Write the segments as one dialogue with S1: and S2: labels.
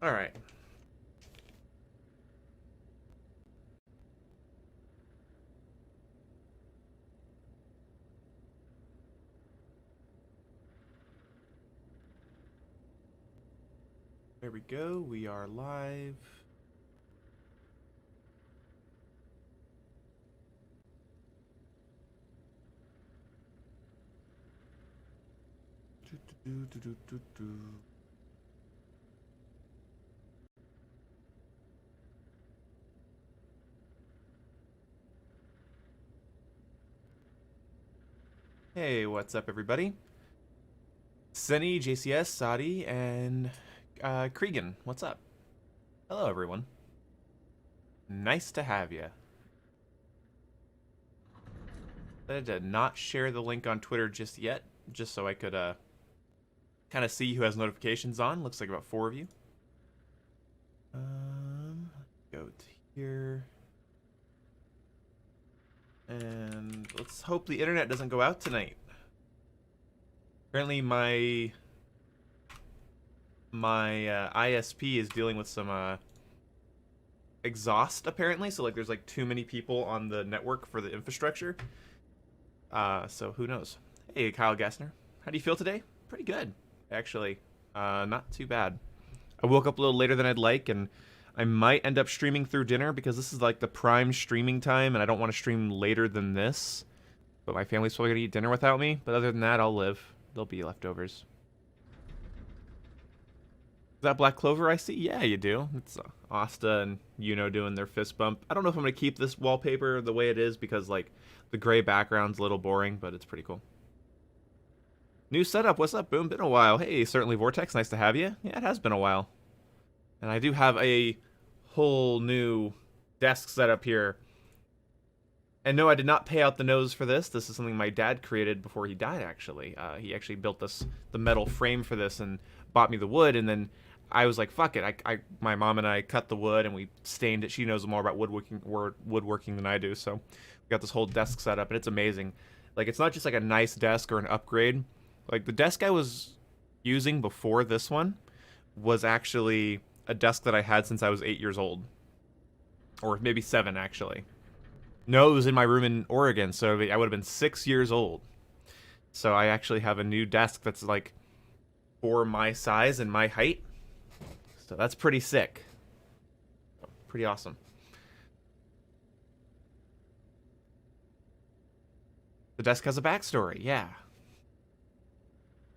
S1: All right. There we go. We are live. Hey, what's up, everybody? Sunny, JCS, Sadi, and Cregan. What's up? Hello, everyone. Nice to have you. I did not share the link on Twitter just yet, just so I could kind of see who has notifications on. Looks like about 4 of you. Go to here. And let's hope the internet doesn't go out tonight. Apparently my ISP is dealing with some exhaust, apparently. So like there's like too many people on the network for the infrastructure. So who knows? Hey, Kyle Gassner. How do you feel today? Pretty good, actually. Not too bad. I woke up a little later than I'd like, and I might end up streaming through dinner because this is like the prime streaming time, and I don't want to stream later than this. But my family's probably gonna eat dinner without me. But other than that, I'll live. There'll be leftovers. Is that Black Clover I see? Yeah, you do. It's Asta and Yuno doing their fist bump. I don't know if I'm gonna keep this wallpaper the way it is because like the gray background's a little boring, but it's pretty cool. New setup. What's up, Boom? Been a while. Hey, certainly Vortex. Nice to have you. Yeah, it has been a while. And I do have a whole new desk setup here. And no, I did not pay out the nose for this. This is something my dad created before he died, actually. He actually built the metal frame for this and bought me the wood, and then I was like, fuck it. My mom and I cut the wood, and we stained it. She knows more about woodworking than I do, so we got this whole desk set up, and it's amazing. Like, it's not just like a nice desk or an upgrade. Like, the desk I was using before this one was actually a desk that I had since I was 8 years old. Or maybe 7, actually. No, it was in my room in Oregon, so I would have been 6 years old. So I actually have a new desk that's like for my size and my height. So that's pretty sick. Pretty awesome. The desk has a backstory, yeah.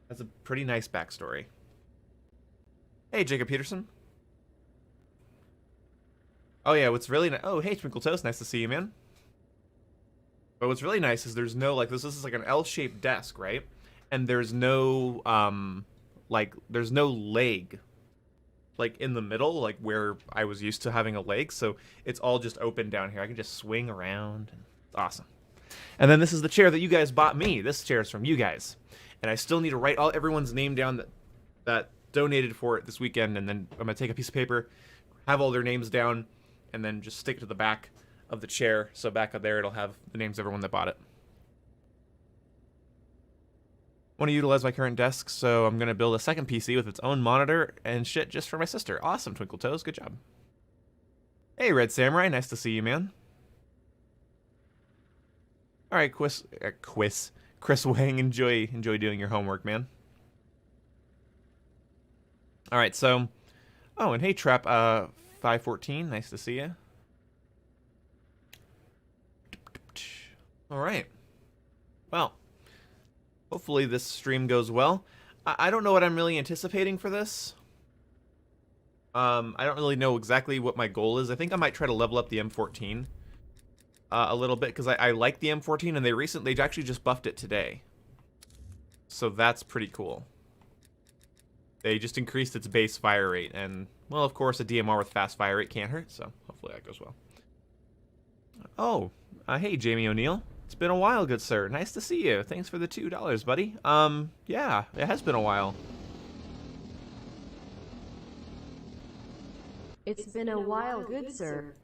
S1: Has a pretty nice backstory. Hey, Jacob Peterson. Oh yeah, what's really nice... Oh, hey, Twinkle Toast, nice to see you, man. But what's really nice is there's no, like, this is like an L-shaped desk, right? And there's no, there's no leg, like, in the middle, like, where I was used to having a leg. So it's all just open down here. I can just swing around. It's awesome. And then this is the chair that you guys bought me. This chair is from you guys. And I still need to write everyone's name down that donated for it this weekend. And then I'm going to take a piece of paper, have all their names down, and then just stick it to the back of the chair, so back up there it'll have the names of everyone that bought it. Want to utilize my current desk, so I'm going to build a second PC with its own monitor and shit just for my sister. Awesome, Twinkle Toes, good job. Hey, Red Samurai, nice to see you, man. Alright, Chris Wang, enjoy doing your homework, man. Alright, so... Oh, and hey, Trap, 514, nice to see you. Alright. Well, hopefully this stream goes well. I don't know what I'm really anticipating for this. I don't really know exactly what my goal is. I think I might try to level up the M14 a little bit, because I like the M14, and they actually just buffed it today. So that's pretty cool. They just increased its base fire rate, and, well, of course, a DMR with fast fire rate can't hurt, so hopefully that goes well. Oh, hey, Jamie O'Neill. It's been a while, good sir. Nice to see you. Thanks for the $2, buddy. Yeah, it has been a while.
S2: It's been a while, good sir.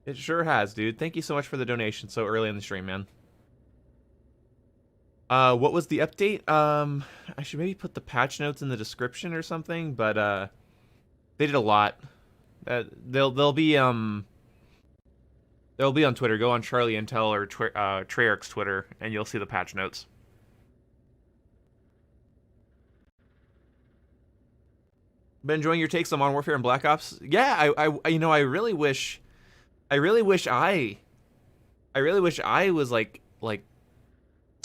S1: It sure has, dude. Thank you so much for the donation so early in the stream, man. What was the update? I should maybe put the patch notes in the description or something, but they did a lot. They'll be on Twitter. Go on Charlie Intel or Treyarch's Twitter, and you'll see the patch notes. Been enjoying your takes on Modern Warfare and Black Ops? Yeah, I really wish, I really wish I really wish I was like.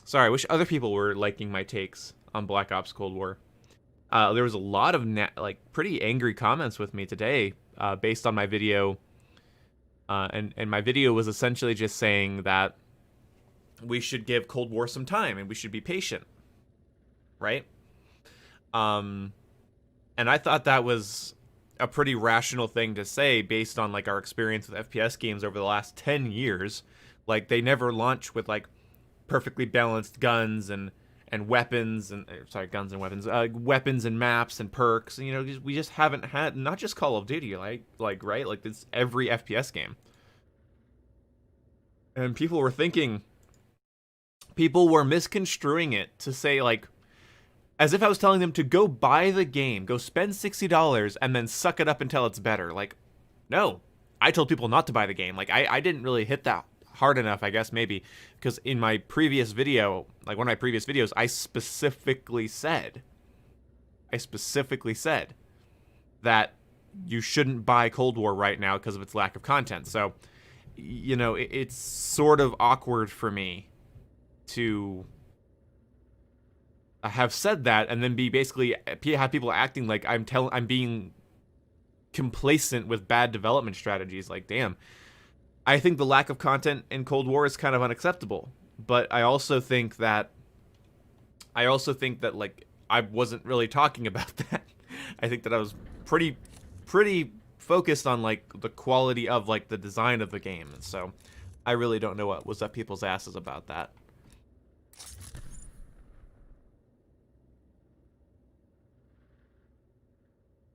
S1: Sorry, I wish other people were liking my takes on Black Ops Cold War. There was a lot of like pretty angry comments with me today, based on my video. And my video was essentially just saying that we should give Cold War some time and we should be patient, right? And I thought that was a pretty rational thing to say based on like our experience with FPS games over the last 10 years. Like they never launch with like perfectly balanced guns and weapons and sorry, guns and weapons, weapons and maps and perks. You know, we just haven't had, not just Call of Duty, like right, like this every FPS game. And people were misconstruing it to say like, as if I was telling them to go buy the game, go spend $60 and then suck it up until it's better. Like, no, I told people not to buy the game. Like I didn't really hit that hard enough, I guess, maybe, because in my previous video, like one of my previous videos, I specifically said that you shouldn't buy Cold War right now because of its lack of content. So, you know, it's sort of awkward for me to have said that and then be basically have people acting like I'm being complacent with bad development strategies. Like, damn. I think the lack of content in Cold War is kind of unacceptable, but I also think that like I wasn't really talking about that. I think that I was pretty focused on like the quality of like the design of the game, and so I really don't know what was up people's asses about that.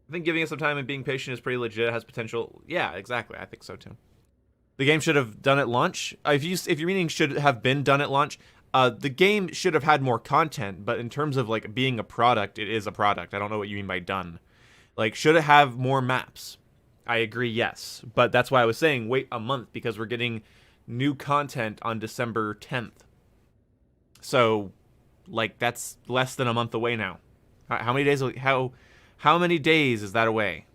S1: I think giving it some time and being patient is pretty legit. It has potential. Yeah, exactly. I think so too. The game should have done at launch. If you're meaning should have been done at launch, the game should have had more content. But in terms of like being a product, it is a product. I don't know what you mean by done. Like, should it have more maps? I agree, yes. But that's why I was saying wait a month, because we're getting new content on December 10th. So, like, that's less than a month away now. How many days? How many days is that away?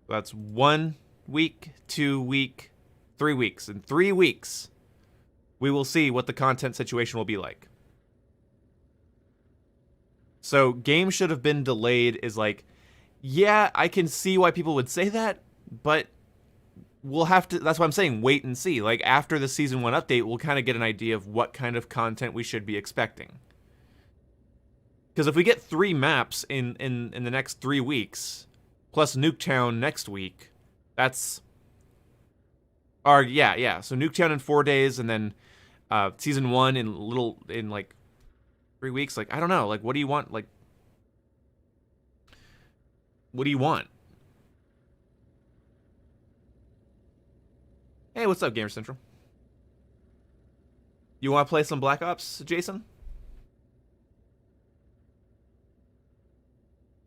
S1: That's 1 week, 2 week, 3 weeks. In 3 weeks, we will see what the content situation will be like. So games should have been delayed is like, yeah, I can see why people would say that, but we'll have to, that's why I'm saying wait and see. Like after the season 1 update, we'll kind of get an idea of what kind of content we should be expecting. Because if we get 3 maps in the next 3 weeks, plus Nuketown next week, that's... yeah. So Nuketown in 4 days, and then season 1 in like 3 weeks. Like, I don't know. Like, what do you want? Like, what do you want? Hey, what's up, Gamer Central? You want to play some Black Ops, Jason?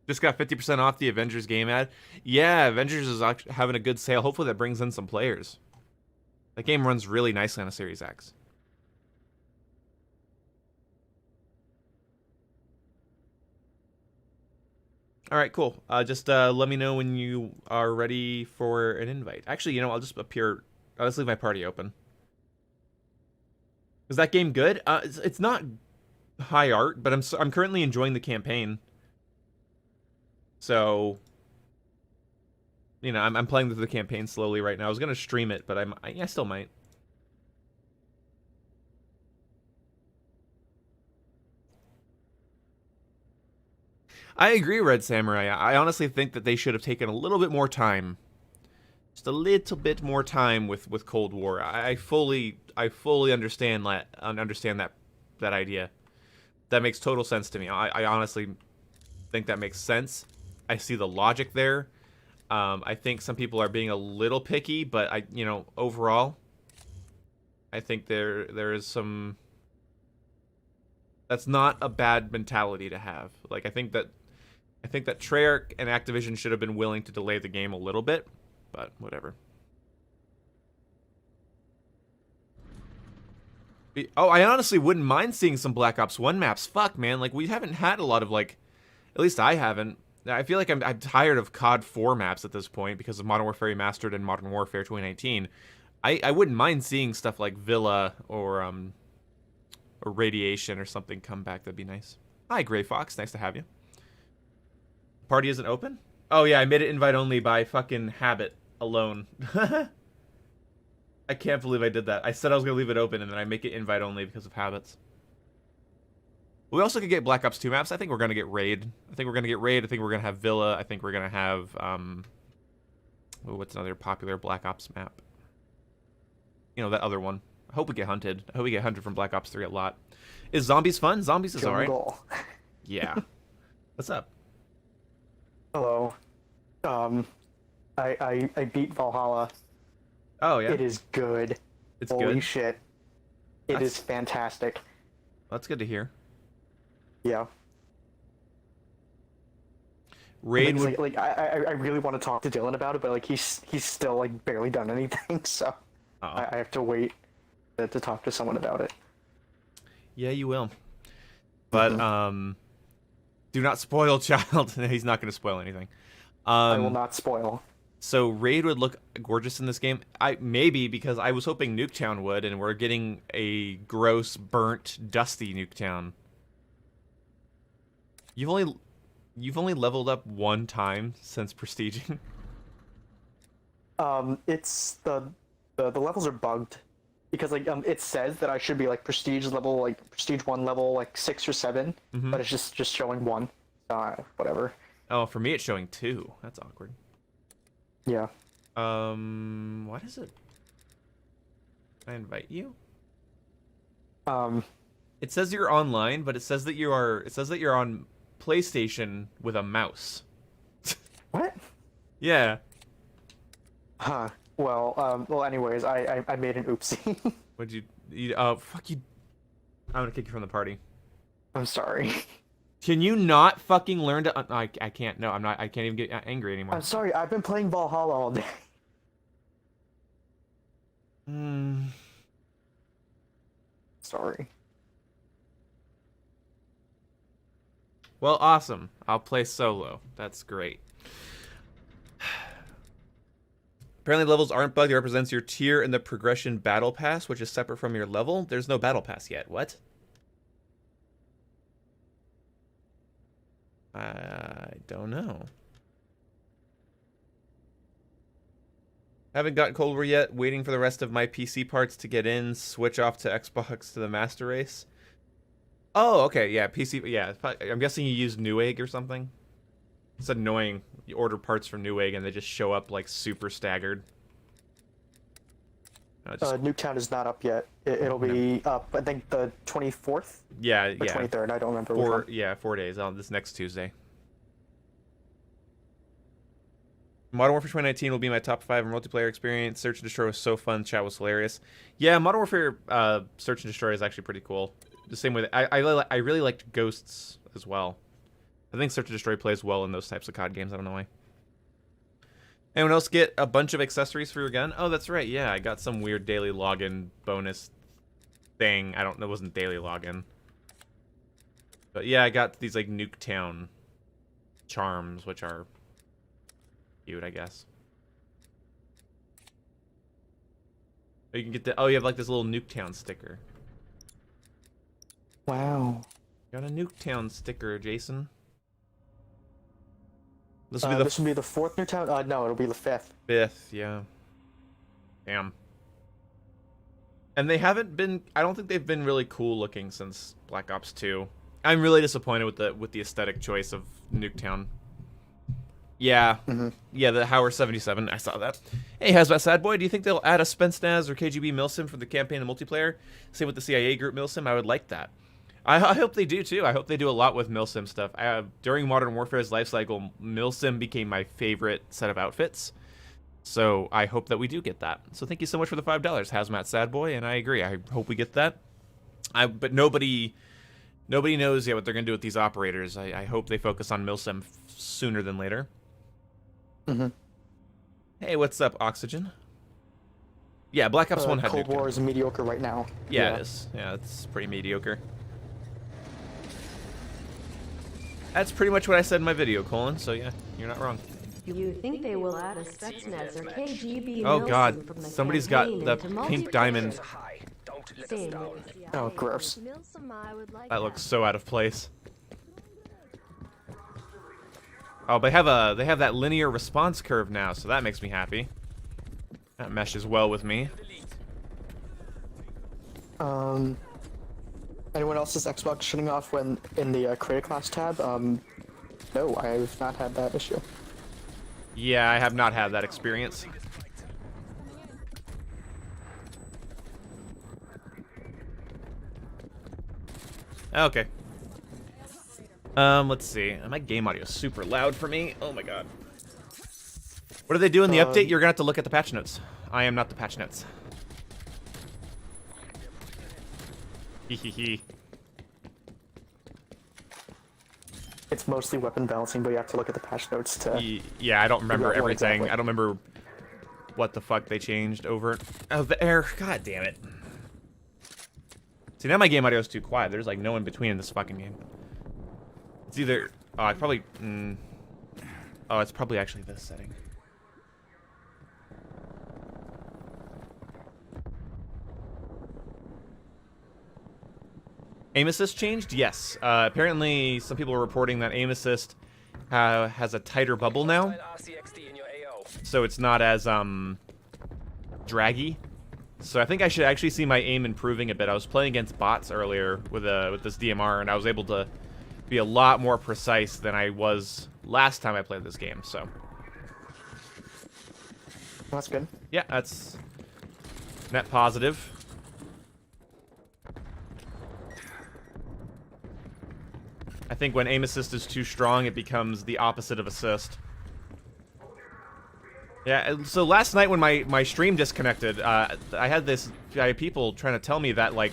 S1: Just got 50% off the Avengers game ad. Yeah, Avengers is actually having a good sale. Hopefully that brings in some players. That game runs really nicely on a Series X. All right, cool. Just let me know when you are ready for an invite. Actually, you know, I'll just leave my party open. Is that game good? It's not high art, but I'm currently enjoying the campaign. So, you know, I'm playing the campaign slowly right now. I was gonna stream it, but I still might. I agree, Red Samurai. I honestly think that they should have taken a little bit more time. Just a little bit more time with Cold War. I fully understand that idea. That makes total sense to me. I honestly think that makes sense. I see the logic there. I think some people are being a little picky, but you know, overall, I think there is some That's not a bad mentality to have. Like, I think that Treyarch and Activision should have been willing to delay the game a little bit, but whatever. Oh, I honestly wouldn't mind seeing some Black Ops 1 maps. Fuck, man. Like, we haven't had a lot of, like, at least I haven't. I feel like I'm tired of COD 4 maps at this point because of Modern Warfare Remastered and Modern Warfare 2019. I wouldn't mind seeing stuff like Villa or Radiation or something come back. That'd be nice. Hi, Gray Fox. Nice to have you. Party isn't open? Oh, yeah, I made it invite only by fucking habit alone. I can't believe I did that. I said I was going to leave it open, and then I make it invite only because of habits. We also could get Black Ops 2 maps. I think we're going to get Raid. I think we're going to have Villa. I think we're going to have... what's another popular Black Ops map? You know, that other one. I hope we get Hunted. I hope we get Hunted from Black Ops 3 a lot. Is Zombies fun? Zombies is alright. Yeah. What's up?
S3: Hello. I beat Valhalla.
S1: Oh, yeah?
S3: It is good.
S1: It's
S3: Holy
S1: good?
S3: shit. It is fantastic.
S1: That's good to hear.
S3: Yeah.
S1: Raid would...
S3: like I really want to talk to Dylan about it, but like he's still like barely done anything, so I have to wait to talk to someone about it.
S1: Yeah, you will. But do not spoil, child. He's not going to spoil anything.
S3: I will not spoil.
S1: So Raid would look gorgeous in this game. Maybe because I was hoping Nuketown would, and we're getting a gross, burnt, dusty Nuketown. You've only leveled up one time since prestiging.
S3: It's the levels are bugged because like it says that I should be like prestige 1 level like 6 or 7, but it's just showing 1. Whatever.
S1: Oh, for me it's showing 2. That's awkward.
S3: Yeah.
S1: What is it? Can I invite you? It says you're online, but it says that you're on PlayStation with a mouse.
S3: What?
S1: Yeah.
S3: Huh. Well, anyways, I made an oopsie.
S1: What'd you fuck you. I'm gonna kick you from the party.
S3: I'm sorry.
S1: Can you not fucking learn to... I can't. No, I'm not. I can't even get angry anymore.
S3: I'm sorry. I've been playing Valhalla all day. Sorry.
S1: Well, awesome. I'll play solo. That's great. Apparently levels aren't bugged. It represents your tier in the progression battle pass, which is separate from your level. There's no battle pass yet. What? I don't know. Haven't gotten Cold War yet. Waiting for the rest of my PC parts to get in. Switch off to Xbox to the Master Race. Oh, okay. Yeah, PC. Yeah, I'm guessing you use Newegg or something. It's annoying. You order parts from Newegg and they just show up like super staggered.
S3: Nuketown is not up yet. It'll be up, I think, the 24th?
S1: Yeah,
S3: or 23rd, I don't remember.
S1: 4 days on this next Tuesday. Modern Warfare 2019 will be my top 5 multiplayer experience. Search and Destroy was so fun. Chat was hilarious. Yeah, Modern Warfare Search and Destroy is actually pretty cool. The same way that I really liked Ghosts as well. I think Search and Destroy plays well in those types of COD games. I don't know why. Anyone else get a bunch of accessories for your gun? Oh, that's right. Yeah, I got some weird daily login bonus thing. I don't know. It wasn't daily login. But yeah, I got these like Nuketown charms, which are cute, I guess. You can get the... Oh, you have like this little Nuketown sticker.
S3: Wow.
S1: Got a Nuketown sticker, Jason.
S3: This will be the 4th Nuketown? No, it'll be the 5th.
S1: 5th, yeah. Damn. And they haven't been... I don't think they've been really cool looking since Black Ops 2. I'm really disappointed with the aesthetic choice of Nuketown. Yeah. Yeah, the Howard 77. I saw that. Hey, Hazmat Sad Boy, do you think they'll add a Spence Naz or KGB Milsim for the campaign and multiplayer? Same with the CIA group Milsim. I would like that. I hope they do, too. I hope they do a lot with Milsim stuff. During Modern Warfare's lifecycle, Milsim became my favorite set of outfits. So I hope that we do get that. So thank you so much for the $5, Hazmat Sad Boy, and I agree. I hope we get that. But nobody Nobody knows yet what they're going to do with these operators. I hope they focus on Milsim sooner than later.
S3: Mm-hmm.
S1: Hey, what's up, Oxygen? Yeah, Black Ops 1 had
S3: Cold
S1: nuke
S3: War
S1: cannon.
S3: is mediocre right now.
S1: Yeah, it is. Yeah, it's pretty mediocre. That's pretty much what I said in my video, Colin, so yeah, you're not wrong.
S2: You think they will add a Stuxnet or KGB
S1: Oh
S2: Milsim
S1: god,
S2: from the
S1: somebody's got
S2: campaign
S1: the
S2: into
S1: pink
S2: multiplayer?
S1: diamond.
S2: Same with the CIA.
S3: Oh, gross.
S2: Milsim, I would like
S1: That looks so out of place. Oh, they have that linear response curve now, so that makes me happy. That meshes well with me.
S3: Anyone else's Xbox shutting off when in the creator class tab? No, I've not had that issue.
S1: Yeah, I have not had that experience. Okay. Let's see. My game audio is super loud for me. Oh my god. What do they do in the update? You're gonna have to look at the patch notes. I am not the patch notes. Hehehe.
S3: It's mostly weapon balancing, but you have to look at the patch notes to...
S1: Yeah, I don't remember
S3: Figure out what
S1: everything.
S3: exactly.
S1: I don't remember what the fuck they changed over. Oh, the air. God damn it. See, now my game audio is too quiet. There's like no in between in this fucking game. It's either... Oh, I probably... Oh, it's probably actually this setting. Aim assist changed? Yes. Apparently, some people are reporting that aim assist has a tighter bubble now. So it's not as, draggy. So I think I should actually see my aim improving a bit. I was playing against bots earlier with this DMR, and I was able to be a lot more precise than I was last time I played this game, so...
S3: That's good.
S1: Yeah, that's net positive. I think when aim assist is too strong, it becomes the opposite of assist. Yeah, so last night when my stream disconnected, I had people trying to tell me that, like,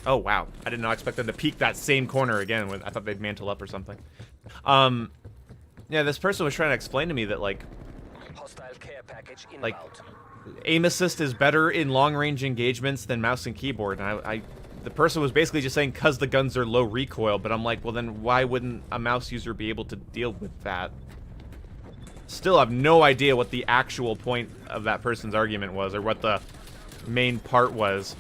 S1: oh wow, I did not expect them to peek that same corner again. I thought they'd mantle up or something. Yeah, this person was trying to explain to me that, like, aim assist is better in long-range engagements than mouse and keyboard, and the person was basically just saying because the guns are low recoil, but I'm like, well then why wouldn't a mouse user be able to deal with that? Still have no idea what the actual point of that person's argument was, or what the main part was.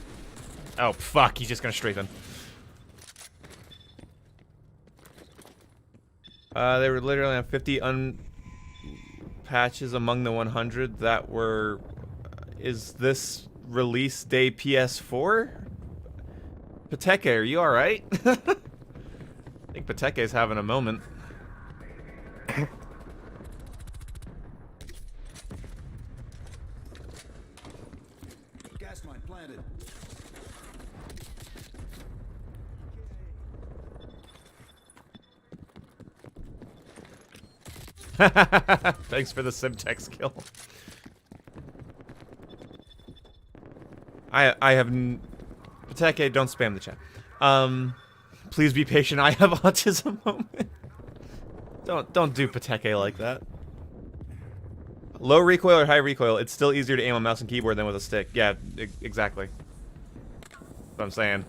S1: Oh fuck, he's just gonna strafing. They were literally on 50 patches among the 100 that were... is this release day PS4? Pateke, are you alright? I think Pateke's having a moment.
S4: Gas mine planted.
S1: Thanks for the Simtex kill. I have... Pateke, don't spam the chat. Please be patient. I have autism moment. Don't do Pateke like that. Low recoil or high recoil, it's still easier to aim on mouse and keyboard than with a stick. Yeah, exactly. That's what I'm saying.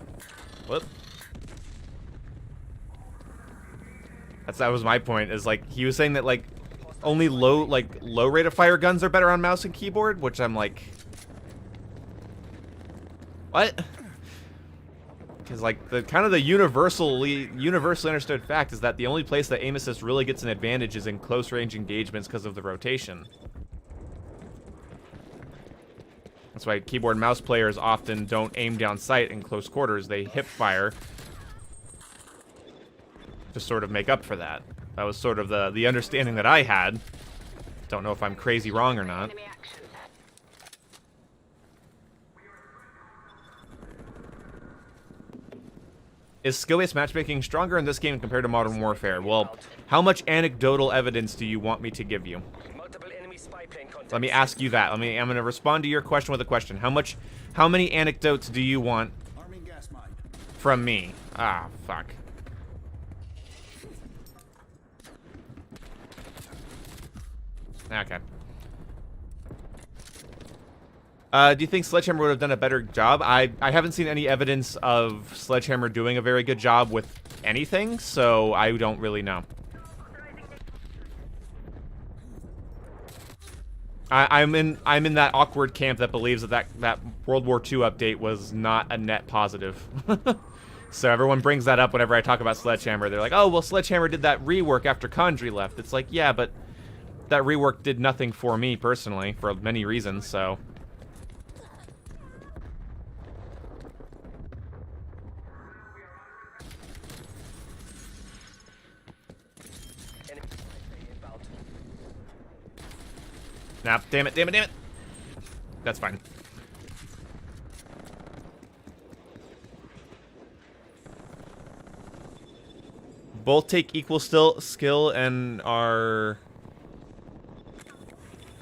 S1: Whoop. That was my point, is like, he was saying that, like, only low rate of fire guns are better on mouse and keyboard, which I'm like... What? Because, like, the kind of the universally understood fact is that the only place that aim assist really gets an advantage is in close range engagements because of the rotation. That's why keyboard and mouse players often don't aim down sight in close quarters. They hip fire to sort of make up for that. That was sort of the understanding that I had. Don't know if I'm crazy wrong or not. Is skill-based matchmaking stronger in this game compared to Modern Warfare? Well, how much anecdotal evidence do you want me to give you? Let me ask you that. I'm going to respond to your question with a question. How many anecdotes do you want from me? Ah, fuck. Okay. Do you think Sledgehammer would have done a better job? I haven't seen any evidence of Sledgehammer doing a very good job with anything, so I don't really know. I'm in that awkward camp that believes that World War II update was not a net positive. So everyone brings that up whenever I talk about Sledgehammer. They're like, oh, well, Sledgehammer did that rework after Condry left. It's like, yeah, but that rework did nothing for me personally, for many reasons, so... Nah, damn it, damn it, damn it. That's fine. Both take equal skill and are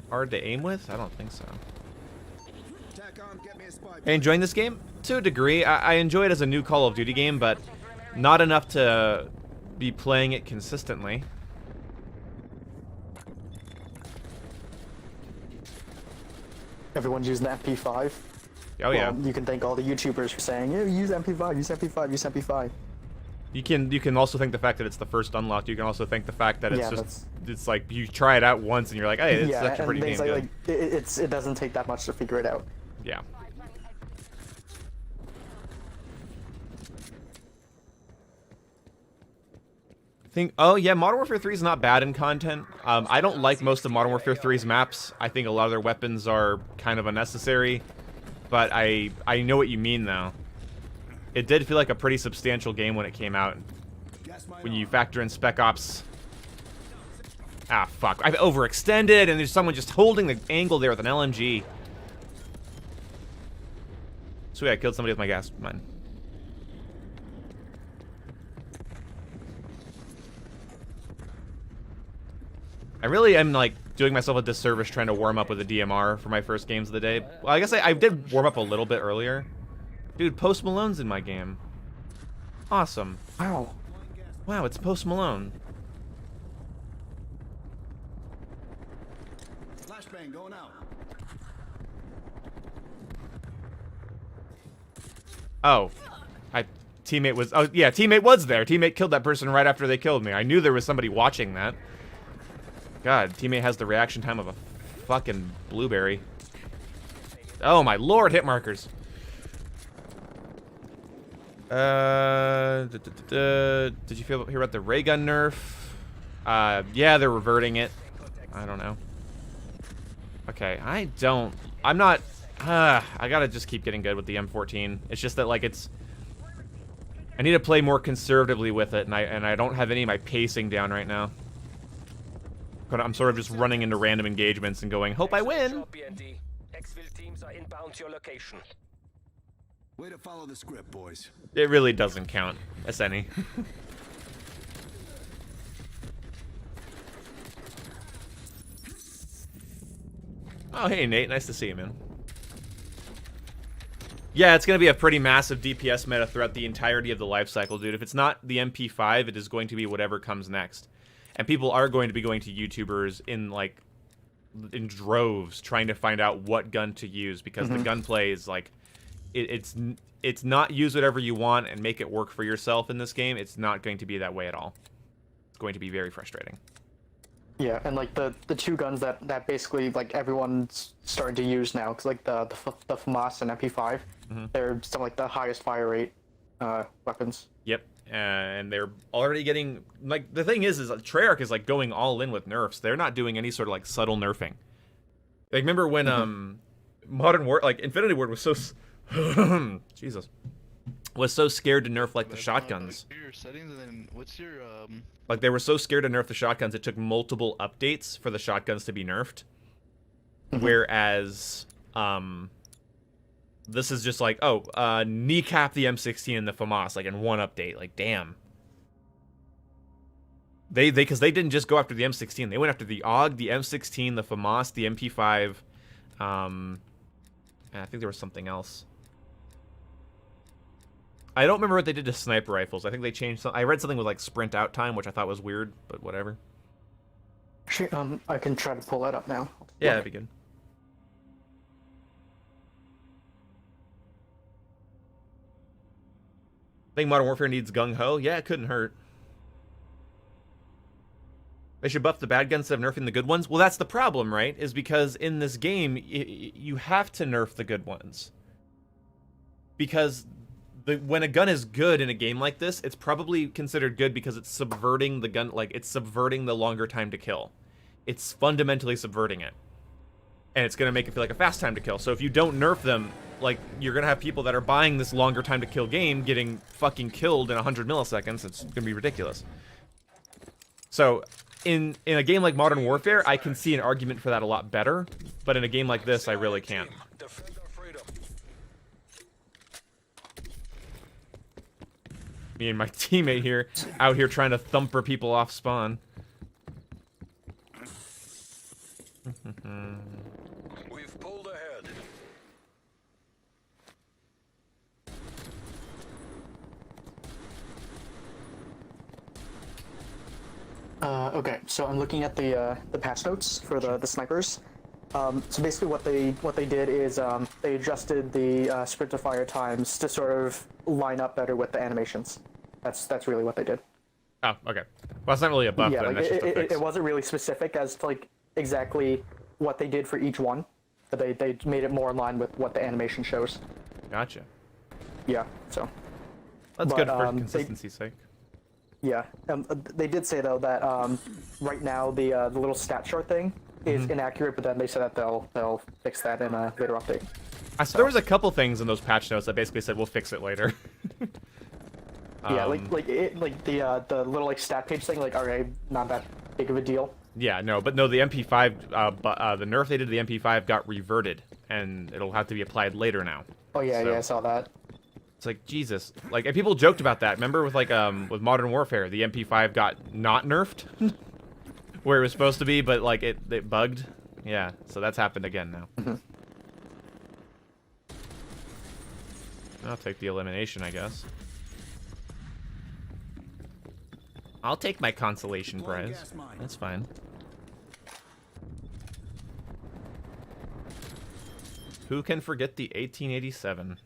S1: hard to aim with? I don't think so. Enjoying this game? To a degree. I enjoy it as a new Call of Duty game, but not enough to be playing it consistently.
S3: Everyone's using the MP5.
S1: Oh, yeah.
S3: Well, you can thank all the YouTubers for saying, yeah, use MP5, use MP5, use MP5.
S1: You can also thank the fact that it's the first unlocked. You can also thank the fact that it's like you try it out once and you're like, hey, it's actually pretty damn good.
S3: It doesn't take that much to figure it out.
S1: Yeah. Oh yeah, Modern Warfare 3 is not bad in content. I don't like most of Modern Warfare 3's maps. I think a lot of their weapons are kind of unnecessary. But I know what you mean though. It did feel like a pretty substantial game when it came out. When you factor in Spec Ops. Ah, fuck. I've overextended, and there's someone just holding the angle there with an LMG. Sweet, I killed somebody with my gas mine. I really am, like, doing myself a disservice trying to warm up with a DMR for my first games of the day. Well, I guess I did warm up a little bit earlier. Dude, Post Malone's in my game. Awesome.
S3: Wow.
S1: Wow, it's Post Malone.
S4: Flashbang going out.
S1: Oh. Teammate was... Oh, yeah, teammate was there. Teammate killed that person right after they killed me. I knew there was somebody watching that. God, teammate has the reaction time of a fucking blueberry. Oh, my lord, hit markers. Did you hear about the ray gun nerf? Yeah, they're reverting it. I don't know. Okay, I'm not... I gotta just keep getting good with the M14. It's just that, like, I need to play more conservatively with it, and I don't have any of my pacing down right now. I'm sort of just running into random engagements and going, hope I win!
S4: Teams are inbound to your location. Way to follow the script, boys.
S1: It really doesn't count as any. Oh, hey, Nate. Nice to see you, man. Yeah, it's going to be a pretty massive DPS meta throughout the entirety of the life cycle, dude. If it's not the MP5, it is going to be whatever comes next. And people are going to be going to YouTubers in droves trying to find out what gun to use because the gunplay is like... It's not use whatever you want and make it work for yourself in this game. It's not going to be that way at all. It's going to be very frustrating.
S3: Yeah, and like the two guns that basically like everyone's starting to use now, because like the FAMAS and MP5, they're some like the highest fire rate weapons.
S1: Yep, and they're already getting like the thing is Treyarch is like going all in with nerfs. They're not doing any sort of like subtle nerfing. Like remember when Modern War like Infinity Ward was so Jesus was so scared to nerf like the shotguns.
S5: Your settings and then what's your
S1: Like they were so scared to nerf the shotguns, it took multiple updates for the shotguns to be nerfed. Whereas, this is just like, kneecap the M16 and the FAMAS like in one update. Like, damn. Because they didn't just go after the M16. They went after the AUG, the M16, the FAMAS, the MP5. And I think there was something else. I don't remember what they did to sniper rifles. I think they changed some. I read something with like sprint out time, which I thought was weird, but whatever.
S3: Actually, I can try to pull that up now.
S1: Yeah, that'd be good. Think Modern Warfare needs gung ho? Yeah, it couldn't hurt. They should buff the bad guns instead of nerfing the good ones. Well, that's the problem, right? Is because in this game, you have to nerf the good ones. Because when a gun is good in a game like this, it's probably considered good because it's subverting the gun, like it's subverting the longer time to kill. It's fundamentally subverting it. And it's going to make it feel like a fast time to kill. So if you don't nerf them, like, you're going to have people that are buying this longer time to kill game getting fucking killed in 100 milliseconds. It's going to be ridiculous. So in a game like Modern Warfare, I can see an argument for that a lot better. But in a game like this, I really can't. Me and my teammate here, out here trying to thumper people off spawn.
S4: We've pulled ahead.
S3: Okay, so I'm looking at the patch notes for the snipers. So basically, what they did is they adjusted the sprint to fire times to sort of line up better with the animations. That's really what they did.
S1: Oh, okay. Well, it's not really a buff,
S3: Yeah,
S1: then.
S3: like
S1: That's just a fix.
S3: it wasn't really specific as to like exactly what they did for each one, but they made it more in line with what the animation shows.
S1: Gotcha.
S3: Yeah, so.
S1: That's
S3: But,
S1: good for
S3: they-
S1: consistency's sake.
S3: Yeah, they did say though that right now the little stat chart thing is inaccurate, but then they said that they'll fix that in a later update.
S1: There was a couple things in those patch notes that basically said we'll fix it later.
S3: Yeah, like the little like stat page thing, like alright, not that big of a deal.
S1: Yeah, no, but no, the MP5, the nerf they did to the MP5 got reverted, and it'll have to be applied later now.
S3: Oh yeah,
S1: So-
S3: yeah, I saw that.
S1: It's like, Jesus. Like, and people joked about that. Remember with, like, with Modern Warfare, the MP5 got not nerfed? Where it was supposed to be, but, like, it bugged? Yeah, so that's happened again now. I'll take the elimination, I guess. I'll take my consolation prize. That's fine. Who can forget the 1887?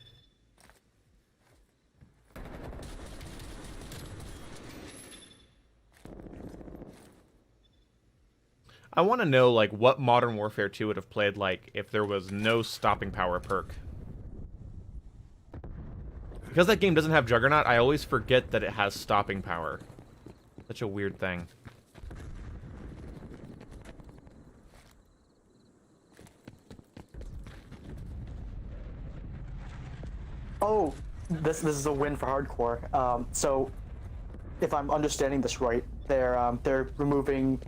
S1: I want to know, like, what Modern Warfare 2 would have played like if there was no stopping power perk. Because that game doesn't have Juggernaut, I always forget that it has stopping power. Such a weird thing.
S3: Oh, this is a win for hardcore. So, if I'm understanding this right, they're removing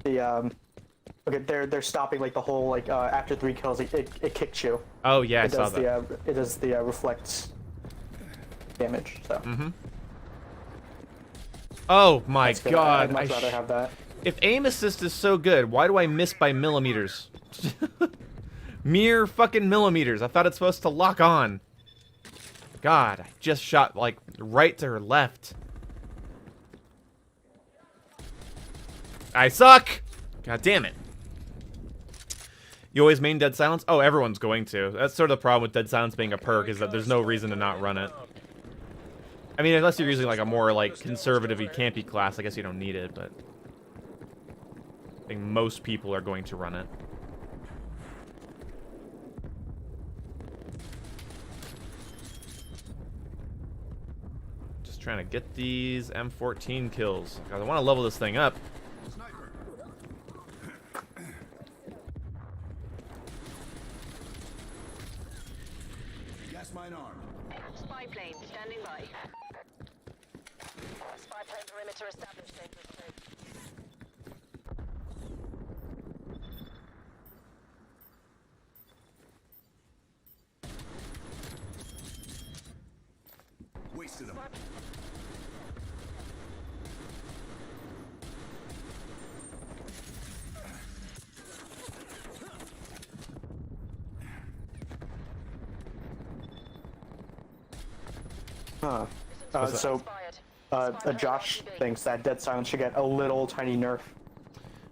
S3: the okay, they're stopping like the whole like after 3 kills it kicks you.
S1: Oh yeah, I
S3: It
S1: saw
S3: does
S1: that.
S3: it does the reflect damage. So.
S1: Oh my
S3: That's good.
S1: god.
S3: I'd much
S1: I
S3: rather have that.
S1: If aim assist is so good, why do I miss by millimeters? Mere fucking millimeters. I thought it's supposed to lock on. God, I just shot like right to her left. I suck! God damn it. You always main Dead Silence? Oh, everyone's going to. That's sort of the problem with Dead Silence being a perk, is that there's no reason to not run it. I mean, unless you're using like a more like conservative-y, campy class, I guess you don't need it, but I think most people are going to run it. Just trying to get these M14 kills. God, I want to level this thing up.
S4: Gas mine armed.
S6: Spy plane standing by. Spy plane perimeter established.
S4: Wasted them.
S3: So, Josh thinks that Dead Silence should get a little tiny nerf.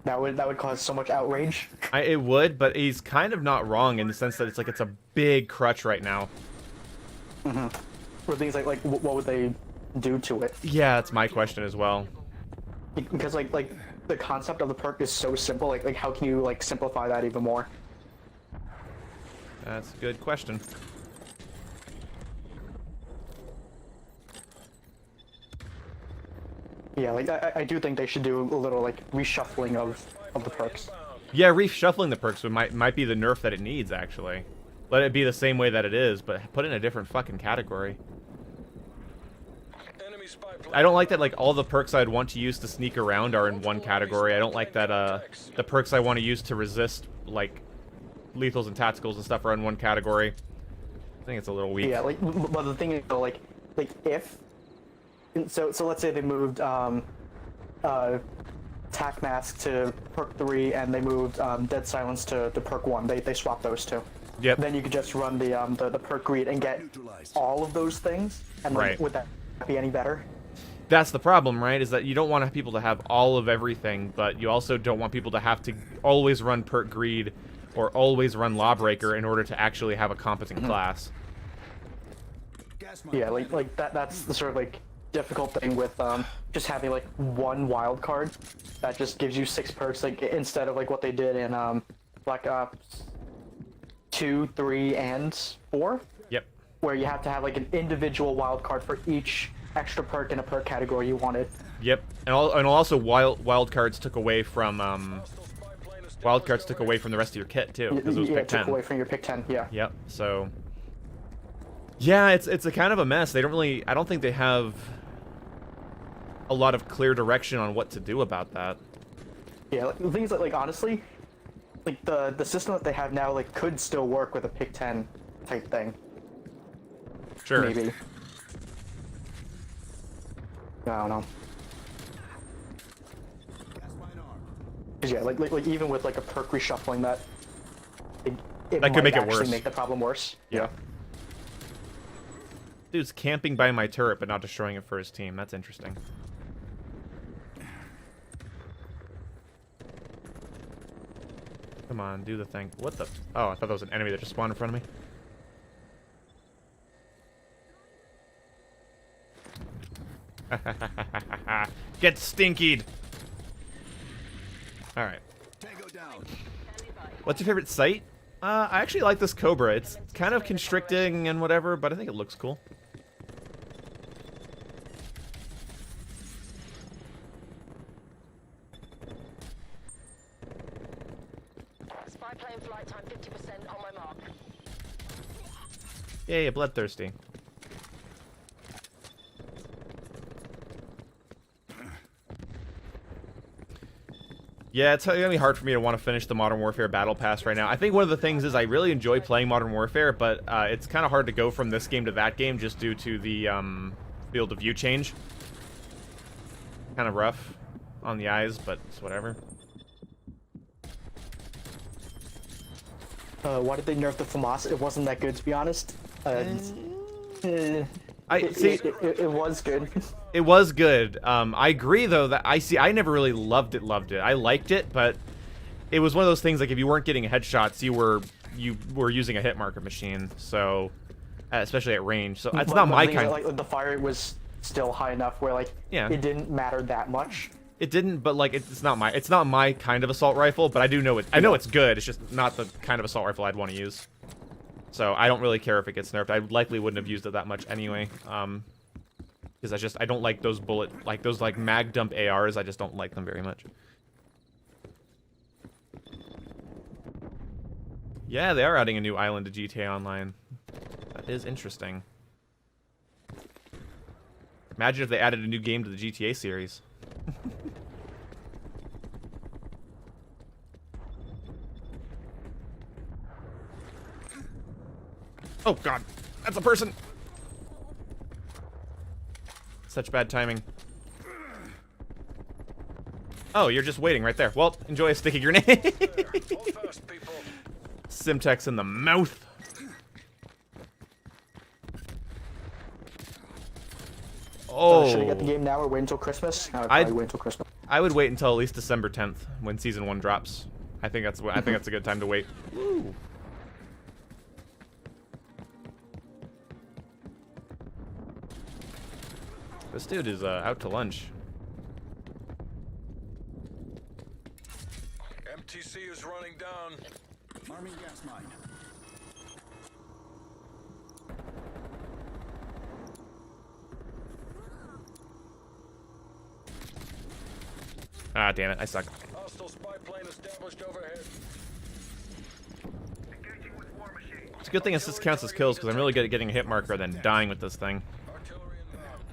S3: That would cause so much outrage.
S1: It would, but he's kind of not wrong in the sense that it's like it's a big crutch right now.
S3: Or things like what would they do to it?
S1: Yeah, that's my question as well.
S3: Because like the concept of the perk is so simple. Like how can you like simplify that even more?
S1: That's a good question.
S3: Yeah, like I do think they should do a little like reshuffling of the perks.
S1: Yeah, reshuffling the perks might be the nerf that it needs, actually. Let it be the same way that it is, but put it in a different fucking category. I don't like that, like, all the perks I'd want to use to sneak around are in one category. I don't like that, the perks I want to use to resist, like, lethals and tacticals and stuff are in one category. I think it's a little weak.
S3: Yeah, like, but the thing is, though, like if... So let's say they moved, Tac Mask to Perk 3, and they moved, Dead Silence to Perk 1. They swapped those two.
S1: Yep.
S3: Then you could just run the Perk Greed and get all of those things, and like,
S1: Right.
S3: would that be any better?
S1: That's the problem, right? Is that you don't want people to have all of everything, but you also don't want people to have to always run Perk Greed or always run Lawbreaker in order to actually have a competent class.
S3: Yeah, like that's the sort of like difficult thing with just having like one wild card that just gives you 6 perks, like instead of like what they did in Black Ops 2, 3, and 4,
S1: Yep.
S3: where you have to have like an individual wild card for each extra perk in a perk category you wanted.
S1: Yep. And also wild cards took away from the rest of your kit too, because it was
S3: Yeah,
S1: pick
S3: it took
S1: 10.
S3: away from your pick 10. Yeah.
S1: Yep. So yeah, it's a kind of a mess. They don't really, I don't think they have a lot of clear direction on what to do about that.
S3: Yeah, like, the thing is that, like, honestly, like the system that they have now like could still work with a pick 10 type thing.
S1: Sure.
S3: Maybe. I don't know. 'Cause yeah, like even with like a perk reshuffling, that it
S1: That could make it
S3: actually
S1: worse.
S3: make the problem worse.
S1: Yeah. Dude's camping by my turret but not destroying it for his team. That's interesting. Come on, do the thing. What the? Oh, I thought that was an enemy that just spawned in front of me. Get stinkied. All right. What's your favorite sight? I actually like this Cobra. It's kind of constricting and whatever, but I think it looks cool.
S6: Spy plane flight time 50% on my mark.
S1: Yay, bloodthirsty. Yeah, it's gonna be hard for me to want to finish the Modern Warfare Battle Pass right now. I think one of the things is I really enjoy playing Modern Warfare, but it's kind of hard to go from this game to that game just due to the field of view change. Kind of rough on the eyes, but it's whatever.
S3: Why did they nerf the FAMAS? It wasn't that good, to be honest. It was good.
S1: It was good. I agree though that I never really loved it. I liked it, but it was one of those things like if you weren't getting headshots, you were using a hit marker machine. So, especially at range. So it's not my kind.
S3: Like the fire rate was still high enough where like it didn't matter that much.
S1: It didn't, but like it's not my kind of assault rifle. But I do know it. I know it's good. It's just not the kind of assault rifle I'd want to use. So I don't really care if it gets nerfed. I likely wouldn't have used it that much anyway. Because I don't like those those mag dump ARs. I just don't like them very much. Yeah, they are adding a new island to GTA Online. That is interesting. Imagine if they added a new game to the GTA series. Oh god, that's a person. Such bad timing. Oh, you're just waiting right there. Well, enjoy a sticky grenade. Simtex in the mouth. Oh.
S3: Should I get the game now or wait until Christmas? I would
S1: I'd-
S3: probably wait until Christmas.
S1: I would wait until at least December 10th when season 1 drops. I think that's a good time to wait. Woo. This dude is out to lunch.
S4: MTC is running down.
S7: Arming gas mine.
S1: Ah, damn it, I suck.
S4: Hostile spy plane established overhead.
S1: It's a good thing this counts as kills because I'm really good at getting a hit marker than dying with this thing.
S4: Artillery inbound.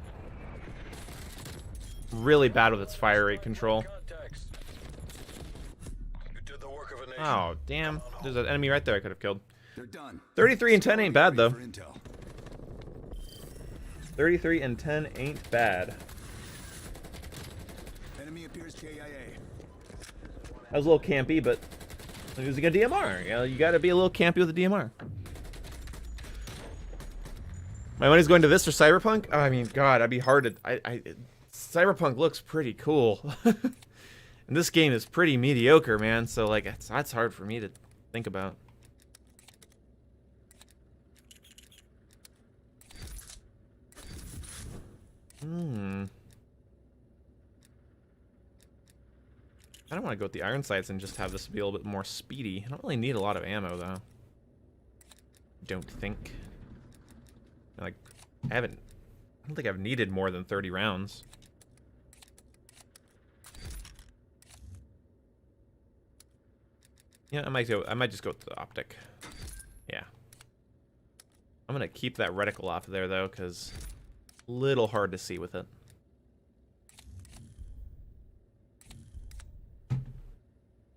S1: Really bad with its fire rate control.
S4: Contacts. You did the work of a nation.
S1: Oh, damn. There's an enemy right there I could have killed.
S7: They're done.
S1: 33 and 10 ain't bad, though.
S7: For intel.
S1: 33 and 10 ain't bad.
S7: Enemy appears KIA.
S1: That was a little campy, but I'm using a DMR. You know, you gotta be a little campy with a DMR. My money's going to this or Cyberpunk? Oh, I mean, God, I'd be hard to... Cyberpunk looks pretty cool. And this game is pretty mediocre, man. So, like, that's hard for me to think about. I don't want to go with the iron sights and just have this be a little bit more speedy. I don't really need a lot of ammo, though. Don't think. Like, I don't think I've needed more than 30 rounds. Yeah, I might just go with the optic. Yeah. I'm gonna keep that reticle off of there though, because a little hard to see with it.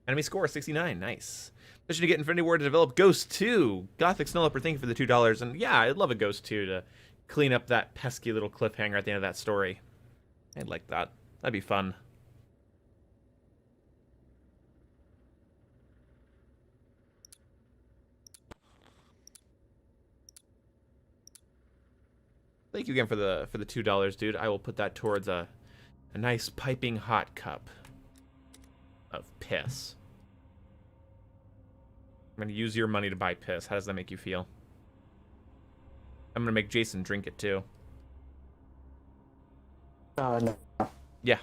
S1: Enemy score 69, nice. Mission to get Infinity Ward to develop Ghost 2. Gothic Snow Leopard, thank you for the $2. And yeah, I'd love a Ghost 2 to clean up that pesky little cliffhanger at the end of that story. I'd like that. That'd be fun. Thank you again for the $2, dude. I will put that towards a nice piping hot cup of piss. I'm gonna use your money to buy piss. How does that make you feel? I'm gonna make Jason drink it too.
S3: No.
S1: Yeah.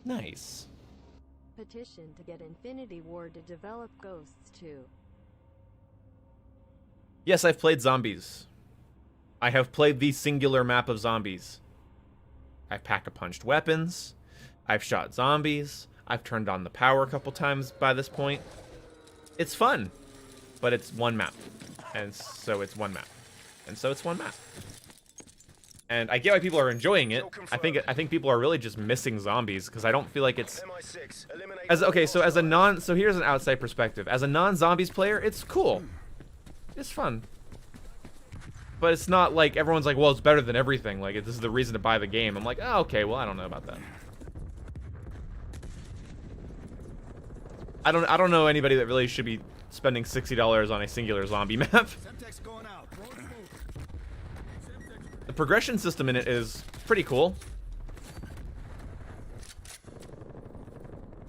S1: Nice.
S2: Petition to get Infinity Ward to develop Ghosts 2.
S1: Yes, I've played zombies. I have played the singular map of zombies. I've pack-a-punched weapons. I've shot zombies. I've turned on the power a couple times by this point. It's fun, but it's one map. And so it's one map. And so it's one map. And I get why people are enjoying it. I think people are really just missing zombies because I don't feel like it's so here's an outside perspective. As a non-zombies player, it's cool. It's fun. But it's not like everyone's like, well, it's better than everything. Like, this is the reason to buy the game. I'm like, oh, okay, well, I don't know about that. I don't know anybody that really should be spending $60 on a singular zombie map. The progression system in it is pretty cool.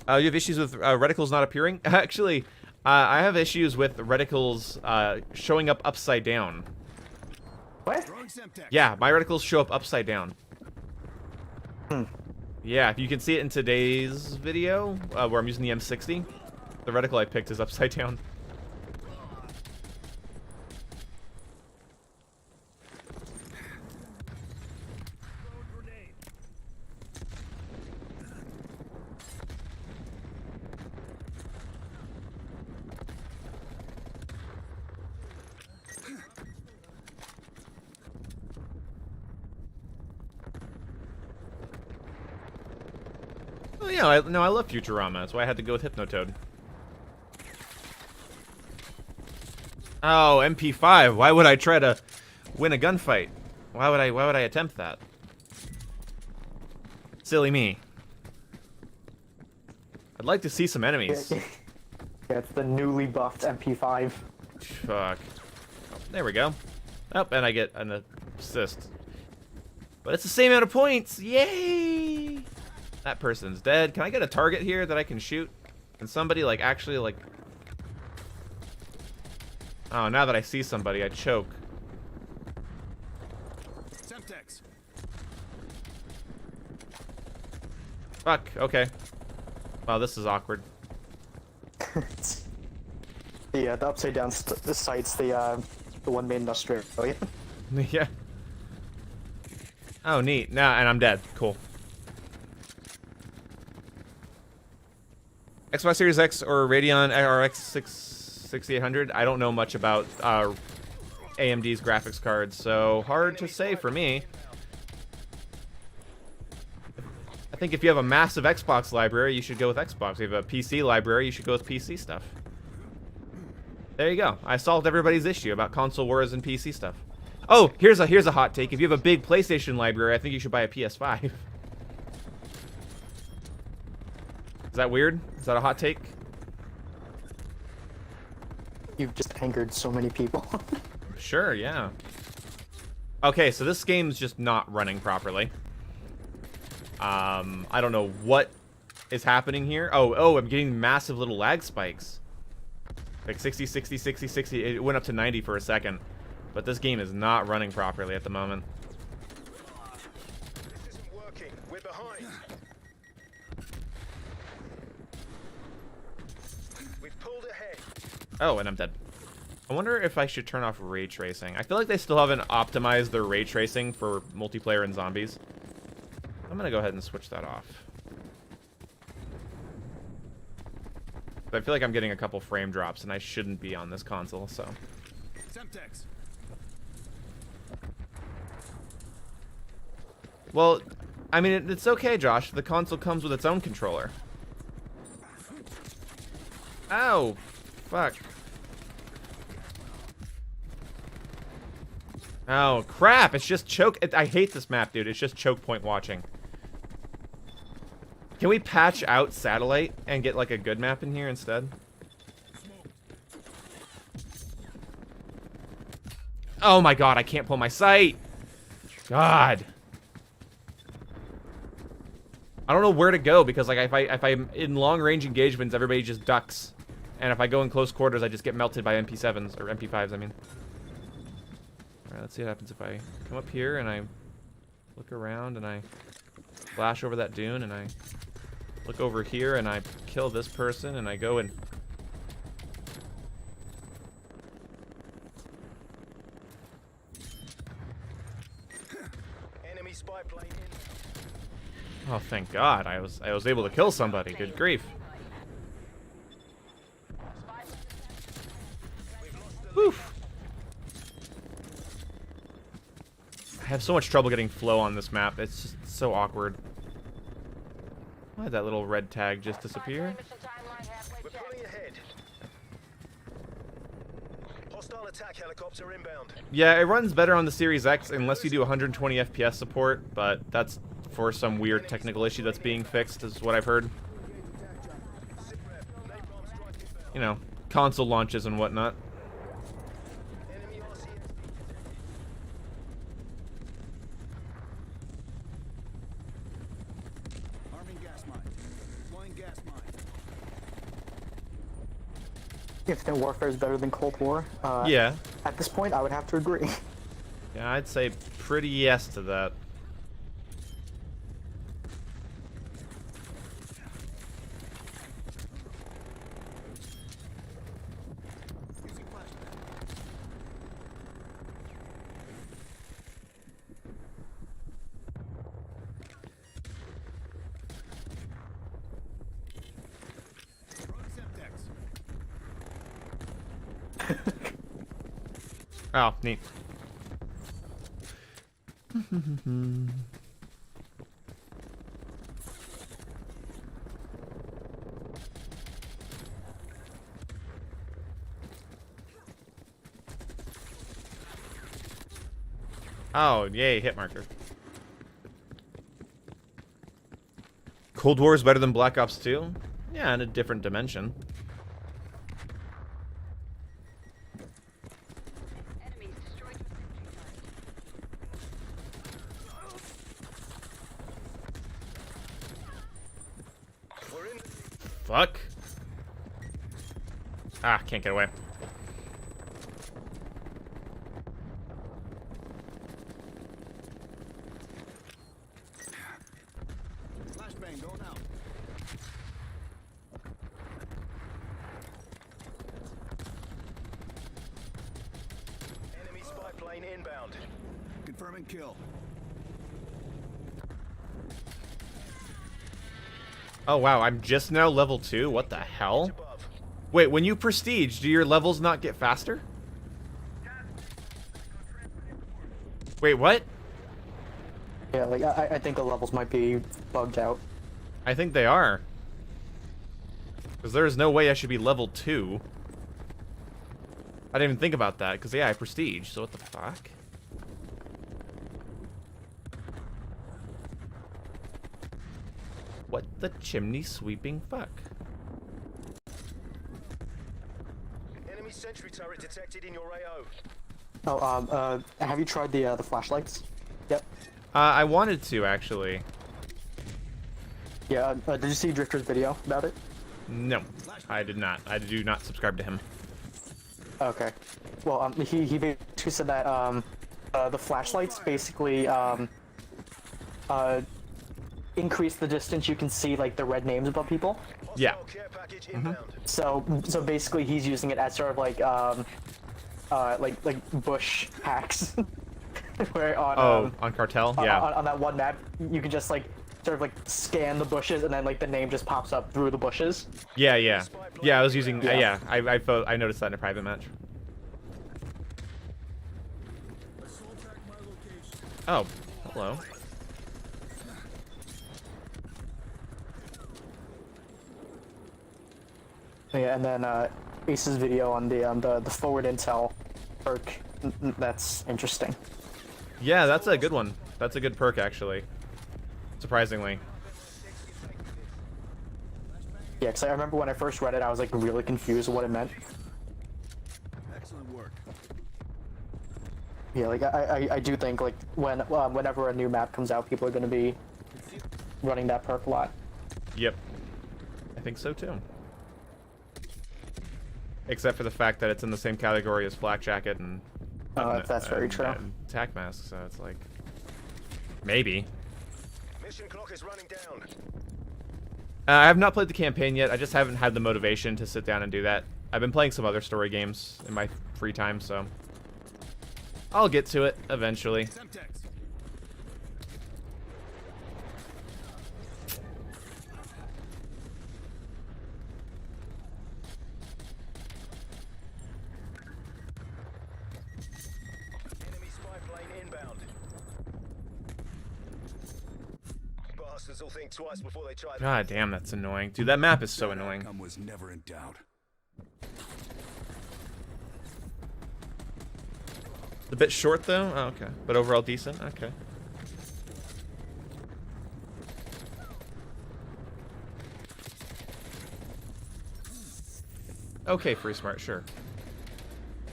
S1: You have issues with reticles not appearing? Actually, I have issues with reticles showing up upside down.
S3: What?
S1: Yeah, my reticles show up upside down. Yeah, if you can see it in today's video, where I'm using the M60, the reticle I picked is upside down. Oh yeah, I love Futurama. That's why I had to go with Hypnotoad. Oh, MP5. Why would I try to win a gunfight? Why would I attempt that? Silly me. I'd like to see some enemies.
S3: Yeah, it's the newly buffed MP5.
S1: Fuck. Oh, there we go. Oh, and I get an assist. But it's the same amount of points. Yay! That person's dead. Can I get a target here that I can shoot? Can somebody, like, actually, like... Oh, now that I see somebody, I choke.
S7: Semtex.
S1: Fuck, okay. Wow, this is awkward.
S3: The upside down site's the one made in Australia.
S1: Yeah. Oh, neat. Nah, and I'm dead. Cool. Xbox Series X or Radeon RX 6800. I don't know much about AMD's graphics cards, so hard to say for me. I think if you have a massive Xbox library, you should go with Xbox. If you have a PC library, you should go with PC stuff. There you go. I solved everybody's issue about console wars and PC stuff. Oh, here's a hot take. If you have a big PlayStation library, I think you should buy a PS5. Is that weird? Is that a hot take?
S3: You've just angered so many people.
S1: Sure, yeah. Okay, so this game's just not running properly. I don't know what is happening here. Oh, I'm getting massive little lag spikes. Like 60, 60, 60, 60. It went up to 90 for a second. But this game is not running properly at the moment.
S4: This isn't working. We're behind. We've pulled ahead.
S1: Oh, and I'm dead. I wonder if I should turn off ray tracing. I feel like they still haven't optimized their ray tracing for multiplayer and zombies. I'm gonna go ahead and switch that off. But I feel like I'm getting a couple frame drops, and I shouldn't be on this console, so...
S7: Semtex.
S1: Well, I mean, it's okay, Josh. The console comes with its own controller. Ow! Fuck. Oh, crap! It's just choke... I hate this map, dude. It's just choke point watching. Can we patch out satellite and get, like, a good map in here instead? Oh my god, I can't pull my sight! God. I don't know where to go, because, like, if I'm in long-range engagements, everybody just ducks. And if I go in close quarters, I just get melted by MP7s, or MP5s, I mean. Alright, let's see what happens if I come up here and I look around and I flash over that dune and I look over here and I kill this person and I go and...
S4: Enemy spy plane in.
S1: Oh, thank God. I was able to kill somebody. Good grief. Whew. I have so much trouble getting flow on this map. It's just so awkward. Why did that little red tag just disappear?
S4: We're pulling ahead. Hostile attack helicopter inbound.
S1: Yeah, it runs better on the Series X unless you do 120 FPS support, but that's for some weird technical issue that's being fixed, is what I've heard. You know, console launches and whatnot.
S4: Enemy RCXD.
S7: Arming gas mine. Deploying gas mine.
S3: Infinite warfare is better than Cold War.
S1: Yeah.
S3: At this point, I would have to agree.
S1: Yeah, I'd say pretty yes to that.
S7: Using flashbang. Throwing Semtex.
S1: Oh, neat. Oh, yay, hit marker. Cold War is better than Black Ops 2? Yeah, in a different dimension. fuck? Ah, can't get away.
S7: Flashbang going out.
S4: Enemy spy plane inbound.
S7: Confirming kill.
S1: Oh wow, I'm just now level 2? What the hell?
S4: Above.
S1: Wait, when you prestige, do your levels not get faster? Wait, what?
S3: Yeah, like I think the levels might be bugged out.
S1: I think they are. Because there is no way I should be level 2. I didn't even think about that, because yeah, I prestige, so what the fuck? What the chimney sweeping fuck?
S4: Enemy sentry turret detected in your AO.
S3: Oh, have you tried the flashlights? Yep.
S1: I wanted to, actually.
S3: Yeah, did you see Drifter's video about it?
S1: No, I did not. I do not subscribe to him.
S3: Okay. Well, he basically said that, the flashlights basically, increase the distance you can see, like, the red names above people.
S1: Yeah.
S4: Hostile care package inbound.
S3: So basically he's using it as sort of like, like bush hacks. Where on,
S1: On Cartel? Yeah.
S3: on that one map, you can just, like, sort of, like, scan the bushes, and then, like, the name just pops up through the bushes.
S1: Yeah, yeah. Yeah, I was using...
S3: Yeah.
S1: I noticed that in a private match.
S7: Assault attack my location.
S1: Oh, hello.
S3: Yeah, and then Ace's video on the forward intel perk. That's interesting.
S1: Yeah, that's a good one. That's a good perk, actually. Surprisingly.
S3: Yeah, because I remember when I first read it, I was like really confused what it meant.
S7: Excellent work.
S3: Yeah, like I do think like whenever a new map comes out, people are going to be running that perk a lot.
S1: Yep. I think so, too. Except for the fact that it's in the same category as Flak Jacket and...
S3: That's very true.
S1: And Tac Mask, so it's like... Maybe.
S4: Mission clock is running down.
S1: I have not played the campaign yet. I just haven't had the motivation to sit down and do that. I've been playing some other story games in my free time, so... I'll get to it eventually.
S7: Semtex.
S4: Enemy spy plane inbound. Bastards will think twice before they try.
S1: God damn, that's annoying. Dude, that map is so annoying.
S7: Outcome was never in doubt.
S1: A bit short, though? Oh, okay. But overall decent? Okay. Okay, Free Smart, sure.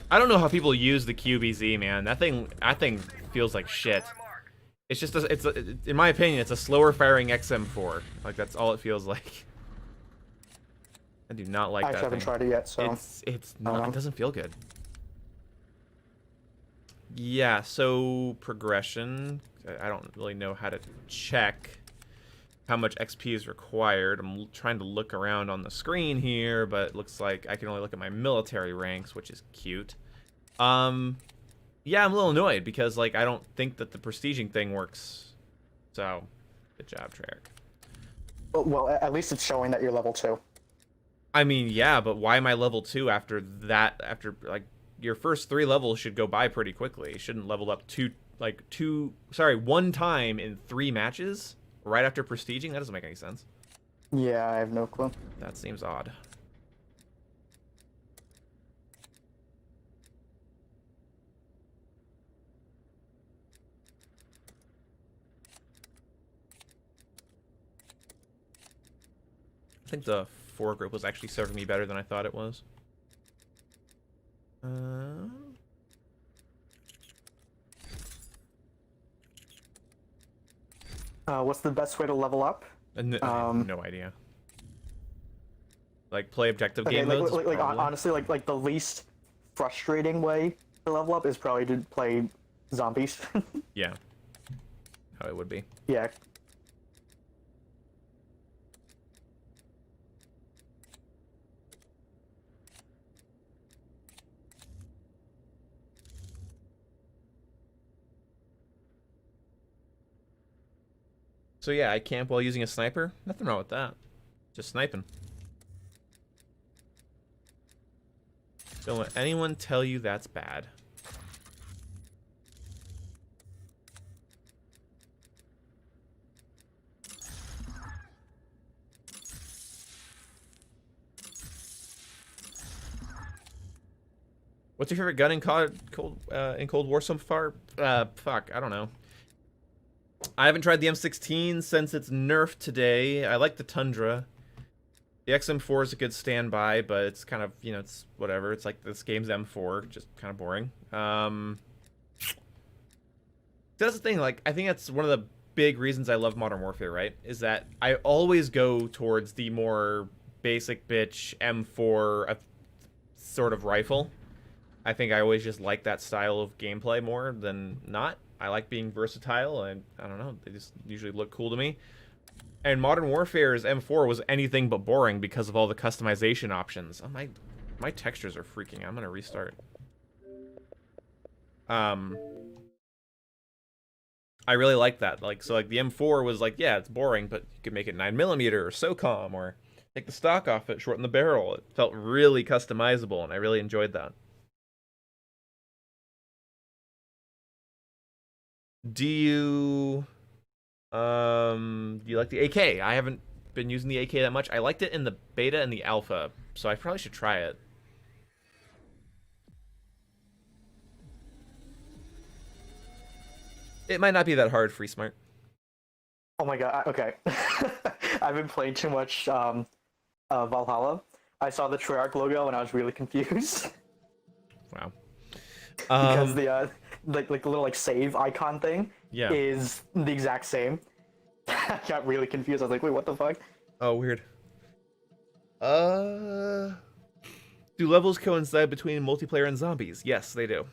S1: I don't know how people use the QBZ, man. That thing feels like shit. It's just, in my opinion, it's a slower firing XM4. Like, that's all it feels like. I do not like
S3: I
S1: that
S3: haven't
S1: thing.
S3: tried it yet, so
S1: It's not, it doesn't feel good. Yeah, so progression. I don't really know how to check how much XP is required. I'm trying to look around on the screen here, but it looks like I can only look at my military ranks, which is cute. Yeah, I'm a little annoyed because, like, I don't think that the prestiging thing works. So, good job, Treyarch.
S3: well, at least it's showing that you're level 2.
S1: I mean, yeah, but why am I level 2 after that? After, like, your first 3 levels should go by pretty quickly. You shouldn't level up one time in 3 matches right after prestiging. That doesn't make any sense.
S3: Yeah, I have no clue.
S1: That seems odd. I think the foregrip was actually serving me better than I thought it was.
S3: What's the best way to level up?
S1: I have no idea. Like play objective
S3: Okay,
S1: game modes.
S3: like honestly, like the least frustrating way to level up is probably to play zombies.
S1: Yeah. How it would be.
S3: Yeah.
S1: So yeah, I camp while using a sniper. Nothing wrong with that. Just sniping. Don't let anyone tell you that's bad. What's your favorite gun in Cold War so far? Fuck, I don't know. I haven't tried the M16 since it's nerfed today. I like the Tundra. The XM4 is a good standby, but it's kind of, you know, it's whatever. It's like this game's M4, just kind of boring. That's the thing, like, I think that's one of the big reasons I love Modern Warfare, right? Is that I always go towards the more basic bitch M4 sort of rifle. I think I always just like that style of gameplay more than not. I like being versatile, and I don't know, they just usually look cool to me. And Modern Warfare's M4 was anything but boring because of all the customization options. Oh, my textures are freaking. I'm gonna restart. I really like that. Like, so like the M4 was like, yeah, it's boring, but you could make it 9mm or SOCOM, or take the stock off it, shorten the barrel. It felt really customizable, and I really enjoyed that. Do you like the AK? I haven't been using the AK that much. I liked it in the beta and the alpha, so I probably should try it. It might not be that hard, Free Smart.
S3: Oh my god. Okay. I've been playing too much Valhalla. I saw the Treyarch logo and I was really confused.
S1: Wow.
S3: Because the like the little like save icon thing is the exact same. I got really confused. I was like, wait, what the fuck?
S1: Oh, weird. Do levels coincide between multiplayer and zombies? Yes, they do.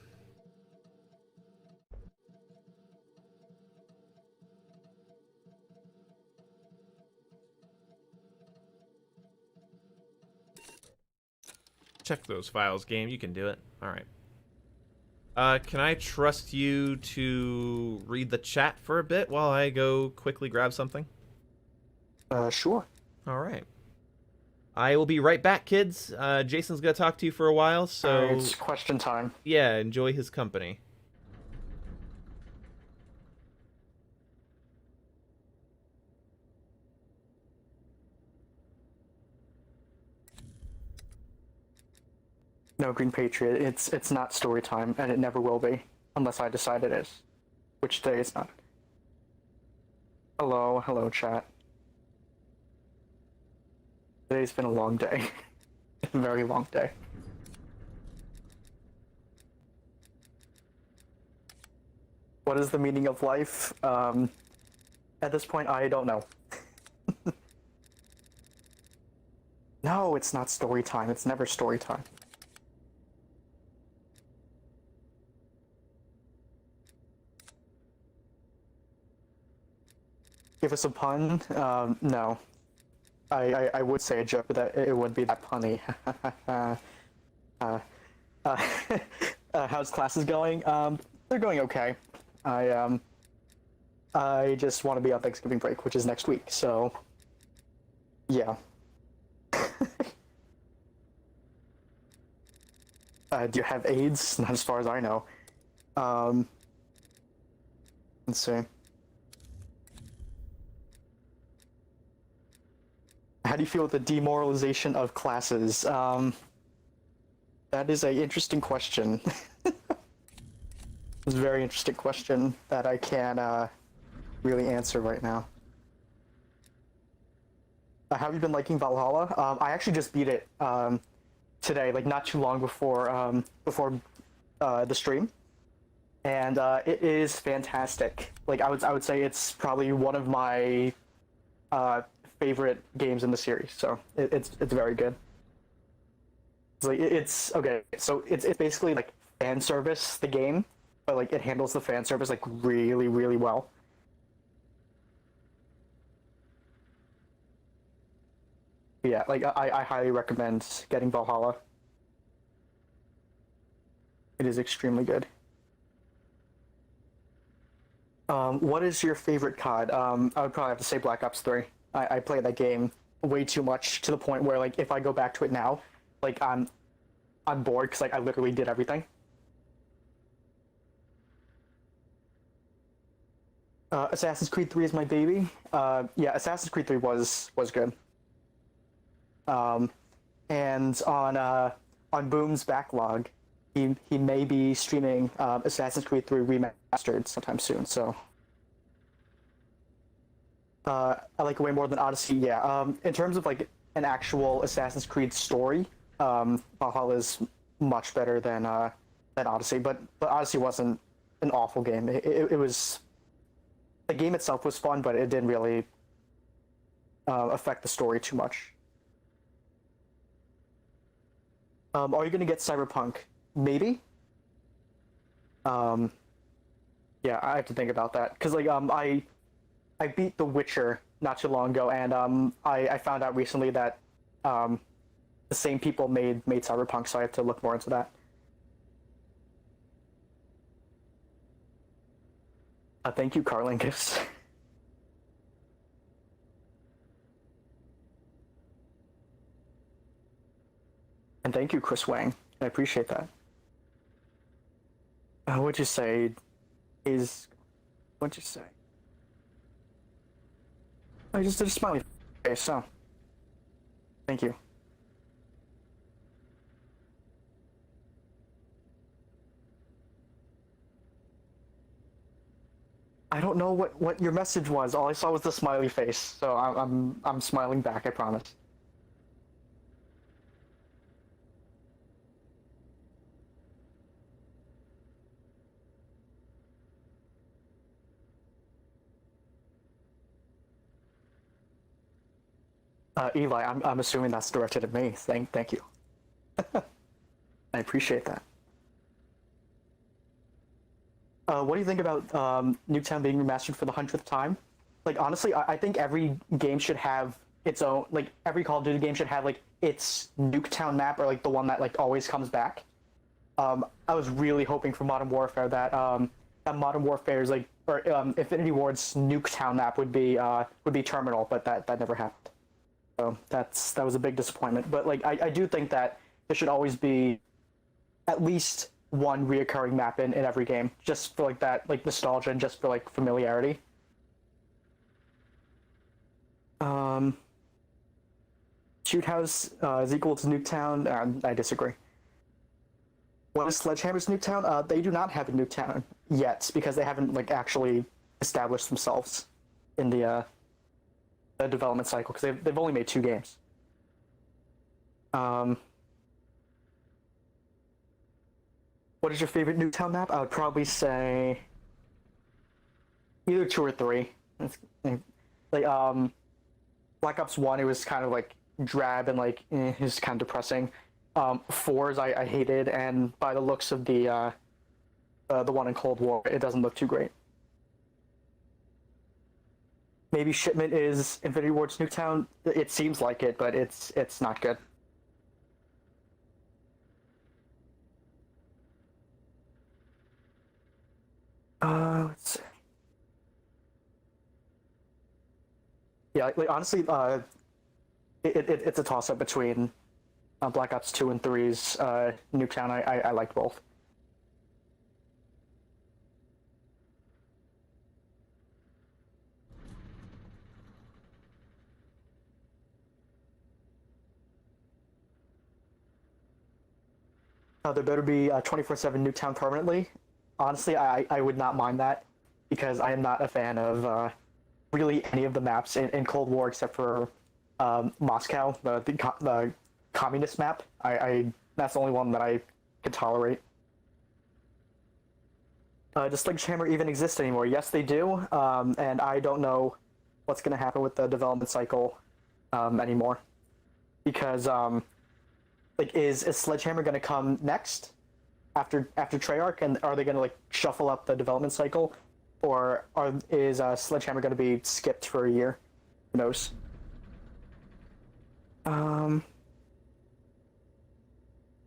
S1: Check those files, game. You can do it. All right. Can I trust you to read the chat for a bit while I go quickly grab something?
S3: Sure.
S1: All right. I will be right back, kids. Jason's gonna talk to you for a while, so
S3: it's question time.
S1: yeah, enjoy his company.
S3: No, Green Patriot. It's not story time, and it never will be, unless I decide it is, which today it's not. Hello, chat. Today's been a long day, a very long day. What is the meaning of life? At this point, I don't know. No, it's not story time. It's never story time. Give us a pun? No. I would say a joke, but that it wouldn't be that punny. How's classes going? They're going okay. I just want to be on Thanksgiving break, which is next week, so yeah. Do you have AIDS? Not as far as I know. Let's see. How do you feel with the demoralization of classes? That is an interesting question. It's a very interesting question that I can't really answer right now. How have you been liking Valhalla? I actually just beat it today, like not too long before the stream, and it is fantastic. Like I would say it's probably one of my favorite games in the series. So it's very good. It's okay. So it's basically like fan service the game, but like it handles the fan service like really really well. Yeah, like I highly recommend getting Valhalla. It is extremely good. What is your favorite COD? I would probably have to say Black Ops 3. I played that game way too much to the point where like if I go back to it now, like I'm bored because like I literally did everything. Assassin's Creed 3 is my baby. Yeah, Assassin's Creed 3 was good. And on Boom's backlog, he may be streaming Assassin's Creed 3 remastered sometime soon. So I like it way more than Odyssey. Yeah. In terms of like an actual Assassin's Creed story, Valhalla is much better than Odyssey. But Odyssey wasn't an awful game. It was the game itself was fun, but it didn't really affect the story too much. Are you gonna get Cyberpunk? Maybe. Yeah, I have to think about that because like I beat The Witcher not too long ago, and I found out recently that the same people made Cyberpunk, so I have to look more into that. Thank you, Carlingus. And thank you, Chris Wang. I appreciate that. What'd you say? What'd you say? I just did a smiley face, so. Thank you. I don't know what your message was. All I saw was the smiley face, so I'm smiling back, I promise. Eli, I'm assuming that's directed at me. Thank you. I appreciate that. What do you think about Nuketown being remastered for the 100th time? Like, honestly, I think every game should have its own, like, every Call of Duty game should have, like, its Nuketown map, or, like, the one that, like, always comes back. I was really hoping for Modern Warfare that Modern Warfare's, like, or Infinity Ward's Nuketown map would be Terminal, but that never happened. So that was a big disappointment. But, like, I do think that there should always be at least one reoccurring map in every game, just for like that, like nostalgia and just for like familiarity. Shoot House is equal to Nuketown. I disagree. What is Sledgehammer's Nuketown? They do not have a Nuketown yet because they haven't like actually established themselves in the development cycle because they've only made 2 games. What is your favorite Nuketown map? I would probably say either 2 or 3. Like Black Ops 1, it was kind of like drab and like it was kind of depressing. 4s I hated, and by the looks of the one in Cold War, it doesn't look too great. Maybe Shipment is Infinity Ward's Nuketown. It seems like it, but it's not good. Let's see. Yeah, like honestly, it's a toss-up between Black Ops 2 and 3's Nuketown. I liked both. There better be 24/7 Nuketown permanently. Honestly, I would not mind that because I am not a fan of really any of the maps in Cold War except for Moscow, the communist map. That's the only one that I could tolerate. Does Sledgehammer even exist anymore? Yes, they do, and I don't know what's going to happen with the development cycle anymore because Like, is Sledgehammer going to come next after Treyarch, and are they going to like shuffle up the development cycle, or is Sledgehammer going to be skipped for a year? Who knows?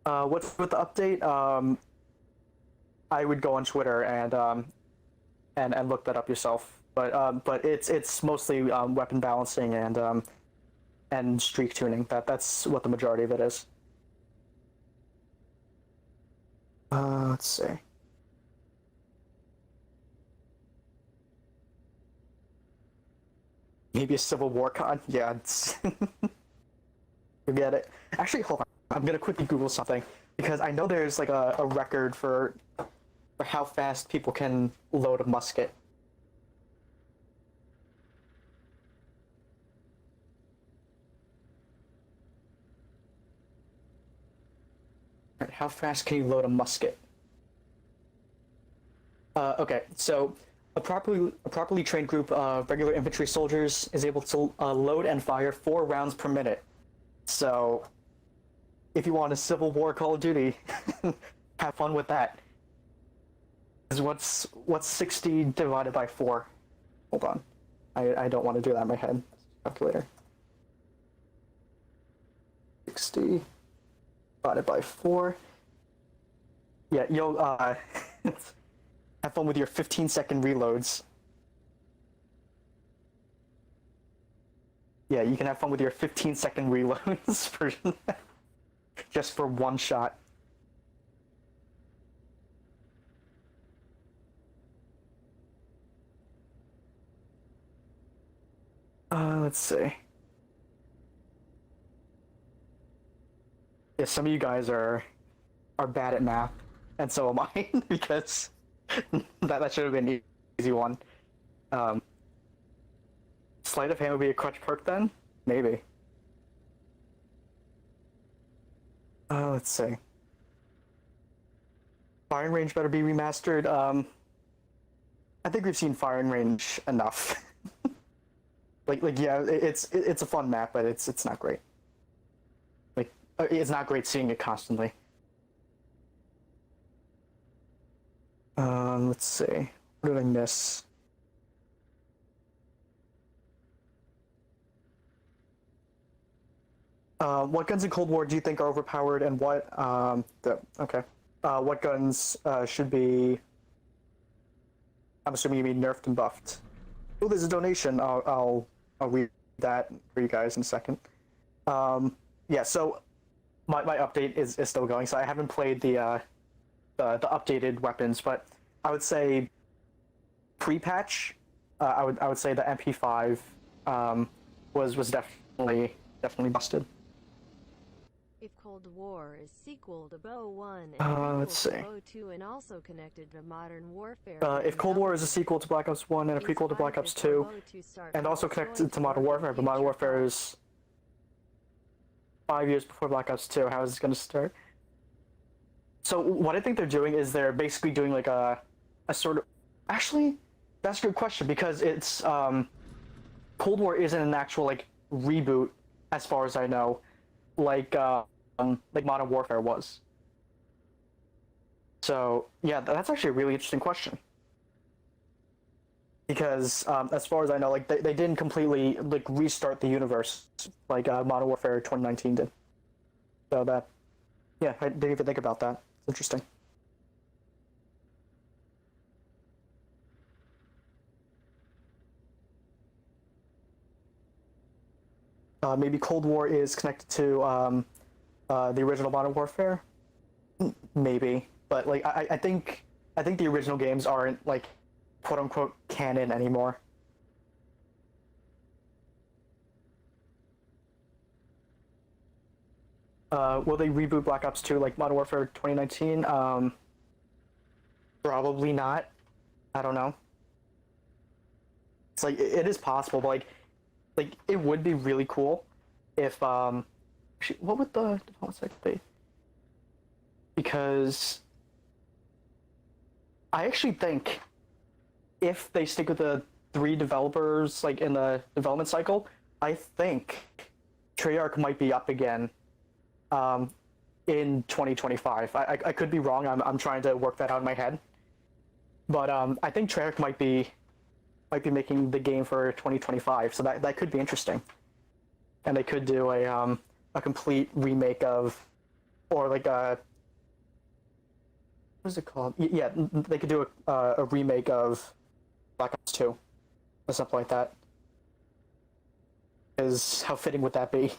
S3: What's with the update? I would go on Twitter and look that up yourself. But it's mostly weapon balancing and streak tuning. That's what the majority of it is. Let's see. Maybe a Civil War con? Yeah, it's forget it. Actually, hold on. I'm gonna quickly Google something because I know there's like a record for how fast people can load a musket. Alright, how fast can you load a musket? Okay, so a properly trained group of regular infantry soldiers is able to load and fire 4 rounds per minute. So, if you want a Civil War Call of Duty, have fun with that. What's 60 divided by 4? Hold on, I don't want to do that in my head. Calculator. 60 divided by 4. Yeah, you'll have fun with your 15-second reloads. Yeah, you can have fun with your 15-second reloads for just for one shot. Let's see. Yeah, some of you guys are bad at math, and so am I, because that should have been an easy one. Sleight of hand would be a crutch perk then? Maybe. Let's see. Firing range better be remastered. I think we've seen firing range enough. like yeah, it's a fun map, but it's not great. Like it's not great seeing it constantly. Let's see. What did I miss? What guns in Cold War do you think are overpowered, and what what guns should be? I'm assuming you mean nerfed and buffed. Oh, there's a donation. I'll read that for you guys in a second. Yeah, so my update is still going, so I haven't played the updated weapons, but I would say pre-patch, I would say the MP5 was definitely busted.
S2: If Cold War is sequel to Bo 1 and
S3: let's see.
S2: Bo 2 and also connected to Modern Warfare.
S3: If Cold War is a sequel to Black Ops 1 and a prequel to Black Ops 2, and also connected to Modern Warfare, but Modern Warfare is 5 years before Black Ops 2, how is this going to start? So what I think they're doing is they're basically doing like a sort of... Actually, that's a good question, because it's... Cold War isn't an actual like reboot, as far as I know, like Modern Warfare was. So yeah, that's actually a really interesting question. Because as far as I know, like they didn't completely like restart the universe like Modern Warfare 2019 did. So that, yeah, I didn't even think about that. It's interesting. Maybe Cold War is connected to the original Modern Warfare. Maybe, but like I think the original games aren't like quote unquote canon anymore. Will they reboot Black Ops 2 like Modern Warfare 2019? Probably not. I don't know. It's like it is possible, but like it would be really cool if actually, what would the default site be? Because I actually think if they stick with the 3 developers like in the development cycle, I think Treyarch might be up again in 2025. I could be wrong. I'm trying to work that out in my head. But I think Treyarch might be making the game for 2025, so that could be interesting. And they could do a complete remake of, or like a, what is it called? Yeah, they could do a remake of Black Ops 2 or something like that. Because how fitting would that be?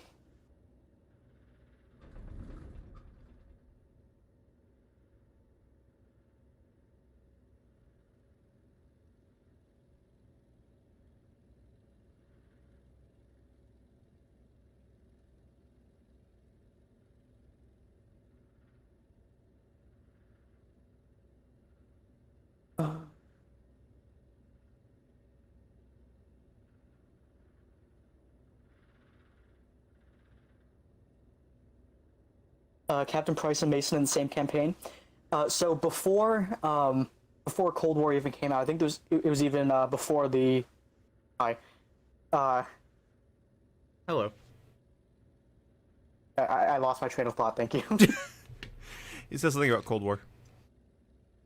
S3: Captain Price and Mason in the same campaign. So before Cold War even came out, I think it was even before the.
S1: Hello.
S3: I lost my train of thought. Thank you.
S1: He says something about Cold War.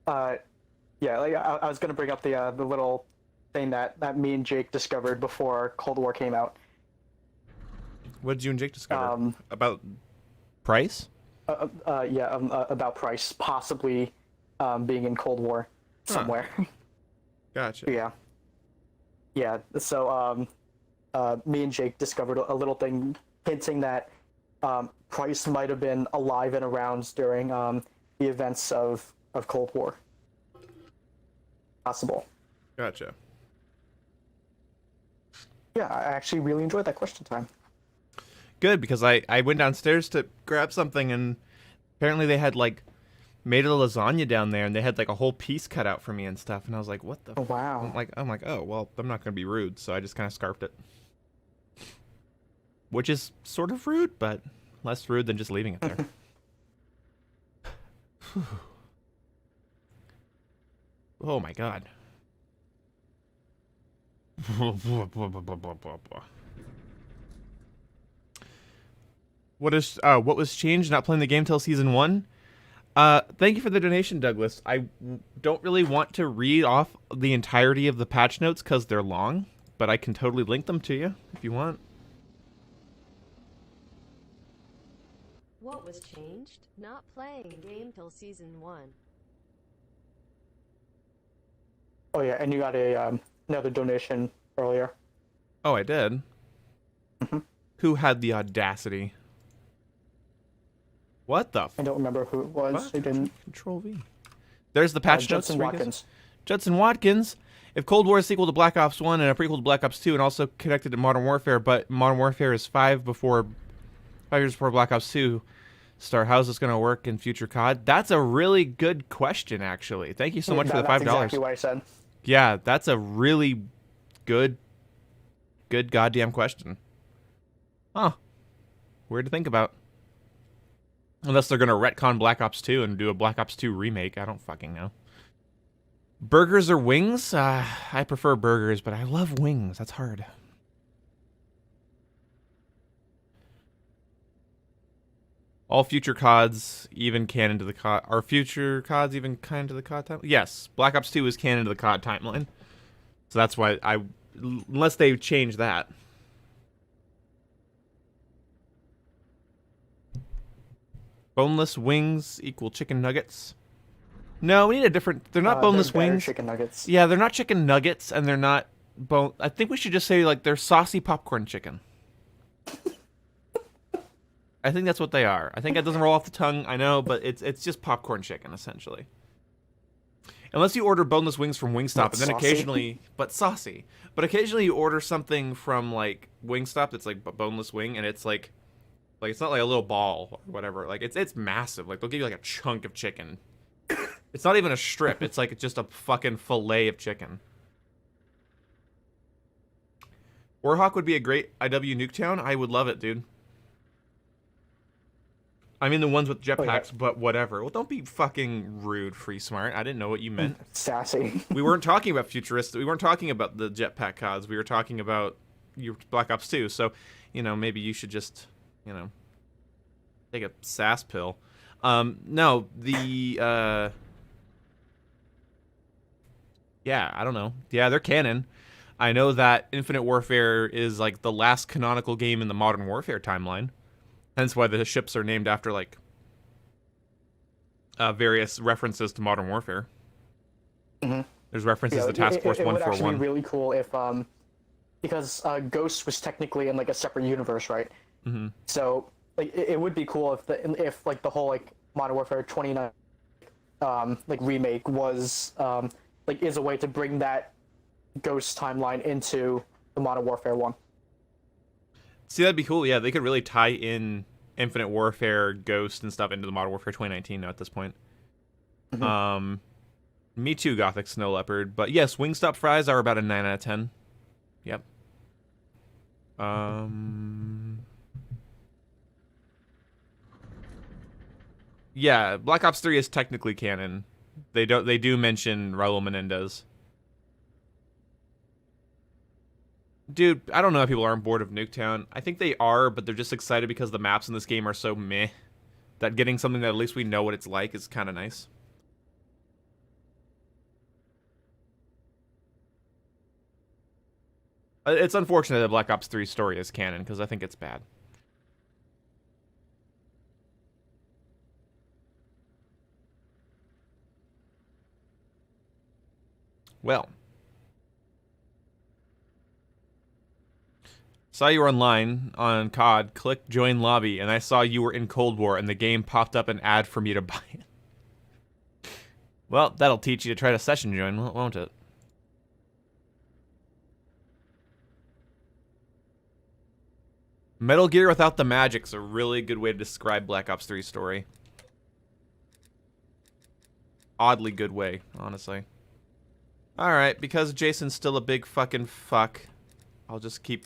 S3: Yeah, like I was gonna bring up the little thing that me and Jake discovered before Cold War came out.
S1: What did you and Jake discover? About Price?
S3: About Price possibly being in Cold War somewhere.
S1: Gotcha.
S3: Yeah. So me and Jake discovered a little thing hinting that Price might have been alive and around during the events of Cold War. Possible.
S1: Gotcha.
S3: Yeah, I actually really enjoyed that question time.
S1: Good, because I went downstairs to grab something, and apparently they had, like, made a lasagna down there, and they had, like, a whole piece cut out for me and stuff, and I was like, what the...
S3: Oh, wow.
S1: I'm like, oh, well, I'm not going to be rude, so I just kind of scarfed it. Which is sort of rude, but less rude than just leaving it there. Oh, my God. What was changed? Not playing the game till season 1. Thank you for the donation, Douglas. I don't really want to read off the entirety of the patch notes because they're long, but I can totally link them to you if you want.
S2: What was changed? Not playing game till season 1.
S3: Oh yeah, and you got another donation earlier.
S1: Oh, I did?
S3: Mm-hmm.
S1: Who had the audacity? What the?
S3: I don't remember who it was.
S1: What?
S3: I didn't.
S1: Control V. There's the patch notes.
S3: Judson Watkins.
S1: Judson Watkins. If Cold War is a sequel to Black Ops 1 and a prequel to Black Ops 2 and also connected to Modern Warfare, but Modern Warfare is 5 years before Black Ops 2 start, how's this going to work in future COD? That's a really good question, actually. Thank you so much for the $5.
S3: That's exactly what I said.
S1: Yeah, that's a really good goddamn question. Huh. Weird to think about. Unless they're going to retcon Black Ops 2 and do a Black Ops 2 remake. I don't fucking know. Burgers or wings? I prefer burgers, but I love wings. That's hard. All future CODs even canon to the COD. Are future CODs even canon to the COD timeline? Yes. Black Ops 2 is canon to the COD timeline. So that's why unless they change that. Boneless wings equal chicken nuggets. No, we need a different... They're not boneless wings.
S3: Chicken nuggets.
S1: Yeah, they're not chicken nuggets, and they're not bone... I think we should just say, like, they're saucy popcorn chicken. I think that's what they are. I think that doesn't roll off the tongue, I know, but it's just popcorn chicken, essentially. Unless you order boneless wings from Wingstop, and then
S3: saucy.
S1: occasionally... But saucy. But occasionally you order something from, like, Wingstop that's, like, boneless wing, and it's, like... Like, it's not like a little ball or whatever. Like, it's massive. Like, they'll give you, like, a chunk of chicken. It's not even a strip. It's, like, just a fucking fillet of chicken. Warhawk would be a great IW Nuketown. I would love it, dude. I mean the ones with jetpacks, but whatever. Well, don't be fucking rude, Free Smart. I didn't know what you meant.
S3: Sassy.
S1: We weren't talking about futuristic. We weren't talking about the jetpack CODs. We were talking about your Black Ops 2. So, you know, maybe you should just... You know, take a sass pill. No, yeah, I don't know. Yeah, they're canon. I know that Infinite Warfare is like the last canonical game in the Modern Warfare timeline. Hence why the ships are named after like various references to Modern Warfare.
S3: Mm-hmm.
S1: There's references
S3: Yeah,
S1: to Task Force
S3: it would actually
S1: 141.
S3: be really cool if because Ghost was technically in like a separate universe, right?
S1: Mm-hmm.
S3: So like it would be cool if like the whole like Modern Warfare 29 like remake was like is a way to bring that Ghost timeline into the Modern Warfare one.
S1: See, that'd be cool. Yeah, they could really tie in Infinite Warfare, Ghost, and stuff into the Modern Warfare 2019 now at this point.
S3: Mm-hmm.
S1: Me too, Gothic Snow Leopard. But yes, Wingstop fries are about a 9 out of 10. Yep. Yeah, Black Ops 3 is technically canon. They do mention Raul Menendez. Dude, I don't know if people aren't bored of Nuketown. I think they are, but they're just excited because the maps in this game are so meh that getting something that at least we know what it's like is kind of nice. It's unfortunate that Black Ops 3 story is canon, because I think it's bad. Well. Saw you were online on COD, clicked join lobby, and I saw you were in Cold War, and the game popped up an ad for me to buy it. Well, that'll teach you to try to session join, won't it? Metal Gear without the magic's a really good way to describe Black Ops 3's story. Oddly good way, honestly. Alright, because Jason's still a big fucking fuck, I'll just keep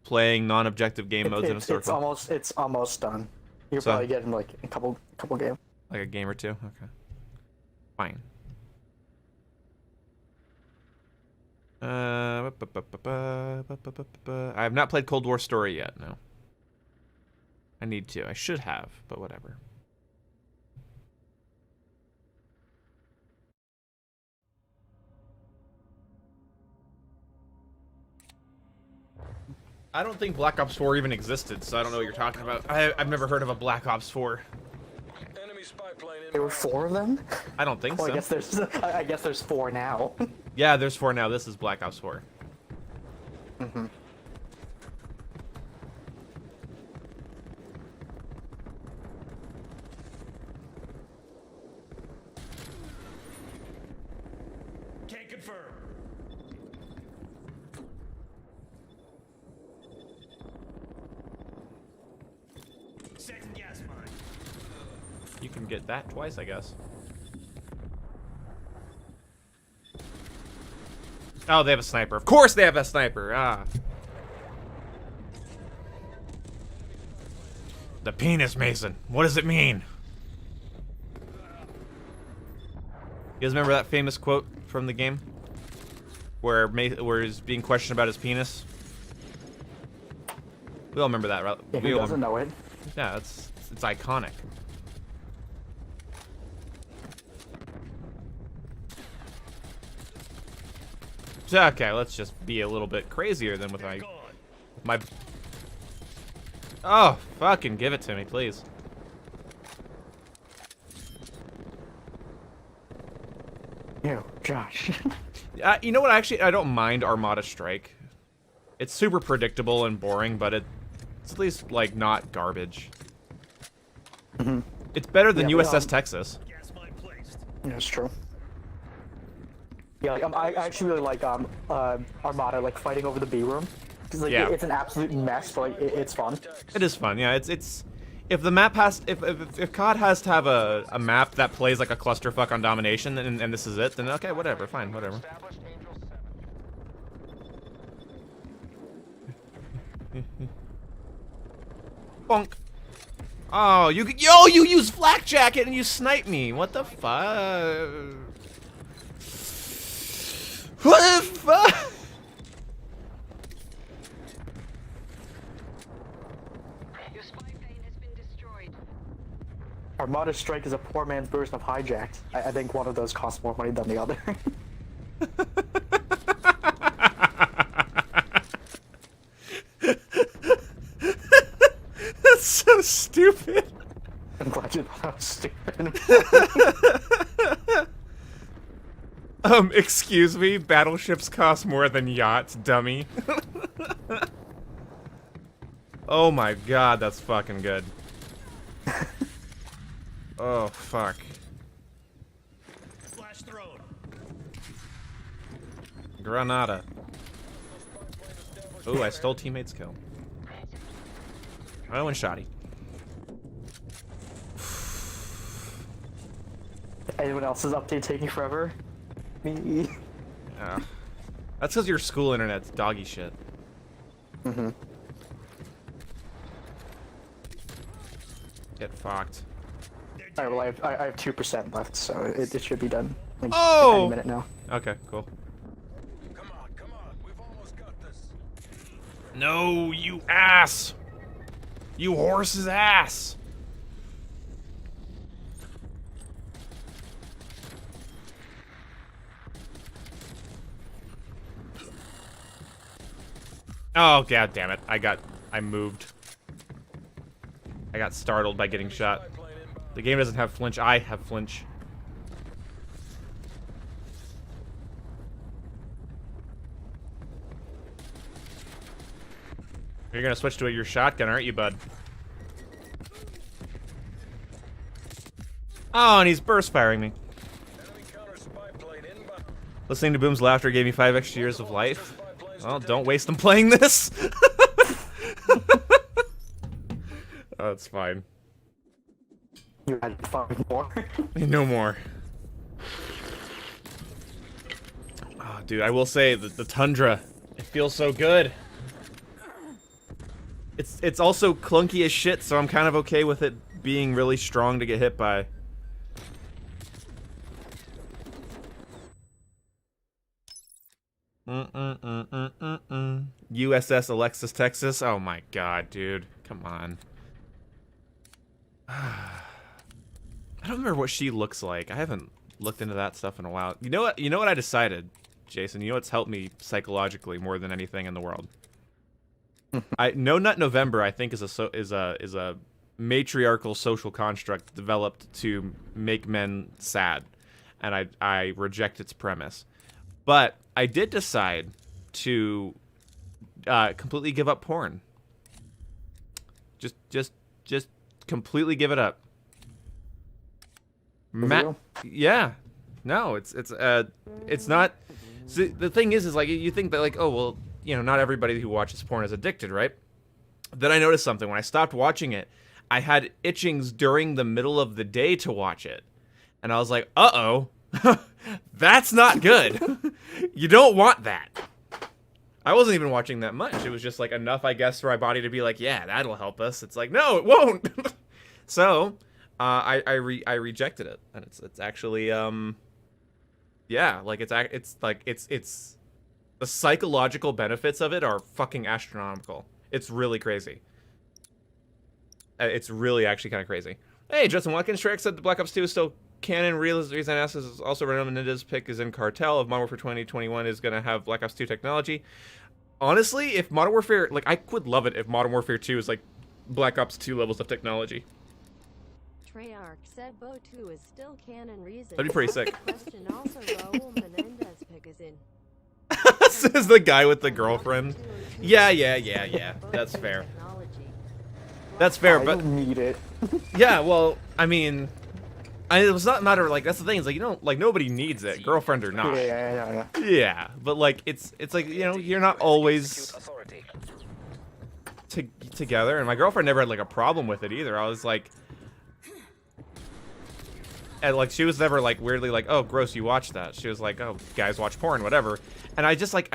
S1: playing non-objective game modes in a circle.
S3: It's almost done. You'll
S1: So-
S3: probably get in like a couple games.
S1: Like a game or two? Okay. Fine. I have not played Cold War Story yet, no. I need to. I should have, but whatever. I don't think Black Ops 4 even existed, so I don't know what you're talking about. I've never heard of a Black Ops 4.
S4: Enemy spy plane
S3: There were 4 of them.
S1: I don't think
S3: Well,
S1: so.
S3: I guess there's 4 now.
S1: Yeah, there's 4 now. This is Black Ops 4.
S3: Mm-hmm.
S4: Can't confirm. Setting gas mine.
S1: You can get that twice, I guess. Oh, they have a sniper. Of course they have a sniper. Ah. The penis mason. What does it mean? You guys remember that famous quote from the game? Where he's being questioned about his penis? We all remember that, right?
S3: Yeah, who doesn't know it?
S1: Yeah, it's iconic. Okay, let's just be a little bit crazier than with my... Oh, fucking give it to me, please.
S3: Ew, Josh.
S1: You know what? Actually, I don't mind Armada Strike. It's super predictable and boring, but it's at least, like, not garbage.
S3: Mm-hmm.
S1: It's better than
S3: Yeah,
S1: USS Texas.
S4: Gas mine placed.
S3: Yeah, that's true. Yeah, like, I actually really like Armada, like fighting over the B room, because like
S1: Yeah.
S3: it's an absolute mess, but like it's fun.
S1: It is fun, yeah. It's if the map has if COD has to have a map that plays like a clusterfuck on domination, and this is it, then okay, whatever, fine, whatever. Bonk. Oh, you use flak jacket and you snipe me. What the fuck? What the fuck?
S6: Your spy plane has been destroyed.
S3: Armada Strike is a poor man's version of Hijacked. I think one of those costs more money than the other.
S1: That's so stupid.
S3: I'm glad you thought I was stupid.
S1: Excuse me, battleships cost more than yachts, dummy. Oh my god, that's fucking good. Oh, fuck.
S7: Flash thrown.
S1: Granada. Oh, I stole teammate's kill. I went shotty.
S3: Anyone else's update taking forever? Me.
S1: That's because your school internet's doggy shit.
S3: Mm-hmm.
S1: Get fucked.
S3: Alright, well I have 2% left, so it should be done. Like,
S1: Oh!
S3: any minute now.
S1: Okay, cool.
S7: Come on, we've almost got this.
S1: No, you ass! You horse's ass! Oh, god damn it. I moved. I got startled by getting shot. The game doesn't have flinch, I have flinch. You're gonna switch to your shotgun, aren't you, bud? Oh, and he's burst firing me. Listening to Boom's laughter gave me 5 extra years of life. Well, don't waste them playing this. Oh, it's fine.
S3: You had 5 more.
S1: No more. Oh, dude, I will say that the Tundra, it feels so good. It's also clunky as shit, so I'm kind of okay with it being really strong to get hit by. USS Alexis, Texas. Oh my god, dude. Come on. I don't remember what she looks like. I haven't looked into that stuff in a while. You know what? You know what I decided, Jason? You know what's helped me psychologically more than anything in the world? No Nut November, I think, is a matriarchal social construct developed to make men sad, and I reject its premise. But I did decide to completely give up porn. Just completely give it up. Yeah, no, it's not. See, the thing is like you think that like, oh well, you know, not everybody who watches porn is addicted, right? Then I noticed something when I stopped watching it. I had itchings during the middle of the day to watch it, and I was like, uh-oh, that's not good. You don't want that. I wasn't even watching that much. It was just like enough, I guess, for my body to be like, yeah, that'll help us. It's like, no, it won't. So I rejected it, and it's actually yeah, like it's the psychological benefits of it are fucking astronomical. It's really crazy. It's really actually kind of crazy. Hey, Justin Watkins, Shrek said the Black Ops 2 is still canon. Reason I asked is also random, and Ninja's pick is in Cartel. If Modern Warfare 2021 is going to have Black Ops 2 technology. Honestly, if Modern Warfare, like, I would love it if Modern Warfare 2 is like Black Ops 2 levels of technology.
S2: Treyarch said Bo 2 is still canon reason.
S1: That'd be pretty sick.
S2: Question also Raul Menendez pick is in.
S1: Says the guy with the girlfriend. Yeah. That's fair. That's fair, but
S3: I don't need it.
S1: yeah, well, I mean, it was not a matter of, like, that's the thing, it's like, you don't, like, nobody needs it, girlfriend or not.
S3: Yeah.
S1: Yeah, but, like, it's like, you know, you're not always together, and my girlfriend never had, like, a problem with it either. I was like, and, like, she was never, like, weirdly like, oh, gross, you watch that. She was like, oh, guys watch porn, whatever. And I just, like,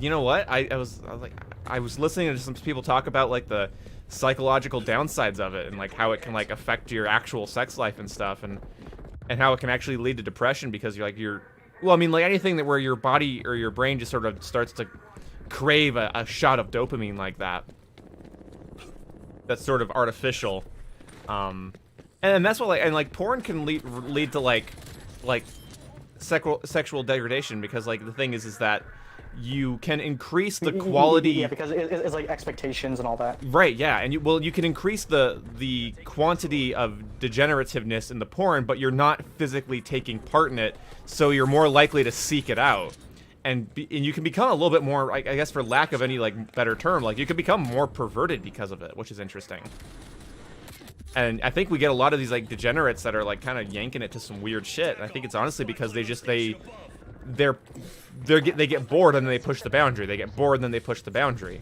S1: you know what? I was like, I was listening to some people talk about, like, the psychological downsides of it and, like, how it can, like, affect your actual sex life and stuff, and how it can actually lead to depression because well, I mean, like, anything that where your body or your brain just sort of starts to crave a shot of dopamine like that. That's sort of artificial. And that's what like porn can lead to like sexual degradation, because like the thing is that you can increase the quality.
S3: Yeah, because it's like expectations and all that.
S1: Right, yeah, and you can increase the quantity of degenerativeness in the porn, but you're not physically taking part in it, so you're more likely to seek it out, and you can become a little bit more, I guess, for lack of any like better term, like you can become more perverted because of it, which is interesting. And I think we get a lot of these like degenerates that are like kind of yanking it to some weird shit. And I think it's honestly because they get bored and then they push the boundary. They get bored and then they push the boundary.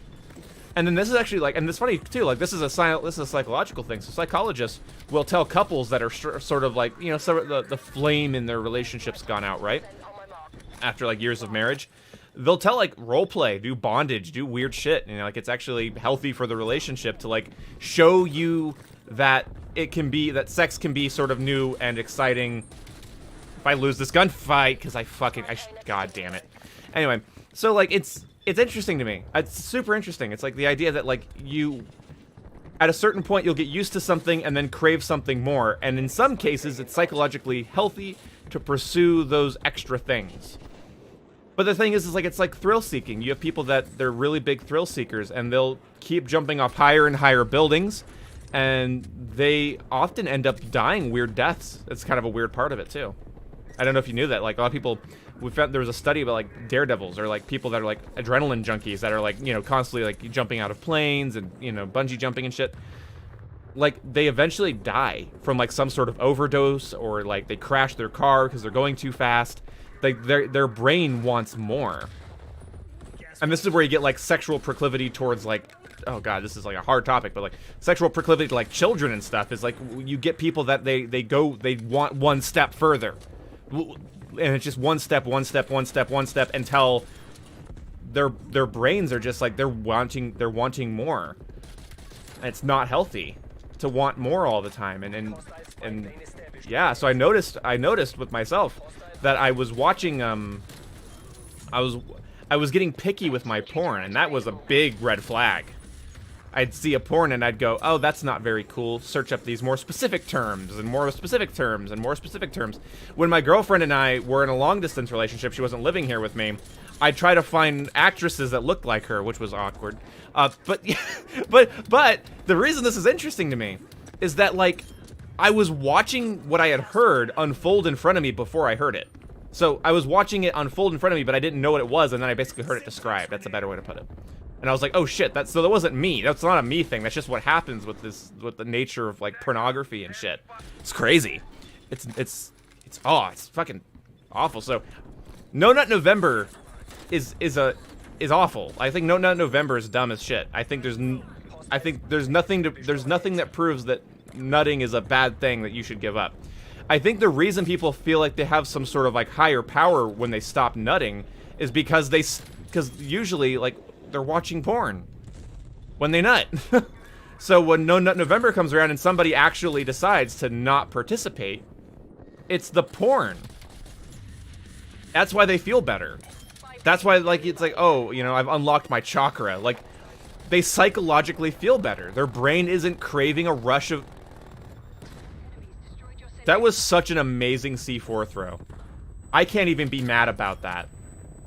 S1: And then this is actually like, and it's funny too, like this is a psychological thing. So psychologists will tell couples that are sort of like, you know, sort of the flame in their relationship's gone out, right? After like years of marriage, they'll tell like role play, do bondage, do weird shit. You know, like it's actually healthy for the relationship to like show you that that sex can be sort of new and exciting. If I lose this gunfight, because god damn it. Anyway, so like it's interesting to me. It's super interesting. It's like the idea that like you, at a certain point, you'll get used to something and then crave something more. And in some cases, it's psychologically healthy to pursue those extra things. But the thing is like it's like thrill seeking. You have people that they're really big thrill seekers, and they'll keep jumping off higher and higher buildings, and they often end up dying weird deaths. It's kind of a weird part of it too. I don't know if you knew that. Like a lot of people, we found there was a study about like daredevils, or like people that are like adrenaline junkies that are like, you know, constantly like jumping out of planes and, you know, bungee jumping and shit. Like they eventually die from like some sort of overdose, or like they crash their car because they're going too fast. Like their brain wants more. And this is where you get like sexual proclivity towards like, oh god, this is like a hard topic, but like sexual proclivity to like children and stuff is like you get people that they want one step further. And it's just one step until their brains are just like they're wanting more. And it's not healthy to want more all the time. And yeah, so I noticed with myself that I was watching I was getting picky with my porn, and that was a big red flag. I'd see a porn and I'd go, oh, that's not very cool. Search up these more specific terms and more specific terms and more specific terms. When my girlfriend and I were in a long-distance relationship, she wasn't living here with me, I'd try to find actresses that looked like her, which was awkward. But the reason this is interesting to me is that, like, I was watching what I had heard unfold in front of me before I heard it. So I was watching it unfold in front of me, but I didn't know what it was, and then I basically heard it described. That's a better way to put it. And I was like, oh shit, so that wasn't me. That's not a me thing. That's just what happens with the nature of like pornography and shit. It's crazy. It's fucking awful. So, No Nut November is awful. I think No Nut November is dumb as shit. I think there's nothing that proves that nutting is a bad thing that you should give up. I think the reason people feel like they have some sort of like higher power when they stop nutting is because usually like they're watching porn when they nut. So when No Nut November comes around and somebody actually decides to not participate, it's the porn. That's why they feel better. That's why like it's like, oh, you know, I've unlocked my chakra. Like they psychologically feel better. Their brain isn't craving a rush of. That was such an amazing C4 throw. I can't even be mad about that.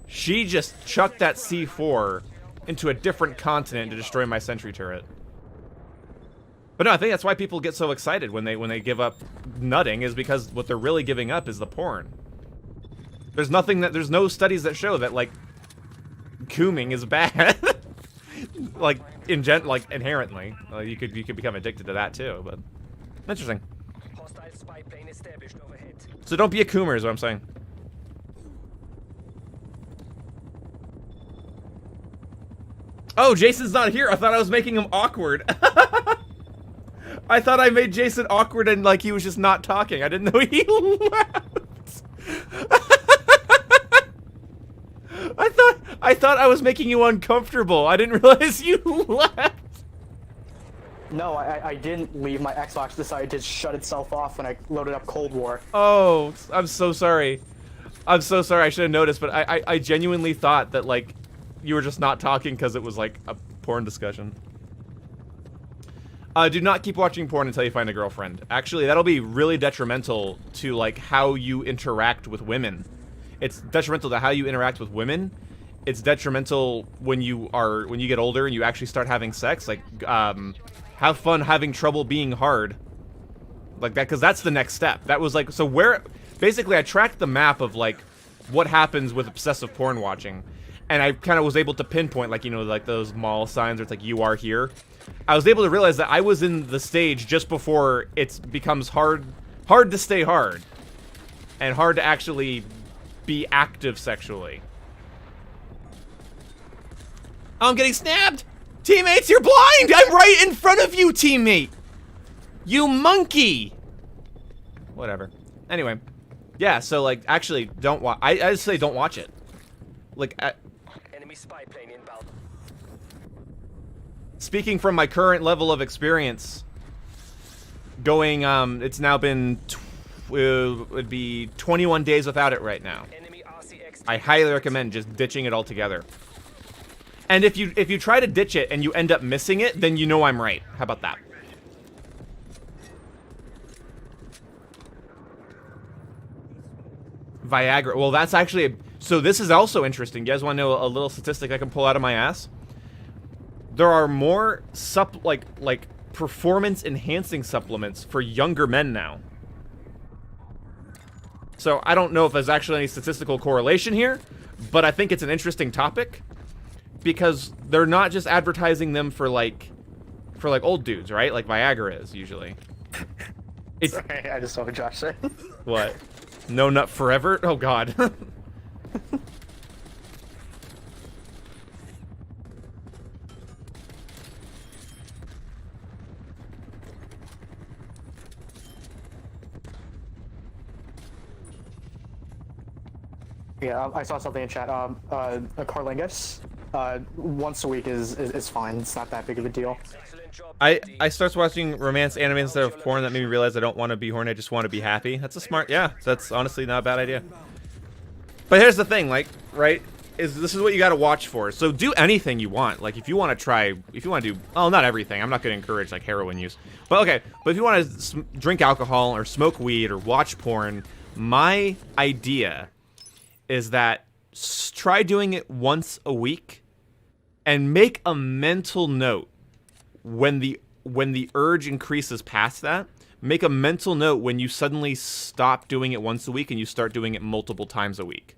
S1: She just chucked that C4 into a different continent to destroy my sentry turret. But no, I think that's why people get so excited when they give up nutting, is because what they're really giving up is the porn. There's no studies that show that like cooming is bad. like inherently. You could become addicted to that too, but interesting. So don't be a coomer is what I'm saying. Oh, Jason's not here. I thought I was making him awkward. I thought I made Jason awkward and like he was just not talking. I didn't know he left. I thought I was making you uncomfortable. I didn't realize you left.
S3: No, I didn't leave. My Xbox decided to shut itself off when I loaded up Cold War.
S1: Oh, I'm so sorry. I'm so sorry. I should have noticed, but I genuinely thought that like you were just not talking because it was like a porn discussion. Do not keep watching porn until you find a girlfriend. Actually, that'll be really detrimental to, like, how you interact with women. It's detrimental to how you interact with women. It's detrimental when you get older and you actually start having sex. Like, have fun having trouble being hard. Like that, because that's the next step. That was like, so where, basically I tracked the map of, like, what happens with obsessive porn watching. And I kind of was able to pinpoint, like, you know, like those mall signs where it's like, you are here. I was able to realize that I was in the stage just before it becomes hard to stay hard. And hard to actually be active sexually. Oh, I'm getting snapped! Teammates, you're blind! I'm right in front of you, teammate! You monkey! Whatever. Anyway. Yeah, so, like, actually, don't watch. I just say don't watch it. Like,
S4: Enemy spy plane inbound.
S1: speaking from my current level of experience, going, it's now been, it would be 21 days without it right now.
S4: Enemy RCX.
S1: I highly recommend just ditching it altogether. And if you try to ditch it and you end up missing it, then you know I'm right. How about that? Viagra. Well, that's actually so this is also interesting. You guys want to know a little statistic I can pull out of my ass? There are more like performance enhancing supplements for younger men now. So I don't know if there's actually any statistical correlation here, but I think it's an interesting topic because they're not just advertising them for like old dudes, right? Like Viagra is usually. It's,
S3: Sorry, I just saw what Josh said.
S1: what? No nut forever? Oh god.
S3: Yeah, I saw something in chat. A Carlingus, once a week is fine. It's not that big of a deal.
S4: Excellent job.
S1: I started watching romance anime instead of porn. That made me realize I don't want to be horny. I just want to be happy. That's a smart, yeah. That's honestly not a bad idea. But here's the thing, like, right? This is what you got to watch for. So do anything you want. Like, if you want to try, if you want to do, well, not everything. I'm not going to encourage like heroin use. But okay, but if you want to drink alcohol or smoke weed or watch porn, my idea is that try doing it once a week and make a mental note when the urge increases past that. Make a mental note when you suddenly stop doing it once a week and you start doing it multiple times a week.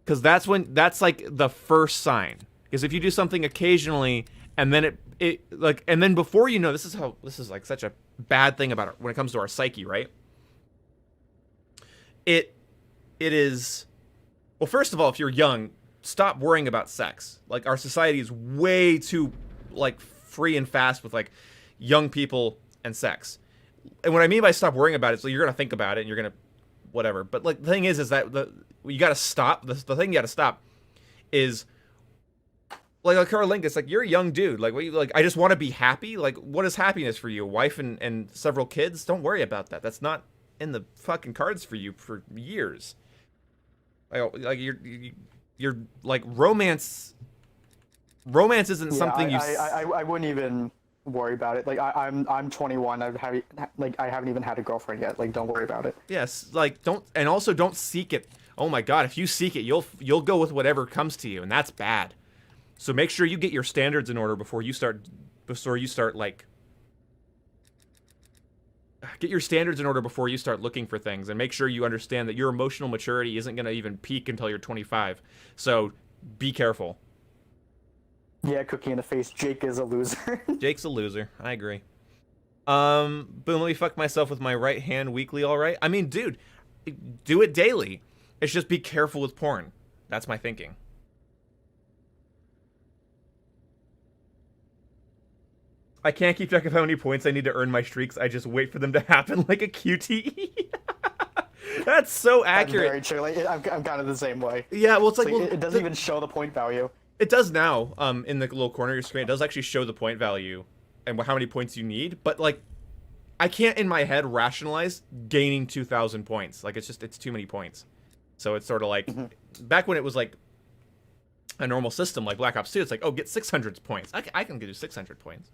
S1: Because that's like the first sign. Because if you do something occasionally and then and then before you know, this is like such a bad thing about it when it comes to our psyche, right? It is, well, first of all, if you're young, stop worrying about sex. Like, our society is way too, like, free and fast with, like, young people and sex. And what I mean by stop worrying about it, so you're going to think about it and you're going to, whatever. But, like, the thing is that you got to stop. The thing you got to stop is, like Carlingus, like, you're a young dude. Like, I just want to be happy. Like, what is happiness for you? A wife and several kids? Don't worry about that. That's not in the fucking cards for you for years. Like you're like romance isn't something you.
S3: I wouldn't even worry about it. Like I'm 21. I haven't even had a girlfriend yet. Like, don't worry about it.
S1: Yes, like don't seek it. Oh my god, if you seek it, you'll go with whatever comes to you, and that's bad. So make sure you get your standards in order before you start like. Get your standards in order before you start looking for things, and make sure you understand that your emotional maturity isn't going to even peak until you're 25. So be careful.
S3: Yeah, cookie in the face. Jake is a loser.
S1: Jake's a loser. I agree. Boom, let me fuck myself with my right hand weekly, all right? I mean, dude, do it daily. It's just be careful with porn. That's my thinking. I can't keep track of how many points I need to earn my streaks. I just wait for them to happen like a QTE. That's so accurate.
S3: Very true. Like, I'm kind of the same way.
S1: Yeah, well, it's like, well,
S3: it doesn't even show the point value.
S1: It does now. In the little corner of your screen, it does actually show the point value and how many points you need. But like, I can't in my head rationalize gaining 2,000 points. Like, it's too many points. So it's sort of like back when it was like a normal system like Black Ops 2. It's like, oh, get 600 points. I can do 600 points.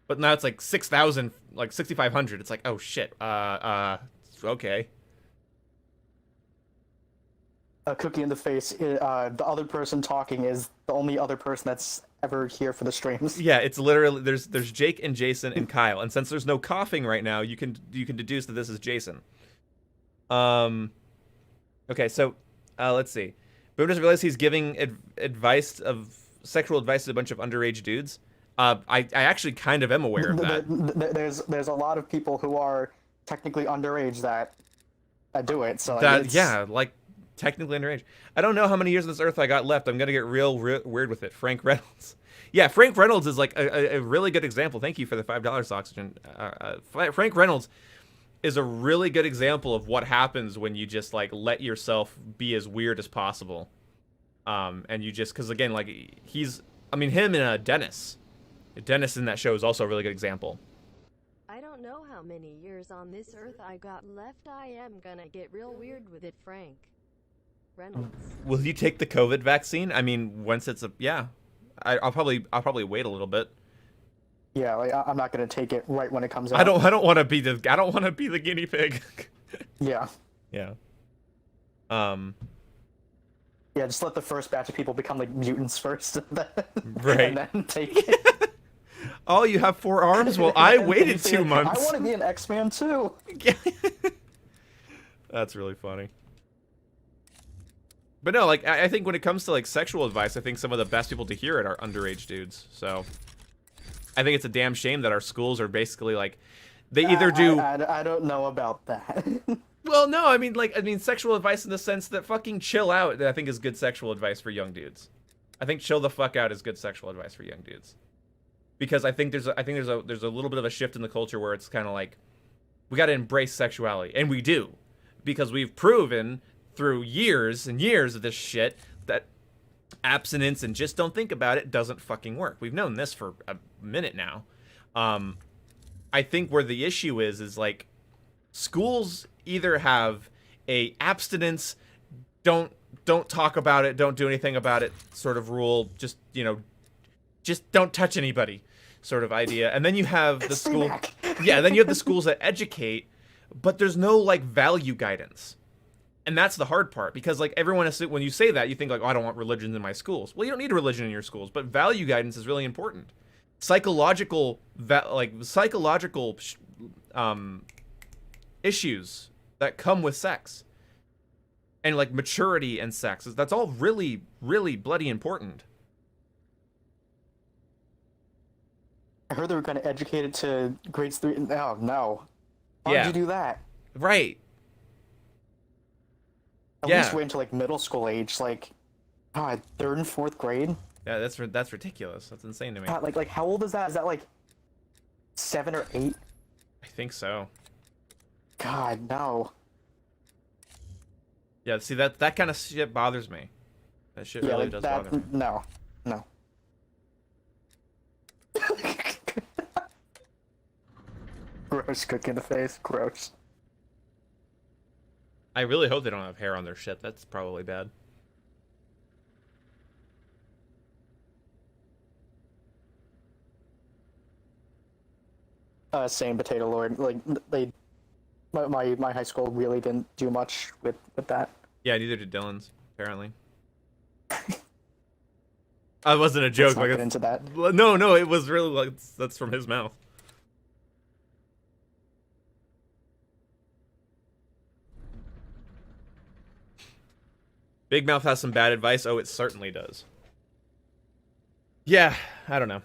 S1: But now it's like 6,000, like 6,500. It's like, oh shit. Okay.
S3: A cookie in the face. The other person talking is the only other person that's ever here for the streams.
S1: Yeah, it's literally there's Jake and Jason and Kyle, and since there's no coughing right now, you can deduce that this is Jason. Okay, so let's see. Boom doesn't realize he's giving sexual advice to a bunch of underage dudes. I actually kind of am aware of that.
S3: There's a lot of people who are technically underage that do it. So
S1: yeah, like technically underage. I don't know how many years on this earth I got left. I'm gonna get real weird with it. Frank Reynolds. Yeah, Frank Reynolds is like a really good example. Thank you for the $5 oxygen. Frank Reynolds is a really good example of what happens when you just like let yourself be as weird as possible. And you just, because again, like him and Dennis in that show is also a really good example.
S2: I don't know how many years on this earth I got left. I am gonna get real weird with it, Frank Reynolds.
S1: Will you take the COVID vaccine? I mean, once it's I'll probably wait a little bit.
S3: Yeah, like, I'm not gonna take it right when it comes out.
S1: I don't want to be the guinea pig.
S3: Yeah.
S1: Yeah.
S3: Yeah, just let the first batch of people become like mutants first, and then,
S1: right?
S3: And then take it.
S1: Oh, you have 4 arms? Well, I waited 2 months.
S3: I want to be an X-Man too.
S1: That's really funny. But no, like I think when it comes to like sexual advice, I think some of the best people to hear it are underage dudes. So I think it's a damn shame that our schools are basically like they either do.
S3: I don't know about that.
S1: Well, no, I mean sexual advice in the sense that fucking chill out. I think is good sexual advice for young dudes. I think chill the fuck out is good sexual advice for young dudes. Because I think there's a little bit of a shift in the culture where it's kind of like we got to embrace sexuality, and we do, because we've proven through years and years of this shit that abstinence and just don't think about it doesn't fucking work. We've known this for a minute now. I think where the issue is like schools either have a abstinence, don't talk about it, don't do anything about it sort of rule, just don't touch anybody sort of idea. And then you have the school yeah, then you have the schools that educate, but there's no like value guidance. And that's the hard part, because like everyone is, when you say that, you think like, oh, I don't want religion in my schools. Well, you don't need a religion in your schools, but value guidance is really important. Psychological issues that come with sex and like maturity and sex, that's all really, really bloody important.
S3: I heard they were going to educate it to grades 3. Oh, no. Why
S1: Yeah.
S3: would you do that?
S1: Right.
S3: At least wait until like middle school age, like, God, 3rd and 4th grade.
S1: Yeah, that's ridiculous. That's insane to me.
S3: God, like how old is that? Is that like 7 or 8?
S1: I think so.
S3: God, no.
S1: Yeah, see that kind of shit bothers me. That shit really
S3: like
S1: does
S3: that,
S1: bother me.
S3: No. Gross, cook in the face. Gross.
S1: I really hope they don't have hair on their shit. That's probably bad.
S3: Same, Potato Lord. Like my high school really didn't do much with that.
S1: Yeah, neither did Dylan's, apparently. I wasn't a joke.
S3: Let's not get into that.
S1: No, it was really like that's from his mouth. Big Mouth has some bad advice. Oh, it certainly does. Yeah, I don't know.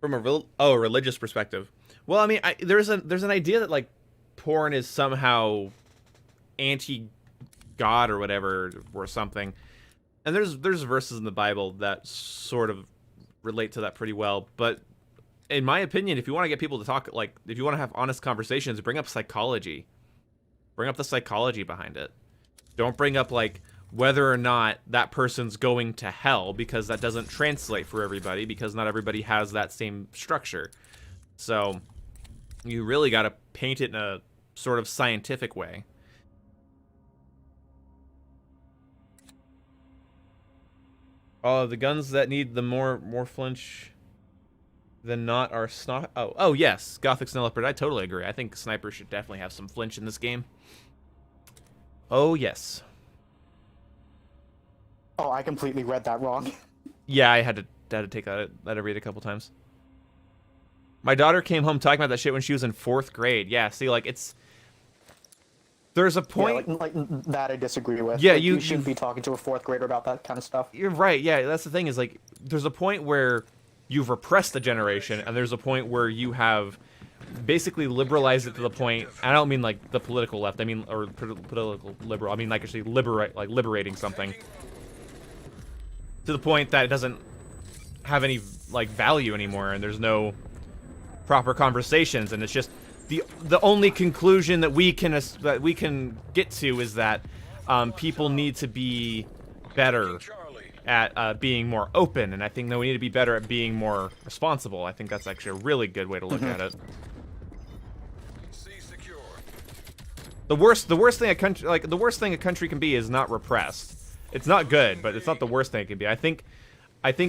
S1: From a religious perspective. Well, I mean, there's an idea that like porn is somehow anti-God or whatever or something. And there's verses in the Bible that sort of relate to that pretty well, but in my opinion, if you want to get people to talk, like if you want to have honest conversations, bring up psychology. Bring up the psychology behind it. Don't bring up like whether or not that person's going to hell, because that doesn't translate for everybody, because not everybody has that same structure. So you really got to paint it in a sort of scientific way. The guns that need the more flinch than not are oh yes, Gothic Snow Leopard. I totally agree. I think snipers should definitely have some flinch in this game. Oh yes.
S3: Oh, I completely read that wrong.
S1: Yeah, I had to take that a read a couple times. My daughter came home talking about that shit when she was in 4th grade. Yeah, see, like there's a point.
S3: Yeah, like that I disagree with.
S1: Yeah,
S3: like,
S1: you
S3: shouldn't be talking to a 4th grader about that kind of stuff.
S1: You're right. Yeah, that's the thing is like there's a point where you've repressed the generation, and there's a point where you have basically liberalized it to the point. I don't mean like the political left. I mean or political liberal. I mean like actually liberating something to the point that it doesn't have any like value anymore, and there's no proper conversations, and it's just the only conclusion that we can get to is that people need to be better at being more open, and I think that we need to be better at being more responsible. I think that's actually a really good way to look at it. The worst thing a country can be is not repressed. It's not good, but it's not the worst thing it can be. I think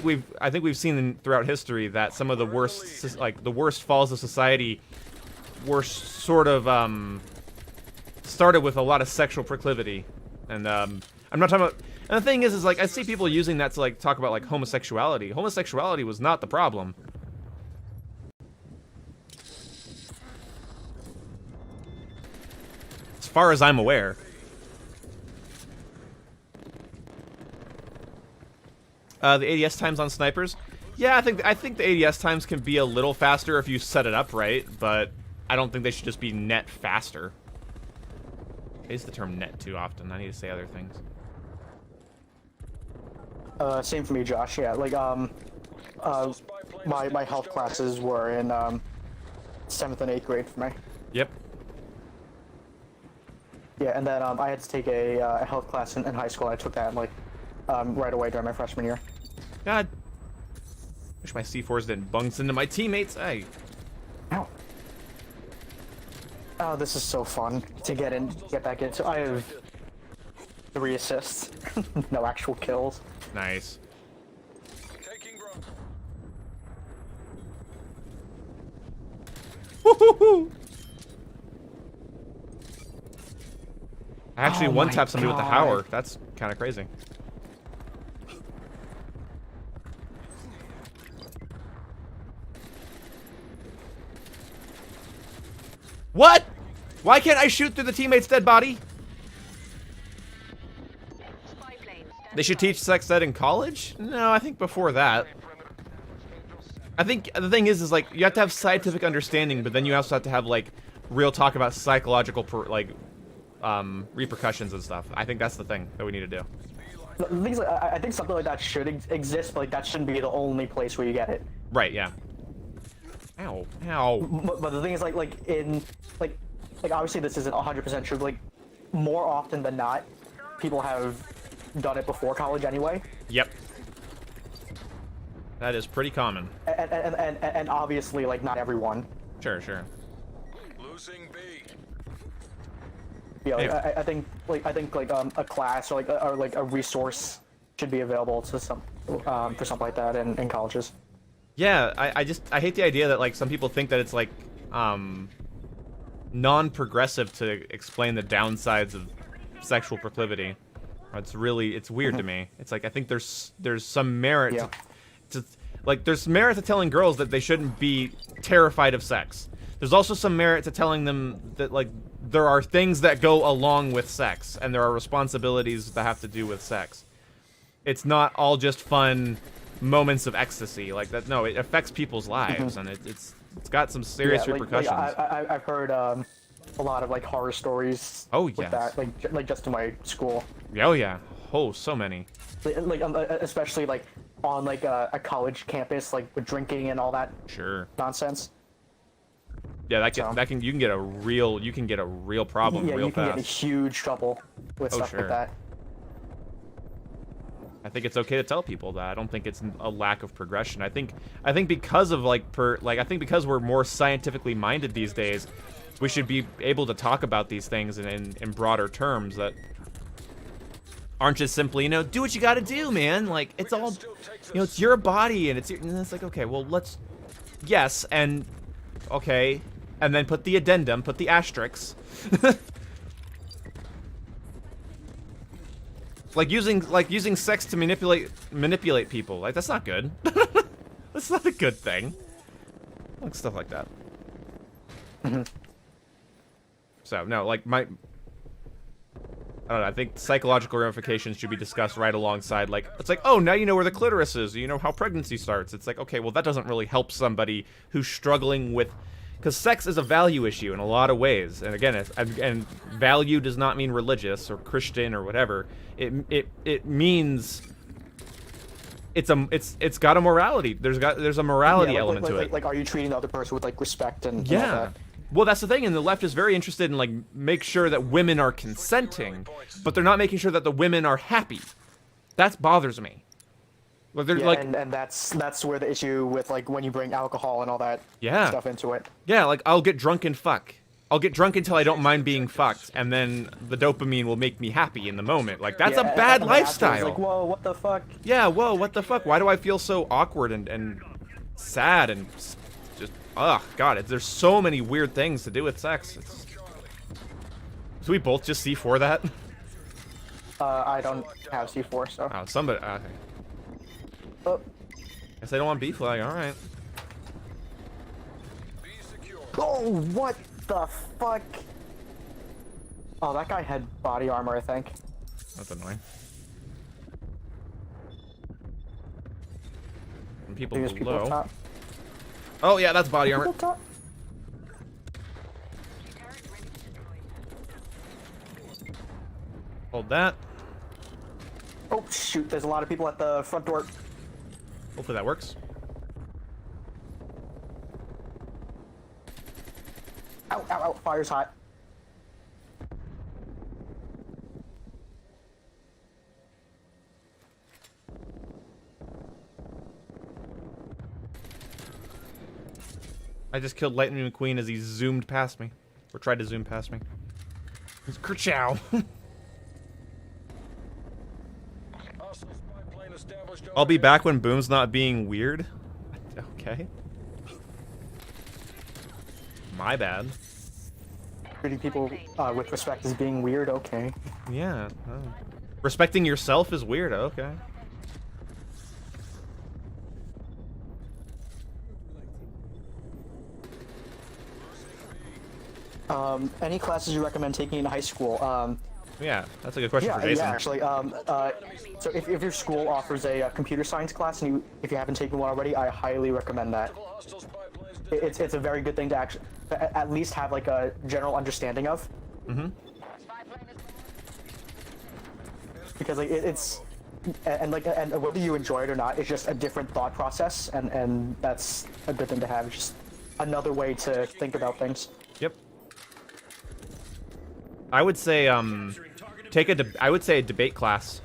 S1: we've seen throughout history that some of the worst falls of society were sort of started with a lot of sexual proclivity, and I'm not talking about. And the thing is like I see people using that to like talk about like homosexuality. Homosexuality was not the problem. As far as I'm aware. The ADS times on snipers. Yeah, I think the ADS times can be a little faster if you set it up right, but I don't think they should just be net faster. I use the term net too often. I need to say other things.
S3: Same for me, Josh. Yeah, like my health classes were in 7th and 8th grade for me.
S1: Yep.
S3: Yeah, and then I had to take a health class in high school. I took that like right away during my freshman year.
S1: God. Wish my C4s didn't bunks into my teammates. Hey.
S3: Ow. Oh, this is so fun to get back into. I have 3 assists, no actual kills.
S1: Nice. Woo-hoo-hoo! I actually one-tapped somebody with the Howler. That's kind of crazy. What? Why can't I shoot through the teammate's dead body? They should teach sex ed in college? No, I think before that. I think the thing is like you have to have scientific understanding, but then you also have to have like real talk about psychological repercussions and stuff. I think that's the thing that we need to do.
S3: The thing is, I think something like that should exist, but like that shouldn't be the only place where you get it.
S1: Right? Yeah. Ow! Ow!
S3: But the thing is, like obviously this isn't 100% true. But, like more often than not, people have done it before college anyway.
S1: Yep. That is pretty common.
S3: And obviously, like not everyone.
S1: Sure, sure.
S7: Losing B.
S3: Yeah, like,
S1: Hey.
S3: I think a class or like a resource should be available to some for something like that in colleges.
S1: Yeah, I hate the idea that like some people think that it's like non-progressive to explain the downsides of sexual proclivity. It's weird to me. It's like I think there's some merit to like there's merit to telling girls that they shouldn't be terrified of sex. There's also some merit to telling them that like there are things that go along with sex and there are responsibilities that have to do with sex. It's not all just fun moments of ecstasy like that. No, it affects people's lives and it's got some serious repercussions.
S3: I've heard a lot of like horror stories.
S1: Oh
S3: with
S1: yes.
S3: that, like just in my school.
S1: Oh yeah. Oh, so many.
S3: Like especially like on like a college campus, like with drinking and all that.
S1: Sure.
S3: Nonsense.
S1: Yeah, you can get a real problem
S3: Yeah,
S1: real
S3: you can
S1: fast.
S3: get in huge trouble with stuff
S1: sure.
S3: like that.
S1: I think it's okay to tell people that. I don't think it's a lack of progression. I think because of I think because we're more scientifically minded these days, we should be able to talk about these things in broader terms that aren't just simply, you know, do what you got to do, man. Like, it's all, you know, it's your body, and it's like, okay, well, let's, yes, and okay, and then put the addendum, put the asterisks. like using sex to manipulate people. Like, that's not good. That's not a good thing. Like, stuff like that. So no, like I don't know, I think psychological ramifications should be discussed right alongside, like, it's like, oh, now you know where the clitoris is, you know how pregnancy starts. It's like, okay, well, that doesn't really help somebody who's struggling with, because sex is a value issue in a lot of ways, and again, and value does not mean religious or Christian or whatever. It means it's got a morality. There's a morality element to it.
S3: Like, are you treating the other person with like respect and
S1: yeah.
S3: all that?
S1: Well, that's the thing, and the left is very interested in, like, make sure that women are consenting, but they're not making sure that the women are happy. That bothers me. Well, they're like,
S3: and that's where the issue with, like, when you bring alcohol and all that stuff into it.
S1: Yeah, like, I'll get drunk and fuck. I'll get drunk until I don't mind being fucked, and then the dopamine will make me happy in the moment. Like, that's a bad lifestyle.
S3: Like, whoa, what the fuck?
S1: Yeah, whoa, what the fuck? Why do I feel so awkward and sad and just, ugh, God, there's so many weird things to do with sex. Do we both just C4 that?
S3: I don't have C4, so.
S1: Oh, somebody, okay.
S3: Oh.
S1: Guess I don't want B-flag, alright.
S3: Oh, what the fuck? Oh, that guy had body armor, I think.
S1: That's annoying. And people below.
S3: People up top.
S1: Oh yeah, that's body armor. Hold that.
S3: Oh shoot, there's a lot of people at the front door.
S1: Hopefully that works.
S3: Ow, ow, ow, fire's hot.
S1: I just killed Lightning McQueen as he zoomed past me. Or tried to zoom past me. It's Kerchow. I'll be back when Boom's not being weird. Okay. My bad.
S3: Treating people with respect as being weird, okay.
S1: Yeah. Oh. Respecting yourself is weird, okay.
S3: Any classes you recommend taking in high school?
S1: Yeah, that's a good question for Jason.
S3: Yeah, actually. So if your school offers a computer science class, and if you haven't taken one already, I highly recommend that. It's a very good thing to actually at least have like a general understanding of.
S1: Mm-hmm.
S3: Because like it's and whether you enjoy it or not, it's just a different thought process, and that's a good thing to have. It's just another way to think about things.
S1: Yep. I would say take I would say a debate class.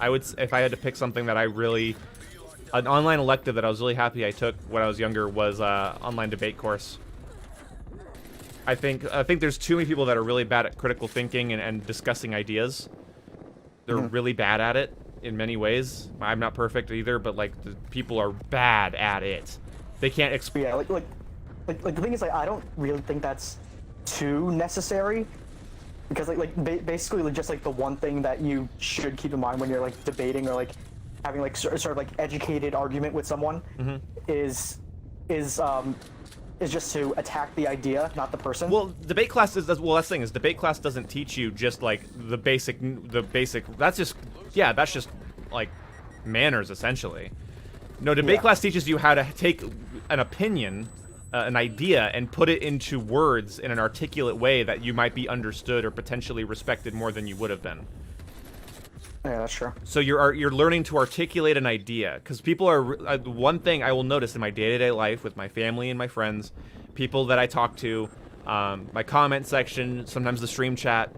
S1: If I had to pick something that an online elective that I was really happy I took when I was younger was online debate course. I think there's too many people that are really bad at critical thinking and discussing ideas. They're really bad at it in many ways. I'm not perfect either, but like the people are bad at it. They can't explain.
S3: Yeah, like the thing is, like, I don't really think that's too necessary. Because basically like, just like the one thing that you should keep in mind when you're like debating or like having like sort of like educated argument with someone is just to attack the idea, not the person.
S1: Well, debate class that's the thing is debate class doesn't teach you just like the basic that's just like manners essentially. No, debate class teaches you how to take an opinion, an idea, and put it into words in an articulate way that you might be understood or potentially respected more than you would have been.
S3: Yeah, that's true.
S1: So you're learning to articulate an idea, because people are one thing I will notice in my day-to-day life with my family and my friends, people that I talk to, my comment section, sometimes the stream chat,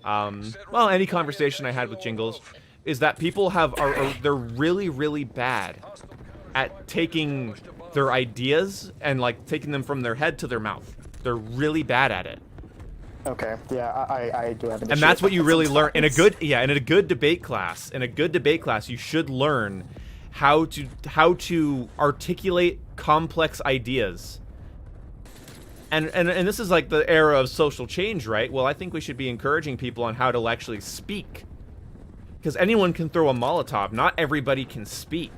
S1: well, any conversation I had with Jingles, is that people they're really, really bad at taking their ideas and like taking them from their head to their mouth. They're really bad at it.
S3: Okay, yeah, I do have an issue
S1: And that's
S3: with
S1: what you
S3: that
S1: really learn in a
S3: sometimes.
S1: good in a good debate class. In a good debate class, you should learn how to articulate complex ideas. And this is like the era of social change, right? Well, I think we should be encouraging people on how to actually speak. Because anyone can throw a Molotov. Not everybody can speak.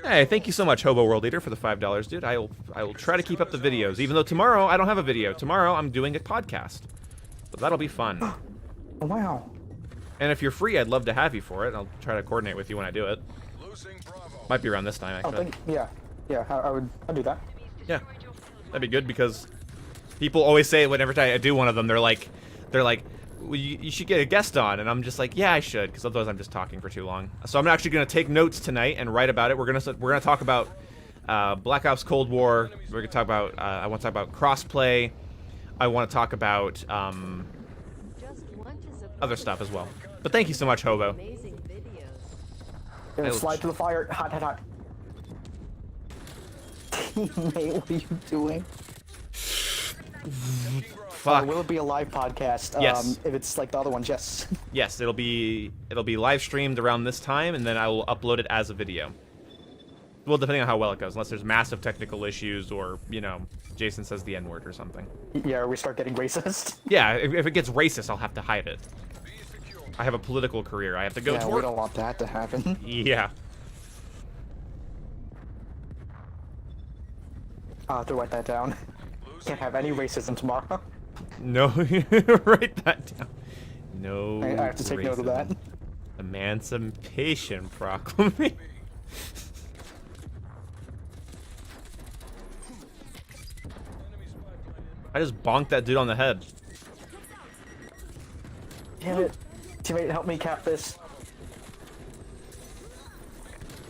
S1: Hey, thank you so much, Hobo World Leader, for the $5, dude. I will try to keep up the videos, even though tomorrow I don't have a video. Tomorrow I'm doing a podcast, but that'll be fun.
S3: Oh, wow.
S1: And if you're free, I'd love to have you for it. I'll try to coordinate with you when I do it. Might be around this time, actually.
S3: Yeah, I'd do that.
S1: Yeah, that'd be good because people always say whenever I do one of them, they're like, well, you should get a guest on, and I'm just like, yeah, I should, because otherwise I'm just talking for too long. So I'm actually gonna take notes tonight and write about it. We're gonna talk about Black Ops Cold War. We're gonna talk about I want to talk about crossplay. I want to talk about
S2: Just want to support
S1: other stuff as well. But thank you so much, Hobo.
S2: amazing videos.
S3: Gonna slide to the fire. Hot. Teammate, what are you doing?
S1: Fuck.
S3: Will it be a live podcast?
S1: Yes.
S3: If it's like the other ones, yes.
S1: Yes, it'll be live streamed around this time, and then I will upload it as a video. Well, depending on how well it goes, unless there's massive technical issues or, you know, Jason says the N-word or something.
S3: Yeah, we start getting racist.
S1: Yeah, if it gets racist, I'll have to hide it. I have a political career. I have to go
S3: Yeah, we
S1: toward.
S3: don't want that to happen.
S1: Yeah.
S3: I'll have to write that down. Can't have any racism tomorrow.
S1: No, write that down. No.
S3: I have to take note of that.
S1: racism. Emancipation Proclamation. I just bonked that dude on the head.
S3: Damn it. Teammate, help me cap this.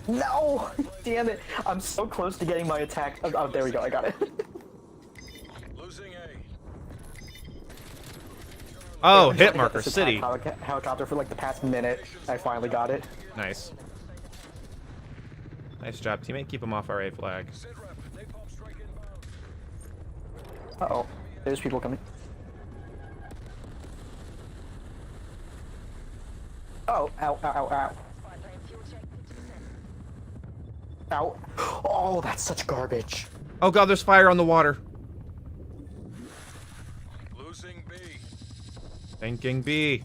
S3: No! Damn it. I'm so close to getting my attack. Oh, there we go. I got it.
S7: Losing A.
S1: Oh,
S3: I've been
S1: hit
S3: trying to
S1: marker
S3: get this
S1: city.
S3: attack helicopter for like the past minute. I finally got it.
S1: Nice. Nice job, teammate. Keep him off our A flag.
S7: Sit rep. Napalm strike inbound.
S3: Uh-oh. There's people coming. Oh, ow, ow, ow, ow.
S6: Spy plane fuel check 50%.
S3: Ow. Oh, that's such garbage.
S1: Oh god, there's fire on the water.
S7: Losing B.
S1: Thinking B.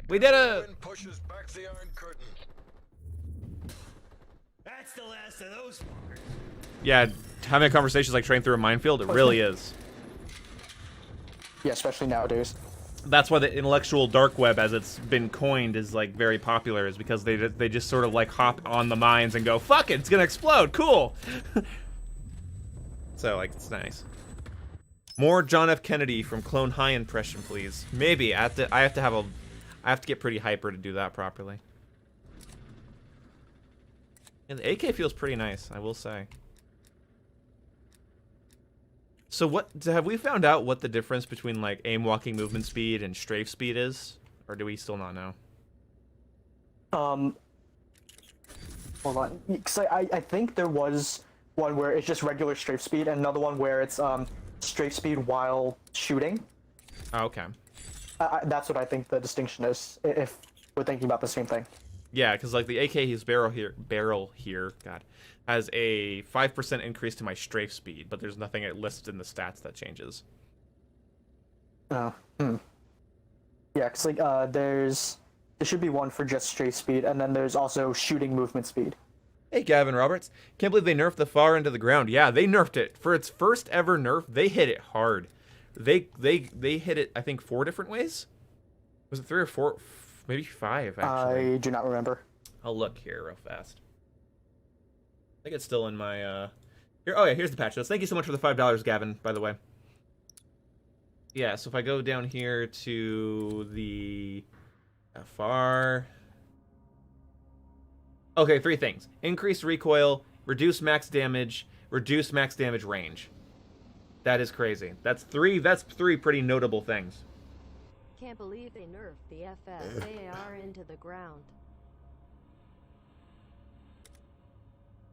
S1: We did it!
S7: Wind pushes back the Iron Curtain.
S4: That's the last of those fuckers.
S1: Yeah, having a conversation is like train through a minefield. It really is.
S3: Yeah, especially nowadays.
S1: That's why the intellectual dark web, as it's been coined, is like very popular. Is because they just sort of like hop on the mines and go, "Fuck it, it's gonna explode, cool." So like it's nice. More John F. Kennedy from Clone High impression, please. Maybe I have to get pretty hyper to do that properly. And the AK feels pretty nice, I will say. So have we found out what the difference between like aim walking movement speed and strafe speed is? Or do we still not know?
S3: Hold on. 'Cause I think there was one where it's just regular strafe speed and another one where it's strafe speed while shooting.
S1: Oh, okay.
S3: That's what I think the distinction is, if we're thinking about the same thing.
S1: Yeah, because like the AK's barrel here, God, has a 5% increase to my strafe speed, but there's nothing it lists in the stats that changes.
S3: Oh, Yeah, because like there should be one for just strafe speed, and then there's also shooting movement speed.
S1: Hey, Gavin Roberts. Can't believe they nerfed the far end of the ground. Yeah, they nerfed it. For its first ever nerf, they hit it hard. They hit it, I think, 4 different ways? Was it 3 or 4? Maybe 5, actually.
S3: I do not remember.
S1: I'll look here real fast. I think it's still in my, Here, oh yeah, here's the patch notes. Thank you so much for the $5, Gavin, by the way. Yeah, so if I go down here to the... far... Okay, 3 things. Increased recoil, reduce max damage range. That is crazy. That's 3 pretty notable things.
S2: Can't believe they nerfed the FSAR into the ground.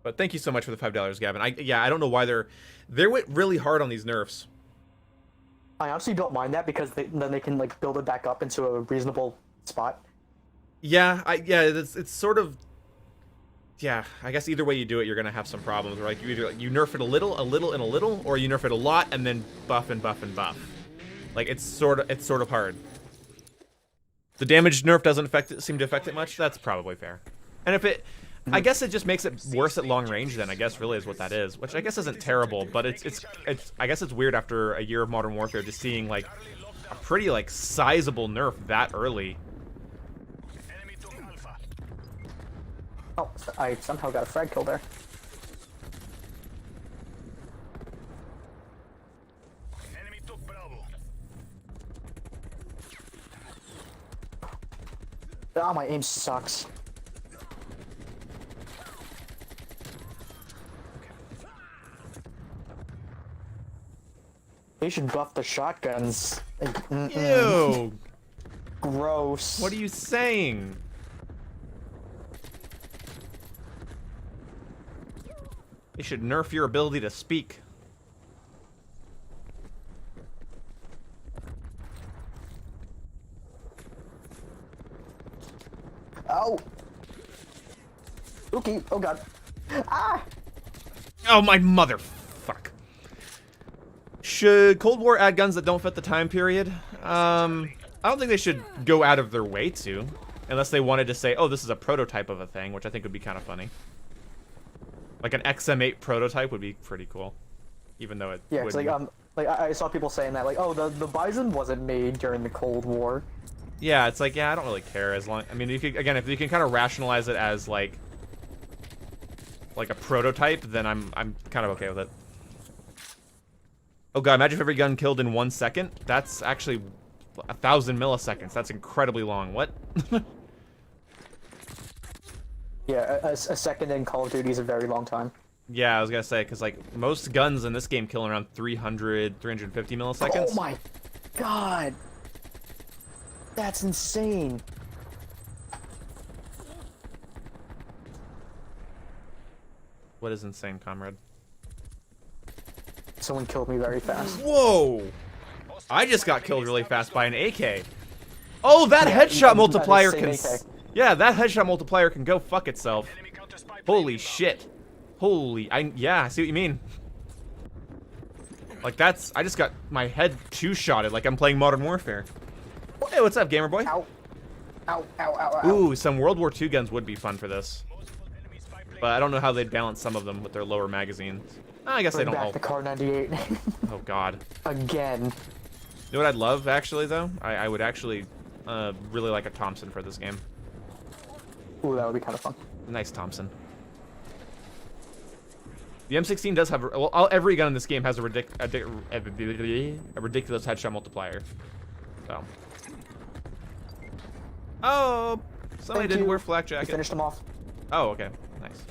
S1: But thank you so much for the $5, Gavin. I don't know why they went really hard on these nerfs.
S3: I honestly don't mind that because then they can like build it back up into a reasonable spot.
S1: Yeah, it's sort of. Yeah, I guess either way you do it, you're gonna have some problems. Like you either you nerf it a little, and a little, or you nerf it a lot and then buff and buff and buff. Like it's sort of hard. The damage nerf doesn't seem to affect it much. That's probably fair. And if it, I guess it just makes it worse at long range. Then I guess really is what that is, which I guess isn't terrible, but it's I guess it's weird after a year of Modern Warfare just seeing like a pretty like sizable nerf that early.
S3: Oh, I somehow got a frag kill there.
S7: Enemy took Bravo.
S3: Oh, my aim sucks. They should buff the shotguns. Like,
S1: Ew!
S3: Gross.
S1: What are you saying? They should nerf your ability to speak.
S3: Oh! Okay, oh god. Ah!
S1: Oh, my motherfuck. Should Cold War add guns that don't fit the time period? I don't think they should go out of their way to. Unless they wanted to say, oh, this is a prototype of a thing, which I think would be kind of funny. Like an XM8 prototype would be pretty cool. Even though it
S3: Yeah, it's like I saw people saying that, like, oh, the Bison wasn't made during the Cold War.
S1: Yeah, it's like, yeah, I don't really care as long. I mean, you could, again, if you can kind of rationalize it as like a prototype, then I'm kind of okay with it. Oh god, imagine if every gun killed in 1 second. That's actually 1,000 milliseconds. That's incredibly long. What?
S3: Yeah, a second in Call of Duty is a very long time.
S1: Yeah, I was gonna say, because like most guns in this game kill around 300, 350 milliseconds.
S3: Oh my god! That's insane.
S1: What is insane, comrade?
S3: Someone killed me very fast.
S1: Whoa! I just got killed really fast by an AK. Oh, that headshot multiplier can. Yeah, that headshot multiplier can go fuck itself. Holy shit! Holy, yeah, I see what you mean. Like that's, I just got my head two-shotted like I'm playing Modern Warfare. Hey, what's up, gamer boy?
S3: Ow. Ow, ow, ow, ow.
S1: Ooh, some World War II guns would be fun for this. But I don't know how they'd balance some of them with their lower magazines. I guess they don't all.
S3: Back the Car 98.
S1: Oh god.
S3: Again.
S1: You know what I'd love, actually, though? I would actually really like a Thompson for this game.
S3: Ooh, that would be kind of fun.
S1: Nice Thompson. The M16 does have, well, every gun in this game has a ridiculous headshot multiplier. So. Oh, somebody didn't wear flak jacket.
S3: You finished them off.
S1: Oh, okay, nice.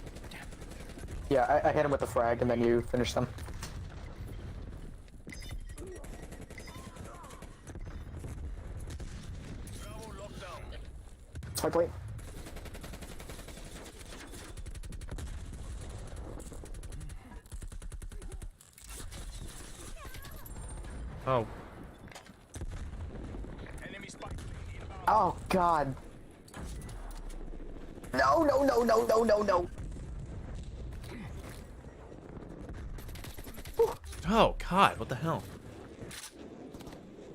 S3: Yeah, I hit him with the frag, and then you finished them. Spike plate.
S1: Oh.
S3: Oh god. No, no, no, no, no, no, no.
S1: Oh god, what the hell?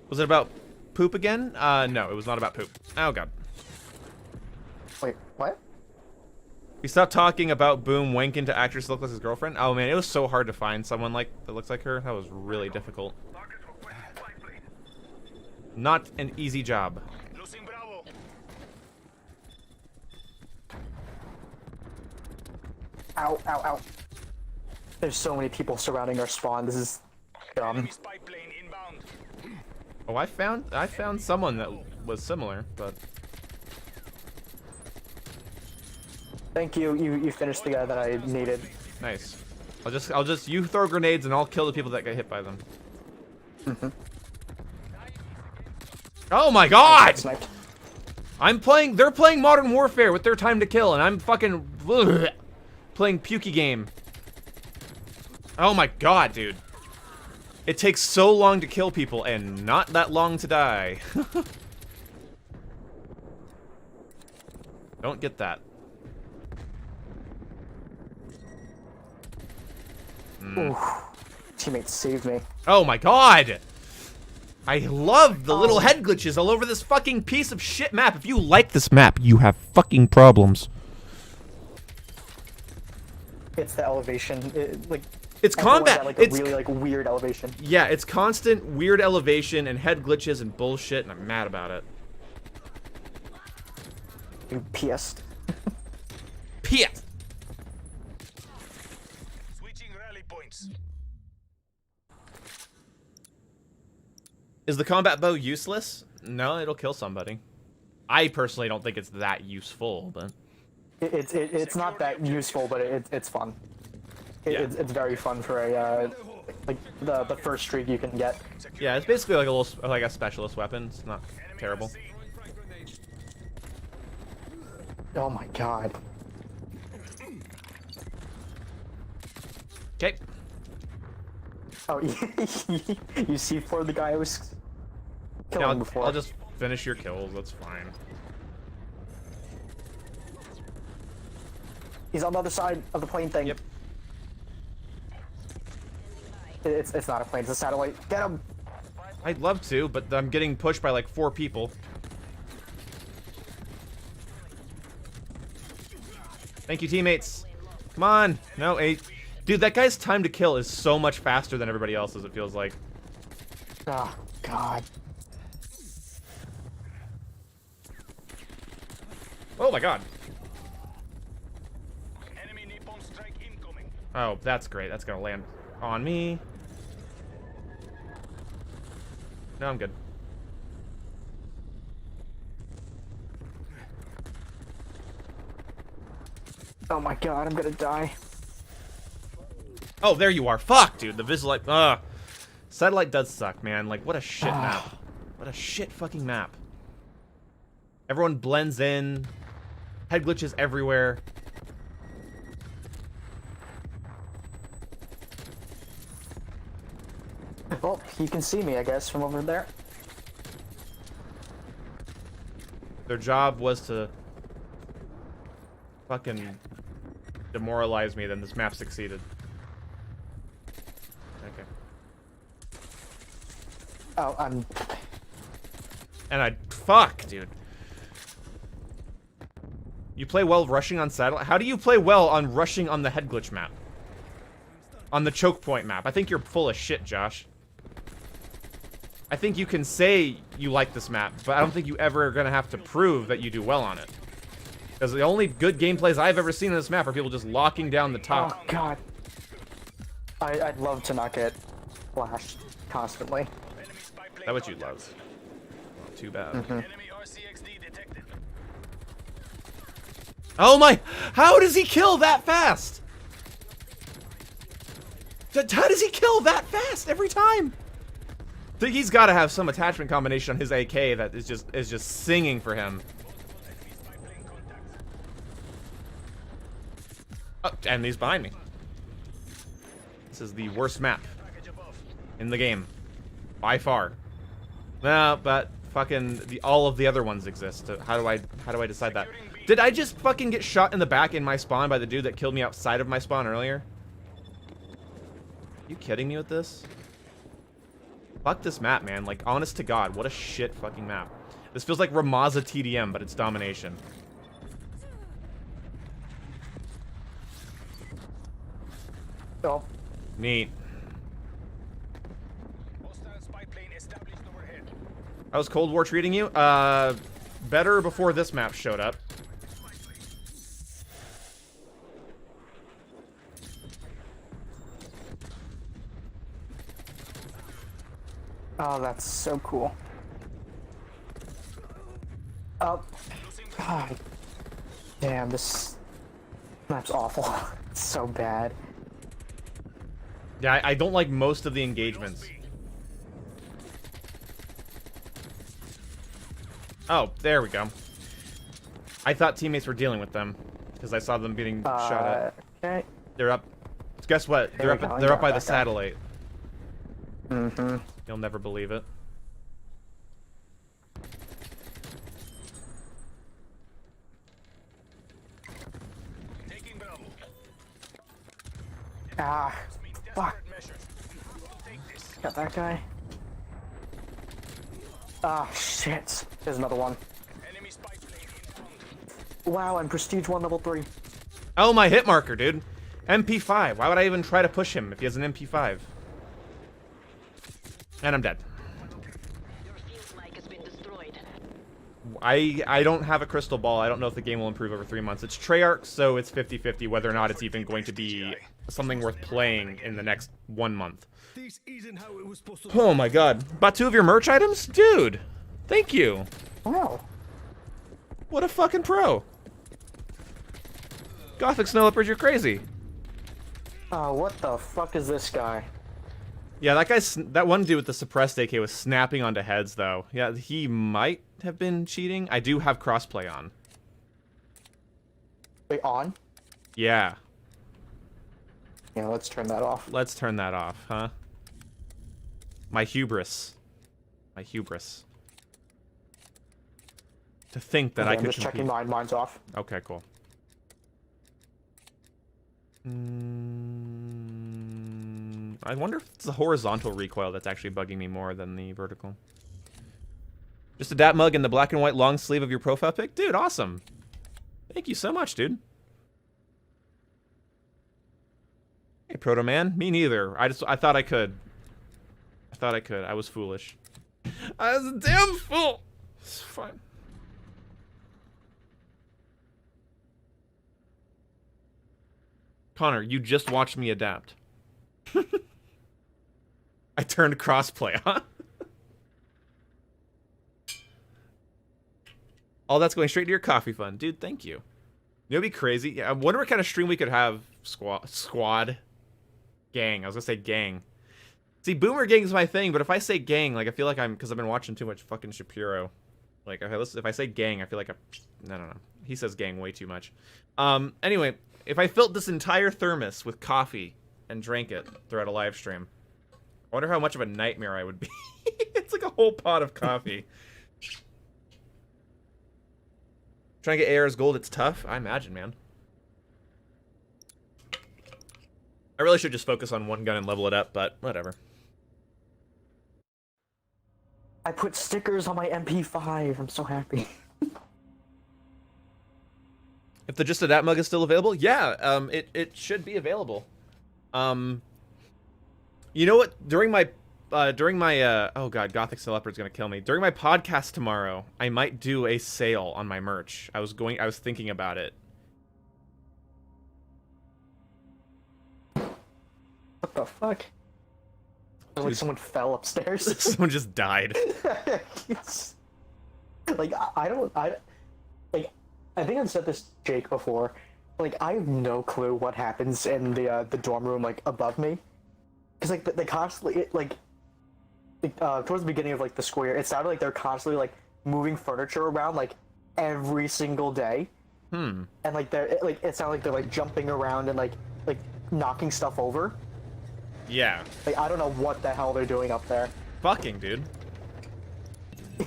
S1: Was it about poop again? No, it was not about poop. Oh god.
S3: Wait, what?
S1: We stopped talking about Boom wanking to actress look like his girlfriend. Oh man, it was so hard to find someone like that looks like her. That was really difficult. Not an easy job.
S3: Ow, ow, ow. There's so many people surrounding our spawn. This is dumb.
S1: Oh, I found someone that was similar, but
S3: Thank you. You finished the guy that I needed.
S1: nice. I'll just you throw grenades and I'll kill the people that get hit by them. Oh my god!
S3: Sniped.
S1: They're playing Modern Warfare with their time to kill, and I'm fucking. Ugh. playing Pukey game. Oh my god, dude. It takes so long to kill people and not that long to die. Don't get that.
S3: Ooh, teammates saved me.
S1: Oh my god! I love the little head glitches all over this fucking piece of shit map. If you like this map, you have fucking problems.
S3: It's the elevation.
S1: It's combat.
S3: At, like,
S1: It's
S3: a really like weird elevation.
S1: yeah, it's constant weird elevation and head glitches and bullshit, and I'm mad about it.
S3: You pissed.
S1: Pissed.
S7: Switching rally points.
S1: Is the combat bow useless? No, it'll kill somebody. I personally don't think it's that useful, but
S3: It's not that useful, but it's fun. It's very fun for a like the first streak you can get.
S1: yeah, it's basically like a little like a specialist weapon. It's not terrible.
S3: Oh my god.
S1: Okay.
S3: Oh, you see for the guy I was killing before.
S1: I'll just finish your kills. That's fine.
S3: He's on the other side of the plane thing.
S1: Yep.
S3: It's not a plane, it's a satellite. Get him!
S1: I'd love to, but I'm getting pushed by like 4 people. Thank you, teammates. Come on. No, 8. Dude, that guy's time to kill is so much faster than everybody else's, it feels like.
S3: Oh, God.
S1: Oh my god.
S7: Enemy Nippon strike incoming.
S1: Oh, that's great. That's gonna land on me. No, I'm good.
S3: Oh my god, I'm gonna die.
S1: Oh, there you are. Fuck, dude. The Visalite. Satellite does suck, man. Like, what a shit map. What a shit fucking map. Everyone blends in. Head glitches everywhere.
S3: Well, you can see me, I guess, from over there.
S1: Their job was to fucking demoralize me, then this map succeeded. Okay.
S3: Oh, I'm...
S1: And fuck, dude. You play well rushing on satellite? How do you play well on rushing on the head glitch map? On the choke point map? I think you're full of shit, Josh. I think you can say you like this map, but I don't think you ever are gonna have to prove that you do well on it. Because the only good gameplays I've ever seen on this map are people just locking down the top.
S3: Oh, God. I'd love to not get flashed constantly.
S1: Is that what you love? Not too bad.
S7: Enemy RCXD detected.
S1: Oh my! How does he kill that fast? How does he kill that fast every time? He's got to have some attachment combination on his AK that is just singing for him. Oh, and he's behind me. This is the worst map in the game, by far. No, but fucking all of the other ones exist. How do I decide that? Did I just fucking get shot in the back in my spawn by the dude that killed me outside of my spawn earlier? Are you kidding me with this? Fuck this map, man. Like, honest to God, what a shit fucking map. This feels like Ramaza TDM, but it's domination.
S3: Oh.
S1: Neat.
S7: Hostile spy plane established overhead.
S1: How's Cold War treating you? Better before this map showed up.
S3: Oh, that's so cool. Oh. God. Damn, this map's awful. It's so bad.
S1: Yeah, I don't like most of the engagements. Oh, there we go. I thought teammates were dealing with them because I saw them getting shot at.
S3: Okay.
S1: They're up. Guess what?
S3: There
S1: They're
S3: we go,
S1: up.
S3: I
S1: They're
S3: got
S1: up by the
S3: that guy.
S1: satellite.
S3: Mm-hmm.
S1: You'll never believe it.
S7: Taking Bravo.
S3: Ah.
S7: Means
S3: Fuck.
S7: desperate measures. Take this.
S3: Got that guy. Ah, shit. There's another one.
S7: Enemy spy plane inbound.
S3: Wow, I'm Prestige 1 level 3.
S1: Oh, my hit marker, dude. MP5. Why would I even try to push him if he has an MP5? And I'm dead.
S6: Your fuse mic has been destroyed.
S1: I don't have a crystal ball. I don't know if the game will improve over 3 months. It's Treyarch, so it's 50-50 whether or not it's even going to be something worth playing in the next 1 month.
S4: This isn't how it was supposed to
S1: Oh my god. Bought 2 of your merch items? Dude! Thank you!
S3: Wow.
S1: What a fucking pro! Gothic Snow Leopard, you're crazy.
S3: What the fuck is this guy?
S1: Yeah, that one dude with the suppressed AK was snapping onto heads, though. Yeah, he might have been cheating. I do have crossplay on.
S3: Wait, on?
S1: Yeah.
S3: Yeah, let's turn that off.
S1: Let's turn that off, huh? My hubris. My hubris. To think that
S3: Okay,
S1: I could
S3: I'm just checking mine. Mine's off.
S1: Okay, cool. I wonder if it's the horizontal recoil that's actually bugging me more than the vertical. Just a dat mug in the black and white long sleeve of your profile pic? Dude, awesome. Thank you so much, dude. Hey, Proto Man. Me neither. I thought I could. I thought I could. I was foolish. I was a damn fool. It's fine. Connor, you just watched me adapt. I turned crossplay on. All that's going straight to your coffee fund. Dude, thank you. You know what'd be crazy? Yeah, I wonder what kind of stream we could have. Squad. Gang. I was gonna say gang. See, boomer gang is my thing, but if I say gang, like, I feel like because I've been watching too much fucking Shapiro. Like, if I say gang, I feel like no. He says gang way too much. Anyway, if I filled this entire thermos with coffee and drank it throughout a live stream, I wonder how much of a nightmare I would be. It's like a whole pot of coffee. Trying to get AR's gold, it's tough. I imagine, man. I really should just focus on one gun and level it up, but whatever.
S3: I put stickers on my MP5. I'm so happy.
S1: If the Just a Dat mug is still available, yeah, it should be available. You know what? During my oh god, Gothic Snow Leopard's gonna kill me. During my podcast tomorrow, I might do a sale on my merch. I was thinking about it.
S3: What the fuck? Like someone fell upstairs.
S1: Someone just died.
S3: Like I think I've said this to Jake before. Like, I have no clue what happens in the dorm room like above me, because like they constantly towards the beginning of like the school year, it sounded like they're constantly like moving furniture around like every single day. And like it sounded like they're like jumping around and like knocking stuff over.
S1: Yeah.
S3: Like, I don't know what the hell they're doing up there.
S1: Fucking, dude.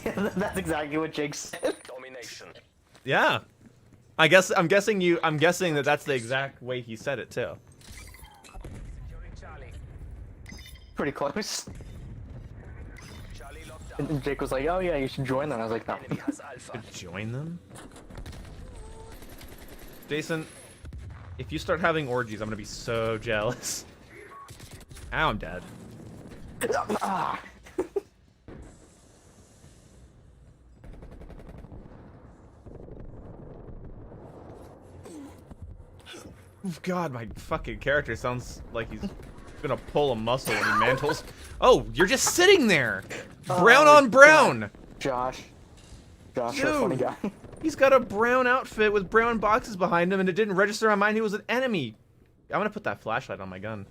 S3: That's exactly what Jake said.
S7: Domination.
S1: Yeah. I'm guessing that that's the exact way he said it too.
S7: Securing Charlie.
S3: Pretty close.
S7: Charlie locked down.
S3: And Jake was like, "Oh yeah, you should join them." I was like, "No."
S7: Enemy has Alpha.
S1: Join them? Jason, if you start having orgies, I'm gonna be so jealous. Ow, I'm dead.
S3: Ah.
S1: God, my fucking character sounds like he's gonna pull a muscle when he mantles. Oh, you're just sitting there! Brown on brown!
S3: Josh, you're a funny
S1: Dude.
S3: guy.
S1: He's got a brown outfit with brown boxes behind him, and it didn't register on mine he was an enemy. I'm gonna put that flashlight on my gun.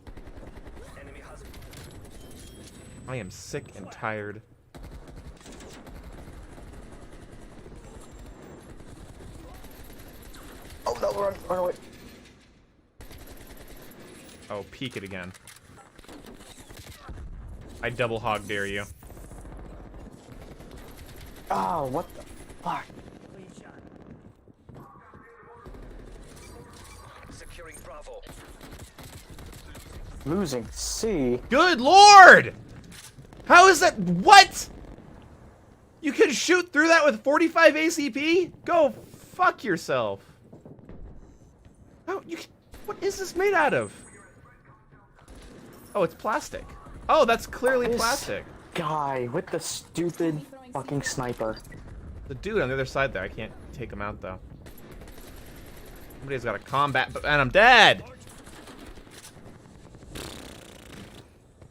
S7: Enemy has.
S1: I am sick and tired.
S3: Oh no, run away.
S1: Oh, peek it again. I double hog dare you.
S3: Oh, what the fuck?
S4: Securing Bravo.
S3: Losing C.
S1: Good lord! How is that? What? You can shoot through that with 45 ACP? Go fuck yourself. How you? What is this made out of? Oh, it's plastic. Oh, that's clearly
S3: This
S1: plastic.
S3: guy with the stupid fucking sniper.
S1: The dude on the other side there, I can't take him out though. Somebody's got a combat, and I'm dead.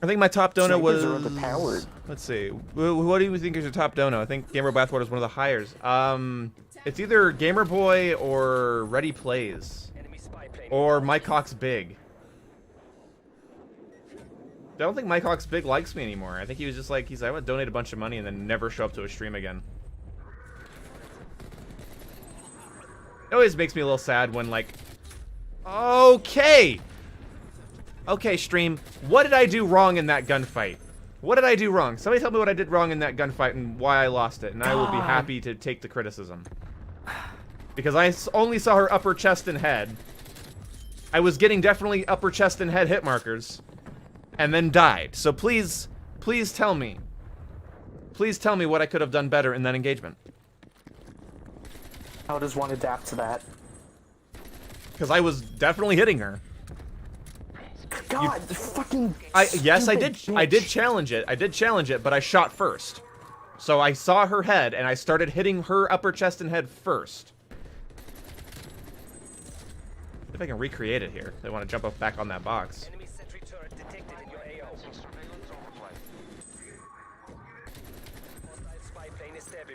S1: I think my top dono
S3: Snipers
S1: was.
S3: are overpowered.
S1: Let's see. What do you think is your top dono? I think Gamer Bathwater is one of the hires. It's either Gamer Boy or Ready Plays,
S4: Enemy spy plane.
S1: or Mike Hawk's Big. I don't think Mike Hawk's Big likes me anymore. I think he was just like, he's like, I would donate a bunch of money and then never show up to a stream again. It always makes me a little sad when like, okay, stream, what did I do wrong in that gunfight? What did I do wrong? Somebody tell me what I did wrong in that gunfight and why I lost it, and I will be happy to take the criticism. Because I only saw her upper chest and head. I was getting definitely upper chest and head hit markers, and then died. So please, please tell me. Please tell me what I could have done better in that engagement.
S3: How does one adapt to that?
S1: Because I was definitely hitting her.
S3: God, the fucking.
S1: Yes, I
S3: stupid
S1: did. I did
S3: bitch.
S1: challenge it. I did challenge it, but I shot first. So I saw her head, and I started hitting her upper chest and head first. See if I can recreate it here. They want to jump up back on that box.
S4: Enemy sentry turret detected in your AO. Hostile spy plane is there.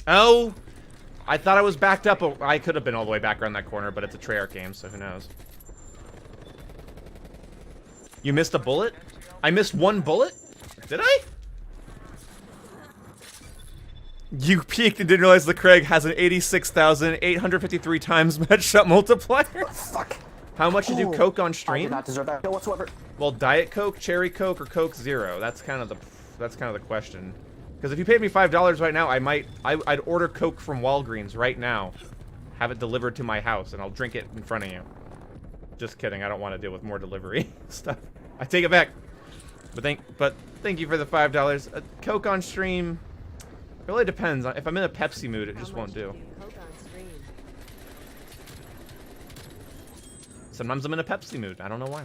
S1: Oh, I thought I was backed up. I could have been all the way back around that corner, but it's a Treyarch game, so who knows? You missed a bullet? I missed one bullet? Did I? You peeked and didn't realize the Craig has an 86,853 times headshot multiplier.
S3: Fuck.
S1: How much did you
S3: Oh,
S1: Coke on
S3: I
S1: stream?
S3: did not deserve that kill whatsoever.
S1: Well, Diet Coke, Cherry Coke, or Coke Zero? That's kind of the question. Because if you paid me $5 right now, I'd order Coke from Walgreens right now, have it delivered to my house, and I'll drink it in front of you. Just kidding. I don't want to deal with more delivery stuff. I take it back. But thank you for the $5. Coke on stream. It really depends. If I'm in a Pepsi mood, it just won't do.
S2: Coke on stream.
S1: Sometimes I'm in a Pepsi mood. I don't know why.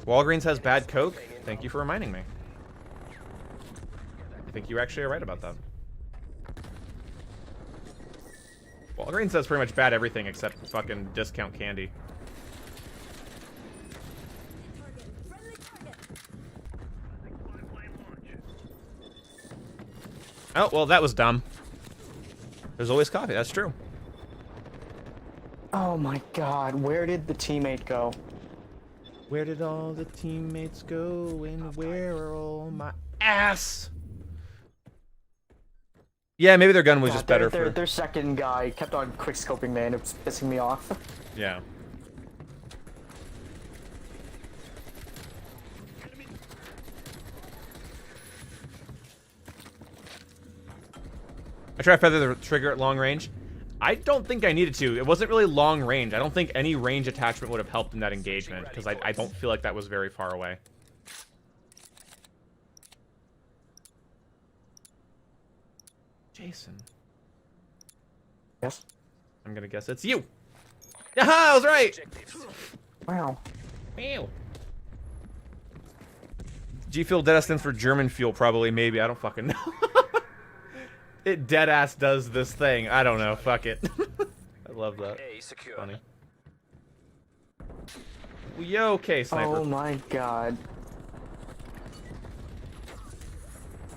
S1: Walgreens has bad Coke. Thank you for reminding me. I think you actually are right about that. Walgreens has pretty much bad everything except fucking discount candy. Oh, well, that was dumb. There's always coffee. That's true.
S3: Oh my god, where did the teammate go?
S1: Where did all the teammates go and where are all my ass? Yeah, maybe their gun was just better for...
S3: Their second guy kept on quick-scoping me and it was pissing me off.
S1: Yeah. I try to feather the trigger at long range. I don't think I needed to. It wasn't really long range. I don't think any range attachment would have helped in that engagement because I don't feel like that was very far away. Jason.
S3: Yes?
S1: I'm gonna guess it's you. Yeah, I was right.
S3: Wow.
S1: Ew. G Fuel deadass stands for German fuel, probably, maybe. I don't fucking know. It deadass does this thing. I don't know. Fuck it. I love that.
S4: A secure.
S1: Funny. Well, you okay, sniper?
S3: Oh my god.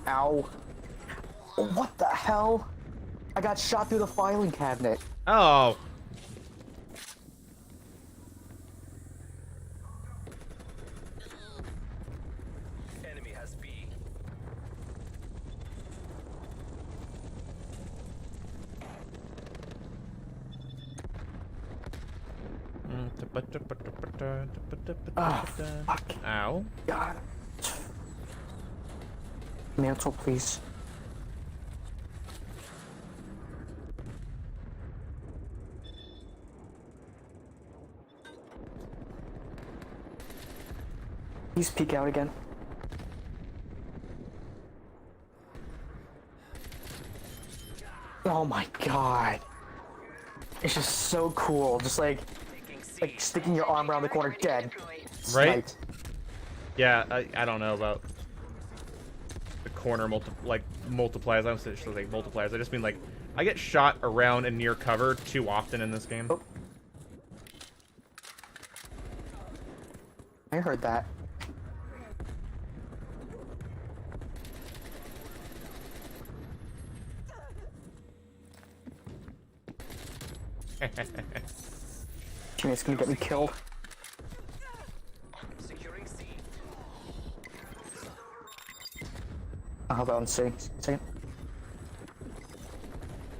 S3: Ow. What the hell? I got shot through the filing cabinet.
S1: Oh.
S4: Enemy has B.
S3: Fuck.
S1: Ow.
S3: God. Mantle, please. Please peek out again. Oh my god. It's just so cool. Just like sticking your arm around the corner dead.
S1: Right?
S3: Sniped.
S1: Yeah, I don't know about the corner multipliers. I don't say like multipliers. I just mean like I get shot around and near cover too often in this game.
S3: Oh. I heard that. Teammate's gonna get me killed.
S4: Securing C.
S3: I'll have that on C. Second.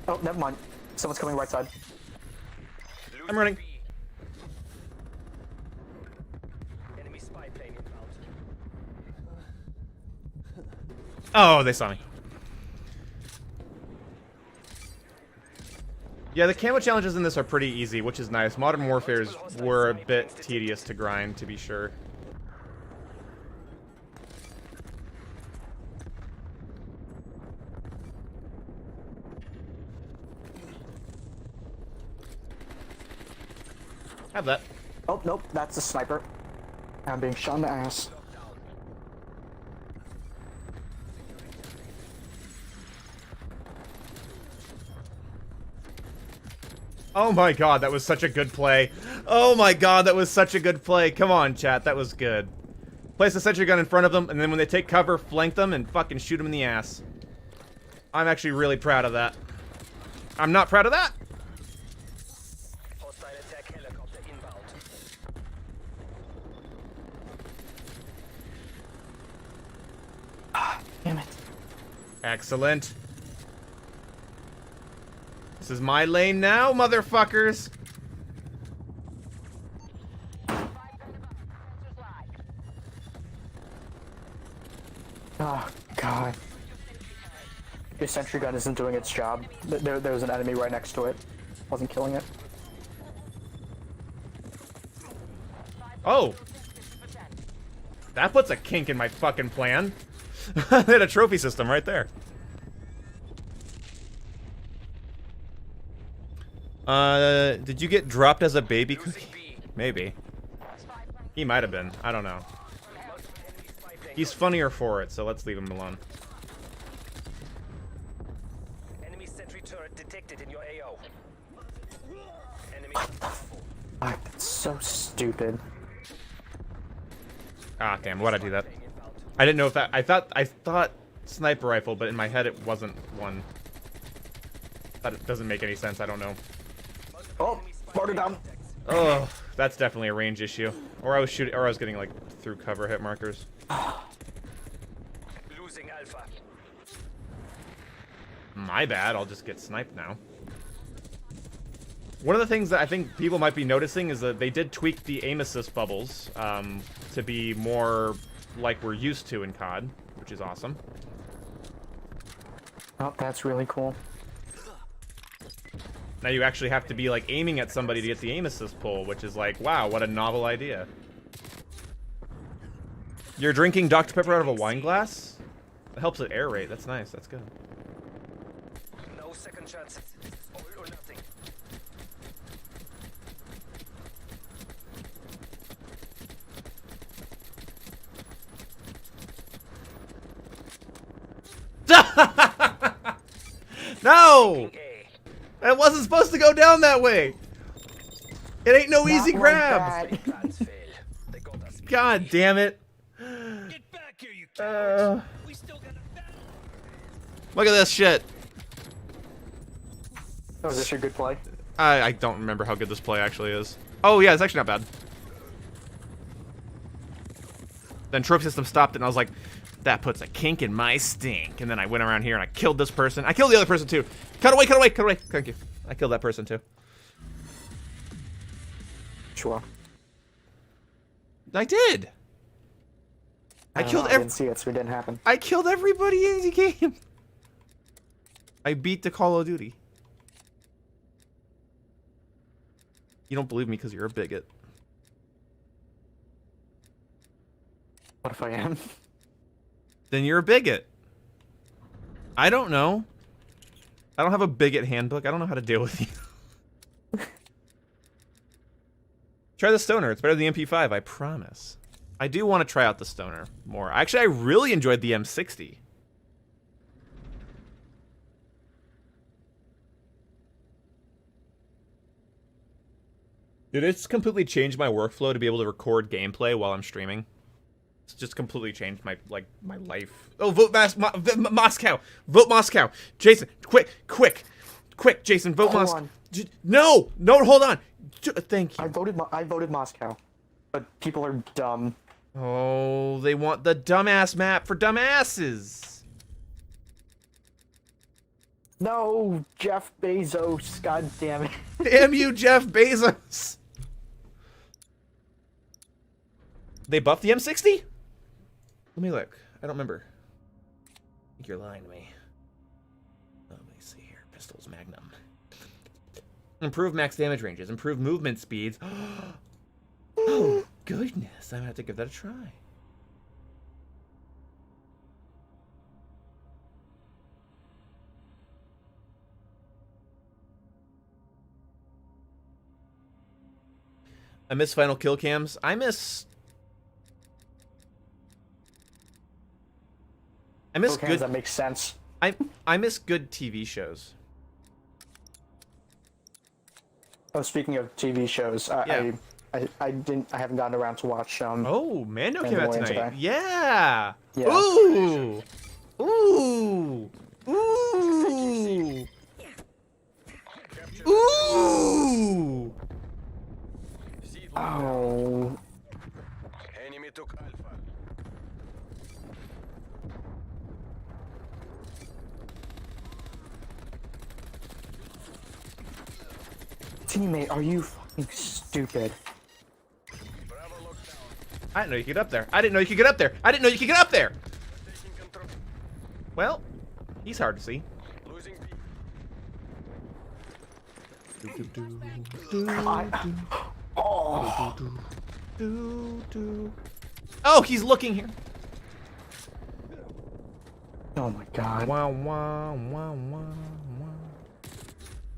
S3: Oh, never mind. Someone's coming right side.
S1: I'm running.
S4: B. Enemy spy plane inbound.
S1: Oh, they saw me. Yeah, the camo challenges in this are pretty easy, which is nice. Modern Warfare's were a bit tedious to grind, to be sure. Have that.
S3: Oh, nope, that's a sniper. I'm being shot in the ass.
S1: Oh my god, that was such a good play. Oh my god, that was such a good play. Come on, chat, that was good. Place a sentry gun in front of them, and then when they take cover, flank them and fucking shoot them in the ass. I'm actually really proud of that. I'm not proud of that.
S4: Hostile attack helicopter inbound.
S3: Damn it.
S1: Excellent. This is my lane now, motherfuckers.
S3: Oh, God. Your sentry gun isn't doing its job. There was an enemy right next to it. Wasn't killing it.
S1: Oh. That puts a kink in my fucking plan. They had a trophy system right there. Did you get dropped as a baby cookie? Maybe. He might have been. I don't know. He's funnier for it, so let's leave him alone.
S4: Enemy sentry turret detected in your AO. Enemy.
S3: Ah, that's so stupid.
S1: Ah, damn, why'd I do that? I didn't know if that... I thought sniper rifle, but in my head it wasn't one. That doesn't make any sense, I don't know.
S3: Oh, mortar down.
S1: Oh, that's definitely a range issue. Or I was shooting, or I was getting like through cover hit markers.
S4: Losing Alpha.
S1: My bad, I'll just get sniped now. One of the things that I think people might be noticing is that they did tweak the aim assist bubbles to be more like we're used to in COD, which is awesome.
S3: Oh, that's really cool.
S1: Now you actually have to be like aiming at somebody to get the aim assist pull, which is like, wow, what a novel idea. You're drinking Dr. Pepper out of a wine glass? It helps it aerate, that's nice, that's good.
S4: No second chances. All or nothing.
S1: No!
S4: A.
S1: It wasn't supposed to go down that way! It ain't no easy
S3: Not
S1: grab!
S3: like that.
S4: Plans failed. They got us.
S1: God damn it.
S7: Get back here, you cowards! We still got a battle.
S1: Look at this shit.
S3: Oh, is this your good play?
S1: I don't remember how good this play actually is. Oh yeah, it's actually not bad. Then trope system stopped it and I was like, that puts a kink in my stink. And then I went around here and I killed this person. I killed the other person too. Cut away, cut away, cut away. Thank you. I killed that person too.
S3: Sure.
S1: I did. I
S3: didn't see it, so it didn't happen.
S1: I killed everybody in the game. I beat the Call of Duty. You don't believe me because you're a bigot.
S3: What if I am?
S1: Then you're a bigot. I don't know. I don't have a bigot handbook. I don't know how to deal with you. Try the Stoner. It's better than the MP5, I promise. I do want to try out the Stoner more. Actually, I really enjoyed the M60. Dude, it's completely changed my workflow to be able to record gameplay while I'm streaming. It's just completely changed my life. Oh, vote Moscow! Vote Moscow! Jason, quick! Jason, vote Moscow! No, hold on. Thank you.
S3: I voted Moscow, but people are dumb.
S1: Oh, they want the dumbass map for dumbasses.
S3: No, Jeff Bezos. God damn it.
S1: Damn you, Jeff Bezos. They buffed the M60? Let me look. I don't remember. I think you're lying to me. Let me see here. Pistols Magnum. Improve max damage ranges. Improve movement speeds. Oh, goodness. I'm gonna have to give that a try. I miss final kill cams. I miss good.
S3: That makes sense.
S1: I miss good TV shows.
S3: Oh, speaking of TV shows,
S1: Yeah.
S3: I haven't gotten around to watch.
S1: Oh, Mando came out tonight.
S3: today.
S1: Yeah.
S3: Yeah.
S1: Ooh. Ooh. Ooh. Ooh.
S3: Oh.
S7: Enemy took Alpha.
S3: Teammate, are you fucking stupid?
S7: Bravo locked down.
S1: I didn't know you could get up there. I didn't know you could get up there. I didn't know you could get up there.
S7: Taking control.
S1: Well, he's hard to see.
S7: Losing B.
S1: Oh, he's looking here.
S3: Oh my god.
S1: Wow, wow, wow, wow, wow.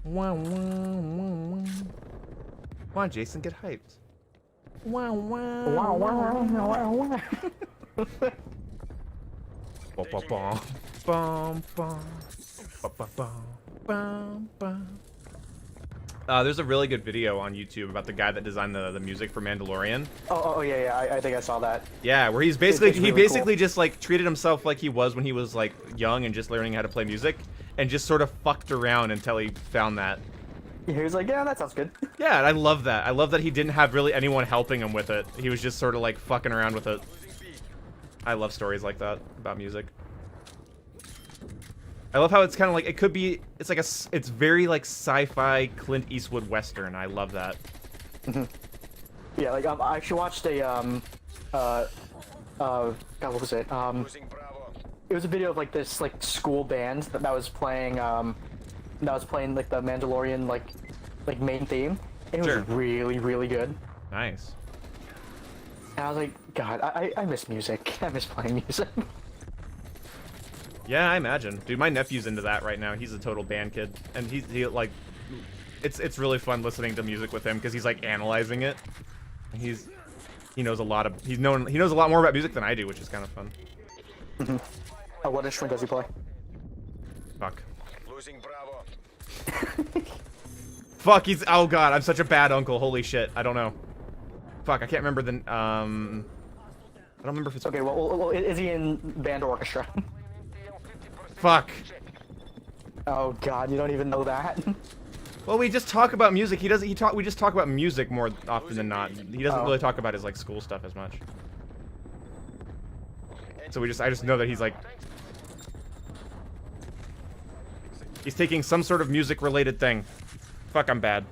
S1: Wow, wow, wow, wow. Come on, Jason, get hyped. Wow, wow.
S3: Wow, wow, wow, wow.
S1: Bum, bum, bum, bum, bum, bum, bum, bum, bum. There's a really good video on YouTube about the guy that designed the music for Mandalorian.
S3: Oh yeah. I think I saw that.
S1: Yeah, where he's
S3: It's
S1: basically
S3: really cool.
S1: just like treated himself like he was when he was like young and just learning how to play music, and just sort of fucked around until he found that.
S3: He was like, yeah, that sounds good.
S1: Yeah, and I love that. I love that he didn't have really anyone helping him with it. He was just sort of like fucking around with it. I love stories like that about music. I love how it's kind of like it could be. It's like it's very like sci-fi Clint Eastwood western. I love that.
S3: Yeah, like I actually watched a God, what was it?
S7: Losing Bravo.
S3: It was a video of like this like school band that was playing like the Mandalorian like main theme. And it
S1: Sure.
S3: was really good.
S1: Nice.
S3: And I was like, God, I miss music. I miss playing music.
S1: Yeah, I imagine. Dude, my nephew's into that right now. He's a total band kid, and he like, it's really fun listening to music with him because he's like analyzing it. And he knows a lot more about music than I do, which is kind of fun.
S3: Oh, what instrument does he play?
S1: Fuck.
S7: Losing Bravo.
S1: Fuck. Oh god, I'm such a bad uncle. Holy shit. I don't know. Fuck. I can't remember the. I don't remember if it's.
S3: Okay, well, is he in band or orchestra?
S1: Fuck.
S3: Oh God, you don't even know that.
S1: Well, we just talk about music. We just talk about music more often than not. He doesn't really talk about his like school stuff as much. So I just know that he's like he's taking some sort of music related thing. Fuck, I'm bad.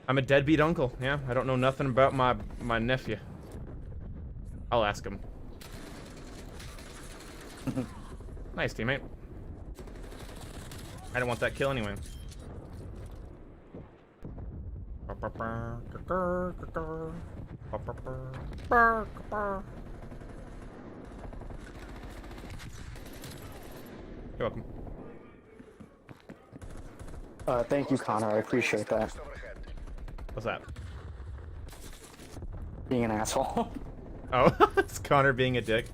S1: I'm a deadbeat uncle. Yeah, I don't know nothing about my nephew. I'll ask him. Nice, teammate. I don't want that kill anyway. You're welcome.
S3: Thank you, Connor. I appreciate that.
S1: What's that?
S3: Being an asshole.
S1: Oh, it's Connor being a dick.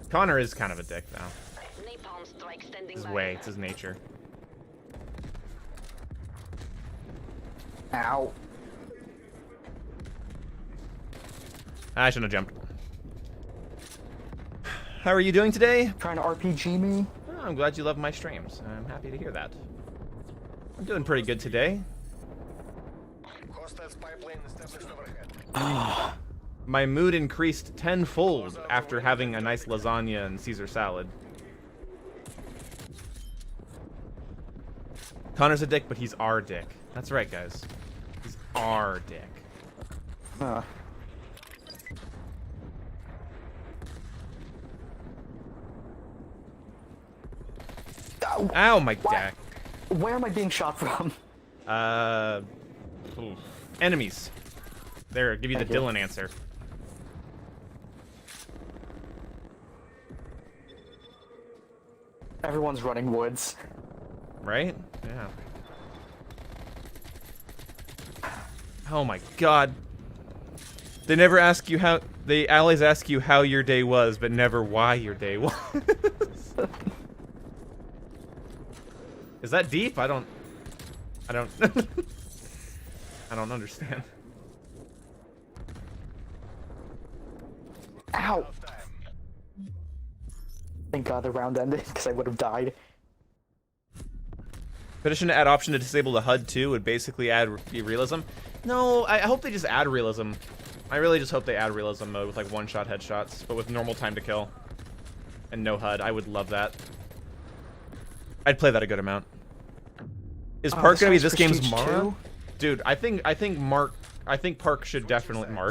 S1: Connor is kind of a dick, though.
S6: Napalm strike standing
S1: His
S6: by.
S1: way, it's his nature.
S3: Ow.
S1: I shouldn't have jumped. How are you doing today?
S3: Trying to RPG me?
S1: Oh, I'm glad you love my streams. I'm happy to hear that. I'm doing pretty good today.
S7: Hostiles pipeline established overhead.
S1: My mood increased tenfold after having a nice lasagna and Caesar salad. Connor's a dick, but he's our dick. That's right, guys. He's our dick. Ow, my dick.
S3: Where am I being shot from?
S1: Ooh. Enemies. There, give you the
S3: Thank you.
S1: Dylan answer.
S3: Everyone's running woods.
S1: Right? Yeah. Oh my god. They never ask you how... They always ask you how your day was, but never why your day was. Is that deep? I don't I don't understand.
S3: Ow! Thank God the round ended, because I would have died.
S1: Petition to add option to disable the HUD too would basically add realism. No, I hope they just add realism. I really just hope they add realism mode with like one-shot headshots, but with normal time to kill. And no HUD. I would love that. I'd play that a good amount. Is Perk
S3: this
S1: gonna be
S3: one's
S1: this game's
S3: Prestige
S1: Mara?
S3: 2?
S1: Dude, I think Perk should definitely I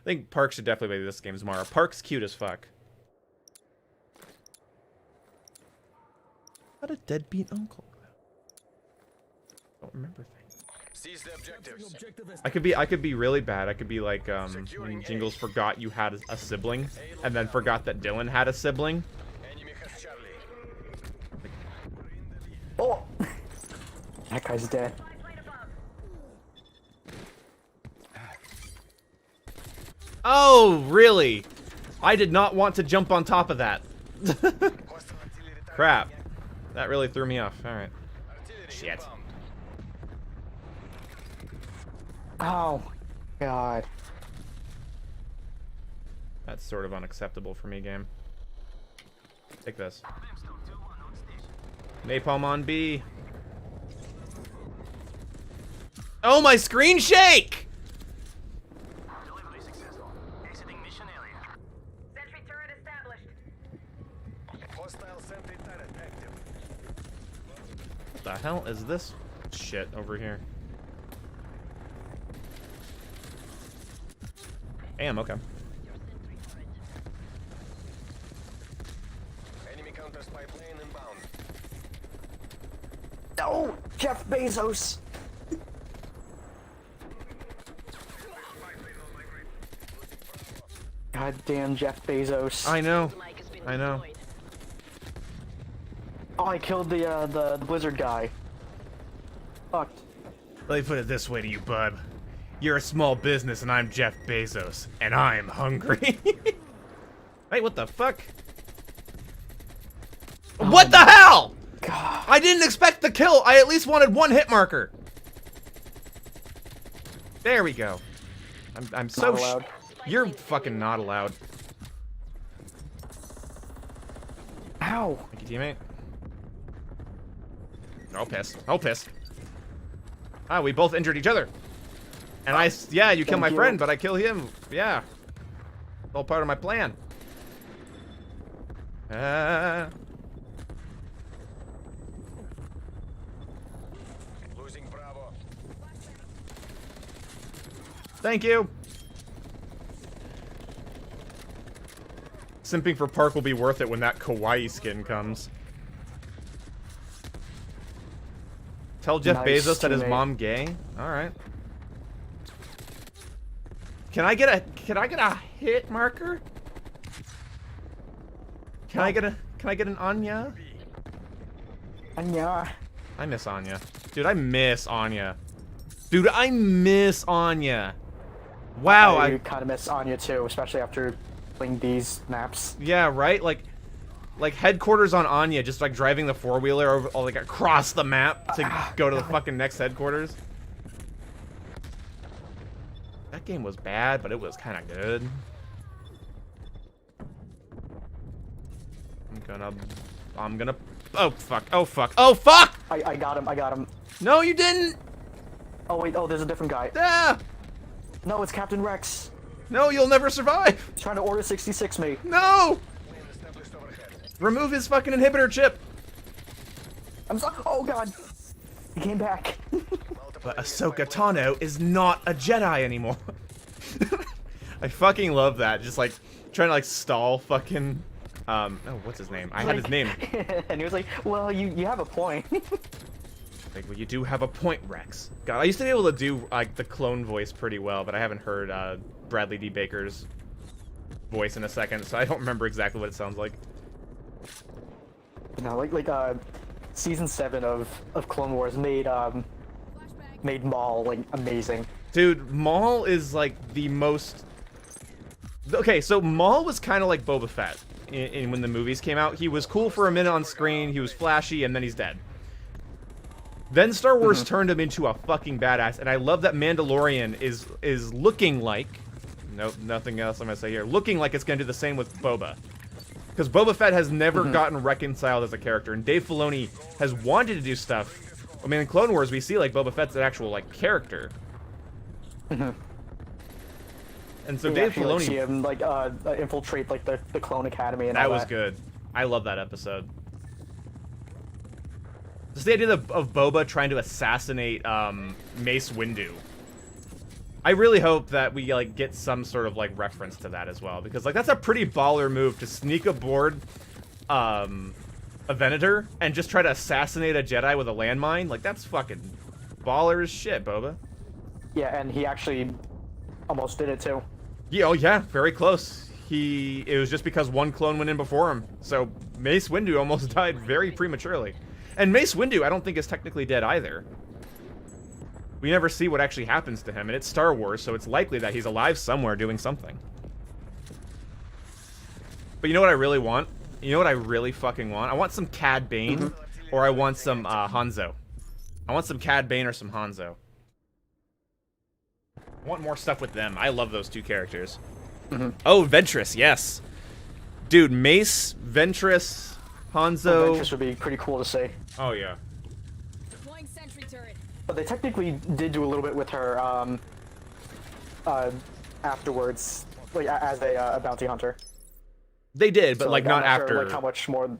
S1: think Perk should definitely be this game's Mara. Perk's cute as fuck. What a deadbeat uncle. Don't remember things.
S7: Seize the objectives.
S1: I could be really bad. I could be like when Jingles forgot you had a sibling and then forgot that Dylan had a sibling.
S7: Enemy has Charlie.
S3: Oh! That guy's dead.
S1: Oh, really? I did not want to jump on top of that. Crap. That really threw me off. Alright. Shit.
S3: Oh, God.
S1: That's sort of unacceptable for me, game. Take this. Napalm on B. Oh, my screen shake!
S6: Delivery successful. Exiting mission area. Sentry turret established.
S7: Hostile sentry turret active.
S1: What the hell is this shit over here? Damn, okay.
S7: Enemy counter spy plane inbound.
S3: No! Jeff Bezos! Goddamn Jeff Bezos.
S1: I know.
S6: Mike has been
S1: I know.
S6: deployed.
S3: Oh, I killed the Blizzard guy. Fucked.
S1: Let me put it this way to you, bud. You're a small business and I'm Jeff Bezos. And I'm hungry. Hey, what the fuck? What the hell?
S3: God.
S1: I didn't expect the kill. I at least wanted one hit marker. There we go. I'm so
S3: Not allowed.
S1: You're fucking not allowed.
S3: Ow!
S1: Thank you, teammate. Oh, piss. Oh, piss. Ah, we both injured each other. And yeah, you kill
S3: Thank
S1: my
S3: you.
S1: friend, but I kill him. Yeah. It's all part of my plan.
S7: Losing Bravo.
S1: Thank you. Simping for Perk will be worth it when that kawaii skin comes. Tell Jeff
S3: Nice
S1: Bezos that his
S3: teammate.
S1: mom gay. All right. Can I get a hit marker? Can I get an Anya?
S3: Anya.
S1: I miss Anya. Dude, I miss Anya. Dude, I miss Anya. Wow,
S3: I kind of miss Anya too, especially after playing these maps.
S1: Yeah, right? Like headquarters on Anya, just like driving the four-wheeler over, like across the map to go to the fucking next headquarters. That game was bad, but it was kind of good. I'm gonna, oh fuck, oh fuck, oh fuck!
S3: I got him.
S1: No, you didn't!
S3: Oh wait, oh, there's a different guy.
S1: Ah!
S3: No, it's Captain Rex.
S1: No, you'll never survive!
S3: He's trying to order 66 me.
S1: No! Remove his fucking inhibitor chip!
S3: I'm so, oh god. He came back.
S1: But Ahsoka Tano is not a Jedi anymore. I fucking love that. Just like trying to like stall fucking oh, what's his name? I had his name.
S3: And he was like, well, you have a point.
S1: Like, well, you do have a point, Rex. God, I used to be able to do like the clone voice pretty well, but I haven't heard Bradley D. Baker's voice in a second, so I don't remember exactly what it sounds like.
S3: No, like season 7 of Clone Wars made Maul like amazing.
S1: Dude, Maul is like the most. Okay, so Maul was kind of like Boba Fett in when the movies came out. He was cool for a minute on screen, he was flashy, and then he's dead. Then Star Wars turned him into a fucking badass, and I love that Mandalorian is looking like, nope, nothing else I'm gonna say here, looking like it's gonna do the same with Boba. Because Boba Fett has never gotten reconciled as a character, and Dave Filoni has wanted to do stuff. I mean, in Clone Wars, we see like Boba Fett's an actual like character. And so Dave
S3: Filoni, like, see
S1: Filoni,
S3: him infiltrate like the Clone Academy and all
S1: that
S3: that.
S1: was good. I love that episode. Just the idea of Boba trying to assassinate Mace Windu. I really hope that we like get some sort of like reference to that as well, because like that's a pretty baller move to sneak aboard a Venator and just try to assassinate a Jedi with a landmine. Like that's fucking baller as shit, Boba.
S3: Yeah, and he actually almost did it too.
S1: Yeah, oh yeah, very close. It was just because one clone went in before him. So Mace Windu almost died very prematurely. And Mace Windu I don't think is technically dead either. We never see what actually happens to him, and it's Star Wars, so it's likely that he's alive somewhere doing something. But you know what I really want? You know what I really fucking want? I want some Cad Bane, or I want some Hanzo. I want some Cad Bane or some Hanzo. I want more stuff with them. I love those two characters. Oh, Ventress, yes. Dude, Mace, Ventress, Hanzo.
S3: Ventress would be pretty cool to see.
S1: Oh, yeah.
S6: Deploying sentry turret.
S3: But they technically did do a little bit with her afterwards, like as a bounty hunter.
S1: They did, but
S3: So,
S1: like
S3: I'm
S1: not
S3: sure,
S1: after.
S3: like how much more.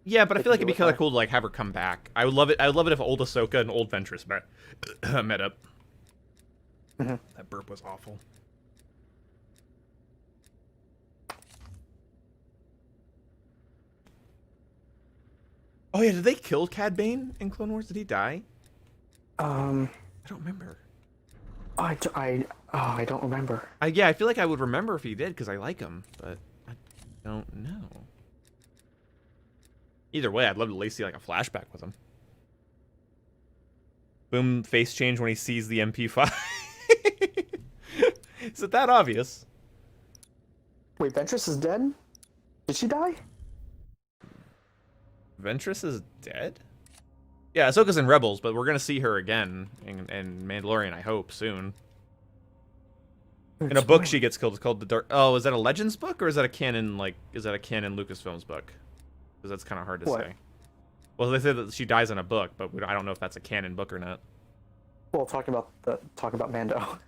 S1: Yeah, but I feel like it'd be
S3: do with
S1: kind of
S3: her.
S1: cool to like have her come back. I would love it. I would love it if old Ahsoka and old Ventress met up. That burp was awful. Oh yeah, did they kill Cad Bane in Clone Wars? Did he die? I don't remember.
S3: I don't remember.
S1: Yeah, I feel like I would remember if he did because I like him, but I don't know. Either way, I'd love to at least see like a flashback with him. Boom, face change when he sees the MP5. Is it that obvious?
S3: Wait, Ventress is dead? Did she die?
S1: Ventress is dead? Yeah, Ahsoka's in Rebels, but we're gonna see her again in Mandalorian, I hope, soon. In a book, she gets killed. It's called the Dark. Oh, is that a Legends book or is that a canon? Like, is that a canon Lucasfilms book? Because that's kind of hard to
S3: What?
S1: say. Well, they say that she dies in a book, but I don't know if that's a canon book or not.
S3: Well, talking about Mando.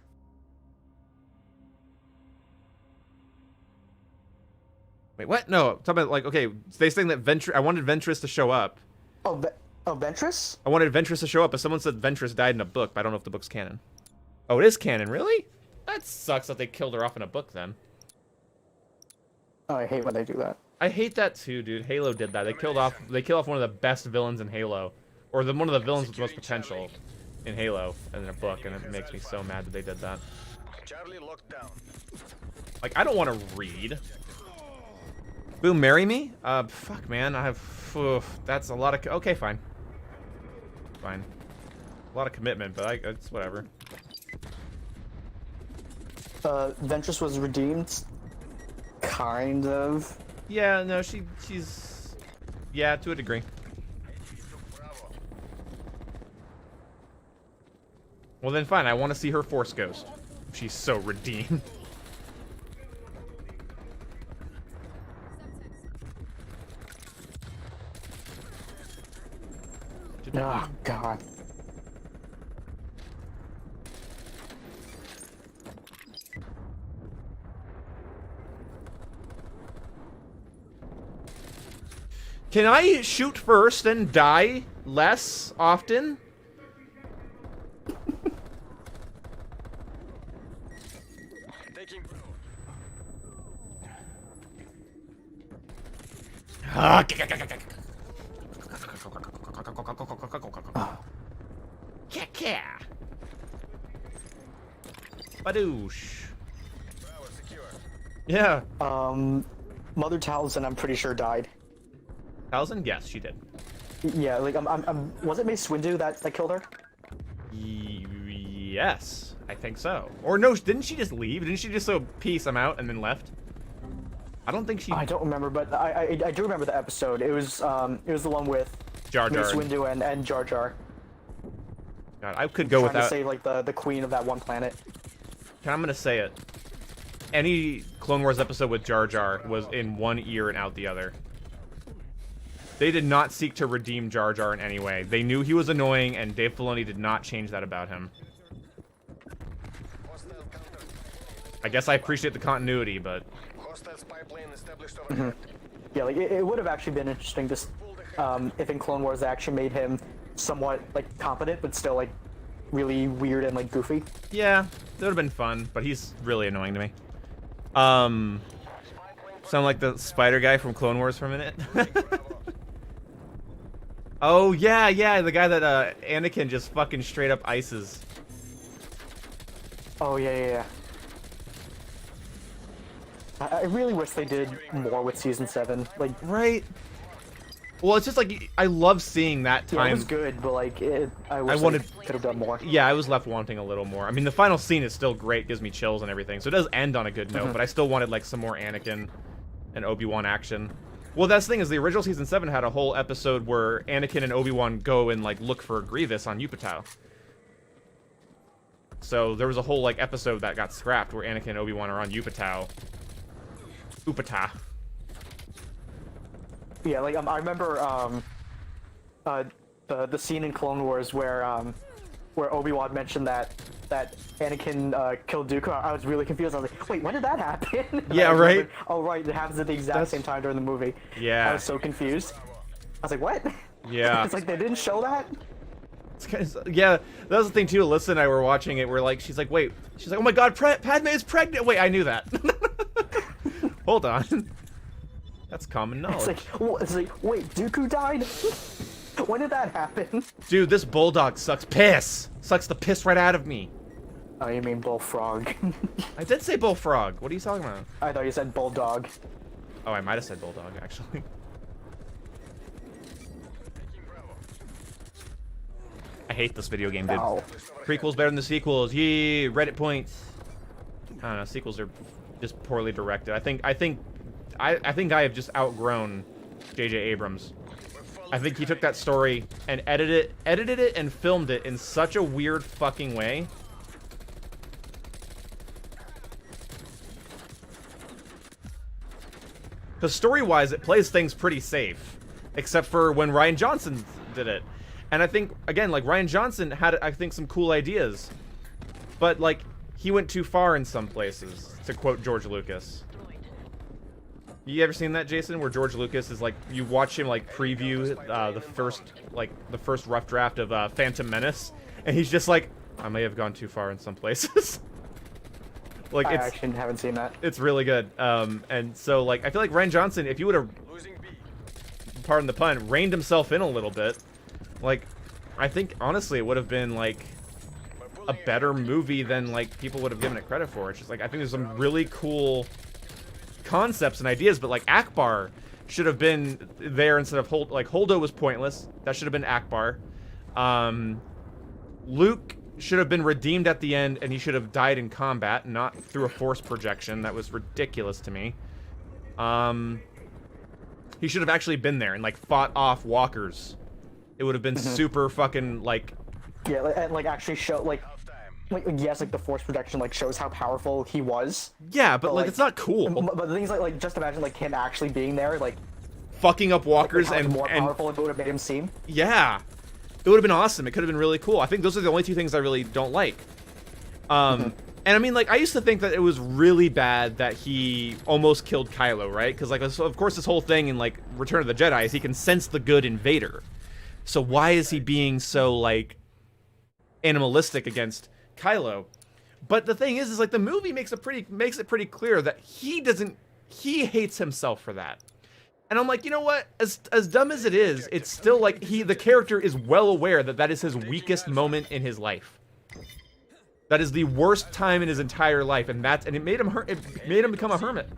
S1: Wait, what? No, talking about like okay, they saying that I wanted Ventress to show up.
S3: Oh, Ventress?
S1: I wanted Ventress to show up, but someone said Ventress died in a book, but I don't know if the book's canon. Oh, it is canon, really? That sucks that they killed her off in a book then.
S3: Oh, I hate when they do that.
S1: I hate that too, dude. Halo did that. They killed off one of the best villains in Halo. Or one of the villains with the most potential in Halo in a book, and it makes me so mad that they did that.
S7: Charlie locked down.
S1: Like, I don't want to read. Boom, marry me? Fuck, man. That's a lot of... Okay, fine. Fine. A lot of commitment, but it's whatever.
S3: Ventress was redeemed. Kind of.
S1: Yeah, no, she's... Yeah, to a degree. Well, then fine. I want to see her Force Ghost. She's so redeemed.
S3: Oh, God.
S1: Can I shoot first and die less often?
S7: Taking
S1: Badoosh.
S7: Bravo secure.
S1: Yeah.
S3: Mother Taliesin, I'm pretty sure died.
S1: Taliesin? Yes, she did.
S3: Yeah, like was it Mace Windu that killed her?
S1: Yes, I think so. Or no, didn't she just leave? Didn't she just so peace, I'm out, and then left? I don't think she...
S3: I don't remember, but I do remember the episode. It was the one with
S1: Jar Jar.
S3: Mace Windu and Jar Jar.
S1: God, I could go
S3: Trying
S1: without...
S3: to save like the queen of that one planet.
S1: I'm gonna say it. Any Clone Wars episode with Jar Jar was in one ear and out the other. They did not seek to redeem Jar Jar in any way. They knew he was annoying, and Dave Filoni did not change that about him.
S7: Hostile counter.
S1: I guess I appreciate the continuity, but...
S7: Hostile spy plane established overhead.
S3: Yeah, like it would have actually been interesting to, if in Clone Wars they actually made him somewhat like competent, but still like really weird and like goofy.
S1: Yeah, that would have been fun, but he's really annoying to me. Sound like the spider guy from Clone Wars for a minute? Oh, yeah, the guy that Anakin just fucking straight up ices.
S3: Oh, yeah. I really wish they did more with Season 7. Like,
S1: Right? Well, it's just like, I love seeing that time.
S3: yeah, it was good, but like, I wish
S1: wanted-
S3: they could have done more.
S1: Yeah, I was left wanting a little more. I mean, the final scene is still great, gives me chills and everything, so it does end on a good note, but I still wanted, like, some more Anakin and Obi-Wan action. Well, that's the thing, is the original Season 7 had a whole episode where Anakin and Obi-Wan go and, like, look for Grievous on Yupatau. So there was a whole, like, episode that got scrapped where Anakin and Obi-Wan are on Yupatau. Upata.
S3: Yeah, like, I remember, the scene in Clone Wars where Obi-Wan mentioned that Anakin killed Dooku. I was really confused. I was like, wait, when did that happen? And
S1: Yeah,
S3: I
S1: right?
S3: remembered, oh, right, it happens at the exact same time during the movie.
S1: Yeah.
S3: I was so confused. I was like, what?
S1: Yeah.
S3: It's like, they didn't show that?
S1: Yeah, that was the thing too. Alyssa and I were watching it. We're like, she's like, wait. She's like, oh my god, Padme is pregnant. Wait, I knew that. Hold on. That's common knowledge.
S3: It's like, wait, Dooku died? When did that happen?
S1: Dude, this bulldog sucks piss. Sucks the piss right out of me.
S3: Oh, you mean bullfrog?
S1: I did say bullfrog. What are you talking about?
S3: I thought you said bulldog.
S1: Oh, I might have said bulldog, actually. I hate this video game, dude.
S3: Ow.
S1: Prequels better than the sequels. Yee, Reddit points. I don't know, sequels are just poorly directed. I think I have just outgrown J.J. Abrams. I think he took that story and edited it and filmed it in such a weird fucking way. Because story-wise, it plays things pretty safe. Except for when Rian Johnson did it. And I think, again, like, Rian Johnson had, I think, some cool ideas. But, like, he went too far in some places, to quote George Lucas. You ever seen that, Jason, where George Lucas is, like, you watch him, like, preview the first rough draft of Phantom Menace, and he's just like, I may have gone too far in some places. Like
S3: I
S1: it's
S3: actually haven't seen that.
S1: it's really good. And so like I feel like Ryan Johnson, if you would have,
S7: Losing B.
S1: pardon the pun, reined himself in a little bit, like I think honestly it would have been like a better movie than like people would have given it credit for. It's just like I think there's some really cool concepts and ideas, but like Akbar should have been there instead of Holdo was pointless. That should have been Akbar. Luke should have been redeemed at the end, and he should have died in combat, not through a force projection. That was ridiculous to me. He should have actually been there and like fought off walkers. It would have been super fucking like.
S3: Yeah, and like actually show like yes, like the force projection like shows how powerful he was.
S1: Yeah, but like it's not cool.
S3: But the thing is like just imagine like him actually being there, like
S1: fucking up walkers
S3: how much
S1: and
S3: more powerful it would have made him seem.
S1: Yeah, it would have been awesome. It could have been really cool. I think those are the only two things I really don't like. And I mean, like, I used to think that it was really bad that he almost killed Kylo, right? Because, like, of course, this whole thing in, like, Return of the Jedi is he can sense the good in Vader. So why is he being so, like, animalistic against Kylo? But the thing is like, the movie makes it pretty clear that he hates himself for that. And I'm like, you know what? As dumb as it is, it's still, like, the character is well aware that that is his weakest moment in his life. That is the worst time in his entire life, and it made him become a hermit.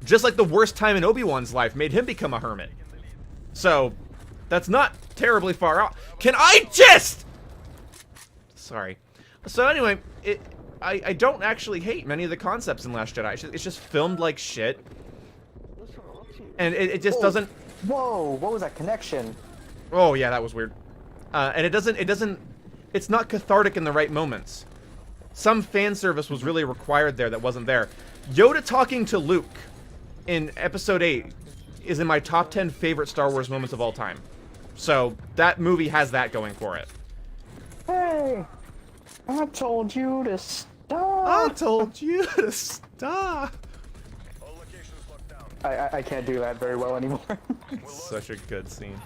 S1: Just like the worst time in Obi-Wan's life made him become a hermit. So, that's not terribly far out. Can I just... Sorry. So anyway, I don't actually hate many of the concepts in Last Jedi. It's just filmed like shit. And it just doesn't...
S3: Whoa, what was that connection?
S1: Oh yeah, that was weird. And it's not cathartic in the right moments. Some fan service was really required there that wasn't there. Yoda talking to Luke in Episode 8 is in my top 10 favorite Star Wars moments of all time. So, that movie has that going for it.
S3: Hey, I told you to stop.
S1: I told you to stop.
S7: All locations locked down.
S3: I can't do that very well anymore.
S1: It's such a good scene.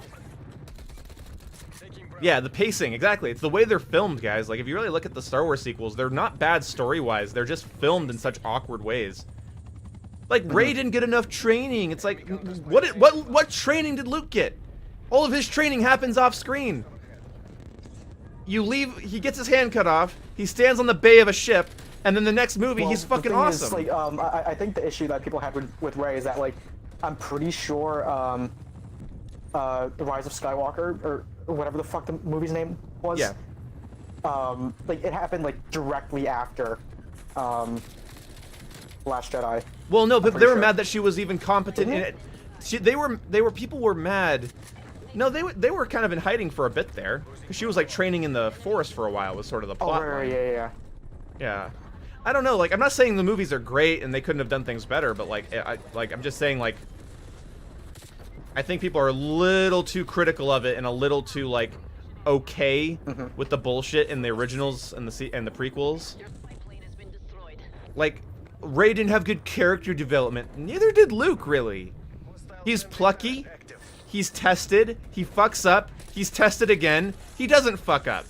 S7: Taking breath.
S1: Yeah, the pacing, exactly. It's the way they're filmed, guys. Like, if you really look at the Star Wars sequels, they're not bad story-wise. They're just filmed in such awkward ways. Like, Rey didn't get enough training. It's like, what training did Luke get? All of his training happens off-screen. You leave, he gets his hand cut off, he stands on the bay of a ship, and then the next movie,
S3: Well,
S1: he's fucking
S3: the thing is,
S1: awesome.
S3: like, I think the issue that people had with Rey is that, like, I'm pretty sure, The Rise of Skywalker, or whatever the fuck the movie's name was.
S1: Yeah.
S3: Like, it happened, like, directly after, Last Jedi.
S1: Well, no, but they were
S3: sure.
S1: mad that she was even competent in it. People were mad. No, they were kind of in hiding for a bit there. She was like training in the forest for a while was sort of the plot.
S3: Oh,
S1: line.
S3: yeah.
S1: Yeah. I don't know, like, I'm not saying the movies are great and they couldn't have done things better, but like, I'm just saying, like, I think people are a little too critical of it and a little too, like, okay with the bullshit in the originals and the prequels. Like, Rey didn't have good character development. Neither did Luke, really. He's plucky. He's tested. He fucks up. He's tested again. He doesn't fuck up.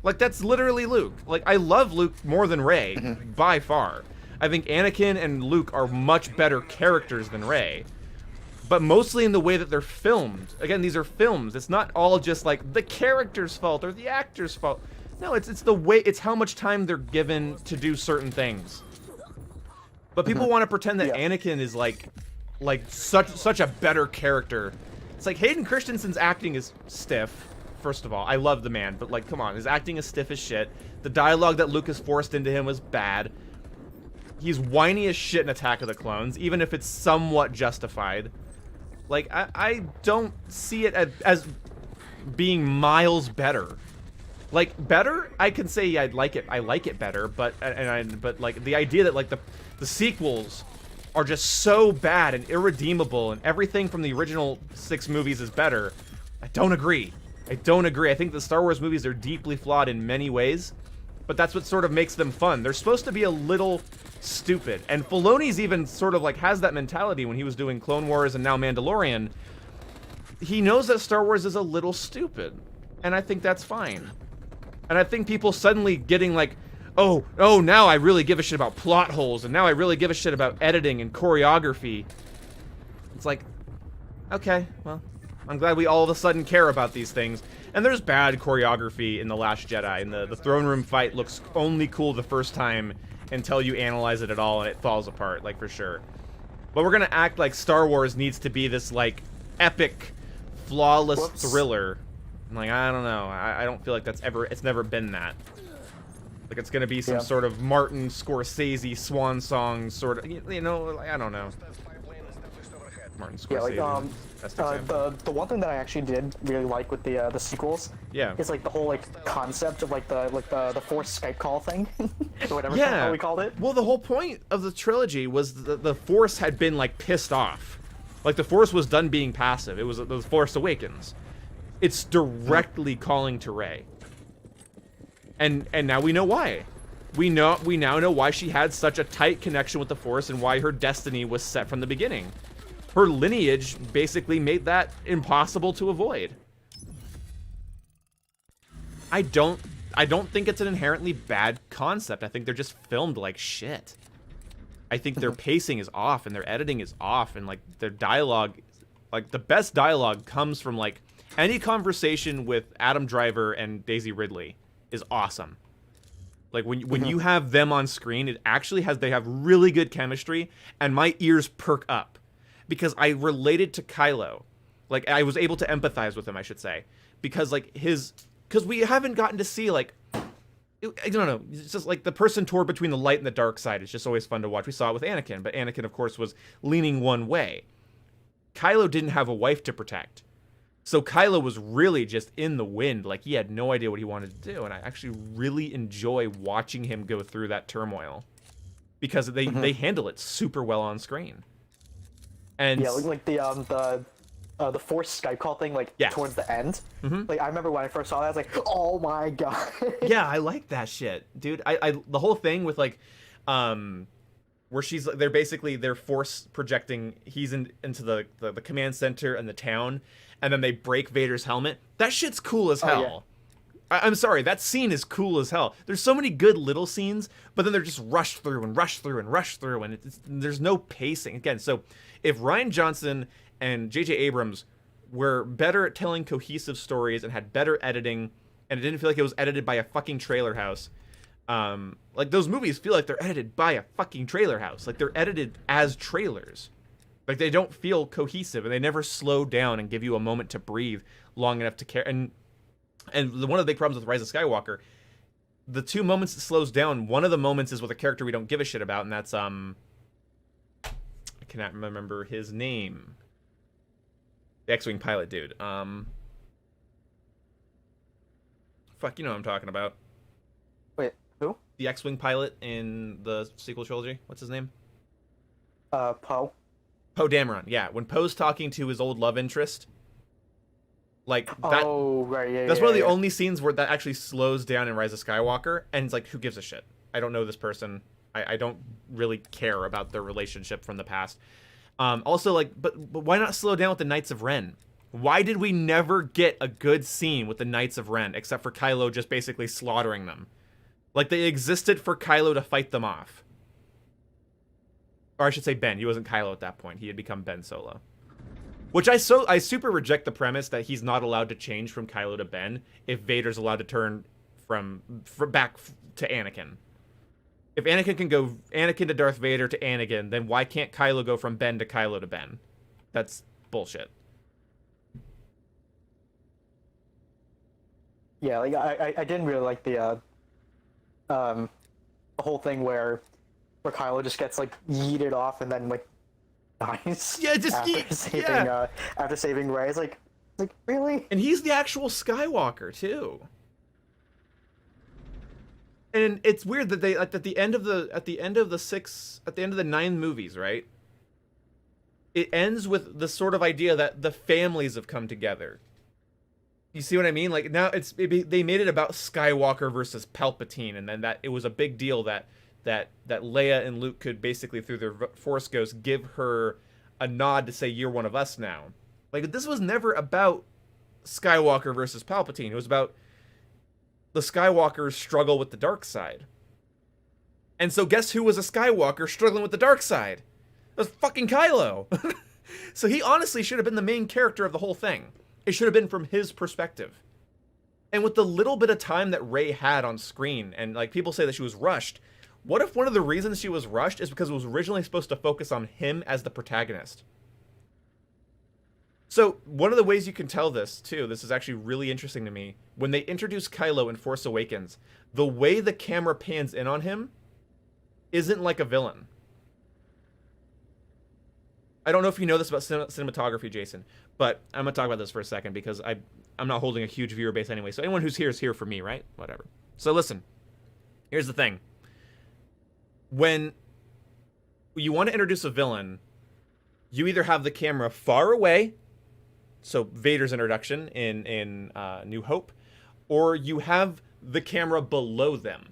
S1: Like, that's literally Luke. Like, I love Luke more than Rey, by far. I think Anakin and Luke are much better characters than Rey. But mostly in the way that they're filmed. Again, these are films. It's not all just, like, the character's fault or the actor's fault. No, it's the way, it's how much time they're given to do certain things. But people want to pretend that Anakin is, like such a better character. It's like, Hayden Christensen's acting is stiff. First of all, I love the man, but like, come on, his acting is stiff as shit. The dialogue that Lucas forced into him was bad. He's whiny as shit in Attack of the Clones, even if it's somewhat justified. Like, I don't see it as being miles better. Like, better, I can say I like it better, but like the idea that like the sequels are just so bad and irredeemable and everything from the original 6 movies is better, I don't agree. I think the Star Wars movies are deeply flawed in many ways, but that's what sort of makes them fun. They're supposed to be a little stupid, and Filoni's even sort of like has that mentality when he was doing Clone Wars and now Mandalorian. He knows that Star Wars is a little stupid, and I think that's fine. And I think people suddenly getting like, oh, now I really give a shit about plot holes, and now I really give a shit about editing and choreography. It's like, okay, well, I'm glad we all of a sudden care about these things. And there's bad choreography in The Last Jedi, and the throne room fight looks only cool the first time until you analyze it at all and it falls apart, like, for sure. But we're gonna act like Star Wars needs to be this, like, epic, flawless thriller. Like, I don't know. I don't feel like it's never been that. Like, it's gonna be some sort of Martin Scorsese swan song sort of, you know, I don't know. Martin Scorsese.
S3: Yeah, the one thing that I actually did really like with the sequels, is like the whole like concept of like the Force Skype call thing, or whatever how we called it.
S1: Well, the whole point of the trilogy was the Force had been like pissed off, like the Force was done being passive. It was the Force Awakens. It's directly calling to Rey, and now we know why. We now know why she had such a tight connection with the Force and why her destiny was set from the beginning. Her lineage basically made that impossible to avoid. I don't think it's an inherently bad concept. I think they're just filmed like shit. I think their pacing is off and their editing is off, and like their dialogue, like the best dialogue comes from like any conversation with Adam Driver and Daisy Ridley is awesome. Like when you have them on screen, they have really good chemistry, and my ears perk up. Because I related to Kylo. Like, I was able to empathize with him, I should say. Because, like, because we haven't gotten to see, like, I don't know, it's just, like, the person torn between the light and the dark side is just always fun to watch. We saw it with Anakin, but Anakin, of course, was leaning one way. Kylo didn't have a wife to protect. So Kylo was really just in the wind. Like, he had no idea what he wanted to do. And I actually really enjoy watching him go through that turmoil. Because they handle it super well on screen. And
S3: yeah, like the Force Skype call thing, like towards the end. Like I remember when I first saw that, I was like, "Oh my god!"
S1: Yeah, I like that shit, dude. I the whole thing with like, where they're Force projecting. He's into the command center and the town, and then they break Vader's helmet. That shit's cool as hell.
S3: Yeah.
S1: I'm sorry, that scene is cool as hell. There's so many good little scenes, but then they're just rushed through, and there's no pacing. Again, so if Rian Johnson and J.J. Abrams were better at telling cohesive stories and had better editing, and it didn't feel like it was edited by a fucking trailer house, like those movies feel like they're edited by a fucking trailer house. Like they're edited as trailers. Like they don't feel cohesive, and they never slow down and give you a moment to breathe long enough to care. And one of the big problems with Rise of Skywalker, the two moments it slows down, one of the moments is with a character we don't give a shit about, and that's, I cannot remember his name. The X-Wing pilot dude. Fuck, you know what I'm talking about.
S3: Wait, who?
S1: The X-Wing pilot in the sequel trilogy. What's his name?
S3: Poe.
S1: Poe Dameron, yeah. When Poe's talking to his old love interest, like that.
S3: Oh, right, yeah.
S1: That's one of the only scenes where that actually slows down in Rise of Skywalker, and it's like, who gives a shit? I don't know this person. I don't really care about their relationship from the past. Also, like, but why not slow down with the Knights of Ren? Why did we never get a good scene with the Knights of Ren, except for Kylo just basically slaughtering them? Like, they existed for Kylo to fight them off. Or I should say Ben. He wasn't Kylo at that point. He had become Ben Solo. Which I super reject the premise that he's not allowed to change from Kylo to Ben if Vader's allowed to turn from back to Anakin. If Anakin can go Anakin to Darth Vader to Anakin, then why can't Kylo go from Ben to Kylo to Ben? That's bullshit.
S3: Yeah, like I didn't really like the whole thing where Kylo just gets like yeeted off and then like dies.
S1: Yeah, just
S3: after saving Rey. It's like really?
S1: And he's the actual Skywalker too. And it's weird that they at the end of the 9 movies, right? It ends with the sort of idea that the families have come together. You see what I mean? Like now they made it about Skywalker versus Palpatine, and then that it was a big deal that Leia and Luke could basically through their Force Ghost give her a nod to say you're one of us now. Like this was never about Skywalker versus Palpatine. It was about the Skywalkers struggle with the dark side. And so guess who was a Skywalker struggling with the dark side? It was fucking Kylo. So he honestly should have been the main character of the whole thing. It should have been from his perspective. And with the little bit of time that Rey had on screen, and like people say that she was rushed, what if one of the reasons she was rushed is because it was originally supposed to focus on him as the protagonist? So one of the ways you can tell this, too, this is actually really interesting to me, when they introduce Kylo in Force Awakens, the way the camera pans in on him isn't like a villain. I don't know if you know this about cinematography, Jason, but I'm going to talk about this for a second because I'm not holding a huge viewer base anyway, so anyone who's here is here for me, right? Whatever. So listen, here's the thing. When you want to introduce a villain, you either have the camera far away, so Vader's introduction in New Hope, or you have the camera below them.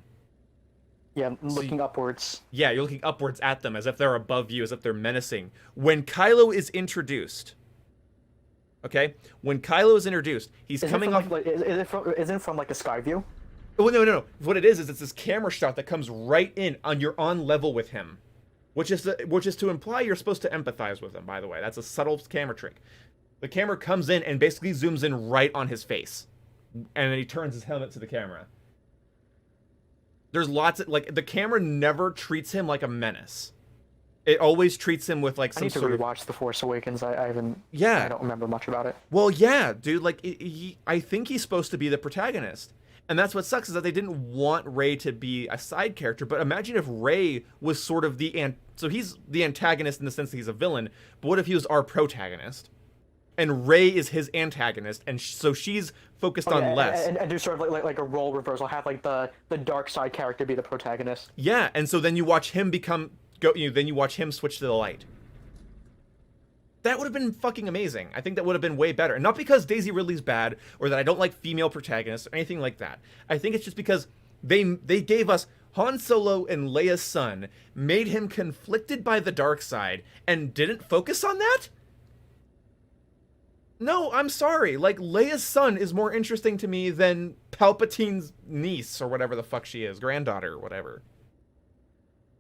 S3: Yeah, looking upwards.
S1: Yeah, you're looking upwards at them as if they're above you, as if they're menacing. When Kylo is introduced, okay? When Kylo is introduced, he's coming off...
S3: Is it from like a sky view?
S1: Oh, no. What it is it's this camera shot that comes right in on you're on level with him. Which is to imply you're supposed to empathize with him, by the way. That's a subtle camera trick. The camera comes in and basically zooms in right on his face. And then he turns his helmet to the camera. There's lots of, like, the camera never treats him like a menace. It always treats him with, like, some sort of...
S3: I need to rewatch The Force Awakens. I haven't...
S1: Yeah.
S3: I don't remember much about it.
S1: Well, yeah, dude, like, I think he's supposed to be the protagonist. And that's what sucks, is that they didn't want Rey to be a side character. But imagine if Rey was sort of so he's the antagonist in the sense that he's a villain, but what if he was our protagonist? And Rey is his antagonist, and so she's focused on less.
S3: And do sort of like a role reversal, have like the dark side character be the protagonist.
S1: Yeah, and so then you watch him then you watch him switch to the light. That would have been fucking amazing. I think that would have been way better. And not because Daisy Ridley's bad, or that I don't like female protagonists, or anything like that. I think it's just because they gave us Han Solo and Leia's son, made him conflicted by the dark side, and didn't focus on that? No, I'm sorry. Like, Leia's son is more interesting to me than Palpatine's niece, or whatever the fuck she is, granddaughter, or whatever.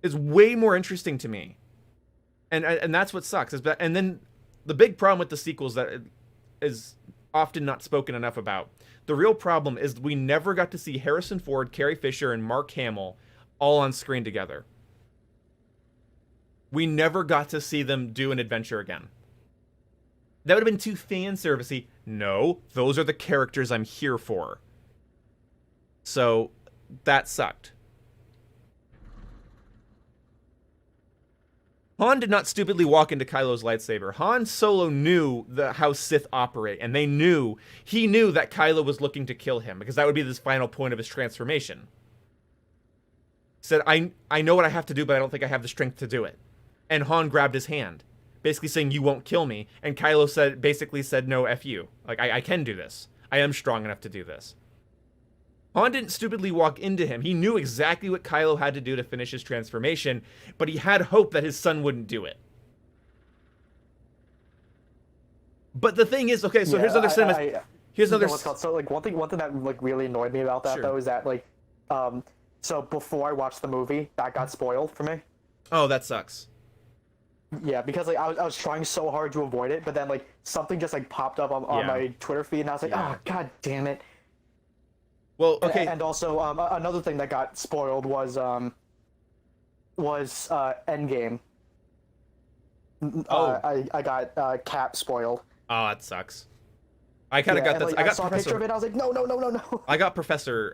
S1: Is way more interesting to me. And that's what sucks. And then the big problem with the sequels that is often not spoken enough about. The real problem is we never got to see Harrison Ford, Carrie Fisher, and Mark Hamill all on screen together. We never got to see them do an adventure again. That would have been too fan servicey. No, those are the characters I'm here for. So that sucked. Han did not stupidly walk into Kylo's lightsaber. Han Solo knew how Sith operate, and he knew that Kylo was looking to kill him, because that would be the final point of his transformation. He said, I know what I have to do, but I don't think I have the strength to do it. And Han grabbed his hand, basically saying, you won't kill me. And Kylo basically said, no, F you. Like, I can do this. I am strong enough to do this. Han didn't stupidly walk into him. He knew exactly what Kylo had to do to finish his transformation, but he had hope that his son wouldn't do it. But the thing is, okay, so here's another cinema. Here's another.
S3: So like one thing that like really annoyed me about that though is that like, so before I watched the movie, that got spoiled for me.
S1: Oh, that sucks.
S3: Yeah, because like I was trying so hard to avoid it, but then like something just like popped up on my Twitter feed, and I was like, oh god damn it.
S1: Well, okay.
S3: And also, another thing that got spoiled was Endgame. I got Cap spoiled.
S1: Oh, that sucks. I kind of got that.
S3: Like, I saw a picture of it. I was like, no.
S1: I got Professor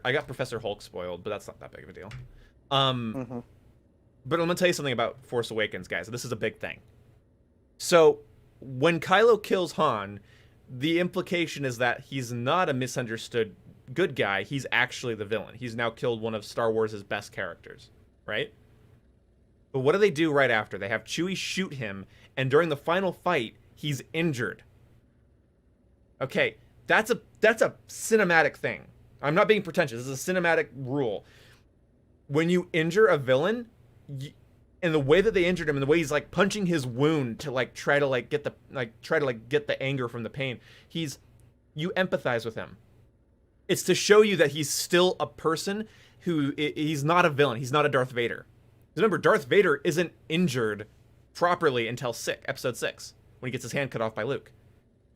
S1: Hulk spoiled, but that's not that big of a deal. But I'm gonna tell you something about Force Awakens, guys. This is a big thing. So when Kylo kills Han, the implication is that he's not a misunderstood good guy. He's actually the villain. He's now killed one of Star Wars' best characters, right? But what do they do right after? They have Chewie shoot him, and during the final fight, he's injured. Okay, that's a cinematic thing. I'm not being pretentious. This is a cinematic rule. When you injure a villain, and the way that they injured him, and the way he's like punching his wound to like try to get the anger from the pain, you empathize with him. It's to show you that he's still a person he's not a villain. He's not a Darth Vader. Remember, Darth Vader isn't injured properly until episode 6, when he gets his hand cut off by Luke.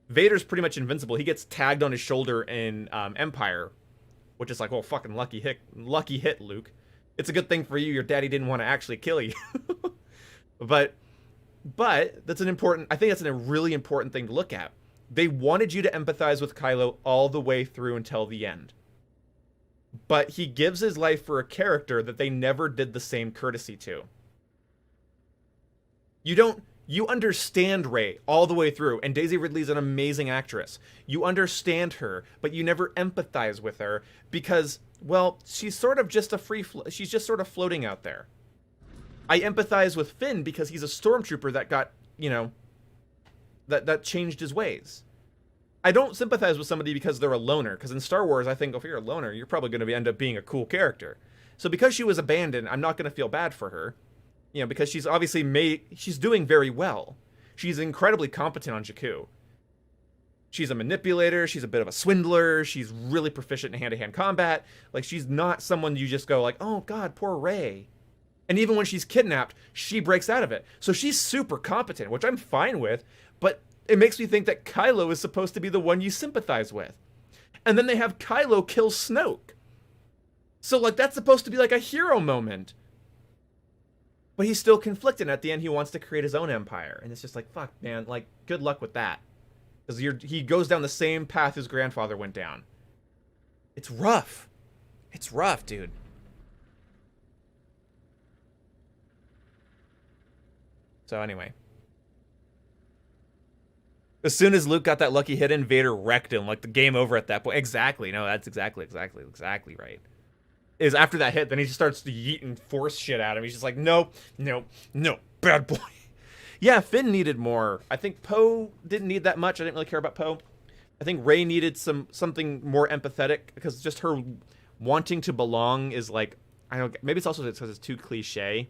S1: Vader's pretty much invincible. He gets tagged on his shoulder in Empire, which is like, oh, fucking lucky hit, Luke. It's a good thing for you your daddy didn't want to actually kill you. but that's an important, I think that's a really important thing to look at. They wanted you to empathize with Kylo all the way through until the end. But he gives his life for a character that they never did the same courtesy to. You understand Rey all the way through, and Daisy Ridley's an amazing actress. You understand her, but you never empathize with her because, well, she's sort of just she's just sort of floating out there. I empathize with Finn because he's a stormtrooper that got, that changed his ways. I don't sympathize with somebody because they're a loner, because in Star Wars, I think, if you're a loner, you're probably going to end up being a cool character. So because she was abandoned, I'm not going to feel bad for her. Because she's obviously she's doing very well. She's incredibly competent on Jakku. She's a manipulator, she's a bit of a swindler, she's really proficient in hand-to-hand combat. Like, she's not someone you just go like, oh god, poor Rey. And even when she's kidnapped, she breaks out of it. So she's super competent, which I'm fine with, but it makes me think that Kylo is supposed to be the one you sympathize with. And then they have Kylo kill Snoke. So, like, that's supposed to be like a hero moment. But he's still conflicted. At the end, he wants to create his own empire. And it's just like, fuck, man, like, good luck with that. Because he goes down the same path his grandfather went down. It's rough. It's rough, dude. So anyway. As soon as Luke got that lucky hit in, Vader wrecked him. Like, the game over at that point. Exactly. No, that's exactly right. Is after that hit, then he just starts yeeting force shit at him. He's just like, no, bad boy. Yeah, Finn needed more. I think Poe didn't need that much. I didn't really care about Poe. I think Rey needed something more empathetic, because just her wanting to belong is like, I don't. Maybe it's also because it's too cliche.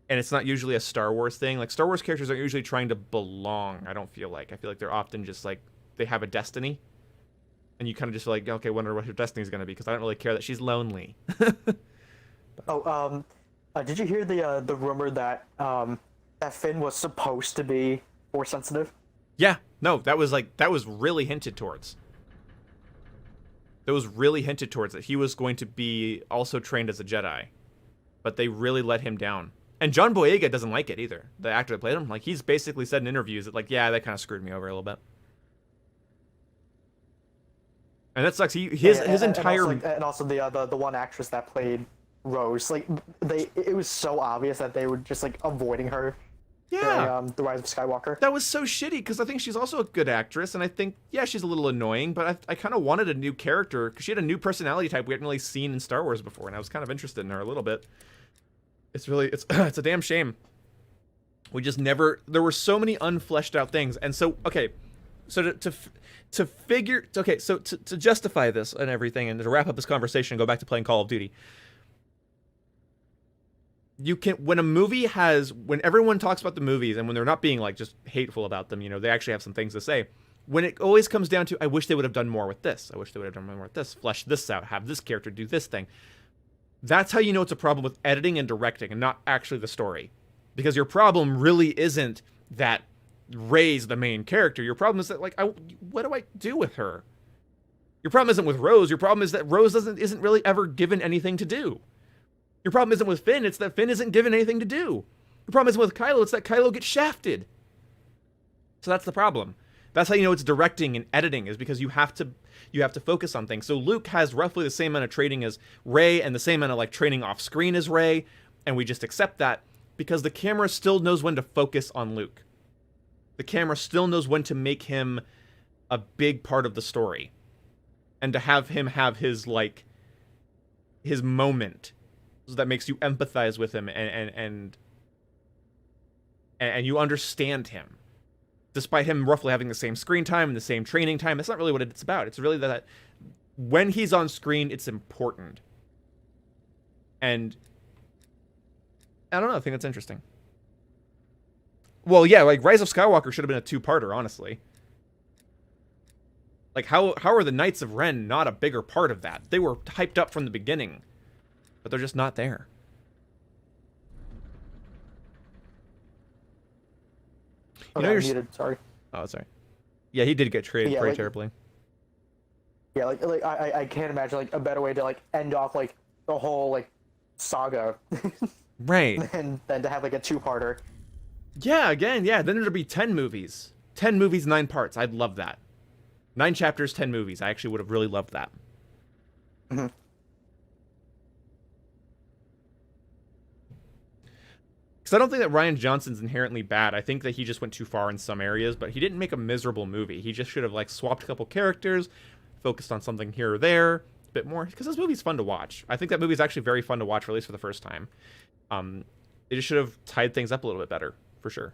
S1: And it's not usually a Star Wars thing. Like, Star Wars characters aren't usually trying to belong, I don't feel like. I feel like they're often just like, they have a destiny. And you kind of just feel like, okay, wonder what her destiny is going to be, because I don't really care that she's lonely.
S3: Did you hear the rumor that that Finn was supposed to be force sensitive?
S1: Yeah, no, that was really hinted towards. That was really hinted towards that he was going to be also trained as a Jedi, but they really let him down. And John Boyega doesn't like it either. The actor that played him, like, he's basically said in interviews that, like, yeah, that kind of screwed me over a little bit. And that sucks. His entire
S3: and also the one actress that played Rose, like, it was so obvious that they were just like avoiding her.
S1: Yeah.
S3: During, the Rise of Skywalker.
S1: That was so shitty, because I think she's also a good actress, and I think, yeah, she's a little annoying, but I kind of wanted a new character, because she had a new personality type we hadn't really seen in Star Wars before, and I was kind of interested in her a little bit. It's a damn shame. We just never, there were so many unfleshed out things, and so, okay, so to justify this and everything, and to wrap up this conversation and go back to playing Call of Duty, when everyone talks about the movies, and when they're not being like just hateful about them, they actually have some things to say. When it always comes down to, I wish they would have done more with this. I wish they would have done more with this. Flesh this out. Have this character do this thing. That's how you know it's a problem with editing and directing, and not actually the story. Because your problem really isn't that Rey's the main character. Your problem is that, like, what do I do with her? Your problem isn't with Rose. Your problem is that Rose isn't really ever given anything to do. Your problem isn't with Finn. It's that Finn isn't given anything to do. Your problem isn't with Kylo. It's that Kylo gets shafted. So that's the problem. That's how you know it's directing and editing, is because you have to focus on things. So Luke has roughly the same amount of training as Rey, and the same amount of like training off screen as Rey, and we just accept that because the camera still knows when to focus on Luke. The camera still knows when to make him a big part of the story, and to have him have his moment, so that makes you empathize with him and you understand him, despite him roughly having the same screen time and the same training time. That's not really what it's about. It's really that when he's on screen, it's important. And I don't know, I think that's interesting. Well, yeah, like Rise of Skywalker should have been a two-parter, honestly. Like, how are the Knights of Ren not a bigger part of that? They were hyped up from the beginning, but they're just not there.
S3: Oh,
S1: You know
S3: yeah,
S1: you're.
S3: I'm muted. Sorry.
S1: Oh, sorry. Yeah, he did get traded
S3: Yeah,
S1: very
S3: like-
S1: terribly.
S3: Yeah, like I can't imagine like a better way to like end off like the whole like saga
S1: Right.
S3: than to have like a two-parter.
S1: Yeah. Again. Yeah. Then there'd be 10 movies. 10 movies, 9 parts. I'd love that. 9 chapters, 10 movies. I actually would have really loved that.
S3: Mm-hmm.
S1: Because I don't think that Rian Johnson's inherently bad. I think that he just went too far in some areas, but he didn't make a miserable movie. He just should have like swapped a couple characters, focused on something here or there, a bit more. Because this movie's fun to watch. I think that movie's actually very fun to watch, at least for the first time. They just should have tied things up a little bit better, for sure.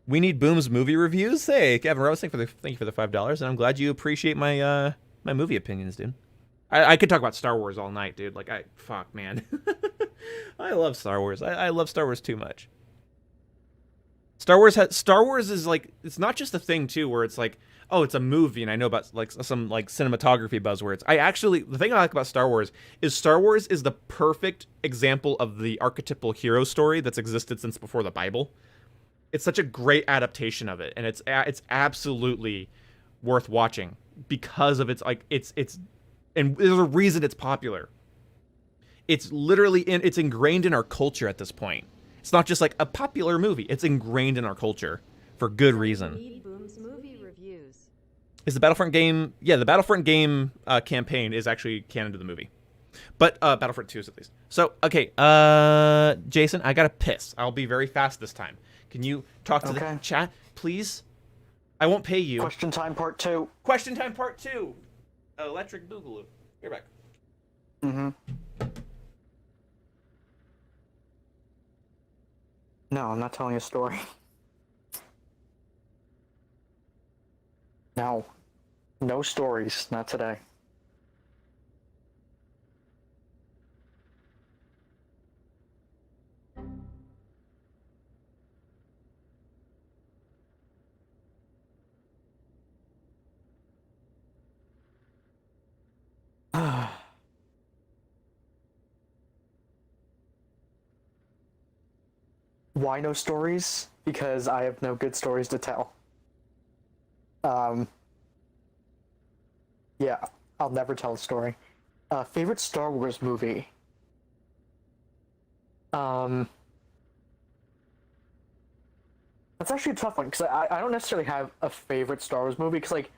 S1: We need Boom's movie reviews. Hey, Kevin Rose, thank you for the $5, and I'm glad you appreciate my my movie opinions, dude. I could talk about Star Wars all night, dude. Like, fuck, man. I love Star Wars. I love Star Wars too much. Star Wars is like, it's not just a thing too where it's like, oh, it's a movie and I know about like some like cinematography buzzwords. The thing I like about Star Wars is the perfect example of the archetypal hero story that's existed since before the Bible. It's such a great adaptation of it, and it's absolutely worth watching because of it's and there's a reason it's popular. It's literally it's ingrained in our culture at this point. It's not just like a popular movie. It's ingrained in our culture for good reason.
S2: Need Boom's movie reviews.
S1: Is the Battlefront game? Yeah, the Battlefront game campaign is actually canon to the movie, but Battlefront 2 is at least. So okay, Jason, I gotta piss. I'll be very fast this time. Can you talk to the chat, please? I won't pay you.
S3: Question time part 2.
S1: Question time part 2. Electric Boogaloo. You're back.
S3: Mm-hmm. No, I'm not telling a story. No. No stories. Not today. Why no stories? Because I have no good stories to tell. Yeah, I'll never tell a story. Favorite Star Wars movie? That's actually a tough one, because I don't necessarily have a favorite Star Wars movie, because like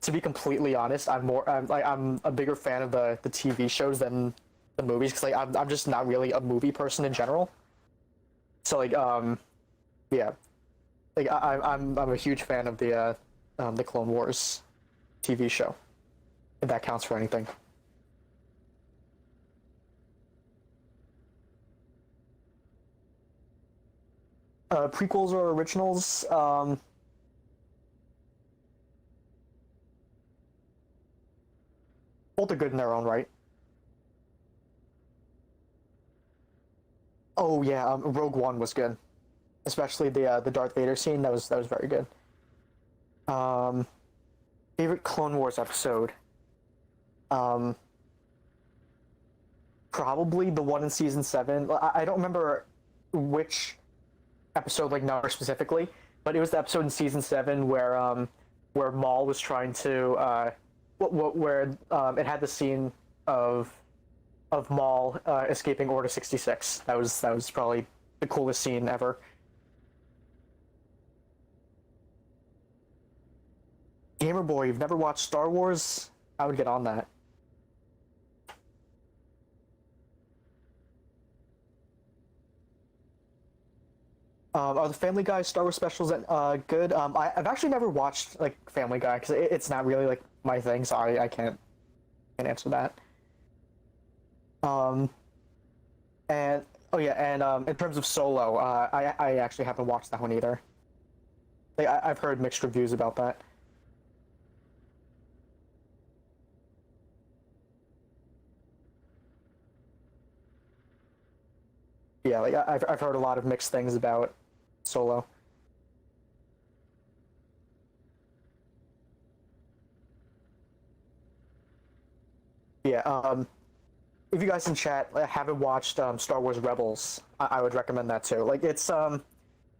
S3: to be completely honest, I'm a bigger fan of the TV shows than the movies, because like I'm just not really a movie person in general. So like yeah, like I'm a huge fan of the Clone Wars TV show, if that counts for anything. Prequels or originals? Both are good in their own right. Oh yeah, Rogue One was good, especially the Darth Vader scene. That was very good. Favorite Clone Wars episode? Probably the one in season 7. I don't remember which episode like number specifically, but it was the episode in season 7 where Maul was trying to where it had the scene of Maul escaping Order 66. That was probably the coolest scene ever. Gamer boy, you've never watched Star Wars? I would get on that. Are the Family Guy Star Wars specials good? I've actually never watched like Family Guy because it's not really like my thing, so I can't answer that. And oh yeah, and in terms of Solo, I actually haven't watched that one either. Like I've heard mixed reviews about that. Yeah, like I've heard a lot of mixed things about Solo. Yeah, if you guys in chat haven't watched Star Wars Rebels, I would recommend that too. Like it's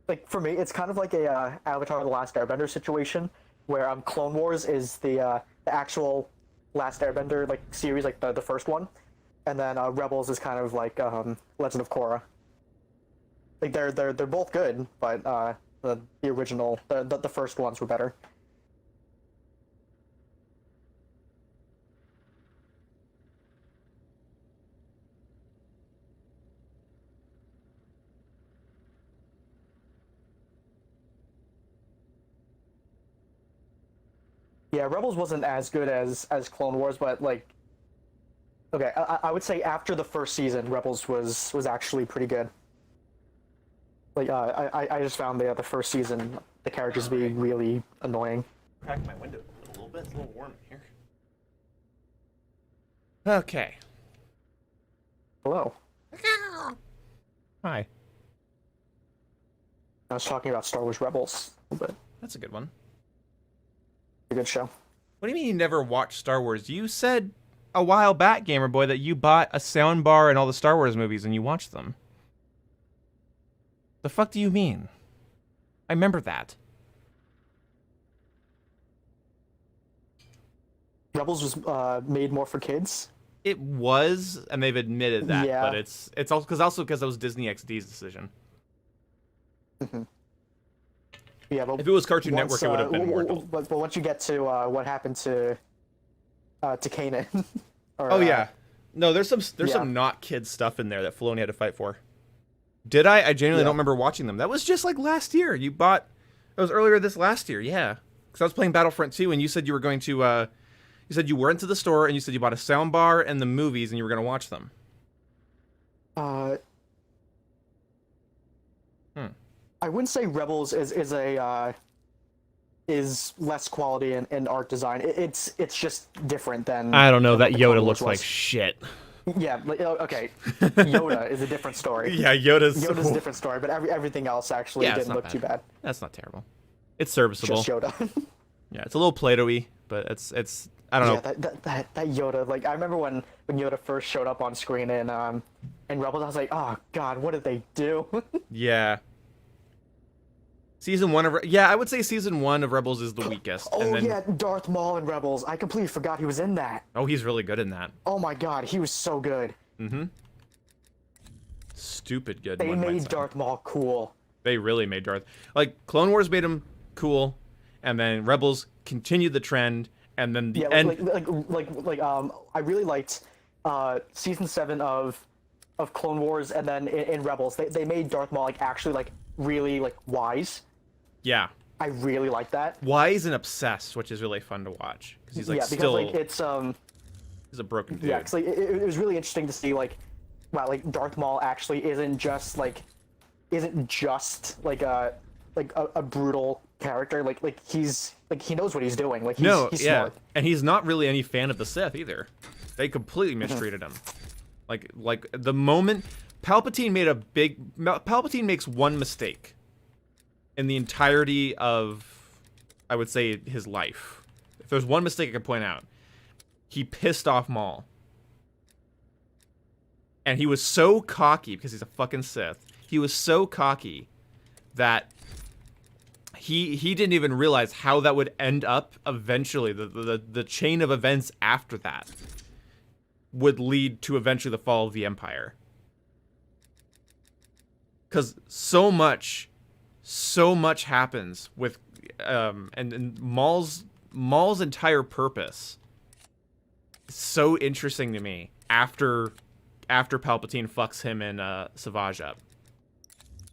S3: like for me, it's kind of like a Avatar: The Last Airbender situation, where Clone Wars is the actual Last Airbender like series, like the first one, and then Rebels is kind of like Legend of Korra. Like they're both good, but the original the first ones were better. Yeah, Rebels wasn't as good as Clone Wars, but like, okay, I would say after the first season, Rebels was actually pretty good. Like, I just found the first season the characters being really annoying.
S1: Crack my window a little bit. It's a little warm in here. Okay.
S3: Hello.
S1: Hi.
S3: I was talking about Star Wars Rebels a little bit.
S1: That's a good one.
S3: A good show.
S1: What do you mean you never watched Star Wars? You said a while back, Gamer Boy, that you bought a sound bar and all the Star Wars movies and you watched them. The fuck do you mean? I remember that.
S3: Rebels was made more for kids.
S1: It was, and they've admitted that,
S3: Yeah.
S1: but it's also because that was Disney XD's decision.
S3: Yeah, but
S1: If it was Cartoon
S3: once,
S1: Network, it would have been more adult.
S3: But once you get to what happened to Kanan. Or,
S1: Oh yeah, no, there's some not kid stuff in there that Filoni had to fight for. Did I? I genuinely don't remember watching them. That was just like last year. You bought. It was earlier this last year. Yeah, because I was playing Battlefront 2, and you said you were going to. You said you went to the store, and you said you bought a sound bar and the movies, and you were going to watch them.
S3: I wouldn't say Rebels is less quality in art design. It's just different than.
S1: I don't know.
S3: than
S1: That
S3: what the Clone
S1: Yoda
S3: Wars
S1: looks like
S3: was.
S1: shit.
S3: Yeah, like, okay. Yoda is a different story.
S1: Yeah, Yoda's
S3: a different story, but everything else actually
S1: it's
S3: didn't
S1: not
S3: look too bad.
S1: That's not terrible. It's serviceable.
S3: Just Yoda.
S1: Yeah, it's a little Play-Doh-y, but it's I don't know.
S3: Yeah, that Yoda. Like I remember when Yoda first showed up on screen in Rebels, I was like, oh god, what did they do?
S1: Yeah. Season 1 of I would say season 1 of Rebels is the weakest.
S3: Oh
S1: and then,
S3: yeah, Darth Maul in Rebels. I completely forgot he was in that.
S1: Oh, he's really good in that.
S3: Oh my god, he was so good.
S1: Mm-hmm. Stupid good.
S3: They
S1: one might
S3: made
S1: say.
S3: Darth Maul cool.
S1: They really made Darth. Like Clone Wars made him cool, and then Rebels continued the trend, and then the end.
S3: I really liked season 7 of Clone Wars, and then in Rebels they made Darth Maul like actually like really like wise.
S1: Yeah.
S3: I really like that.
S1: Wise and obsessed, which is really fun to watch because he's like
S3: because
S1: still.
S3: like it's
S1: He's a broken dude.
S3: yeah, because like it was really interesting to see like wow, like Darth Maul actually isn't just like a brutal character. Like he's like he knows what he's doing. Like he's smart.
S1: And he's not really any fan of the Sith either. They completely mistreated him. Like the moment Palpatine makes one mistake in the entirety of, I would say, his life. If there's one mistake I could point out, he pissed off Maul. And he was so cocky, because he's a fucking Sith, he was so cocky that he didn't even realize how that would end up eventually. The chain of events after that would lead to eventually the fall of the Empire. Because so much happens with and Maul's entire purpose is so interesting to me after Palpatine fucks him and Savage up.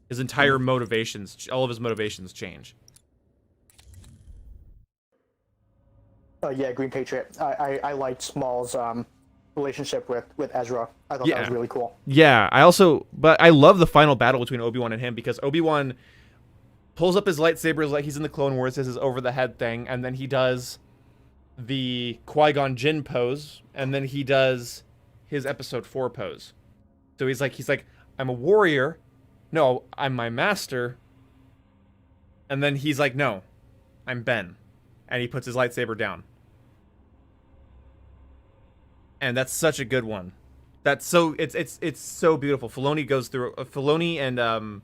S1: His entire motivations, all of his motivations change.
S3: Yeah, Green Patriot. I liked Maul's relationship with Ezra. I thought that was really cool.
S1: Yeah, but I love the final battle between Obi-Wan and him, because Obi-Wan pulls up his lightsabers like he's in the Clone Wars, his over-the-head thing, and then he does the Qui-Gon Jinn pose, and then he does his Episode 4 pose. So he's like, I'm a warrior. No, I'm my master. And then he's like, no, I'm Ben. And he puts his lightsaber down. And that's such a good one. That's so it's so beautiful. Filoni goes through Filoni and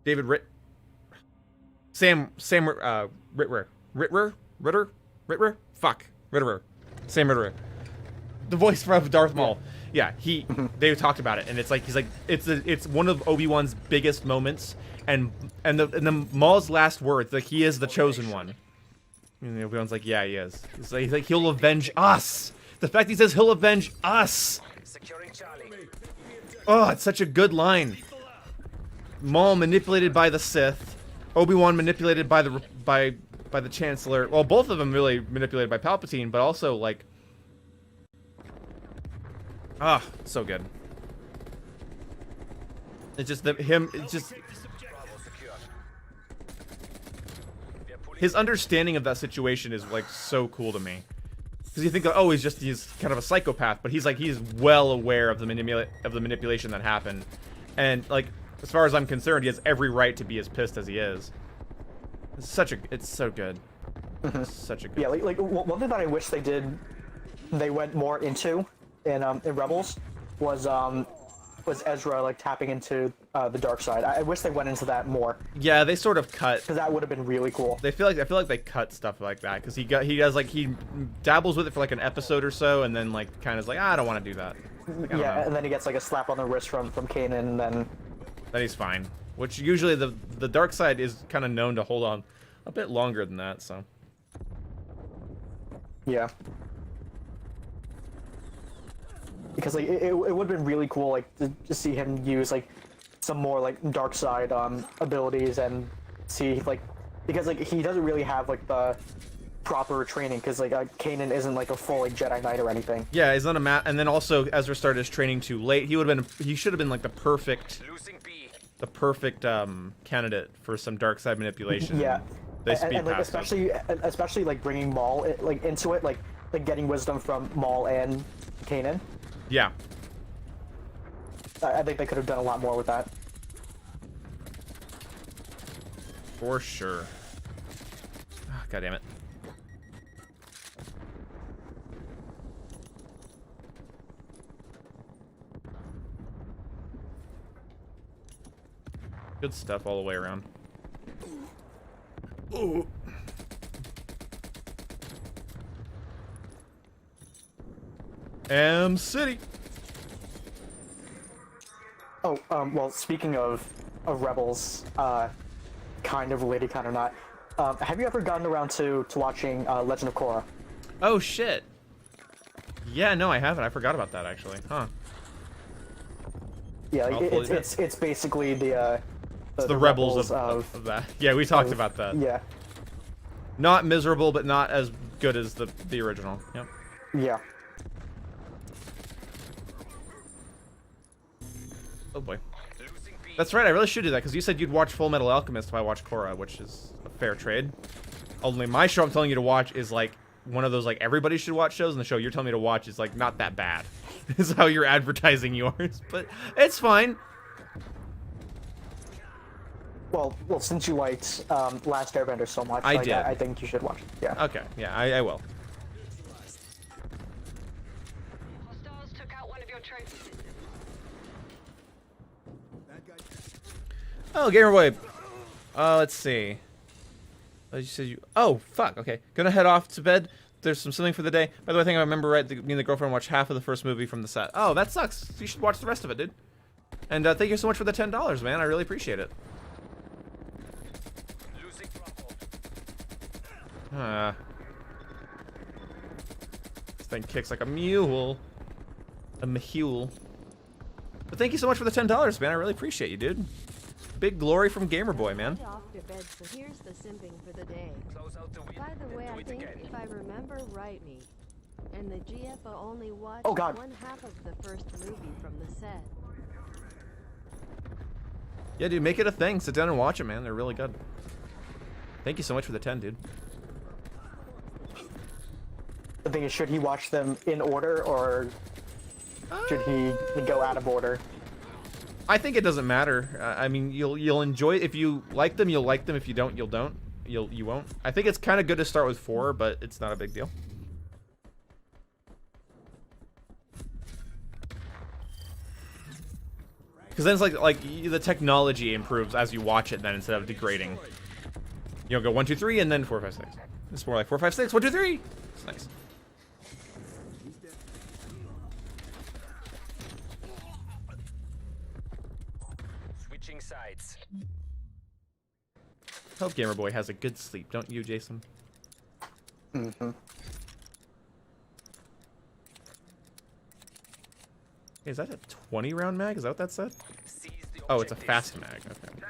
S1: David Sam Ritter, the voice from Darth Maul. Yeah, they talked about it, and it's like he's like it's one of Obi-Wan's biggest moments, and the Maul's last words, like, he is the chosen one. And Obi-Wan's like, yeah, he is. He's like he'll avenge us. The fact he says he'll avenge us.
S4: Securing Charlie.
S1: Oh, it's such a good line. Maul manipulated by the Sith, Obi-Wan manipulated by the Chancellor. Well, both of them really manipulated by Palpatine, but also like, so good. It's just his understanding of that situation is like so cool to me. Because you think, oh, he's kind of a psychopath, but he's well aware of the manipulation that happened, and like, as far as I'm concerned, he has every right to be as pissed as he is. It's so good. Such a good.
S3: Yeah, like one thing that I wish they went more into in Rebels was Ezra like tapping into the dark side. I wish they went into that more.
S1: Yeah, they sort of cut,
S3: because that would have been really cool.
S1: I feel like they cut stuff like that, because he dabbles with it for like an episode or so, and then like kind of like, I don't want to do that. Like,
S3: yeah, and then he gets like a slap on the wrist from Kanan, and then
S1: he's fine. Which usually the dark side is kind of known to hold on a bit longer than that. So
S3: yeah. Because like it would have been really cool like to see him use like some more like dark side abilities, and see like, because like he doesn't really have like the proper training, because like Kanan isn't like a full like Jedi Knight or anything.
S1: Yeah, he's not a and then also Ezra started his training too late. He should have been like the perfect candidate for some dark side manipulation.
S3: Yeah,
S1: they speed
S3: and like
S1: past
S3: especially like bringing Maul like into it, like getting wisdom from Maul and Kanan.
S1: Yeah.
S3: I think they could have done a lot more with that.
S1: For sure. Oh, God damn it. Good stuff all the way around. Ooh. City.
S3: Oh, well, speaking of Rebels, kind of related, kind of not. Have you ever gotten around to watching Legend of Korra?
S1: Oh shit. Yeah, no, I haven't. I forgot about that actually. Huh.
S3: Yeah, like, it's basically the
S1: Rebels of that. Yeah, we talked about that.
S3: Yeah.
S1: Not miserable, but not as good as the original. Yep.
S3: Yeah.
S1: Oh boy. That's right, I really should do that, because you said you'd watch Full Metal Alchemist if I watch Korra, which is a fair trade. Only my show I'm telling you to watch is like one of those like everybody should watch shows, and the show you're telling me to watch is like not that bad. Is how you're advertising yours, but it's fine.
S3: Well, since you liked Last Airbender so much,
S1: I did.
S3: I think you should watch it. Yeah.
S1: Okay, yeah, I will.
S6: Hostiles took out one of your trophy systems.
S1: Oh, Gamer Boy. Let's see. You said oh, fuck. Okay, gonna head off to bed. There's something for the day. By the way, I think I remember right. Me and the girlfriend watched half of the first movie from the set. Oh, that sucks. You should watch the rest of it, dude. And thank you so much for the $10, man. I really appreciate it. This thing kicks like a mule. A mule. But thank you so much for the $10, man. I really appreciate you, dude. Big glory from Gamer Boy, man.
S2: Off to bed, so here's the simping for the day. By the way, I think if I remember rightly, and the GFO only watched one half of the first movie from the set.
S1: Yeah, dude, make it a thing. Sit down and watch it, man. They're really good. Thank you so much for the 10, dude.
S3: The thing is, should he watch them in order, or should he go out of order?
S1: I think it doesn't matter. I mean, you'll enjoy it. If you like them, you'll like them. If you don't, you won't. I think it's kind of good to start with 4, but it's not a big deal. Because then it's like the technology improves as you watch it then instead of degrading. You don't go 1, 2, 3 and then 4, 5, 6. It's more like 4, 5, 6, 1, 2, 3. It's nice.
S4: Switching sides.
S1: Hope Gamer Boy has a good sleep, don't you, Jason?
S3: Mm-hmm.
S1: Hey, is that a 20 round mag? Is that what that said?
S4: Seize the
S1: Oh, it's a
S4: objectives.
S1: fast mag. Okay.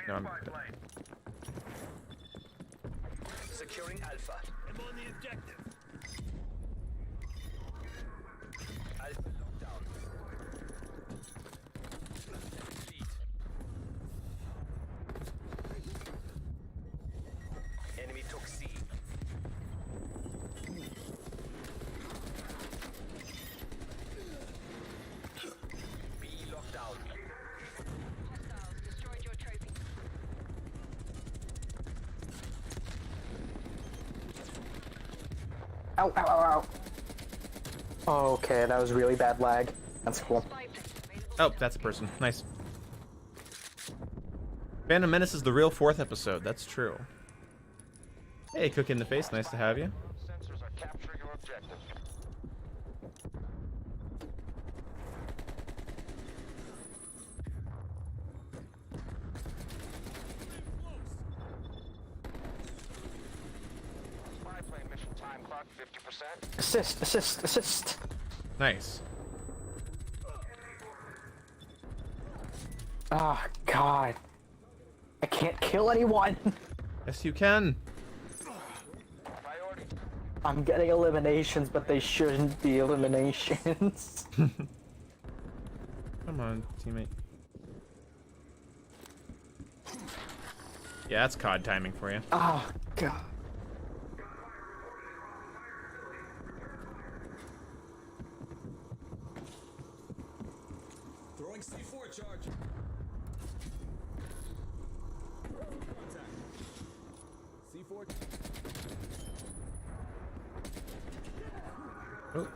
S1: No, I'm good.
S4: Securing Alpha. I'm on the objective. Alpha locked down. Lead. Enemy took C. B locked down.
S6: Hostiles destroyed your trophy.
S3: Ow, ow, ow, ow. Okay, that was really bad lag. That's cool.
S6: Spy plane available.
S1: Oh, that's a person. Nice. Phantom Menace is the real 4th episode. That's true. Hey, Cook in the Face. Nice to have you.
S4: Sensors are capturing your objective. Spy plane mission time clock 50%.
S3: Assist, assist, assist.
S1: Nice.
S3: Ah, God. I can't kill anyone.
S1: Yes, you can.
S4: Priority.
S3: I'm getting eliminations, but they shouldn't be eliminations.
S1: Come on, teammate. Yeah, that's COD timing for you.
S3: Oh, God.
S7: Throwing C4 charge. Contact. C4.
S1: Oh.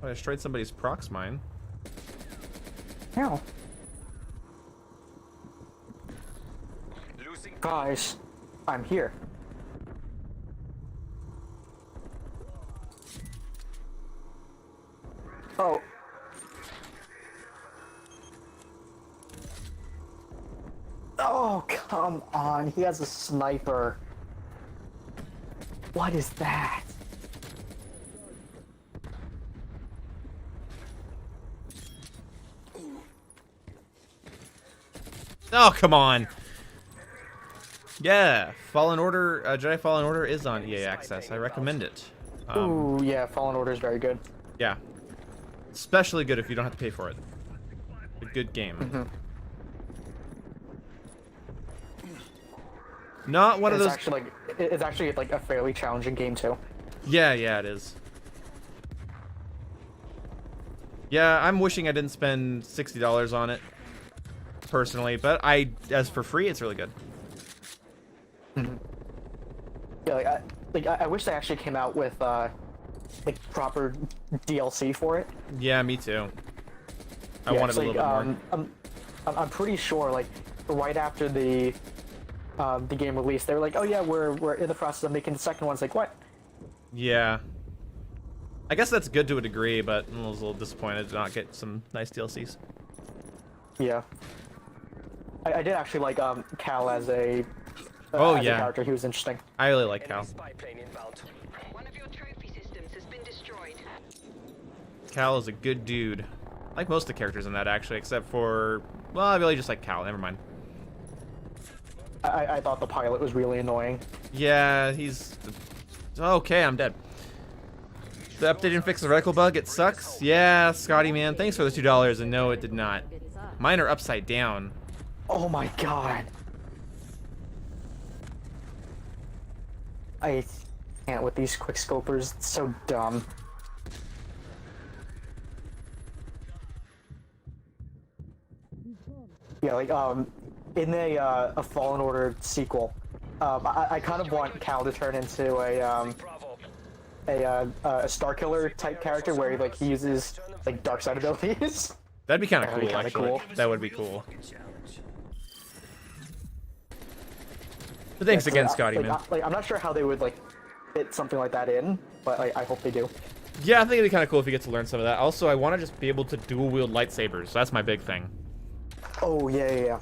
S1: I destroyed somebody's prox mine.
S3: Ow.
S4: Losing.
S3: Guys, I'm here. Oh. Oh, come on. He has a sniper. What is that?
S1: Oh, come on. Yeah, Fallen Order, Jedi Fallen Order is on EA Access. I recommend it.
S3: Ooh, yeah, Fallen Order is very good.
S1: Yeah. Especially good if you don't have to pay for it. A good game.
S3: Mm-hmm.
S1: Not one of
S3: It's
S1: those.
S3: actually like a fairly challenging game too.
S1: Yeah, it is. Yeah, I'm wishing I didn't spend $60 on it personally, but as for free, it's really good.
S3: Yeah, I wish they actually came out with like proper DLC for it.
S1: Yeah, me too. I
S3: Yeah,
S1: wanted
S3: it's
S1: a little
S3: like,
S1: bit more.
S3: I'm pretty sure like right after the game release, they were like, oh yeah, we're in the process of making the second one. It's like, what?
S1: Yeah. I guess that's good to a degree, but I was a little disappointed to not get some nice DLCs.
S3: Yeah. I did actually like Cal as a
S1: Oh,
S3: as a
S1: yeah.
S3: character. He was interesting.
S1: I really like
S4: Enemy
S1: Cal.
S4: spy plane inbound.
S6: One of your trophy systems has been destroyed.
S1: Cal is a good dude. I like most of the characters in that, actually, except for... Well, I really just like Cal. Never mind.
S3: I thought the pilot was really annoying.
S1: Yeah, he's... Okay, I'm dead. The update didn't fix the reticle bug. It sucks. Yeah, Scotty, man. Thanks for the $2. And no, it did not.
S2: It's up.
S1: Mine are upside down.
S3: Oh my god. I can't with these quick scopers. It's so dumb. Yeah, like in a Fallen Order sequel, I kind of want Cal to turn into a
S4: Bravo.
S3: a Star Killer type character where like he uses like dark side abilities.
S1: That'd be kind of
S3: That'd be
S1: cool,
S3: kinda
S1: actually.
S3: cool.
S1: That would be cool. But thanks again, Scotty, man.
S3: I'm not sure how they would like fit something like that in, but like, I hope they do.
S1: Yeah, I think it'd be kind of cool if you get to learn some of that. Also, I want to just be able to dual wield lightsabers. That's my big thing.
S3: Oh yeah.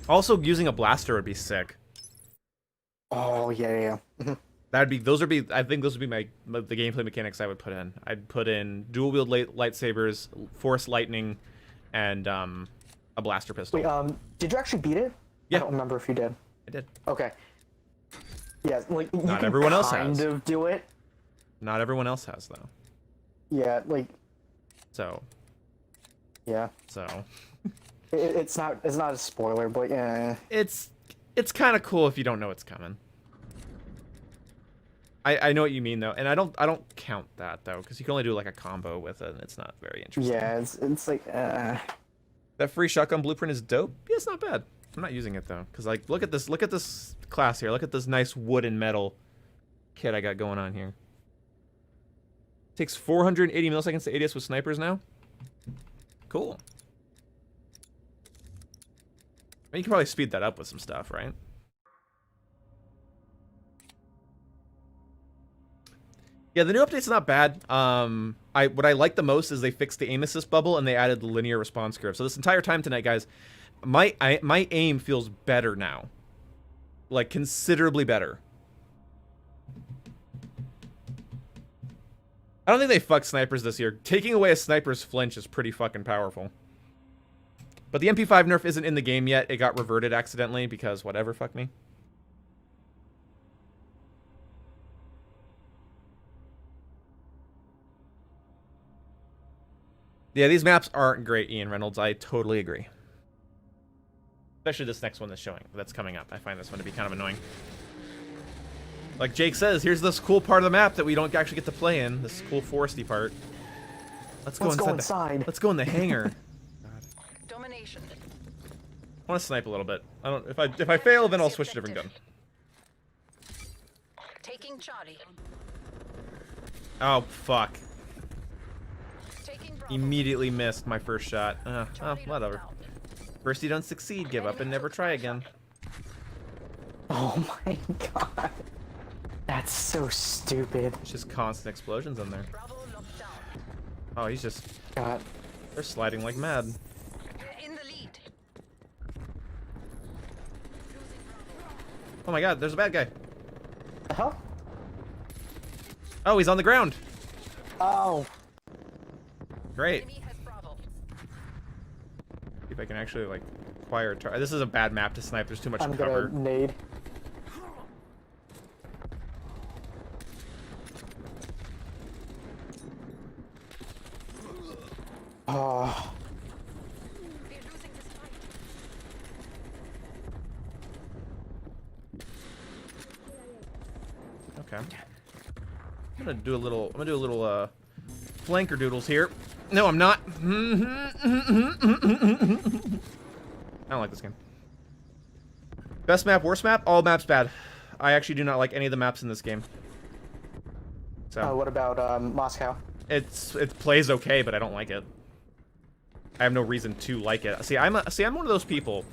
S1: Also, using a blaster would be sick.
S3: Oh yeah.
S1: I think those would be the gameplay mechanics I would put in. I'd put in dual wield lightsabers, force lightning, and a blaster pistol.
S3: Wait, did you actually beat it?
S1: Yeah.
S3: I don't remember if you did.
S1: I did.
S3: Okay. Yeah, like you
S1: Not
S3: can
S1: everyone else has.
S3: kind of do it.
S1: Not everyone else has though.
S3: Yeah, like
S1: So.
S3: yeah.
S1: So.
S3: It's not a spoiler, but yeah.
S1: It's kind of cool if you don't know it's coming. I know what you mean though, and I don't count that though, because you can only do like a combo with it, and it's not very interesting.
S3: Yeah, it's like
S1: That free shotgun blueprint is dope. Yeah, it's not bad. I'm not using it though, because like look at this class here. Look at this nice wood and metal kit I got going on here. Takes 480 milliseconds to ADS with snipers now. Cool. I mean, you can probably speed that up with some stuff, right? Yeah, the new update's not bad. What I like the most is they fixed the aim assist bubble and they added the linear response curve. So this entire time tonight, guys, my aim feels better now, like considerably better. I don't think they fucked snipers this year. Taking away a sniper's flinch is pretty fucking powerful. But the MP5 nerf isn't in the game yet. It got reverted accidentally because whatever, fuck me. Yeah, these maps aren't great, Ian Reynolds. I totally agree. Especially this next one that's coming up. I find this one to be kind of annoying. Like Jake says, here's this cool part of the map that we don't actually get to play in. This cool foresty part. Let's go inside. Let's go in the hangar.
S6: Domination.
S1: I want to snipe a little bit. I don't. If I fail, then I'll switch to a different gun.
S6: Taking Charlie.
S1: Oh fuck!
S6: Taking Bravo.
S1: Immediately missed my first shot. Oh, whatever. First you don't succeed, give up and never try again.
S3: oh my god. That's so stupid.
S1: It's just constant explosions in there.
S6: Bravo locked down.
S1: Oh, he's just.
S3: God.
S1: They're sliding like mad.
S6: We're in the lead.
S1: Oh my god, there's a bad guy.
S3: The hell?
S1: Oh, he's on the ground.
S3: Oh.
S1: Great.
S6: Enemy has Bravo.
S1: See if I can actually like acquire a target. This is a bad map to snipe. There's too much
S3: I'm
S1: cover.
S3: gonna nade. Oh.
S6: We're losing this fight.
S1: Okay. I'm gonna do a little flanker doodles here. No, I'm not. I don't like this game. Best map, worst map? All maps bad. I actually do not like any of the maps in this game. So
S3: What about Moscow?
S1: it plays okay, but I don't like it. I have no reason to like it. See, I'm one of those people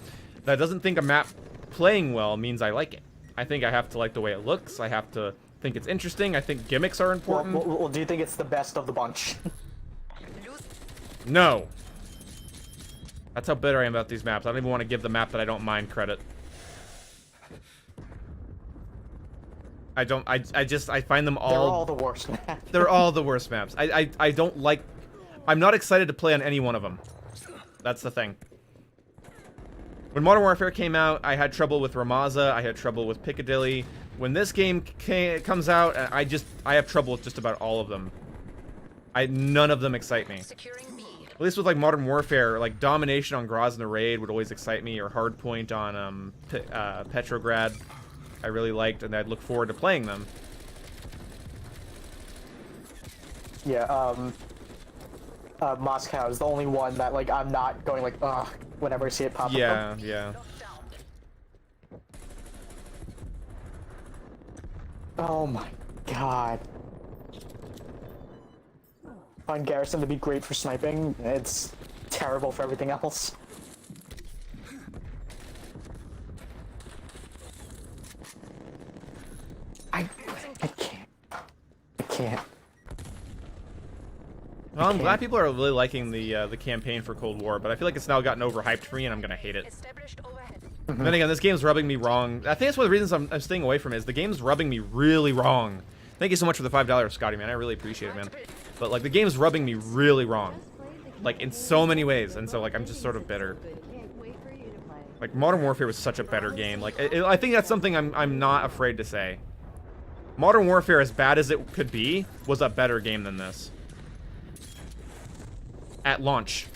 S1: that doesn't think a map playing well means I like it. I think I have to like the way it looks. I have to think it's interesting. I think gimmicks are important.
S3: Well, do you think it's the best of the bunch?
S1: No. That's how bitter I am about these maps. I don't even want to give the map that I don't mind credit. I find them all...
S3: They're all the worst maps.
S1: They're all the worst maps. I don't like... I'm not excited to play on any one of them. That's the thing. When Modern Warfare came out, I had trouble with Ramaza, I had trouble with Piccadilly. When this game comes out, I have trouble with just about all of them. None of them excite me.
S6: Securing B.
S1: At least with like Modern Warfare, like Domination on Grozny Raid would always excite me, or Hardpoint on Petrograd. I really liked, and I'd look forward to playing them.
S3: Yeah, Moscow is the only one that like I'm not going like ugh whenever I see it pop up.
S1: Yeah.
S6: Locked down.
S3: Oh my god. find Garrison to be great for sniping. It's terrible for everything else. I can't. I can't.
S1: Well, I'm glad people are really liking the campaign for Cold War, but I feel like it's now gotten overhyped for me, and I'm gonna hate it. And then again, this game's rubbing me wrong. I think that's one of the reasons I'm staying away from it, is the game's rubbing me really wrong. Thank you so much for the $5, Scotty, man. I really appreciate it, man. But, like, the game's rubbing me really wrong. Like, in so many ways, and so, like, I'm just sort of bitter. Like, Modern Warfare was such a better game. Like, I think that's something I'm not afraid to say. Modern Warfare, as bad as it could be, was a better game than this. At launch.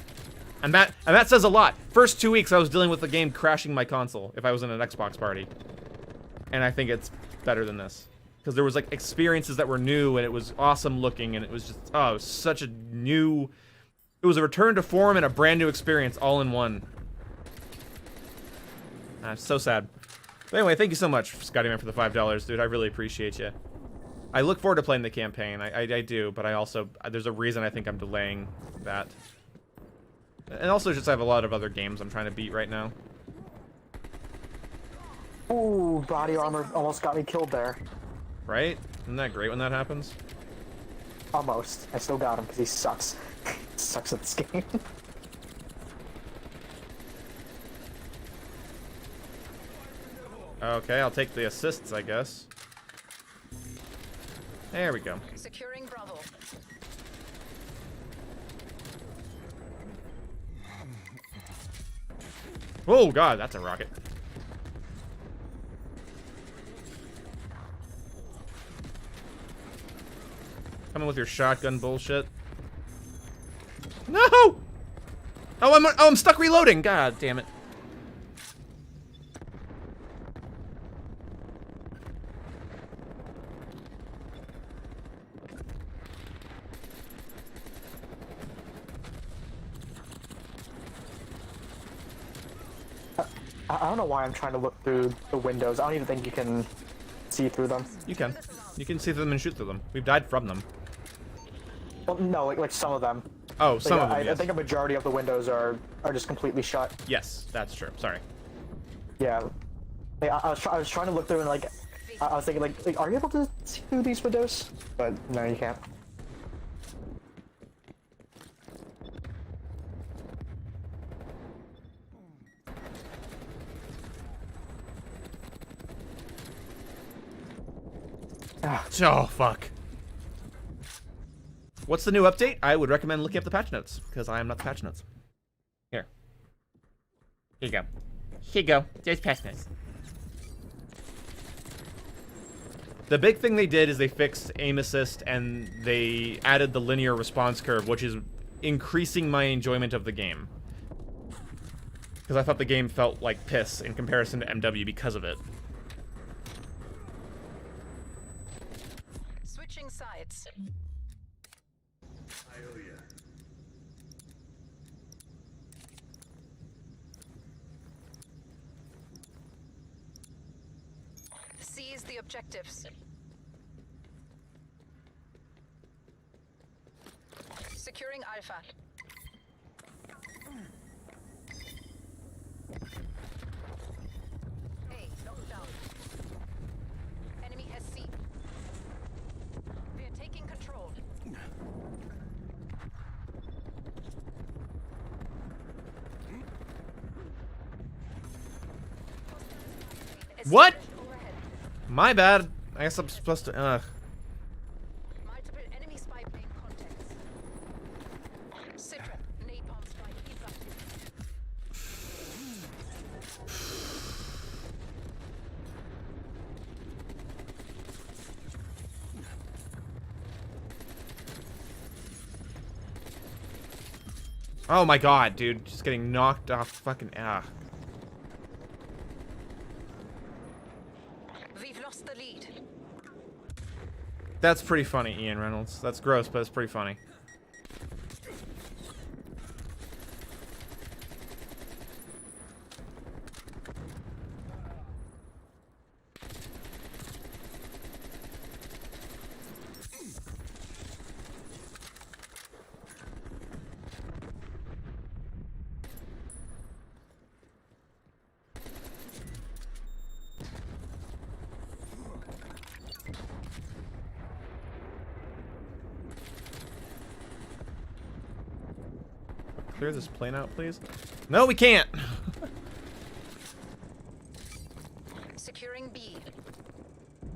S1: And that says a lot. First 2 weeks, I was dealing with the game crashing my console if I was in an Xbox party. And I think it's better than this. Because there was, like, experiences that were new, and it was awesome looking, and it was just, oh, it was such a new... It was a return to form and a brand new experience all in one. So sad. But anyway, thank you so much, Scotty Man, for the $5, dude. I really appreciate you. I look forward to playing the campaign. I do, but I also... There's a reason I think I'm delaying that. And also just I have a lot of other games I'm trying to beat right now.
S3: Ooh, body armor almost got me killed there.
S1: Right? Isn't that great when that happens?
S3: Almost. I still got him because he sucks. Sucks at this game.
S1: Okay, I'll take the assists, I guess. There we go.
S6: Securing Bravo.
S1: Oh god, that's a rocket. Coming with your shotgun bullshit. No! Oh, I'm stuck reloading. God damn it.
S3: I don't know why I'm trying to look through the windows. I don't even think you can see through them.
S1: You can. You can see them and shoot through them. We've died from them.
S3: Well, no, like some of them.
S1: Oh, some
S3: like,
S1: of them, yes.
S3: I think a majority of the windows are just completely shut.
S1: Yes, that's true. Sorry.
S3: Yeah. Like, I was trying to look through and like I was thinking like are you able to see through these windows? But no, you can't.
S1: Oh, fuck. What's the new update? I would recommend looking up the patch notes, because I am not the patch notes. Here. Here you go. Here you go. There's patch notes. The big thing they did is they fixed aim assist, and they added the linear response curve, which is increasing my enjoyment of the game. Because I thought the game felt like piss in comparison to MW because of it.
S6: Switching sides. Seize the objectives. Securing Alpha. A, locked down. Enemy has C. We are taking control.
S1: What? My bad. I guess I'm supposed to.
S6: Multiple enemy spy plane contacts. Citra, napalm strike erupted.
S1: Oh my god, dude. Just getting knocked off fucking.
S6: We've lost the lead.
S1: That's pretty funny, Ian Reynolds. That's gross, but it's pretty funny. clear this plane out, please? No, we can't.
S6: Securing B.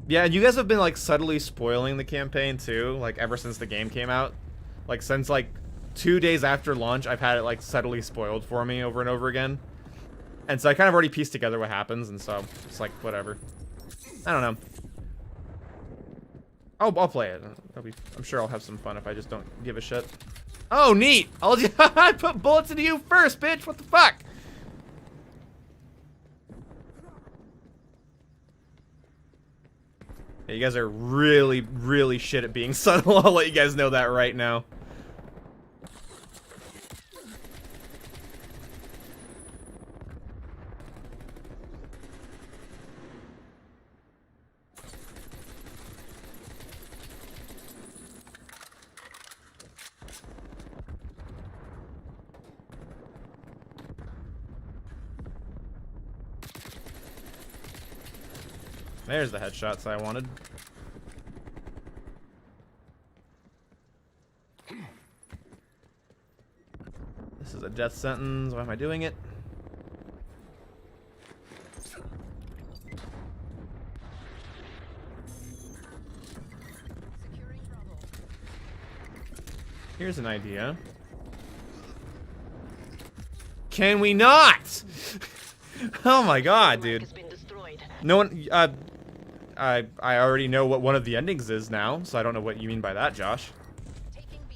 S1: Yeah, and you guys have been like subtly spoiling the campaign too, like ever since the game came out. Like since like 2 days after launch, I've had it like subtly spoiled for me over and over again. And so I kind of already pieced together what happens, and so it's like whatever. I don't know. I'll play it. I'm sure I'll have some fun if I just don't give a shit. Oh, neat! I put bullets into you first, bitch! What the fuck? Yeah, you guys are really, really shit at being subtle. I'll let you guys know that right now. There's the headshots I wanted. This is a death sentence. Why am I doing it?
S6: Securing Bravo.
S1: Here's an idea. Can we not? Oh my god, dude. No one, I already know what one of the endings is now, so I don't know what you mean by that, Josh.
S6: Taking B.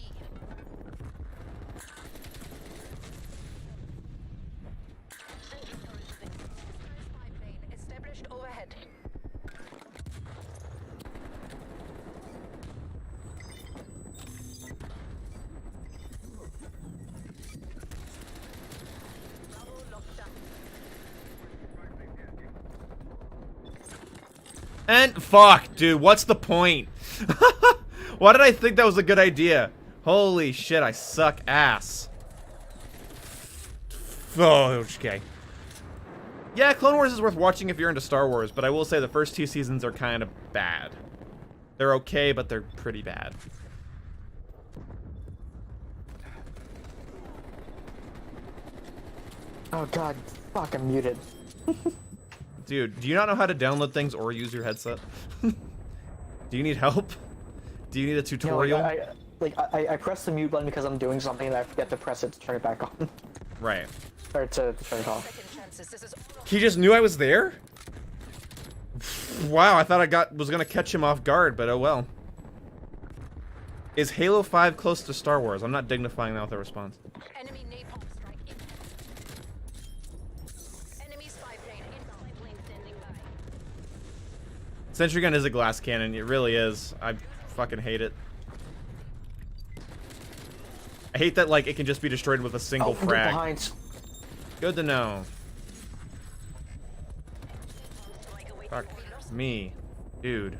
S6: Spy plane established overhead. Bravo locked down.
S1: And fuck, dude, what's the point? Why did I think that was a good idea? Holy shit, I suck ass. Oh, okay. Yeah, Clone Wars is worth watching if you're into Star Wars, but I will say the first 2 seasons are kind of bad. They're okay, but they're pretty bad.
S3: Oh god, fuck, I'm muted.
S1: Dude, do you not know how to download things or use your headset? Do you need help? Do you need a tutorial?
S3: No, I press the mute button because I'm doing something and I forget to press it to turn it back on.
S1: Right.
S3: Or to turn it off.
S6: Second chances. This is
S1: He just knew I was there? Wow, I thought I was gonna catch him off guard, but oh well. Is Halo 5 close to Star Wars? I'm not dignifying that with a response.
S6: enemy napalm strike in. Enemy spy plane inbound. Spy plane standing by.
S1: Sentry gun is a glass cannon. It really is. I fucking hate it. I hate that, like, it can just be destroyed with a single frag.
S3: Behind.
S1: Good to know. Fuck me. Dude.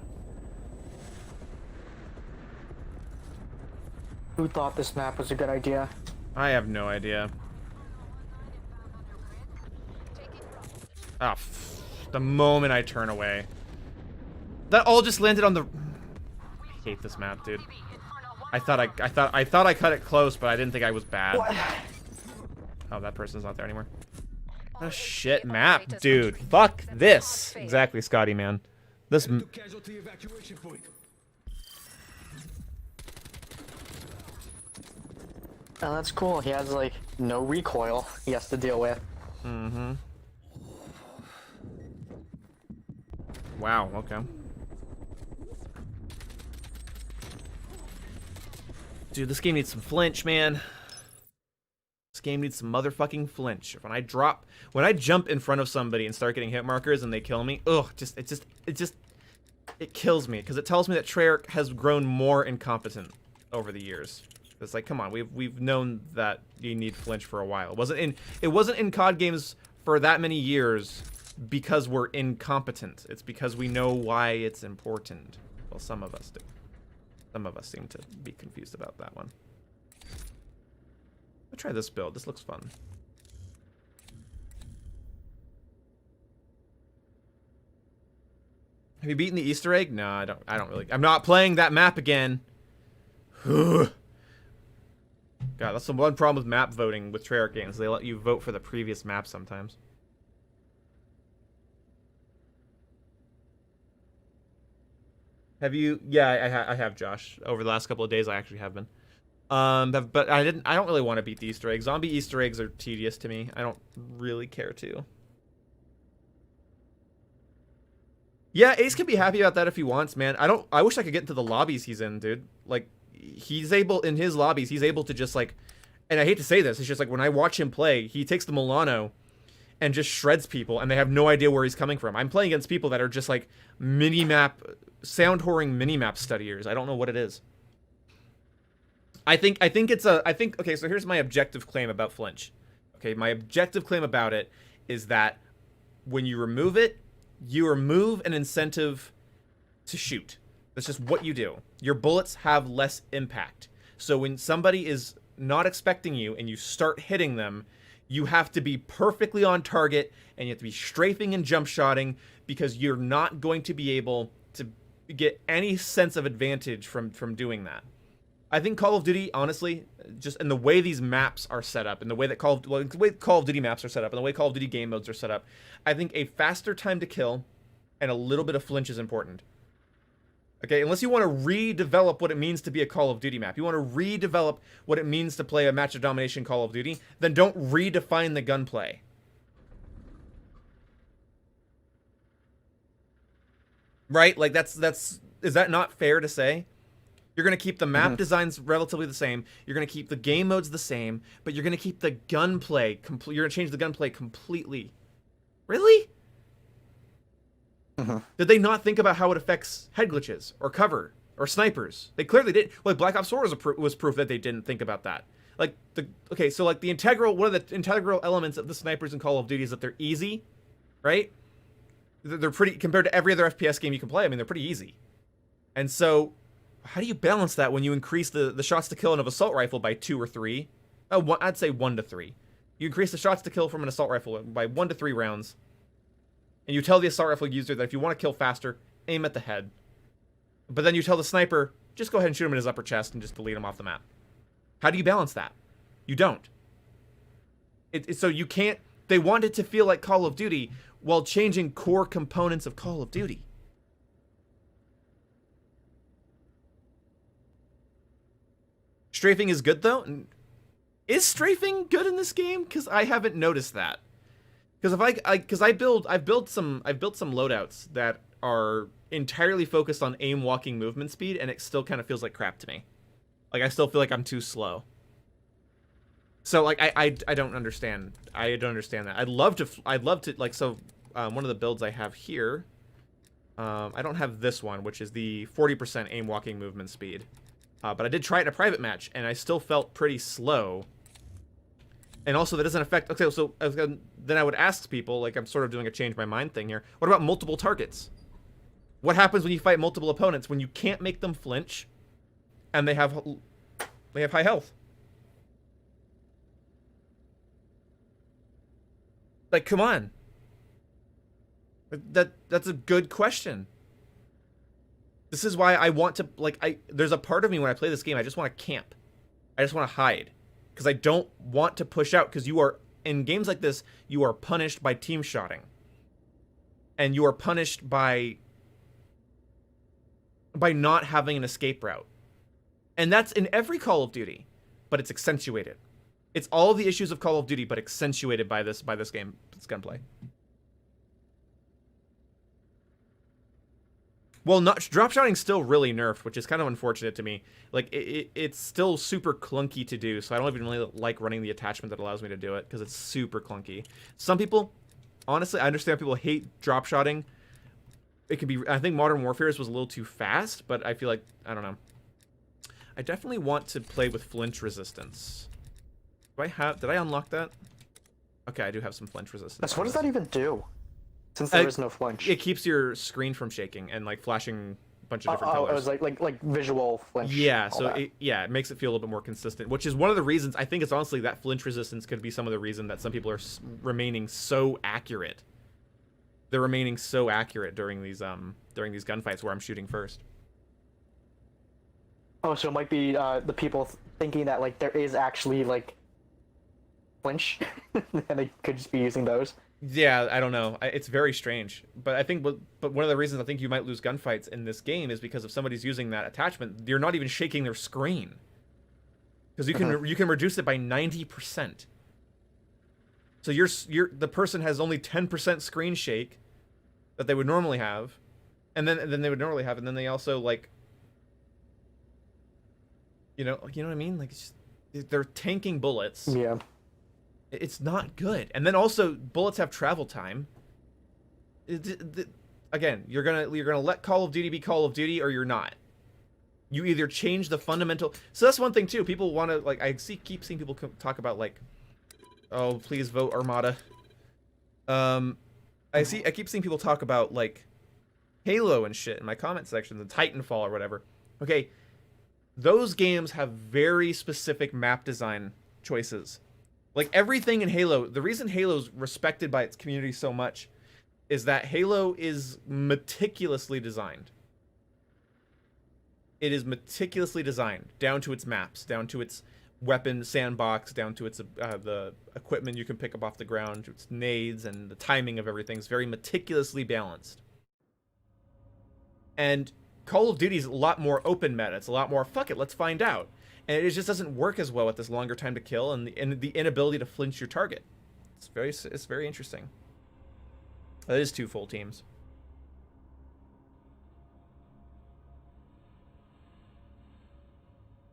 S3: Who thought this map was a good idea?
S1: I have no idea. Ah, the moment I turn away. That all just landed on the... I hate this map, dude. I thought I cut it close, but I didn't think I was bad.
S3: What?
S1: Oh, that person's not there anymore. What a shit map, dude. Fuck this. Exactly, Scotty, man. This...
S4: Casualty evacuation point.
S3: Oh, that's cool. He has, like, no recoil he has to deal with.
S1: Mm-hmm. Wow, okay. Dude, this game needs some flinch, man. This game needs some motherfucking flinch. When I jump in front of somebody and start getting hit markers and they kill me, ugh, it kills me because it tells me that Treyarch has grown more incompetent over the years. It's like, come on, we've known that you need flinch for a while. It wasn't in COD games for that many years because we're incompetent. It's because we know why it's important. Well, some of us do. Some of us seem to be confused about that one. I'll try this build. This looks fun. Have you beaten the Easter egg? No, I don't really. I'm not playing that map again. God, that's the one problem with map voting with Treyarch games. They let you vote for the previous map sometimes. Have you? Yeah, I have, Josh. Over the last couple of days, I actually have been. But I didn't. I don't really want to beat the Easter eggs. Zombie Easter eggs are tedious to me. I don't really care to. Yeah, Ace can be happy about that if he wants, man. I wish I could get into the lobbies he's in, dude. Like, he's able, in his lobbies, he's able to just, like, and I hate to say this, it's just like when I watch him play, he takes the Milano and just shreds people, and they have no idea where he's coming from. I'm playing against people that are just, like, sound whoring mini-map studiers. I don't know what it is. I think, okay, so here's my objective claim about flinch. Okay, my objective claim about it is that when you remove it, you remove an incentive to shoot. That's just what you do. Your bullets have less impact. So when somebody is not expecting you and you start hitting them, you have to be perfectly on target and you have to be strafing and jump shotting because you're not going to be able to get any sense of advantage from doing that. I think Call of Duty, honestly, just in the way these maps are set up, and the way that Call of Duty maps are set up, and the way Call of Duty game modes are set up, I think a faster time to kill and a little bit of flinch is important. Okay, unless you want to redevelop what it means to be a Call of Duty map, you want to redevelop what it means to play a match of domination Call of Duty, then don't redefine the gunplay. Right? Like, is that not fair to say? You're going to keep the map designs relatively the same. You're going to keep the game modes the same, but you're going to keep the gunplay you're going to change the gunplay completely. Really? Did they not think about how it affects head glitches or cover or snipers? They clearly did. Like Black Ops 4 was proof that they didn't think about that. Like so like one of the integral elements of the snipers in Call of Duty is that they're easy, right? They're pretty compared to every other FPS game you can play. I mean, they're pretty easy. And so how do you balance that when you increase the shots to kill in an assault rifle by 2 or 3? I'd say 1 to 3. You increase the shots to kill from an assault rifle by 1 to 3 rounds. And you tell the assault rifle user that if you want to kill faster, aim at the head. But then you tell the sniper, just go ahead and shoot him in his upper chest and just delete him off the map. How do you balance that? You don't. So you can't... They want it to feel like Call of Duty while changing core components of Call of Duty. Strafing is good, though? Is strafing good in this game? Because I haven't noticed that. Because I've built some loadouts that are entirely focused on aim, walking, movement speed, and it still kind of feels like crap to me. Like I still feel like I'm too slow. So like I don't understand. I don't understand that. I'd love to like so. One of the builds I have here. I don't have this one, which is the 40% aim, walking, movement speed. But I did try it in a private match, and I still felt pretty slow. And also, that doesn't affect... Okay, so then I would ask people, like I'm sort of doing a change my mind thing here. What about multiple targets? What happens when you fight multiple opponents when you can't make them flinch, and they have high health? Like, come on. That's a good question. This is why I want to, like, there's a part of me when I play this game, I just want to camp. I just want to hide. Because I don't want to push out, because in games like this, you are punished by team shotting. And you are punished by not having an escape route. And that's in every Call of Duty, but it's accentuated. It's all the issues of Call of Duty, but accentuated by this game, this gunplay. Well, drop shotting's still really nerfed, which is kind of unfortunate to me. Like, it's still super clunky to do, so I don't even really like running the attachment that allows me to do it, because it's super clunky. Some people, honestly, I understand people hate drop shotting. It could be, I think Modern Warfare's was a little too fast, but I feel like, I don't know. I definitely want to play with flinch resistance. Did I unlock that? Okay, I do have some flinch resistance.
S3: What does that even do? Since there is no flinch.
S1: It keeps your screen from shaking and like flashing a bunch of different colors.
S3: Oh, it was like visual flinch.
S1: Yeah, so it makes it feel a little bit more consistent, which is one of the reasons I think it's honestly that flinch resistance could be some of the reason that some people are remaining so accurate. They're remaining so accurate during these gunfights where I'm shooting first.
S3: Oh, so it might be the people thinking that like there is actually like flinch, and they could just be using those.
S1: Yeah, I don't know. It's very strange. But I think, but one of the reasons I think you might lose gunfights in this game is because if somebody's using that attachment, you're not even shaking their screen. Because you can reduce it by 90%. So the person has only 10% screen shake that they would normally have, and then they also like, you know what I mean? Like they're tanking bullets.
S3: Yeah.
S1: It's not good. And then also bullets have travel time. Again, you're gonna let Call of Duty be Call of Duty or you're not. You either change the fundamental. So that's one thing too. People want to like. Keep seeing people talk about like, oh please vote Armada. I keep seeing people talk about like Halo and shit in my comment sections and Titanfall or whatever. Okay, those games have very specific map design choices. Like everything in Halo, the reason Halo's respected by its community so much is that Halo is meticulously designed. It is meticulously designed down to its maps, down to its weapon sandbox, down to its the equipment you can pick up off the ground, its nades, and the timing of everything is very meticulously balanced. And Call of Duty is a lot more open meta. It's a lot more, fuck it, let's find out. And it just doesn't work as well with this longer time to kill and the inability to flinch your target. It's very interesting. That is 2 full teams.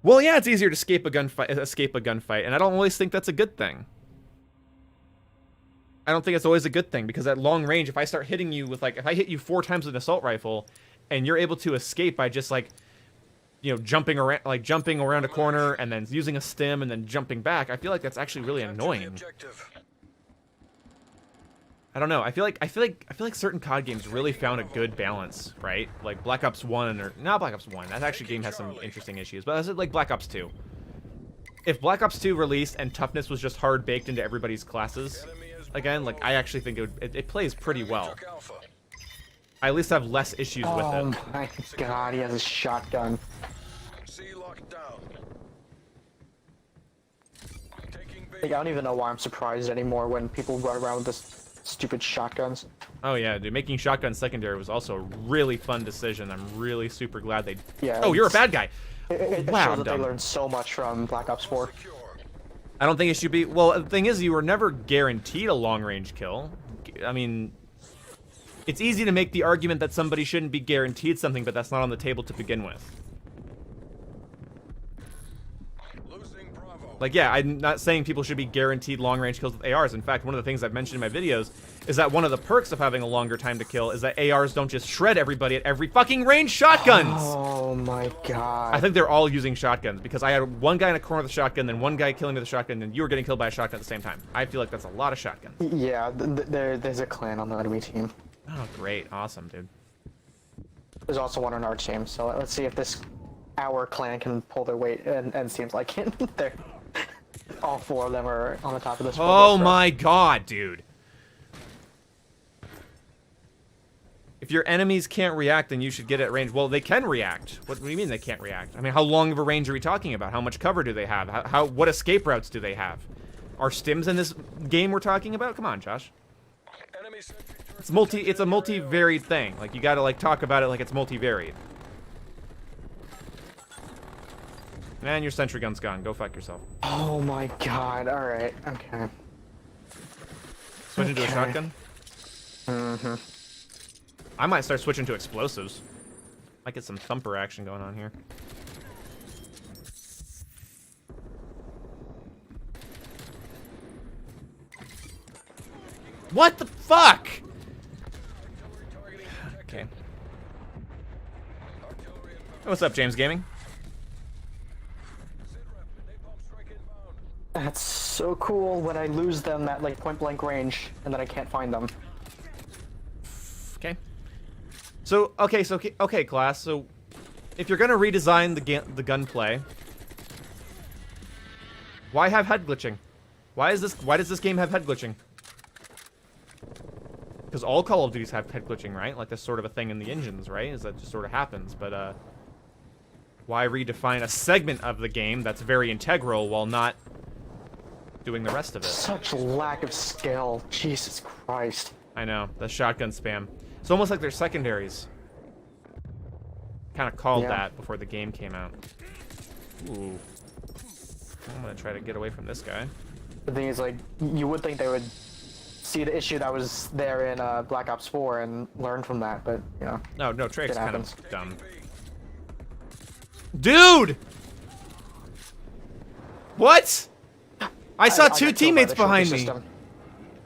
S1: Well, yeah, it's easier to escape a gunfight, and I don't always think that's a good thing. I don't think it's always a good thing because at long range, if I start hitting you with if I hit you 4 times with an assault rifle, and you're able to escape by just jumping around a corner and then using a stim and then jumping back, I feel like that's actually really annoying. I don't know. I feel like certain COD games really found a good balance, right? Like Black Ops 1 or not Black Ops 1. That actually game has some interesting issues, but like Black Ops 2. If Black Ops 2 released and toughness was just hard baked into everybody's classes, again, like I actually think it plays pretty well. I at least have less issues with it.
S3: Oh my god, he has a shotgun. Like, I don't even know why I'm surprised anymore when people run around with this stupid shotguns.
S1: Oh yeah, dude, making shotgun secondary was also a really fun decision. I'm really super glad they...
S3: Yeah.
S1: Oh, you're a bad guy!
S3: It
S1: wow,
S3: shows that they learned so much from Black Ops 4.
S1: I don't think it should be... Well, the thing is, you were never guaranteed a long-range kill. I mean... It's easy to make the argument that somebody shouldn't be guaranteed something, but that's not on the table to begin with. Like, yeah, I'm not saying people should be guaranteed long-range kills with ARs. In fact, one of the things I've mentioned in my videos is that one of the perks of having a longer time to kill is that ARs don't just shred everybody at every fucking range shotguns!
S3: Oh my god.
S1: I think they're all using shotguns, because I had one guy in a corner with a shotgun, then one guy killing me with a shotgun, and you were getting killed by a shotgun at the same time. I feel like that's a lot of shotguns.
S3: Yeah, there's a clan on the enemy team.
S1: Oh, great. Awesome, dude.
S3: There's also one on our team, so let's see if our clan can pull their weight, and seems like it. They're... All 4 of them are on the top of this.
S1: Oh my god, dude. If your enemies can't react, then you should get at range. Well, they can react. What do you mean they can't react? I mean, how long of a range are we talking about? How much cover do they have? What escape routes do they have? Are stims in this game we're talking about? Come on, Josh. It's a multi-varied thing. Like, you gotta, like, talk about it like it's multi-varied. Man, your sentry gun's gone. Go fuck yourself.
S3: Oh my god, alright, okay.
S1: Switching to a shotgun?
S3: Mm-hmm.
S1: I might start switching to explosives. Might get some thumper action going on here. What the fuck? Okay. What's up, James Gaming?
S3: That's so cool when I lose them at like point blank range and then I can't find them.
S1: Okay. So okay, class. So if you're gonna redesign the gunplay, why have head glitching? Why does this game have head glitching? Because all Call of Duties have head glitching, right? Like that's sort of a thing in the engines, right? Is that just sort of happens, but Why redefine a segment of the game that's very integral while not doing the rest of it?
S3: Such lack of skill. Jesus Christ.
S1: I know, the shotgun spam. It's almost like they're secondaries. Kind of called that before the game came out. Ooh. I'm gonna try to get away from this guy.
S3: The thing is, like, you would think they would see the issue that was there in Black Ops 4 and learn from that, but, you know.
S1: No, Trake's
S3: it
S1: kind
S3: happens.
S1: of dumb. Dude! What? I saw two
S3: got killed by
S1: teammates
S3: the trophy
S1: behind me.
S3: system.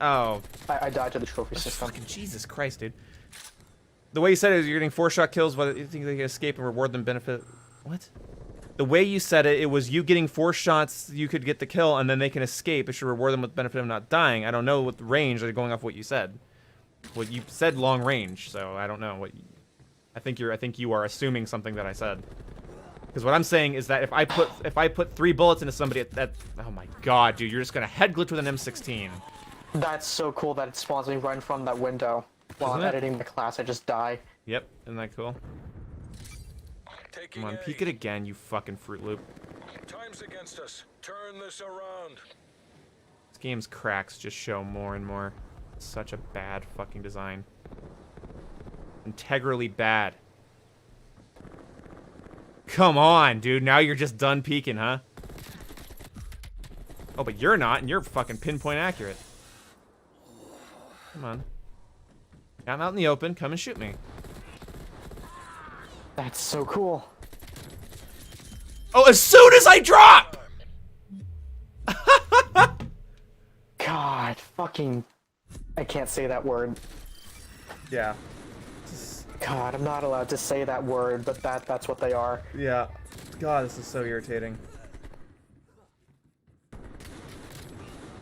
S1: Oh.
S3: I died to the trophy system.
S1: Fucking Jesus Christ, dude. The way you said it is you're getting 4-shot kills, but you think they can escape and reward them benefit. What? The way you said it, it was you getting 4 shots, you could get the kill, and then they can escape. It should reward them with benefit of not dying. I don't know what the range, going off what you said. Well, you said long range, so I don't know what. I think you are assuming something that I said. Because what I'm saying is that if I put 3 bullets into somebody, oh my god, dude, you're just gonna head glitch with an M16.
S3: That's so cool that it spawns me right in front of that window. While I'm editing the class, I just die.
S1: Yep, isn't that cool?
S7: Taking
S1: Come on,
S7: A.
S1: peek it again, you fucking Fruit Loop.
S7: Time's against us. Turn this around.
S1: This game's cracks just show more and more. It's such a bad fucking design. Integrally bad. Come on, dude. Now you're just done peeking, huh? Oh, but you're not, and you're fucking pinpoint accurate. Come on. I'm out in the open. Come and shoot me.
S3: That's so cool.
S1: Oh, as soon as I drop!
S3: God, fucking... I can't say that word.
S1: Yeah.
S3: God, I'm not allowed to say that word, but that's what they are.
S1: Yeah. God, this is so irritating.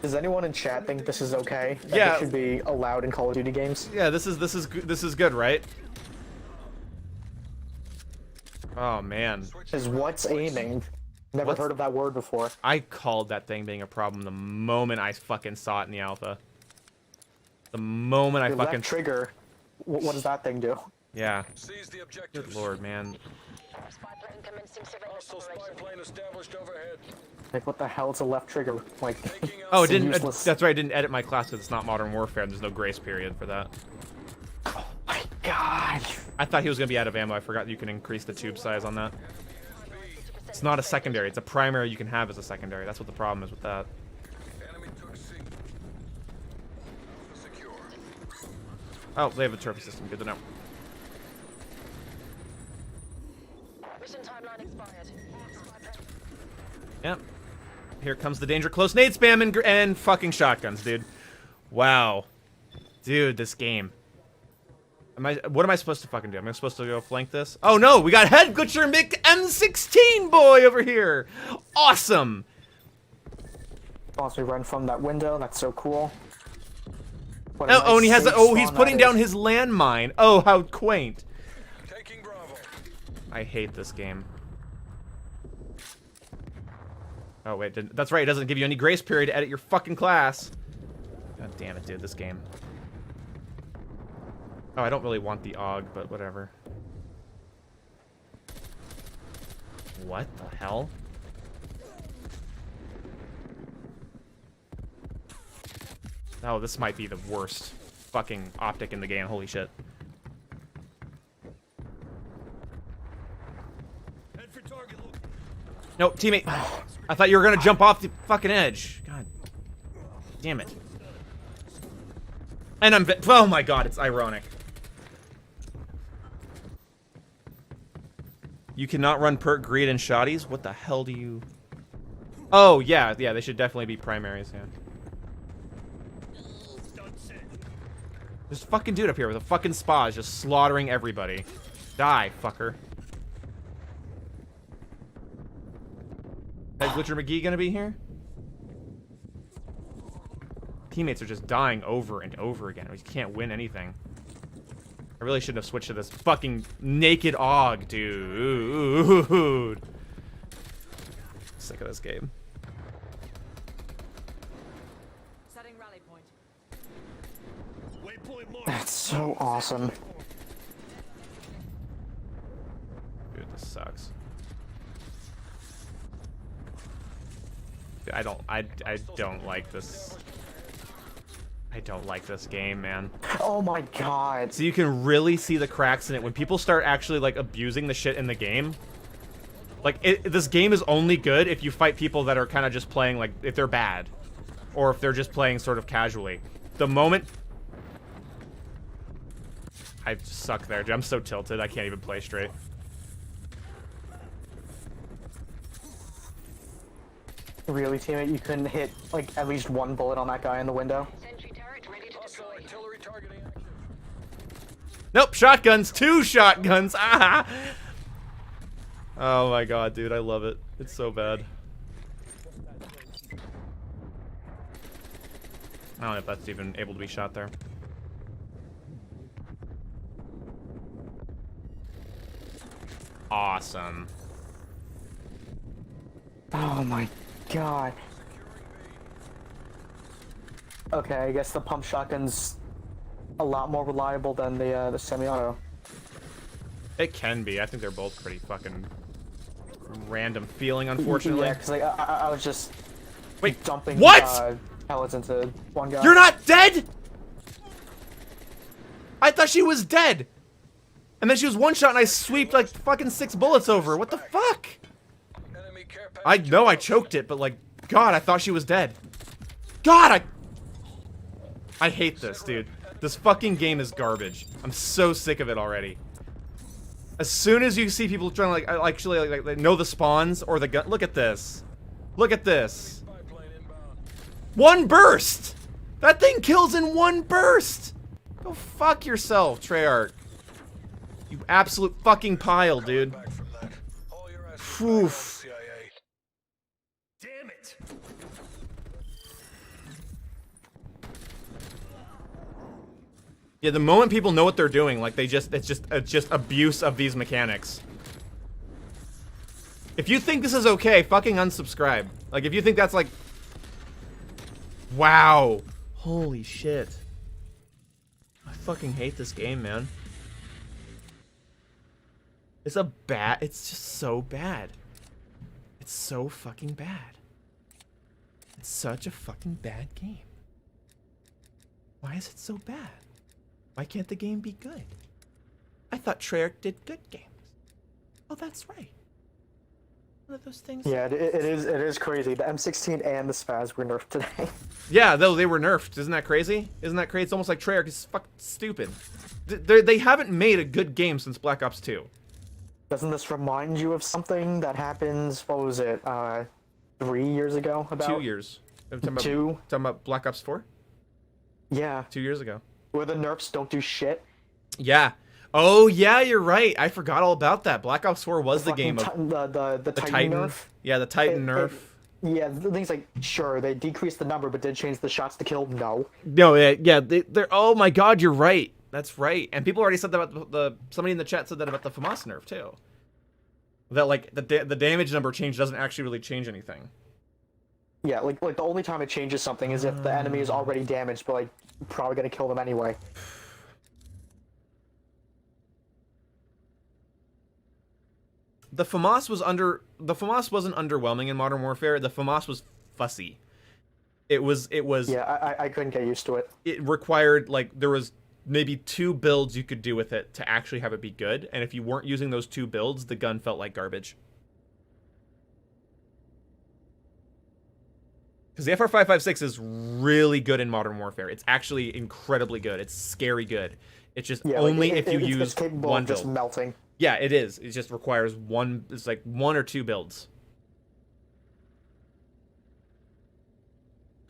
S3: Does anyone in chat think this is okay? That
S1: Yeah.
S3: it should be allowed in Call of Duty games?
S1: Yeah, this is good, right? Oh man.
S3: Is what's aiming? Never heard of that word before.
S1: I called that thing being a problem the moment I fucking saw it in the alpha. The moment I
S3: Your
S1: fucking
S3: left trigger. What does that thing do?
S1: Yeah.
S7: Seize the objectives.
S1: Good lord, man.
S6: Spy plane commencing surveillance
S7: Hostile spy
S6: operation.
S7: plane established overhead.
S3: Like, what the hell is a left trigger? Like,
S7: Taking out.
S1: Oh, it
S3: So
S1: didn't.
S3: useless.
S1: That's right. I didn't edit my class because it's not Modern Warfare. There's no grace period for that.
S3: my God.
S1: I thought he was gonna be out of ammo. I forgot you can increase the tube size on that. It's not a secondary. It's a primary you can have as a secondary. That's what the problem is with that.
S7: Enemy took C. Secure.
S1: Oh, they have a trophy system. Good to know.
S6: Mission timeline expired. Spy plane.
S1: Yep. Here comes the danger. Close nade spam and fucking shotguns, dude. Wow. Dude, this game. What am I supposed to fucking do? Am I supposed to go flank this? Oh no, we got head glitcher Mick M16 boy over here. Awesome.
S3: Wants me run from that window. That's so cool. What a
S1: Oh,
S3: nice
S1: and he has a,
S3: safe
S1: oh, he's
S3: spawn
S1: putting
S3: that
S1: down
S3: is.
S1: his landmine. Oh, how quaint.
S7: Taking Bravo.
S1: I hate this game. Oh wait, that's right. It doesn't give you any grace period to edit your fucking class. God damn it, dude. This game. Oh, I don't really want the AUG, but whatever. What the hell? Oh, this might be the worst fucking optic in the game. Holy shit.
S7: Head for target.
S1: No, teammate. I thought you were gonna jump off the fucking edge. God damn it. And I'm. Oh my god, it's ironic. You cannot run perk, greed, and shotties? What the hell do you... Oh, yeah, they should definitely be primaries, yeah. There's a fucking dude up here with a fucking spa just slaughtering everybody. Die, fucker. Is Glitcher McGee gonna be here? Teammates are just dying over and over again. We can't win anything. I really shouldn't have switched to this fucking naked AUG, dude. Sick of this game.
S6: Setting rally point.
S7: Waypoint mark.
S3: That's so awesome.
S1: Dude, this sucks. I don't like this. I don't like this game, man.
S3: Oh my god.
S1: So you can really see the cracks in it when people start actually like abusing the shit in the game. Like this game is only good if you fight people that are kind of just playing like if they're bad, or if they're just playing sort of casually. The moment I just suck there, dude. I'm so tilted. I can't even play straight.
S3: Really, teammate? You couldn't hit like at least one bullet on that guy in the window?
S7: Hostile artillery targeting active.
S1: Nope, shotguns. 2 shotguns. Ah! Oh my god, dude. I love it. It's so bad. I don't know if that's even able to be shot there. Awesome.
S3: Oh my god. Okay, I guess the pump shotgun's a lot more reliable than the semi-auto.
S1: It can be. I think they're both pretty fucking random feeling, unfortunately.
S3: Yeah, because like, I was just dumping
S1: what?
S3: pellets into one guy.
S1: You're not dead? I thought she was dead. And then she was one shot and I sweeped like fucking 6 bullets over her. What the fuck?
S7: Enemy care
S1: I know I choked it, but like, God, I thought she was dead. God, I hate this, dude. This fucking game is garbage. I'm so sick of it already. As soon as you see people trying to like actually like know the spawns or the gun, look at this. Look at this. One burst. That thing kills in 1 burst. Go fuck yourself, Treyarch. You absolute fucking pile, dude. Oof.
S7: Damn it!
S1: Yeah, the moment people know what they're doing, like it's just abuse of these mechanics. If you think this is okay, fucking unsubscribe. Like if you think that's like, wow, holy shit. I fucking hate this game, man. It's just so bad. It's so fucking bad. It's such a fucking bad game. Why is it so bad? Why can't the game be good? I thought Treyarch did good games. Oh, that's right. One of those things.
S3: Yeah, it is crazy. The M16 and the Spaz were nerfed today.
S1: Yeah, though they were nerfed. Isn't that crazy? Isn't that crazy? It's almost like Treyarch is fucking stupid. They haven't made a good game since Black Ops 2.
S3: Doesn't this remind you of something that happened, what was it, 3 years ago? About
S1: 2 years. Talking about Black Ops 4?
S3: Yeah.
S1: 2 years ago.
S3: Where the nerfs don't do shit.
S1: Yeah. Oh, yeah, you're right. I forgot all about that. Black Ops 4 was the game of...
S3: The Titan nerf.
S1: Yeah, the Titan nerf.
S3: Yeah, the thing's like, sure, they decreased the number, but did change the shots to kill? No.
S1: No, yeah, they're... Oh my god, you're right. That's right. And people already said that about somebody in the chat said that about the FAMAS nerf, too. That, like, the damage number change doesn't actually really change anything.
S3: Yeah, like the only time it changes something is if the enemy is already damaged, but, like, probably gonna kill them anyway.
S1: The FAMAS wasn't underwhelming in Modern Warfare. The FAMAS was fussy. It was...
S3: Yeah, I couldn't get used to it.
S1: It required, like, there was maybe 2 builds you could do with it to actually have it be good, and if you weren't using those 2 builds, the gun felt like garbage. Because the FR556 is really good in Modern Warfare. It's actually incredibly good. It's scary good. It's just only if you use one build.
S3: Just melting.
S1: Yeah, it is. It just requires one. It's like 1 or 2 builds.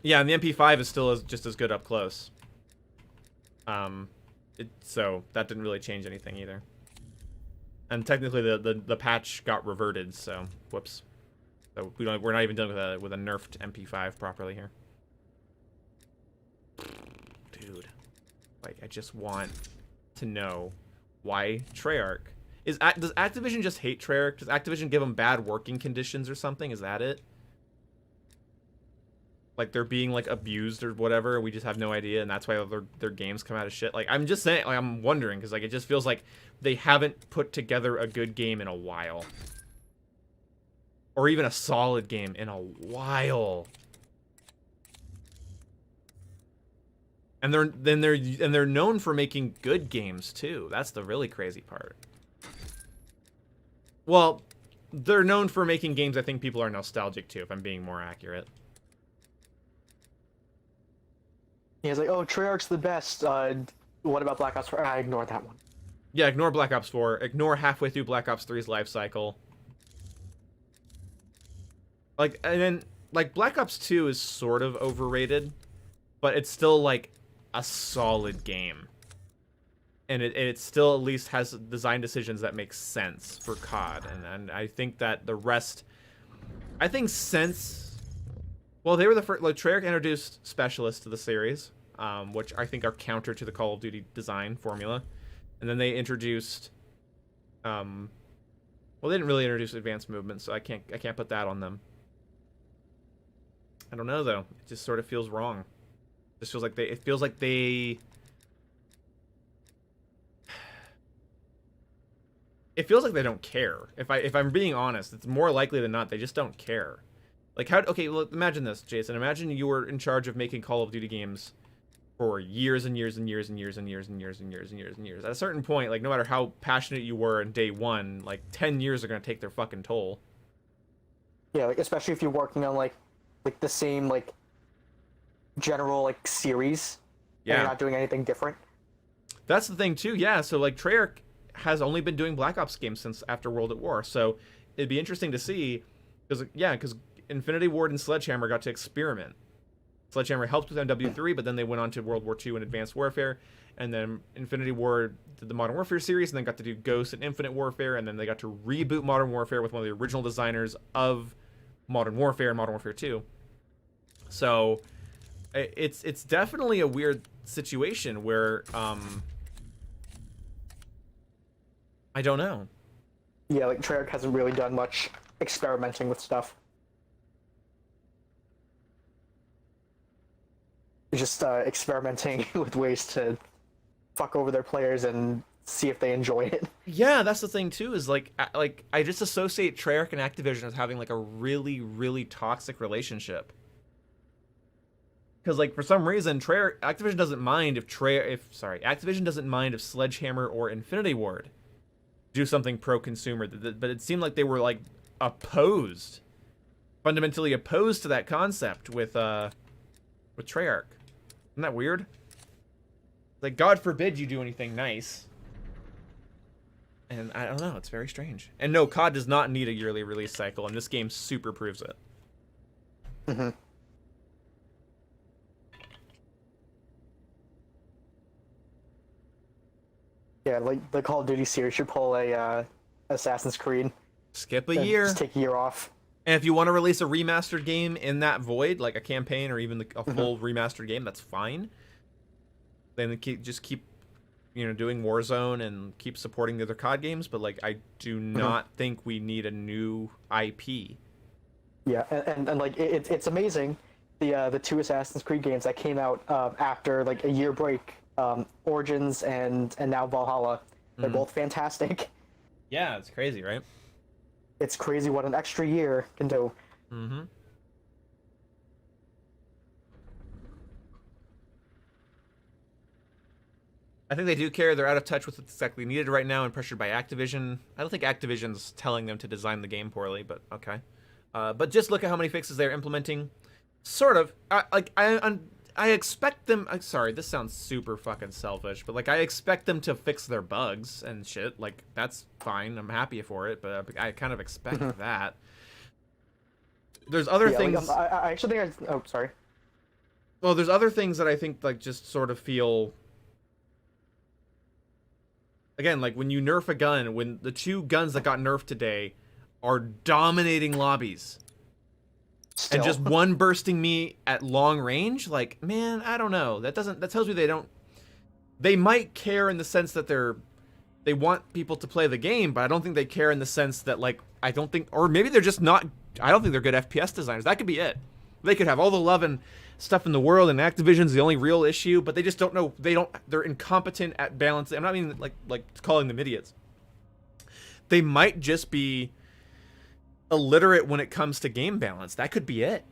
S1: Yeah, and the MP5 is still just as good up close. So that didn't really change anything either. And technically, the patch got reverted. So whoops. So we're not even dealing with a nerfed MP5 properly here. Dude, like I just want to know why Treyarch does Activision just hate Treyarch? Does Activision give them bad working conditions or something? Is that it? Like they're being like abused or whatever. We just have no idea, and that's why their games come out of shit. Like I'm just saying, like I'm wondering because like it just feels like they haven't put together a good game in a while. or even a solid game in a while. And they're known for making good games too. That's the really crazy part. Well, they're known for making games I think people are nostalgic to, if I'm being more accurate.
S3: He's like, oh, Treyarch's the best. What about Black Ops 4? I ignored that one.
S1: Yeah, ignore Black Ops 4. Ignore halfway through Black Ops 3's life cycle. Like, and then, like, Black Ops 2 is sort of overrated, but it's still, like, a solid game. And it still at least has design decisions that make sense for COD. And I think that the rest... I think since... Well, they were the first... Like, Treyarch introduced specialists to the series, which I think are counter to the Call of Duty design formula. And then they introduced... well, they didn't really introduce advanced movement, so I can't put that on them. I don't know, though. It just sort of feels wrong. It just feels like it feels like they... It feels like they don't care. If I'm being honest, it's more likely than not they just don't care. Like, how... Okay, well, imagine this, Jason. Imagine you were in charge of making Call of Duty games for years and years and years and years and years and years and years and years and years. At a certain point, like, no matter how passionate you were in day one, like, 10 years are going to take their fucking toll.
S3: Yeah, like, especially if you're working on, like the same, like, general, like, series.
S1: Yeah.
S3: And you're not doing anything different.
S1: That's the thing, too, yeah. So, like, Treyarch has only been doing Black Ops games since after World at War. So, it'd be interesting to see, because Infinity Ward and Sledgehammer got to experiment. Sledgehammer helped with MW3, but then they went on to World War II and Advanced Warfare, and then Infinity Ward did the Modern Warfare series, and then got to do Ghost and Infinite Warfare, and then they got to reboot Modern Warfare with one of the original designers of Modern Warfare and Modern Warfare 2. So, it's definitely a weird situation where, I don't know.
S3: Yeah, like, Treyarch hasn't really done much experimenting with stuff. Just experimenting with ways to fuck over their players and see if they enjoy it.
S1: Yeah, that's the thing too. Is like I just associate Treyarch and Activision as having like a really, really toxic relationship. Because like for some reason, Activision doesn't mind Activision doesn't mind if Sledgehammer or Infinity Ward do something pro-consumer, but it seemed like they were like fundamentally opposed to that concept with Treyarch. Isn't that weird? Like, God forbid you do anything nice. And I don't know, it's very strange. And no, COD does not need a yearly release cycle, and this game super proves it.
S3: Mm-hmm. Yeah, like, the Call of Duty series should pull a Assassin's Creed.
S1: Skip a year.
S3: Just take a year off.
S1: And if you want to release a remastered game in that void, like a campaign or even a full remastered game, that's fine. Then just keep, doing Warzone and keep supporting the other COD games. But like, I do not think we need a new IP.
S3: Yeah, and like it's amazing, the two Assassin's Creed games that came out after like a year break, Origins and now Valhalla. They're both fantastic.
S1: Yeah, it's crazy, right?
S3: It's crazy what an extra year can do.
S1: Mm-hmm. I think they do care. They're out of touch with what's exactly needed right now and pressured by Activision. I don't think Activision's telling them to design the game poorly, but okay. But just look at how many fixes they're implementing. Sort of. I expect them... sorry, this sounds super fucking selfish, but like I expect them to fix their bugs and shit. Like, that's fine. I'm happy for it, but I kind of expect that. There's other things...
S3: Like, I actually think oh, sorry.
S1: Well, there's other things that I think like just sort of feel... Again, like when you nerf a gun, when the two guns that got nerfed today are dominating lobbies...
S3: Still.
S1: And just one bursting me at long range, like, man, I don't know. That tells me they might care in the sense that they want people to play the game, but I don't think they care in the sense that, like, or maybe they're just not, I don't think they're good FPS designers. That could be it. They could have all the love and stuff in the world, and Activision's the only real issue, but they just don't know, they're incompetent at balancing. I'm not meaning like calling them idiots. They might just be illiterate when it comes to game balance. That could be it.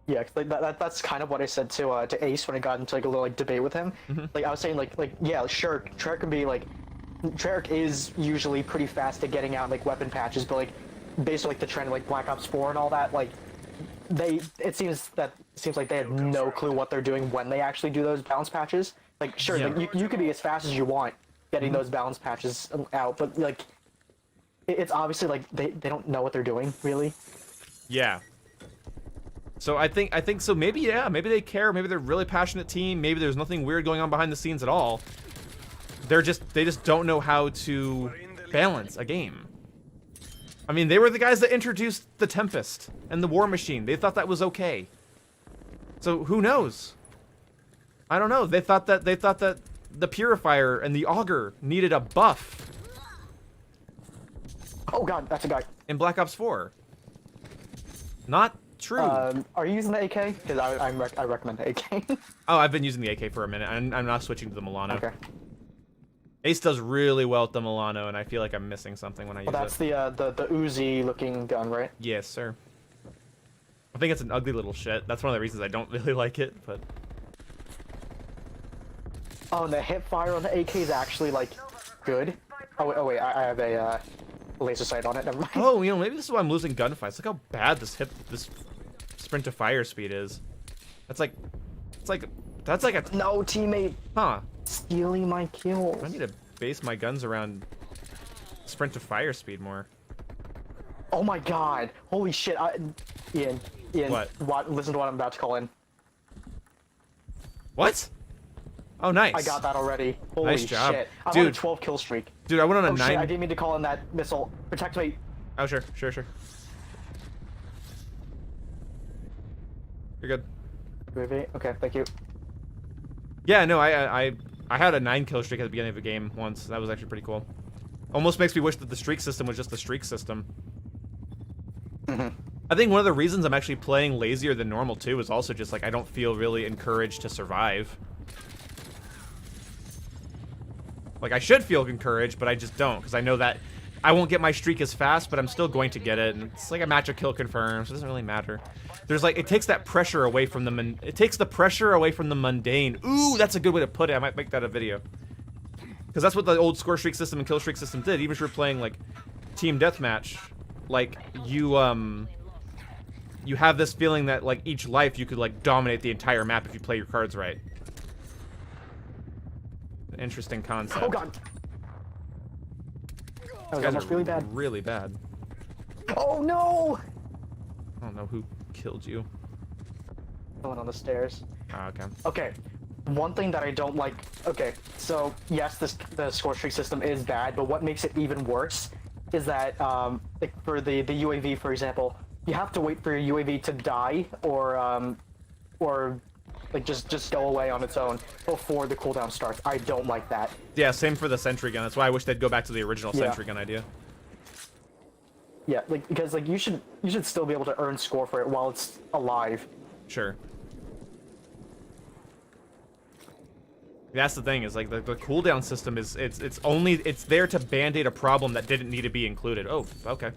S3: Yeah, 'cause, like that's kind of what I said to Ace when I got into like a little like debate with him. Like I was saying like yeah, sure, Treyarch can be like, Treyarch is usually pretty fast at getting out like weapon patches, but like based on like the trend of, like Black Ops 4 and all that, like it seems like they have no clue what they're doing when they actually do those balance patches. Like sure, like, you could be as fast as you want getting those balance patches out, but like it's obviously like they don't know what they're doing really.
S1: Yeah. So I think so. Maybe maybe they care. Maybe they're a really passionate team. Maybe there's nothing weird going on behind the scenes at all. They just don't know how to balance a game. I mean, they were the guys that introduced the Tempest and the War Machine. They thought that was okay. So who knows? I don't know. They thought that the Purifier and the Auger needed a buff.
S3: Oh god, that's a guy.
S1: In Black Ops 4. Not true.
S3: Are you using the AK? Because I recommend the AK.
S1: Oh, I've been using the AK for a minute. I'm not switching to the Milano.
S3: Okay.
S1: Ace does really well with the Milano, and I feel like I'm missing something when I use
S3: That's
S1: it.
S3: the Uzi looking gun, right?
S1: Yes, sir. I think it's an ugly little shit. That's one of the reasons I don't really like it, but...
S3: Oh, and the hip fire on the AK is actually, like, good. Oh wait, I have a laser sight on it, never mind.
S1: Oh, you know, maybe this is why I'm losing gunfights. Look how bad this sprint to fire speed is. That's like a...
S3: No, teammate!
S1: Huh.
S3: Stealing my kills.
S1: I need to base my guns around sprint to fire speed more.
S3: Oh my god! Holy shit! Ian.
S1: What?
S3: Listen to what I'm about to call in.
S1: What? Oh, nice.
S3: I got that already. Holy
S1: Nice job.
S3: shit! I'm
S1: Dude.
S3: on a 12 kill streak.
S1: Dude, I went on a 9...
S3: Shit, I didn't mean to call in that missile. Protect me.
S1: Oh, sure. You're good.
S3: Okay, thank you.
S1: Yeah, no, I had a 9 kill streak at the beginning of the game once. That was actually pretty cool. Almost makes me wish that the streak system was just the streak system. I think one of the reasons I'm actually playing lazier than normal too is also just like I don't feel really encouraged to survive. Like I should feel encouraged, but I just don't, because I know that I won't get my streak as fast, but I'm still going to get it, and it's like a match of kill confirmed, so it doesn't really matter. There's like, it takes that pressure away from the it takes the pressure away from the mundane. Ooh, that's a good way to put it. I might make that a video. Because that's what the old score streak system and kill streak system did. Even if you're playing like team deathmatch, like you have this feeling that like each life you could like dominate the entire map if you play your cards right. Interesting concept.
S3: Oh god. That was almost really bad.
S1: Really bad.
S3: Oh no!
S1: I don't know who killed you.
S3: Someone on the stairs.
S1: Ah, okay.
S3: Okay, one thing that I don't like. Okay, so yes, the score streak system is bad, but what makes it even worse is that like for the UAV, for example, you have to wait for your UAV to die or like just go away on its own before the cooldown starts. I don't like that.
S1: Yeah, same for the sentry gun. That's why I wish they'd go back to the original sentry gun idea.
S3: Yeah, like because like you should still be able to earn score for it while it's alive.
S1: Sure. That's the thing, is like the cooldown system is it's there to band-aid a problem that didn't need to be included. Oh, okay.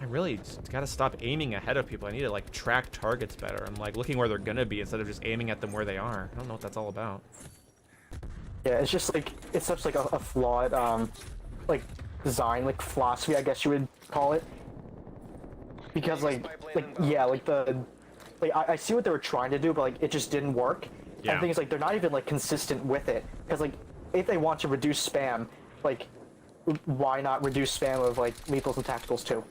S1: I really just gotta stop aiming ahead of people. I need to like track targets better. I'm like looking where they're gonna be instead of just aiming at them where they are. I don't know what that's all about.
S3: Yeah, it's just like it's such like a flawed like design, like philosophy, I guess you would call it. Because like yeah, like I see what they were trying to do, but like it just didn't work.
S1: Yeah.
S3: And the thing is, like, they're not even like consistent with it. Because like if they want to reduce spam, like why not reduce spam of like lethals and tacticals too?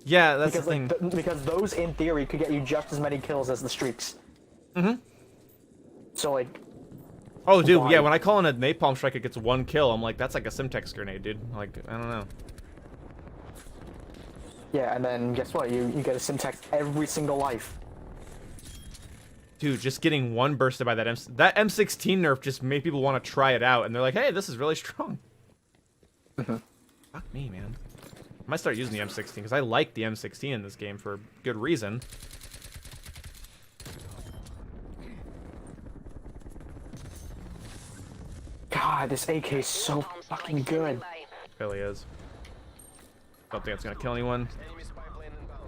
S1: Yeah, that's
S3: because,
S1: the thing.
S3: Because those in theory could get you just as many kills as the streaks. So like.
S1: Oh, dude, yeah. When I call in a napalm strike, it gets 1 kill. I'm like, that's like a Simtex grenade, dude. Like, I don't know.
S3: Yeah, and then guess what? You get a Simtex every single life.
S1: Dude, just getting one bursted by that M16 nerf just made people want to try it out, and they're like, hey, this is really strong. Fuck me, man. I might start using the M16 because I like the M16 in this game for good reason.
S3: God, this AK is so fucking good.
S1: It really is. Don't think it's gonna kill anyone.
S4: Enemy spy plane inbound.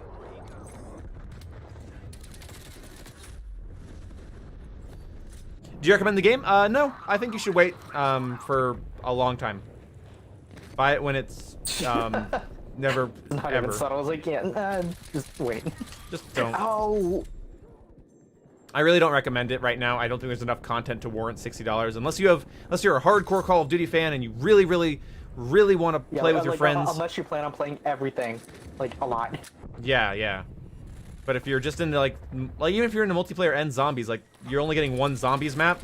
S1: Do you recommend the game? No, I think you should wait for a long time. Buy it when it's never
S3: Not
S1: ever.
S3: even subtle. I was like, yeah, just wait.
S1: Just don't.
S3: Oh.
S1: I really don't recommend it right now. I don't think there's enough content to warrant $60 unless you're a hardcore Call of Duty fan and you really want to play with your friends.
S3: Unless you plan on playing everything, like a lot.
S1: Yeah. But if you're just into like even if you're into multiplayer and zombies, like you're only getting one zombies map.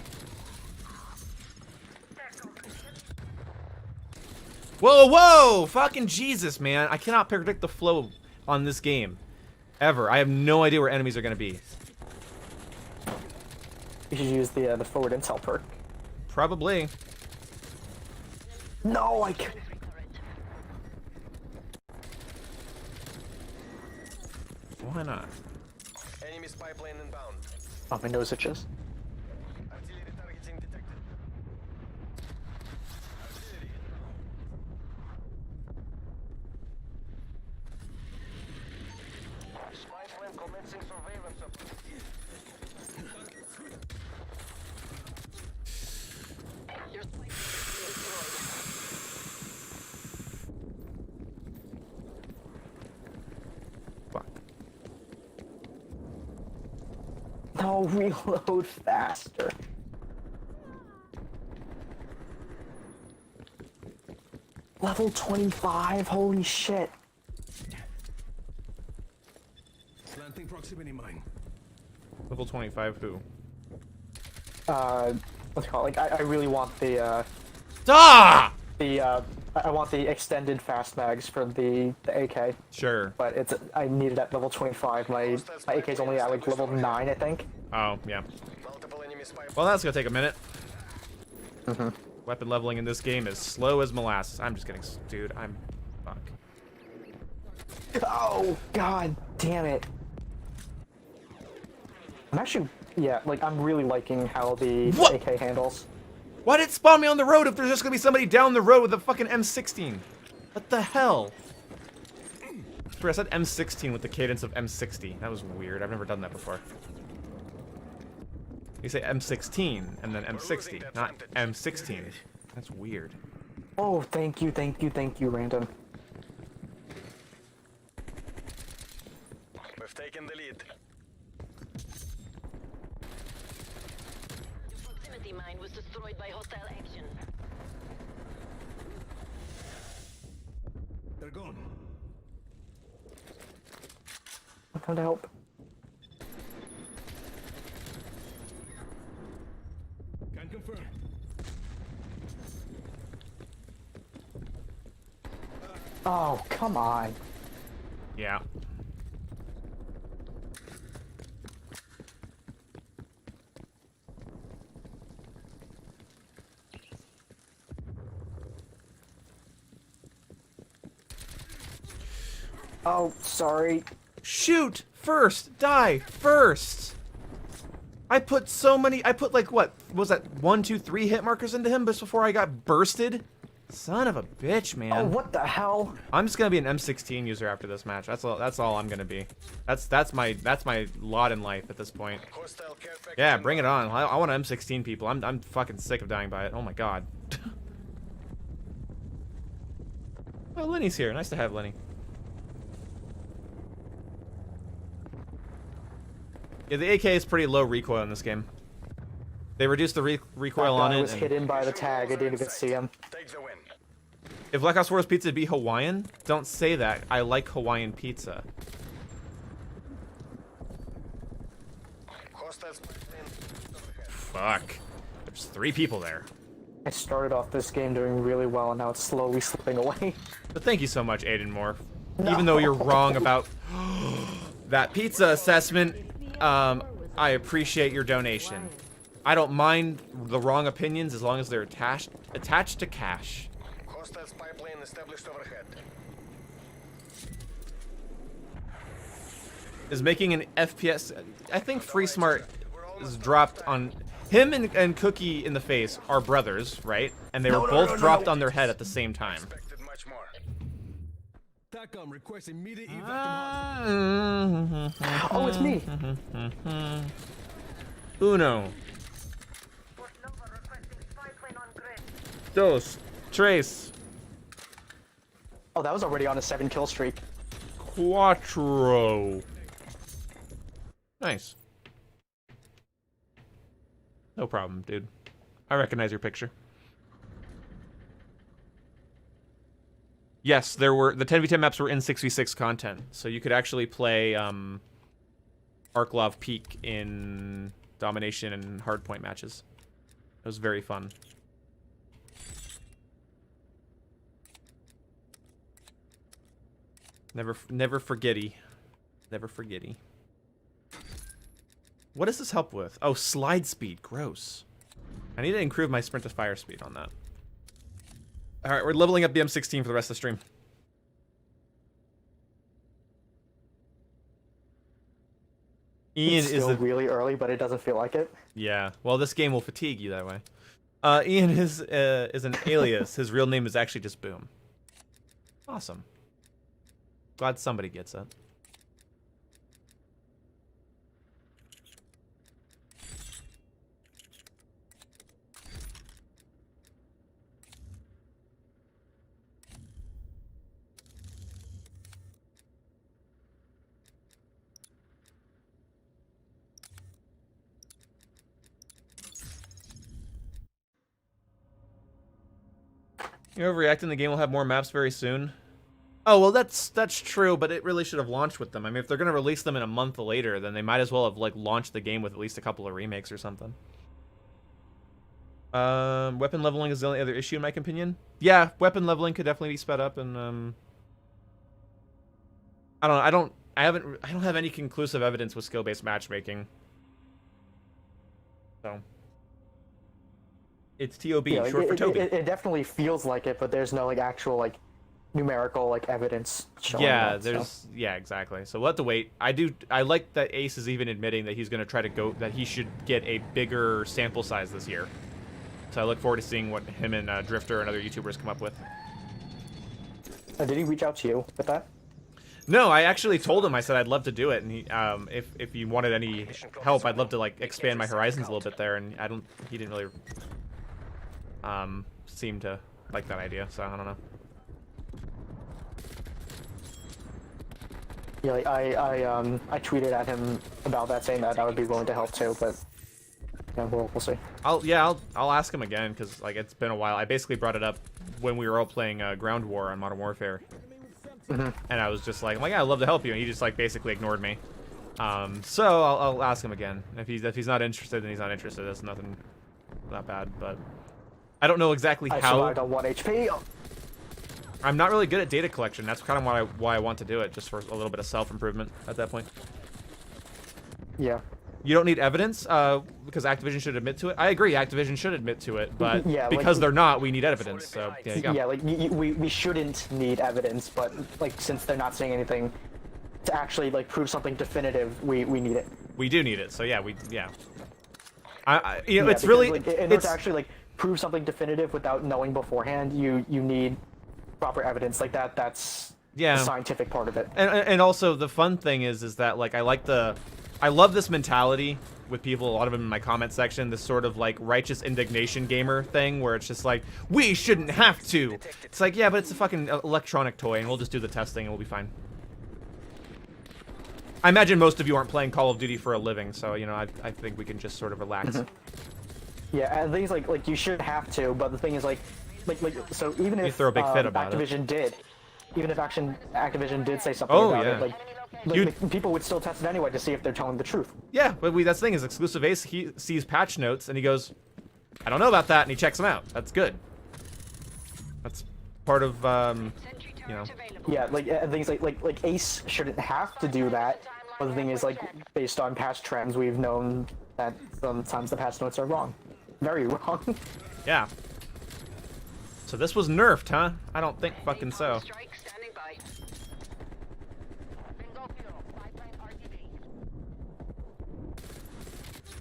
S1: Whoa! Fucking Jesus, man! I cannot predict the flow on this game, ever. I have no idea where enemies are gonna be.
S3: You should use the forward intel perk.
S1: Probably.
S3: No, I can't.
S1: Why not?
S4: Enemy spy plane inbound.
S3: Oh, my nose itches.
S4: Artillery targeting detected. Artillery inbound. Spy plane commencing surveillance of. Your spy plane destroyed.
S1: Fuck.
S3: No, reload faster. Level 25, holy shit.
S7: Planting proximity mine.
S1: Level 25. Who?
S3: What's it called? Like, I really want the
S1: Ah!
S3: I want the extended fast mags for the AK,
S1: Sure.
S3: but I need it at level 25. My AK is only at like level 9, I think.
S1: Oh, yeah.
S4: Multiple enemy spy.
S1: Well, that's gonna take a minute. Weapon leveling in this game is slow as molasses. I'm just kidding, dude. Fuck.
S3: Oh, god damn it. I'm actually, yeah, like, I'm really liking how the
S1: What?
S3: AK handles.
S1: Why did it spawn me on the road if there's just gonna be somebody down the road with a fucking M16? What the hell? I said M16 with the cadence of M60. That was weird. I've never done that before. You say M16 and then M60, not M16. That's weird.
S3: Oh, thank you, Random.
S4: We've taken the lead.
S6: Your proximity mine was destroyed by hostile action.
S7: They're gone.
S3: I'll come to help.
S7: Can confirm.
S3: Oh, come on.
S1: Yeah.
S3: Oh, sorry.
S1: Shoot first, die first. I put like what was that 1, 2, 3 hit markers into him just before I got bursted. Son of a bitch, man.
S3: Oh, what the hell?
S1: I'm just gonna be an M16 user after this match. That's all I'm gonna be. That's my lot in life at this point.
S4: Hostile care package.
S1: Yeah, bring it on. I want M16 people. I'm fucking sick of dying by it. Oh my god. Oh, Lenny's here. Nice to have Lenny. Yeah, the AK is pretty low recoil in this game. They reduced the recoil on
S3: I
S1: it.
S3: was
S1: and
S3: hidden by the tag. I didn't even see him.
S4: Take the win.
S1: if Black Ops 4's pizza be Hawaiian, don't say that. I like Hawaiian pizza.
S4: Hostile spy plane overhead.
S1: Fuck. There's 3 people there.
S3: I started off this game doing really well, and now it's slowly slipping away.
S1: But thank you so much, Aiden Moore.
S3: No.
S1: Even though you're wrong about that pizza assessment, I appreciate your donation. I don't mind the wrong opinions as long as they're attached to cash.
S4: Hostile spy plane established overhead.
S1: Is making an FPS... I think Free Smart is dropped on... Him and Cookie in the face are brothers, right? And they were both dropped on their head at the same time.
S4: Expected much more. TACOM requests immediate evac from hospital.
S3: Oh, it's me.
S1: Uno. Dos. Tres.
S3: Oh, that was already on a 7-kill streak.
S1: Cuatro. Nice. No problem, dude. I recognize your picture. Yes, there were the 10v10 maps were in 6v6 content, so you could actually play Arklov Peak in domination and hardpoint matches. It was very fun. Never forgetty. Never forgetty. What does this help with? Oh, slide speed. Gross. I need to improve my sprint to fire speed on that. Alright, we're leveling up the M16 for the rest of the stream. Ian
S3: It's still really early, but it doesn't feel like it.
S1: Yeah, well, this game will fatigue you that way. Ian is an alias. His real name is actually just Boom. Awesome. Glad somebody gets it. You're overreacting. The game will have more maps very soon. Oh, well, that's true, but it really should have launched with them. I mean, if they're going to release them in a month later, then they might as well have, like, launched the game with at least a couple of remakes or something. Weapon leveling is the only other issue, in my opinion. Yeah, weapon leveling could definitely be sped up, and, I don't have any conclusive evidence with skill-based matchmaking. So... It's TOB,
S3: Yeah, like,
S1: short for Toby.
S3: It definitely feels like it, but there's no like actual like numerical like evidence showing that,
S1: yeah, exactly. So we'll have to wait. I like that Ace is even admitting that he's going to try to go, that he should get a bigger sample size this year. So I look forward to seeing what him and Drifter and other YouTubers come up with.
S3: Did he reach out to you with that?
S1: No, I actually told him, I said I'd love to do it, and he, if he wanted any help, I'd love to like expand my horizons a little bit there, and he didn't really seem to like that idea, so I don't know.
S3: Yeah, like, I tweeted at him about that, saying that I would be willing to help too, but yeah, we'll see.
S1: I'll ask him again, because like it's been a while. I basically brought it up when we were all playing Ground War on Modern Warfare, and I was just like, yeah, I'd love to help you, and he just like basically ignored me. So I'll ask him again. If he's not interested, then he's not interested. That's nothing, not bad, but I don't know exactly
S3: I
S1: how.
S3: survived on 1 HP.
S1: I'm not really good at data collection. That's kind of why I want to do it, just for a little bit of self-improvement at that point.
S3: Yeah.
S1: You don't need evidence, because Activision should admit to it. I agree, Activision should admit to it, but
S3: yeah,
S1: because
S3: like,
S1: they're not, we need evidence. So there you go.
S3: Yeah, like we shouldn't need evidence, but like since they're not saying anything to actually like prove something definitive, we need it.
S1: We do need it. So yeah,
S3: Yeah,
S1: it's
S3: because,
S1: really
S3: like, in order to actually like prove something definitive without knowing beforehand, you need proper evidence like that. That's the scientific part of it.
S1: And also the fun thing is that like I love this mentality with people, a lot of them in my comment section, this sort of like righteous indignation gamer thing where it's just like, we shouldn't have to. It's like, yeah, but it's a fucking electronic toy and we'll just do the testing and we'll be fine. I imagine most of you aren't playing Call of Duty for a living, so you know, I think we can just sort of relax.
S3: Yeah, and things like you should have to, but the thing is like so even if
S1: throw a big fit about
S3: Activision did, even if Activision did say something about it, like people would still test it anyway to see if they're telling the truth.
S1: Yeah, but that's the thing is Exclusive Ace, he sees patch notes and he goes, I don't know about that, and he checks them out. That's good. That's part of you know.
S3: Yeah, like things like Ace shouldn't have to do that. But the thing is, like, based on past trends, we've known that sometimes the patch notes are wrong. Very wrong.
S1: Yeah. So this was nerfed, huh? I don't think fucking so.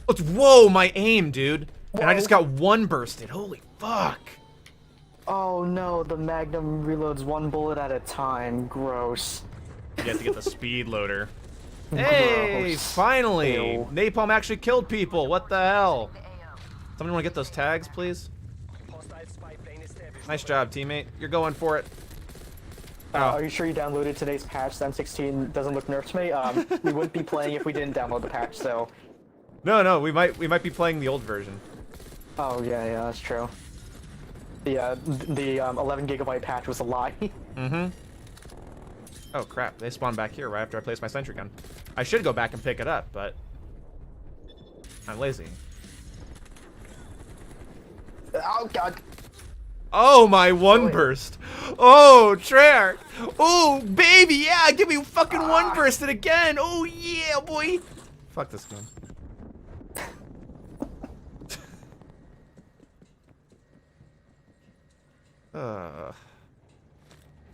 S1: Whoa, my aim, dude. And I just got one bursted. Holy fuck.
S3: Oh no, the Magnum reloads one bullet at a time. Gross.
S1: You have to get the speed loader. Hey,
S3: Gross.
S1: finally!
S3: Ew.
S1: Napalm actually killed people. What the hell? Somebody want to get those tags, please? Nice job, teammate. You're going for it.
S3: Are you sure you downloaded today's patch? The M16 doesn't look nerfed to me. We wouldn't be playing if we didn't download the patch, so.
S1: No, we might be playing the old version.
S3: Oh yeah, that's true. The 11 gigabyte patch was a lie.
S1: Mm-hmm. Oh crap! They spawned back here right after I placed my sentry gun. I should go back and pick it up, but I'm lazy.
S3: Oh god.
S1: Oh, my one burst. Oh, Treyarch. Oh, baby, yeah, give me fucking one bursted again. Oh, yeah, boy. Fuck this gun.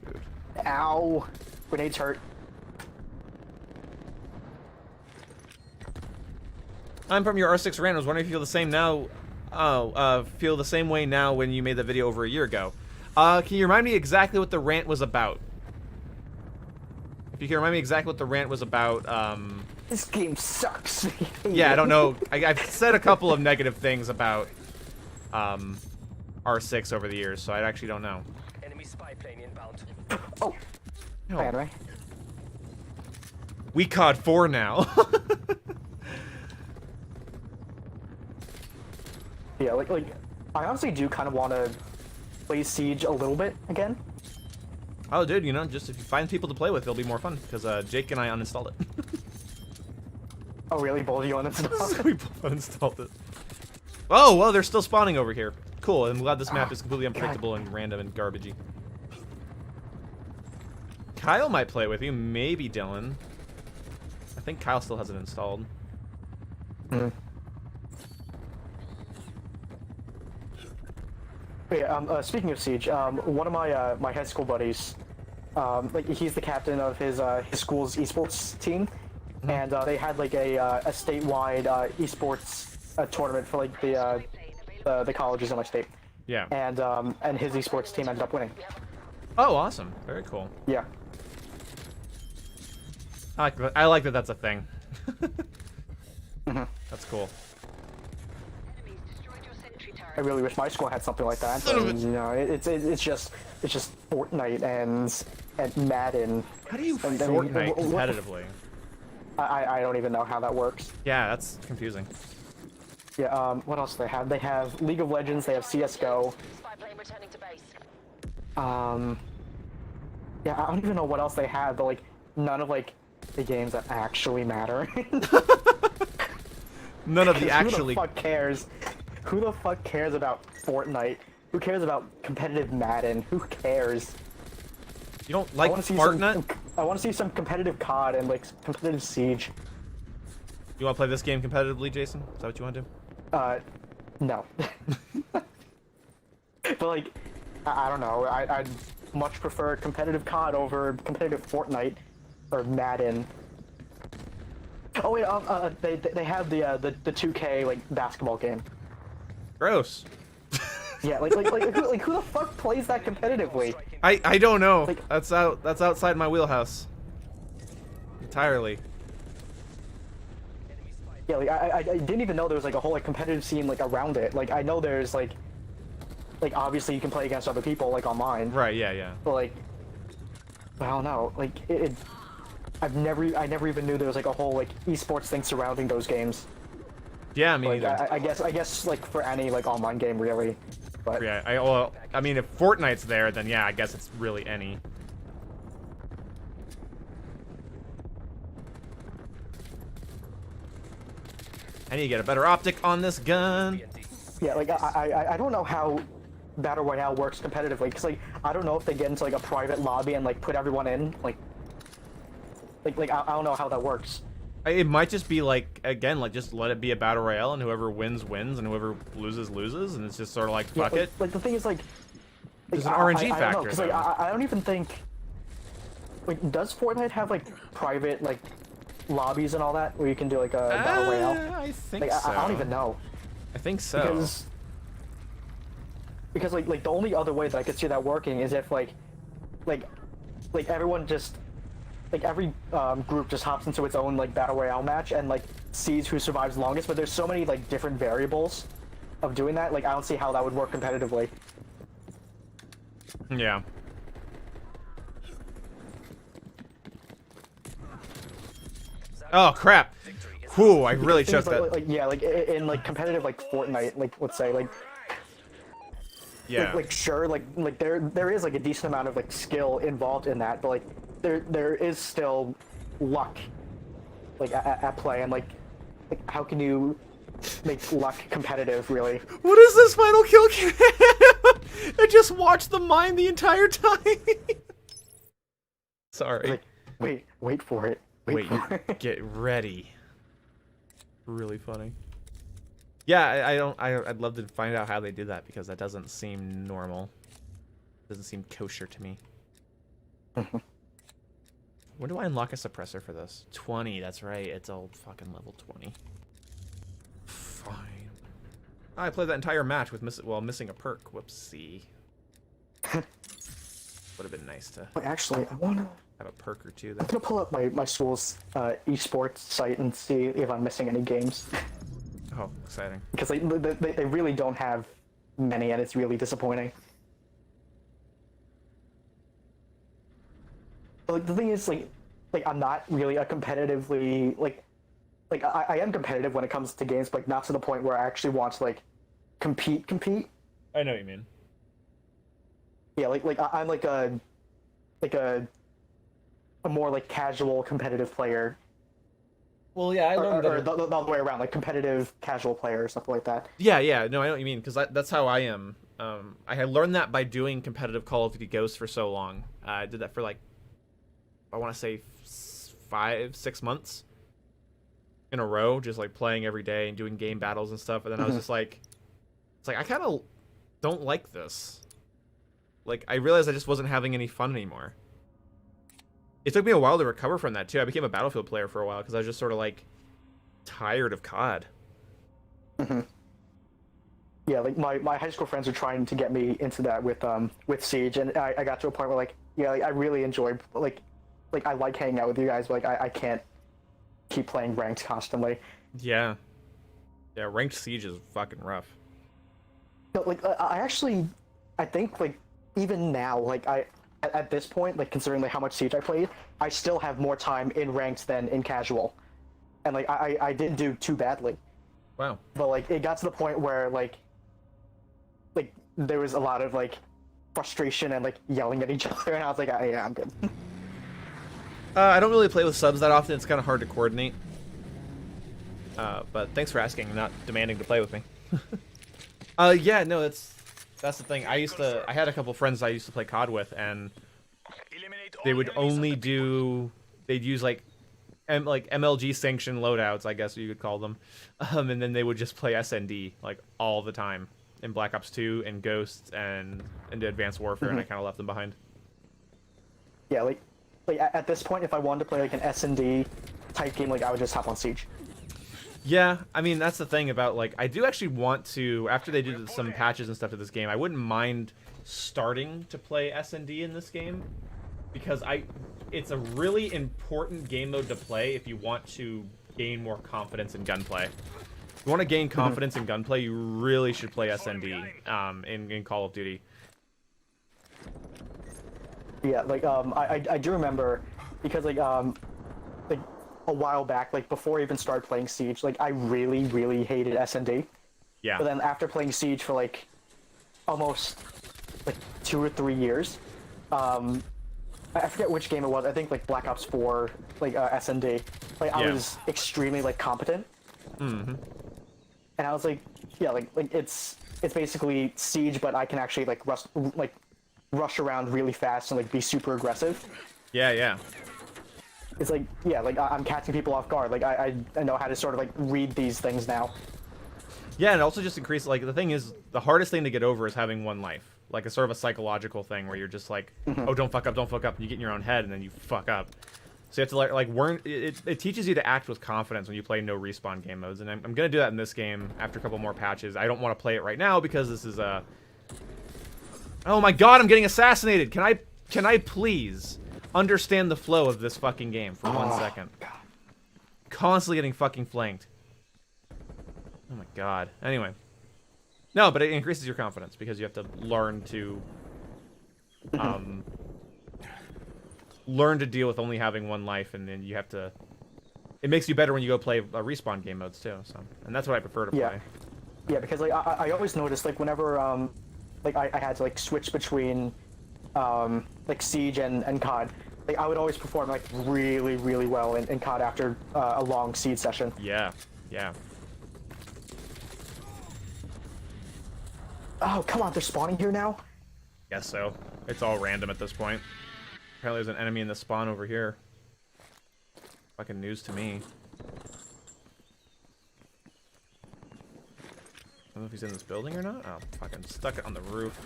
S1: Dude.
S3: Ow. Grenades hurt.
S1: I'm from your R6 rant. I was wondering if you feel the same now. Feel the same way now when you made the video over a year ago. Can you remind me exactly what the rant was about? If you can remind me exactly what the rant was about,
S3: This game sucks.
S1: yeah, I don't know. I've said a couple of negative things about, R6 over the years, so I actually don't know.
S4: Enemy spy plane inbound.
S3: Oh.
S1: No.
S3: Bad, right?
S1: We COD 4 now.
S3: Yeah, like, I honestly do kind of want to play Siege a little bit again.
S1: Oh, dude, you know, just if you find people to play with, it'll be more fun, because, Jake and I uninstalled it.
S3: Oh, really? Both of you uninstalled?
S1: We both uninstalled it. Oh, well, they're still spawning over here. Cool, I'm glad this map is completely unpredictable and random and garbagey. Kyle might play with you, maybe Dylan. I think Kyle still has it installed.
S3: Hmm. Yeah, speaking of Siege, one of my my high school buddies, like he's the captain of his school's esports team, and they had like a statewide esports tournament for like the colleges in my state.
S1: Yeah.
S3: And his esports team ended up winning.
S1: Oh, awesome! Very cool.
S3: Yeah.
S1: I like that. That's a thing. That's cool.
S3: I really wish my school had something like that. But, you know, it's just Fortnite and Madden.
S1: How do you
S3: and,
S1: Fortnite competitively?
S3: I don't even know how that works.
S1: Yeah, that's confusing.
S3: Yeah. What else do they have? They have League of Legends. They have CS:GO. Yeah, I don't even know what else they have, but like none of like the games that actually matter.
S1: None of the actually.
S3: Who the fuck cares? Who the fuck cares about Fortnite? Who cares about competitive Madden? Who cares?
S1: You don't like Fortnite?
S3: I want to see some competitive COD and like competitive Siege.
S1: You want to play this game competitively, Jason? Is that what you want to do?
S3: No. But like, I don't know. I'd much prefer competitive COD over competitive Fortnite or Madden. Oh wait, they have the 2K like basketball game.
S1: Gross.
S3: Yeah, like who the fuck plays that competitively?
S1: I don't know.
S3: Like,
S1: that's outside my wheelhouse. Entirely.
S3: Yeah, like I didn't even know there was like a whole like competitive scene like around it. Like I know there's like obviously you can play against other people like online.
S1: Right. Yeah.
S3: But like, I don't know. Like I never even knew there was like a whole like esports thing surrounding those games.
S1: Yeah, I mean,
S3: like, I guess like for any like online game really. But
S1: yeah, I mean, if Fortnite's there, then yeah, I guess it's really any. I need to get a better optic on this gun.
S3: Yeah, like I don't know how Battle Royale works competitively, because like I don't know if they get into like a private lobby and like put everyone in like I don't know how that works.
S1: It might just be like, again, like just let it be a battle royale, and whoever wins wins, and whoever loses loses, and it's just sort of like fuck it.
S3: Like the thing is like
S1: there's an RNG factor.
S3: I don't know, because like I don't even think like does Fortnite have like private like lobbies and all that where you can do like a battle royale?
S1: I think
S3: like,
S1: so.
S3: I don't even know.
S1: I think so.
S3: Because because like the only other way that I could see that working is if like everyone just like every group just hops into its own like battle royale match and like sees who survives longest. But there's so many like different variables of doing that. Like I don't see how that would work competitively.
S1: Yeah. Oh crap! Whew, I really choked that.
S3: Yeah, like in like competitive like Fortnite, like let's say like.
S1: Yeah.
S3: Like sure, like there is like a decent amount of like skill involved in that, but like there is still luck like at play, and like how can you make luck competitive really?
S1: What is this final kill cam? I just watched the mine the entire time. Sorry.
S3: Like, wait for it.
S1: Wait, get ready. Really funny. Yeah, I'd love to find out how they did that, because that doesn't seem normal. Doesn't seem kosher to me. When do I unlock a suppressor for this? 20, that's right. It's old fucking level 20. Fine. I played that entire match with missing a perk. Whoopsie. Would have been nice to
S3: actually, I wanna
S1: have a perk or two.
S3: I'm gonna pull up my school's esports site and see if I'm missing any games.
S1: Oh, exciting.
S3: Because they really don't have many, and it's really disappointing. But, like, the thing is, like I'm not really a competitively, like I am competitive when it comes to games, but like, not to the point where I actually want to, like, compete.
S1: I know what you mean.
S3: Yeah, like I'm like a more, like, casual competitive player.
S1: Well, yeah, I learned
S3: or the other way around, like competitive casual player or something like that.
S1: Yeah, no, I know what you mean, because that's how I am. I had learned that by doing competitive Call of Duty Ghosts for so long. I did that for like, I want to say 5-6 months in a row, just like playing every day and doing game battles and stuff. And then I was just like, it's like I kind of don't like this. Like I realized I just wasn't having any fun anymore. It took me a while to recover from that, too. I became a Battlefield player for a while because I was just sort of, like, tired of COD.
S3: Yeah, like, my high school friends are trying to get me into that with Siege, and I got to a point where, like, yeah, like, I really enjoy, like, I like hanging out with you guys, but, like, I can't keep playing ranked constantly.
S1: Yeah. Yeah, ranked Siege is fucking rough.
S3: But, like, I think, like, even now, like, at this point, like, considering like how much Siege I played, I still have more time in ranked than in casual, and like I didn't do too badly.
S1: Wow.
S3: But like it got to the point where like there was a lot of like frustration and like yelling at each other, and I was like, yeah, I'm good.
S1: I don't really play with subs that often. It's kind of hard to coordinate. But thanks for asking and not demanding to play with me. Yeah, no, that's the thing. I had a couple friends I used to play COD with, and they would only they'd use like MLG sanctioned loadouts, I guess you could call them, and then they would just play SND like all the time in Black Ops 2 and Ghosts and into Advanced Warfare, and I kind of left them behind.
S3: Yeah, like at this point, if I wanted to play like an S&D type game, like I would just hop on Siege.
S1: Yeah, I mean, that's the thing about, like, I do actually want to, after they did some patches and stuff to this game, I wouldn't mind starting to play S&D in this game, because it's a really important game mode to play if you want to gain more confidence in gunplay. If you want to gain confidence in gunplay, you really should play S&D in Call of Duty.
S3: Yeah, like, I do remember, because, like a while back, like before I even started playing Siege, like I really hated S&D.
S1: Yeah.
S3: But then after playing Siege for like almost like 2 or 3 years, I forget which game it was. I think like Black Ops 4, like S&D. Like I was extremely like competent. And I was like, yeah, like it's basically Siege, but I can actually like rush around really fast and like be super aggressive.
S1: Yeah.
S3: It's like, yeah, like I'm catching people off guard. Like I know how to sort of like read these things now.
S1: Yeah, and also just increase, like, the thing is, the hardest thing to get over is having one life. Like, it's sort of a psychological thing where you're just like, oh, don't fuck up, and you get in your own head, and then you fuck up. So you have to, like it teaches you to act with confidence when you play no respawn game modes, and I'm going to do that in this game after a couple more patches. I don't want to play it right now because this is Oh my god, I'm getting assassinated. Can I please understand the flow of this fucking game for 1 second?
S3: God.
S1: Constantly getting fucking flanked. Oh my god. Anyway. No, but it increases your confidence because you have to learn to learn to deal with only having one life, and then you have to. It makes you better when you go play respawn game modes too. So, and that's what I prefer to play.
S3: Yeah, because like I always noticed like whenever like I had to like switch between like Siege and COD, like I would always perform like really well in COD after a long Siege session.
S1: Yeah, yeah.
S3: Oh come on, they're spawning here now.
S1: Guess so. It's all random at this point. Apparently, there's an enemy in the spawn over here. Fucking news to me. I don't know if he's in this building or not. Oh, fucking stuck it on the roof.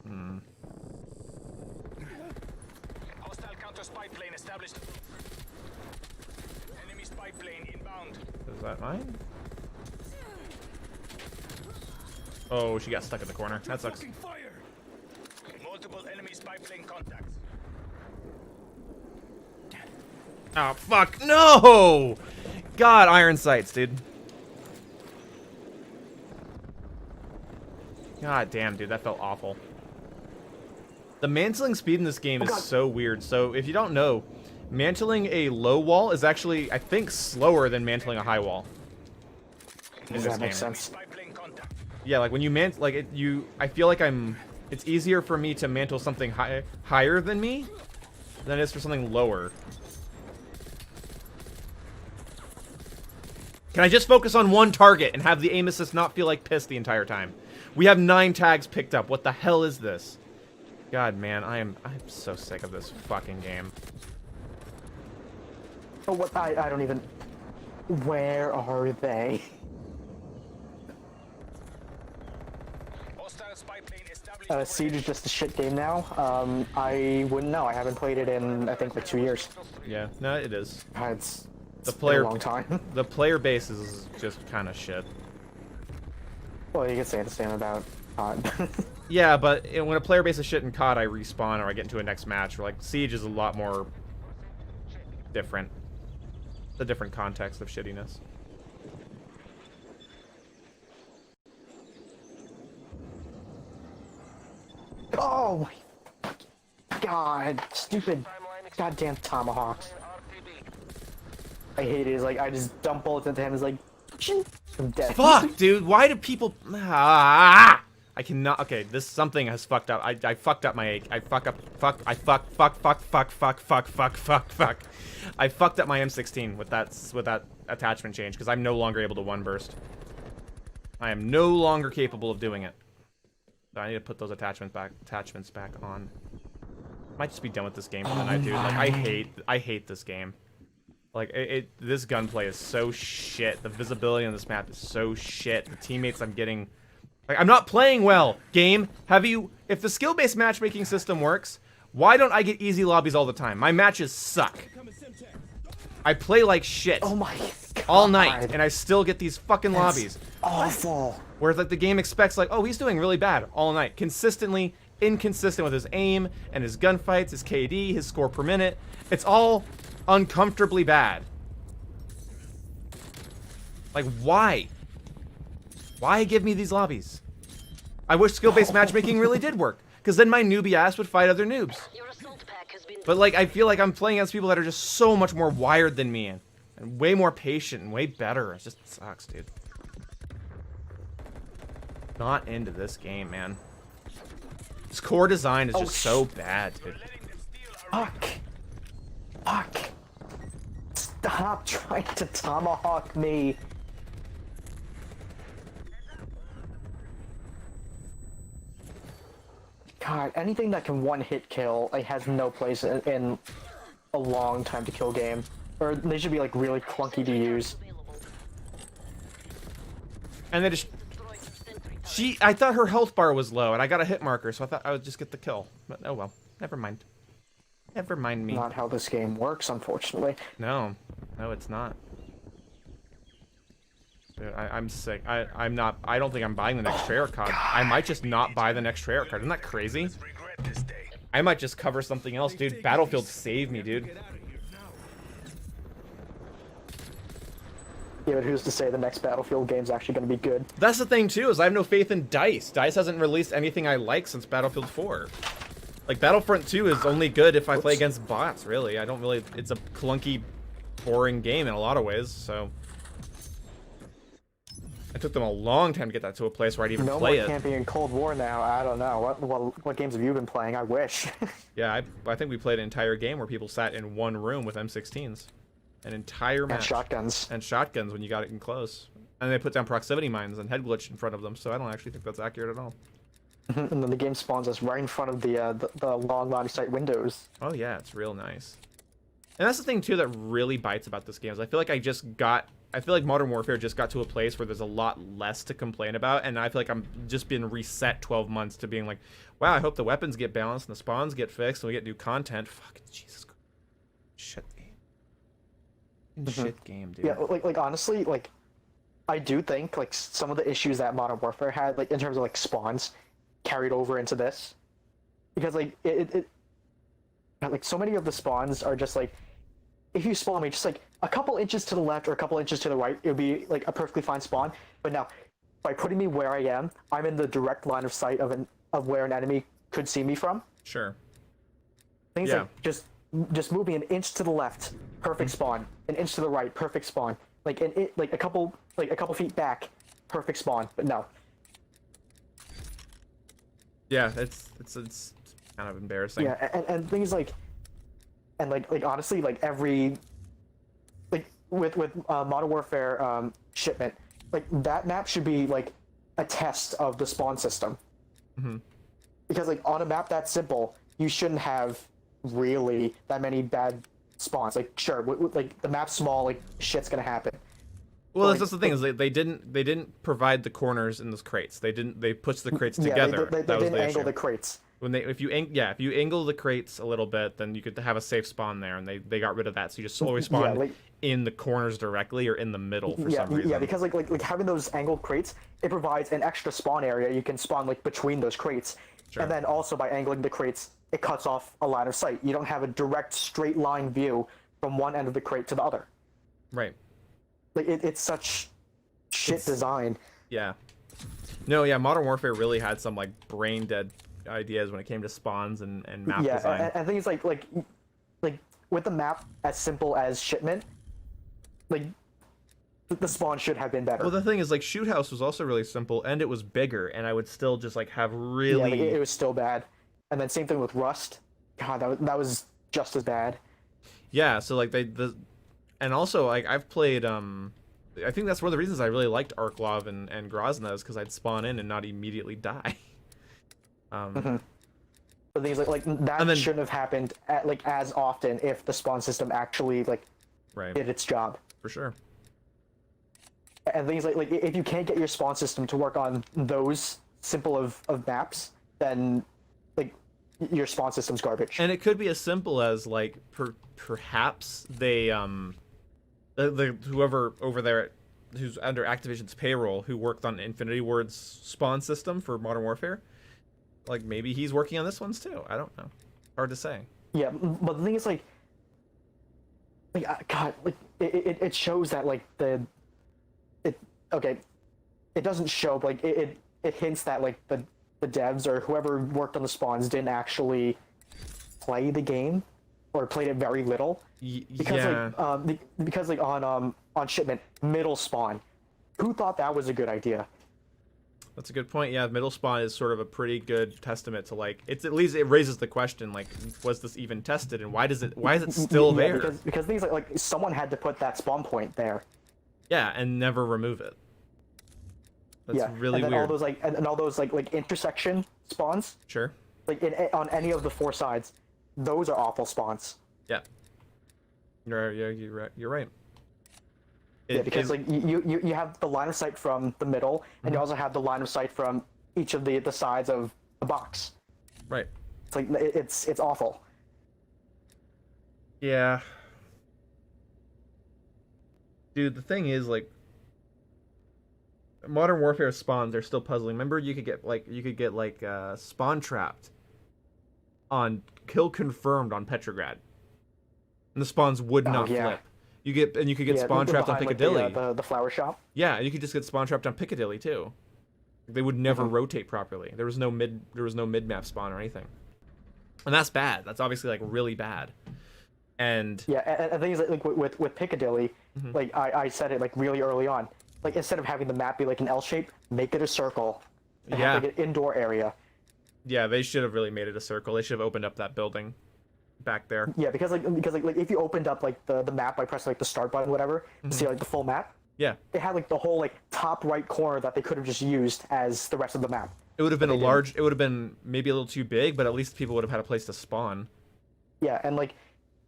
S1: Hmm.
S4: Hostile counter spy plane established. Enemy spy plane inbound.
S1: Is that mine? Oh, she got stuck in the corner. That sucks.
S4: Fire. Multiple enemy spy plane contacts.
S1: Oh, fuck. No! God, iron sights, dude. God damn, dude. That felt awful. The mantling speed in this game is so weird. So, if you don't know, mantling a low wall is actually, I think, slower than mantling a high wall.
S3: Does that make sense?
S1: Yeah, like when you I feel like it's easier for me to mantle something higher than me than it is for something lower. Can I just focus on one target and have the aim assist not feel like piss the entire time? We have 9 tags picked up. What the hell is this? God, man, I'm so sick of this fucking game.
S3: Oh, what? I don't even. Where are they? Siege is just a shit game now. I wouldn't know. I haven't played it in I think like 2 years.
S1: Yeah, no, it is.
S3: It's
S1: The player
S3: been a long time.
S1: The player base is just kind of shit.
S3: Well, you can say the same about COD.
S1: Yeah, but when a player base is shit in COD, I respawn or I get into a next match. Or like Siege is a lot more different. The different context of shittiness.
S3: Oh my god, stupid goddamn tomahawks. I hate it. It's like I just dump bullets into him. It's like, I'm dead.
S1: Fuck, dude. Why do people? I cannot. Okay, this something has fucked up. I fucked up my. I fuck. I fucked up my M16 with that attachment change because I'm no longer able to one burst. I am no longer capable of doing it. So I need to put those attachments back on. Might just be done with this game for the night, dude. Like I hate this game. Like this gunplay is so shit. The visibility on this map is so shit. The teammates I'm getting, like I'm not playing well. Game, if the skill-based matchmaking system works, why don't I get easy lobbies all the time? My matches suck. I play like shit.
S3: Oh my god.
S1: All night, and I still get these fucking lobbies.
S3: Awful.
S1: Where like the game expects like, oh, he's doing really bad all night, consistently inconsistent with his aim and his gunfights, his KD, his score per minute. It's all uncomfortably bad. Like, why? Why give me these lobbies? I wish skill-based matchmaking really did work, because then my newbie ass would fight other noobs. But like, I feel like I'm playing against people that are just so much more wired than me and way more patient and way better. It just sucks, dude. Not into this game, man. This core design is just so bad, dude.
S3: Fuck. Fuck. Stop trying to tomahawk me. God, anything that can one-hit kill, like, has no place in a long time to kill game. Or they should be, like, really clunky to use.
S1: And they just... I thought her health bar was low, and I got a hit marker, so I thought I would just get the kill. But oh well. Never mind. Never mind me.
S3: Not how this game works, unfortunately.
S1: No. No, it's not. Dude, I'm sick. I'm not. I don't think I'm buying the next Treyarch card. I might just not buy the next Treyarch card. Isn't that crazy?
S7: Regret this day.
S1: I might just cover something else, dude. Battlefield saved me, dude.
S3: Yeah, but who's to say the next Battlefield game's actually going to be good?
S1: That's the thing too, is I have no faith in DICE. DICE hasn't released anything I like since Battlefield 4. Like Battlefront 2 is only good if I play against bots. Really, I don't really. It's a clunky, boring game in a lot of ways. So. It took them a long time to get that to a place where I'd even play it.
S3: No more camping in Cold War now. I don't know. What games have you been playing? I wish.
S1: Yeah, I think we played an entire game where people sat in one room with M16s. An entire match.
S3: And shotguns.
S1: And shotguns when you got it in close. And they put down proximity mines and head glitch in front of them, so I don't actually think that's accurate at all.
S3: And then the game spawns us right in front of the long line of sight windows.
S1: Oh yeah, it's real nice. And that's the thing too that really bites about this game is I feel like Modern Warfare just got to a place where there's a lot less to complain about, and I feel like I'm just been reset 12 months to being like, wow, I hope the weapons get balanced and the spawns get fixed and we get new content. Fucking Jesus Christ. Shit game. Shit game, dude.
S3: Yeah, like honestly, like I do think like some of the issues that Modern Warfare had, like in terms of like spawns, carried over into this, because like like so many of the spawns are just like, if you spawn me just like a couple inches to the left or a couple inches to the right, it would be like a perfectly fine spawn. But now, by putting me where I am, I'm in the direct line of sight of where an enemy could see me from.
S1: Sure.
S3: Things
S1: Yeah.
S3: like just move me an inch to the left, perfect spawn. An inch to the right, perfect spawn. Like like a couple feet back, perfect spawn. But no.
S1: Yeah, it's kind of embarrassing.
S3: Yeah, and things like, and like honestly, like every, like with Modern Warfare shipment, like that map should be like a test of the spawn system. Because like on a map that simple, you shouldn't have really that many bad spawns. Like sure, like the map's small, like shit's gonna happen.
S1: Well, that's the thing is they didn't provide the corners in those crates. They pushed the crates together.
S3: They
S1: that was
S3: didn't
S1: the
S3: angle
S1: issue.
S3: the crates.
S1: When if you angle the crates a little bit, then you could have a safe spawn there, and they got rid of that. So you just always spawn
S3: like,
S1: in the corners directly or in the middle for some reason.
S3: Yeah, because like having those angled crates, it provides an extra spawn area. You can spawn like between those crates,
S1: Sure.
S3: and then also by angling the crates, it cuts off a line of sight. You don't have a direct straight line view from one end of the crate to the other.
S1: Right.
S3: Like it's such shit design.
S1: Yeah. No, yeah, Modern Warfare really had some like brain dead ideas when it came to spawns and map design.
S3: Yeah, and things like with the map as simple as shipment, like the spawn should have been better.
S1: Well, the thing is, like, Shoot House was also really simple, and it was bigger, and I would still just like have really.
S3: Yeah, like, it was still bad. And then same thing with Rust. God, that was just as bad.
S1: Yeah, so like and also like I've played I think that's one of the reasons I really liked Arklov and Grozna is because I'd spawn in and not immediately die.
S3: The things like that shouldn't have happened as often if the spawn system actually did its job.
S1: For sure.
S3: And things like if you can't get your spawn system to work on those simple of maps, then like your spawn system's garbage.
S1: And it could be as simple as like perhaps they whoever over there who's under Activision's payroll who worked on Infinity Ward's spawn system for Modern Warfare, like maybe he's working on this one's too. I don't know. Hard to say.
S3: Yeah, but the thing is God, like it shows that it doesn't show, but like it hints that like the devs or whoever worked on the spawns didn't actually play the game or played it very little. Because on shipment, middle spawn, who thought that was a good idea?
S1: That's a good point. Yeah, middle spawn is sort of a pretty good testament to like it's at least it raises the question like was this even tested and why is it still there?
S3: Because things like someone had to put that spawn point there.
S1: Yeah, and never remove it. That's really
S3: and
S1: weird.
S3: All those intersection spawns.
S1: Sure.
S3: Like on any of the four sides, those are awful spawns.
S1: Yeah. You're right.
S3: Because you have the line of sight from the middle, and you also have the line of sight from each of the sides of the box.
S1: Right.
S3: It's like it's awful.
S1: Yeah. Dude, the thing is like Modern Warfare spawns are still puzzling. Remember, you could get spawn trapped on kill confirmed on Petrograd, and the spawns would not flip. You could get spawn trapped on Piccadilly.
S3: Like the flower shop.
S1: Yeah, you could just get spawn trapped on Piccadilly too. They would never rotate properly. There was no mid map spawn or anything, and that's bad. That's obviously like really bad. And
S3: yeah, and things like with Piccadilly, like I said it like really early on. Like instead of having the map be like an L shape, make it a circle. And have like an indoor area.
S1: Yeah, they should have really made it a circle. They should have opened up that building back there.
S3: Yeah, because if you opened up like the map by pressing like the start button, whatever, to see like the full map.
S1: Yeah.
S3: It had like the whole like top right corner that they could have just used as the rest of the map.
S1: It would have been it would have been maybe a little too big, but at least people would have had a place to spawn.
S3: Yeah, and like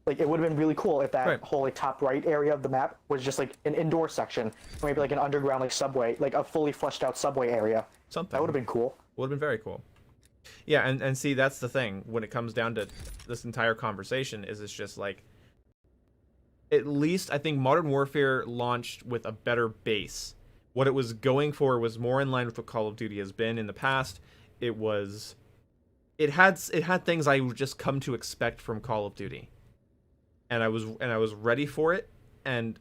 S3: it would have been really cool if that whole like top right area of the map was just like an indoor section, or maybe like an underground like subway, like a fully fleshed out subway area.
S1: Something.
S3: That would have been cool.
S1: Would have been very cool. Yeah, and see, that's the thing when it comes down to this entire conversation is it's just like, at least I think Modern Warfare launched with a better base. What it was going for was more in line with what Call of Duty has been in the past. It had things I would just come to expect from Call of Duty. And I was ready for it, and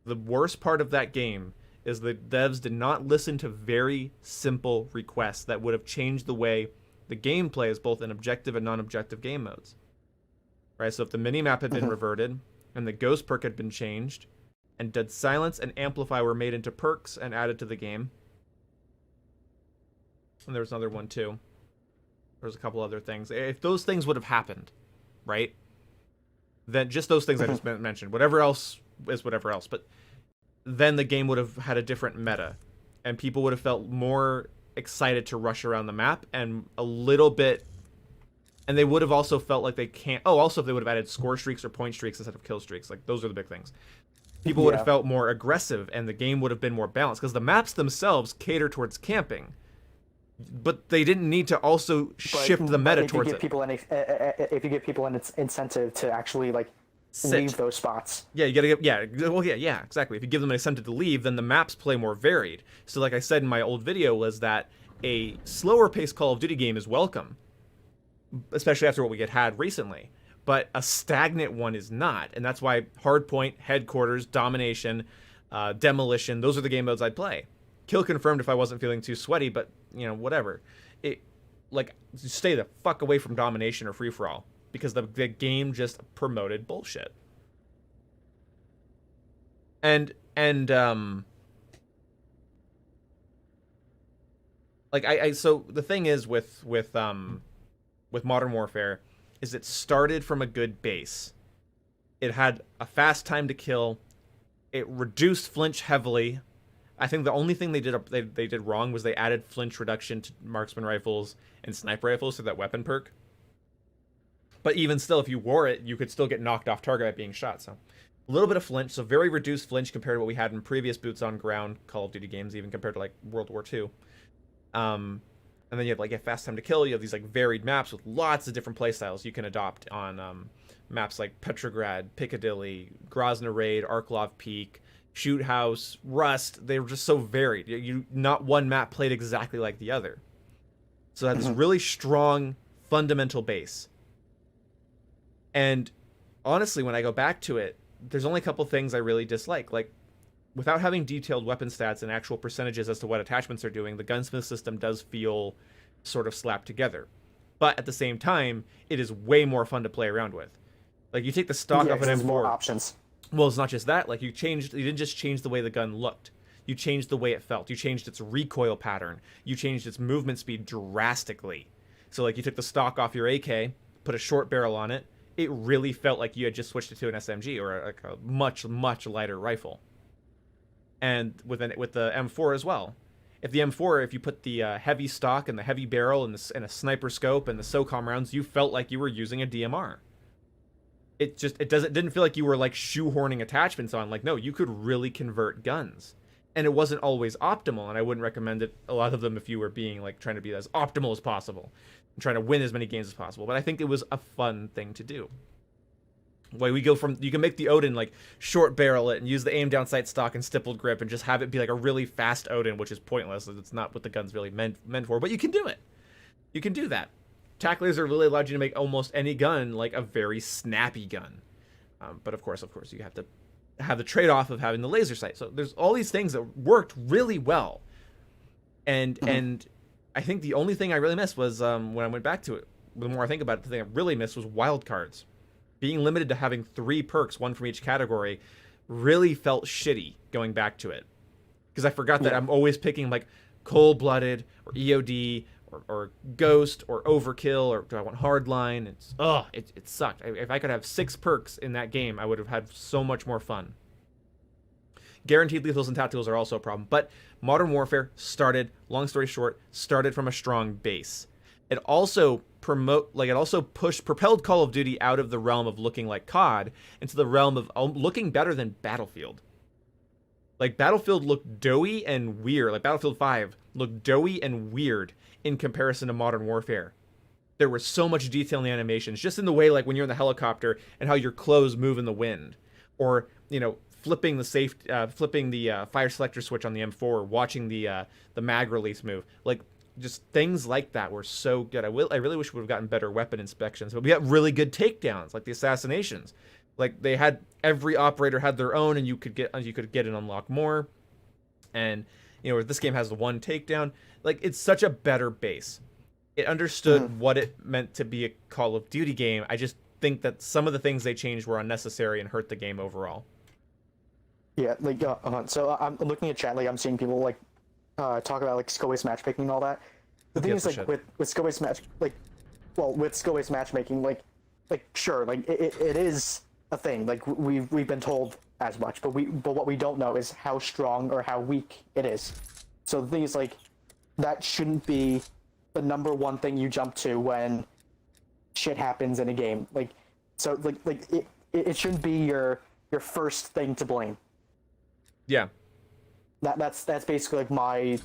S1: the worst part of that game is the devs did not listen to very simple requests that would have changed the way the game plays both in objective and non-objective game modes. Right? So if the minimap had been reverted, and the Ghost perk had been changed, and Dead Silence and Amplify were made into perks and added to the game. And there was another one too. There was a couple other things. If those things would have happened, right? Then just those things I just mentioned. Whatever else is whatever else. But then the game would have had a different meta. And people would have felt more excited to rush around the map and a little bit... And they would have also felt like they can't... Oh, also if they would have added score streaks or point streaks instead of kill streaks. Like, those are the big things. People would have felt more aggressive and the game would have been more balanced. Because the maps themselves cater towards camping. But they didn't need to also shift the meta towards it.
S3: If you give people an incentive to actually, like, leave those spots.
S1: Yeah, you gotta get... Yeah, exactly. If you give them an incentive to leave, then the maps play more varied. So like I said in my old video was that a slower-paced Call of Duty game is welcome. Especially after what we had recently. But a stagnant one is not. And that's why Hardpoint, Headquarters, Domination, Demolition, those are the game modes I'd play. Kill confirmed if I wasn't feeling too sweaty, but, you know, whatever. Stay the fuck away from Domination or Free-for-all. Because the game just promoted bullshit. So the thing is with Modern Warfare is it started from a good base. It had a fast time to kill. It reduced flinch heavily. I think the only thing they did wrong was they added flinch reduction to marksman rifles and sniper rifles to that weapon perk. But even still, if you wore it, you could still get knocked off target by being shot. So a little bit of flinch, so very reduced flinch compared to what we had in previous boots on ground Call of Duty games, even compared to like World War II. And then you have like a fast time to kill. You have these like varied maps with lots of different playstyles you can adopt on maps like Petrograd, Piccadilly, Grozny Raid, Arklov Peak, Shoot House, Rust. They were just so varied. Not one map played exactly like the other. So it had this really strong fundamental base. And honestly, when I go back to it, there's only a couple things I really dislike. Like, without having detailed weapon stats and actual percentages as to what attachments are doing, the gunsmith system does feel sort of slapped together. But at the same time, it is way more fun to play around with. Like, you take the stock of an M4.
S3: More options.
S1: Well, it's not just that. Like, you didn't just change the way the gun looked. You changed the way it felt. You changed its recoil pattern. You changed its movement speed drastically. So, like, you took the stock off your AK, put a short barrel on it. It really felt like you had just switched it to an SMG or like a much, much lighter rifle. And with the M4 as well. If the M4, if you put the heavy stock and the heavy barrel and a sniper scope and the SOCOM rounds, you felt like you were using a DMR. It didn't feel like you were like shoehorning attachments on. Like, no, you could really convert guns. And it wasn't always optimal, and I wouldn't recommend it, a lot of them, if you were being like trying to be as optimal as possible and trying to win as many games as possible. But I think it was a fun thing to do. Like we go from, you can make the Odin like short barrel it and use the aim down sight stock and stippled grip and just have it be like a really fast Odin, which is pointless. It's not what the gun's really meant for, but you can do it. You can do that. Tac laser really allowed you to make almost any gun like a very snappy gun. But of course, you have to have the trade-off of having the laser sight. So there's all these things that worked really well. And I think the only thing I really missed was when I went back to it, the more I think about it, the thing I really missed was wildcards. Being limited to having 3 perks, 1 from each category, really felt shitty going back to it. Because I forgot that I'm always picking like cold-blooded or EOD or Ghost or Overkill, or do I want Hardline? It sucked. If I could have 6 perks in that game, I would have had so much more fun. Guaranteed lethals and tacticals are also a problem, but Modern Warfare started, long story short, started from a strong base. It also propelled Call of Duty out of the realm of looking like COD into the realm of looking better than Battlefield. Like Battlefield looked doughy and weird. Like Battlefield 5 looked doughy and weird in comparison to Modern Warfare. There was so much detail in the animations, just in the way like when you're in the helicopter and how your clothes move in the wind, or flipping the fire selector switch on the M4, or watching the mag release move. Like just things like that were so good. I really wish we would have gotten better weapon inspections, but we got really good takedowns, like the assassinations. Like they had, every operator had their own, and you could get and unlock more. And this game has the 1 takedown. Like it's such a better base. It understood what it meant to be a Call of Duty game. I just think that some of the things they changed were unnecessary and hurt the game overall.
S3: Yeah, like so I'm looking at chat, like I'm seeing people like talk about like skill-based matchmaking and all that. The thing is, like with skill-based with skill-based matchmaking, like sure, like it is a thing. Like we've been told as much, but what we don't know is how strong or how weak it is. So the thing is, like, that shouldn't be the number one thing you jump to when shit happens in a game. Like, so like it shouldn't be your first thing to blame.
S1: Yeah.
S3: That's basically like my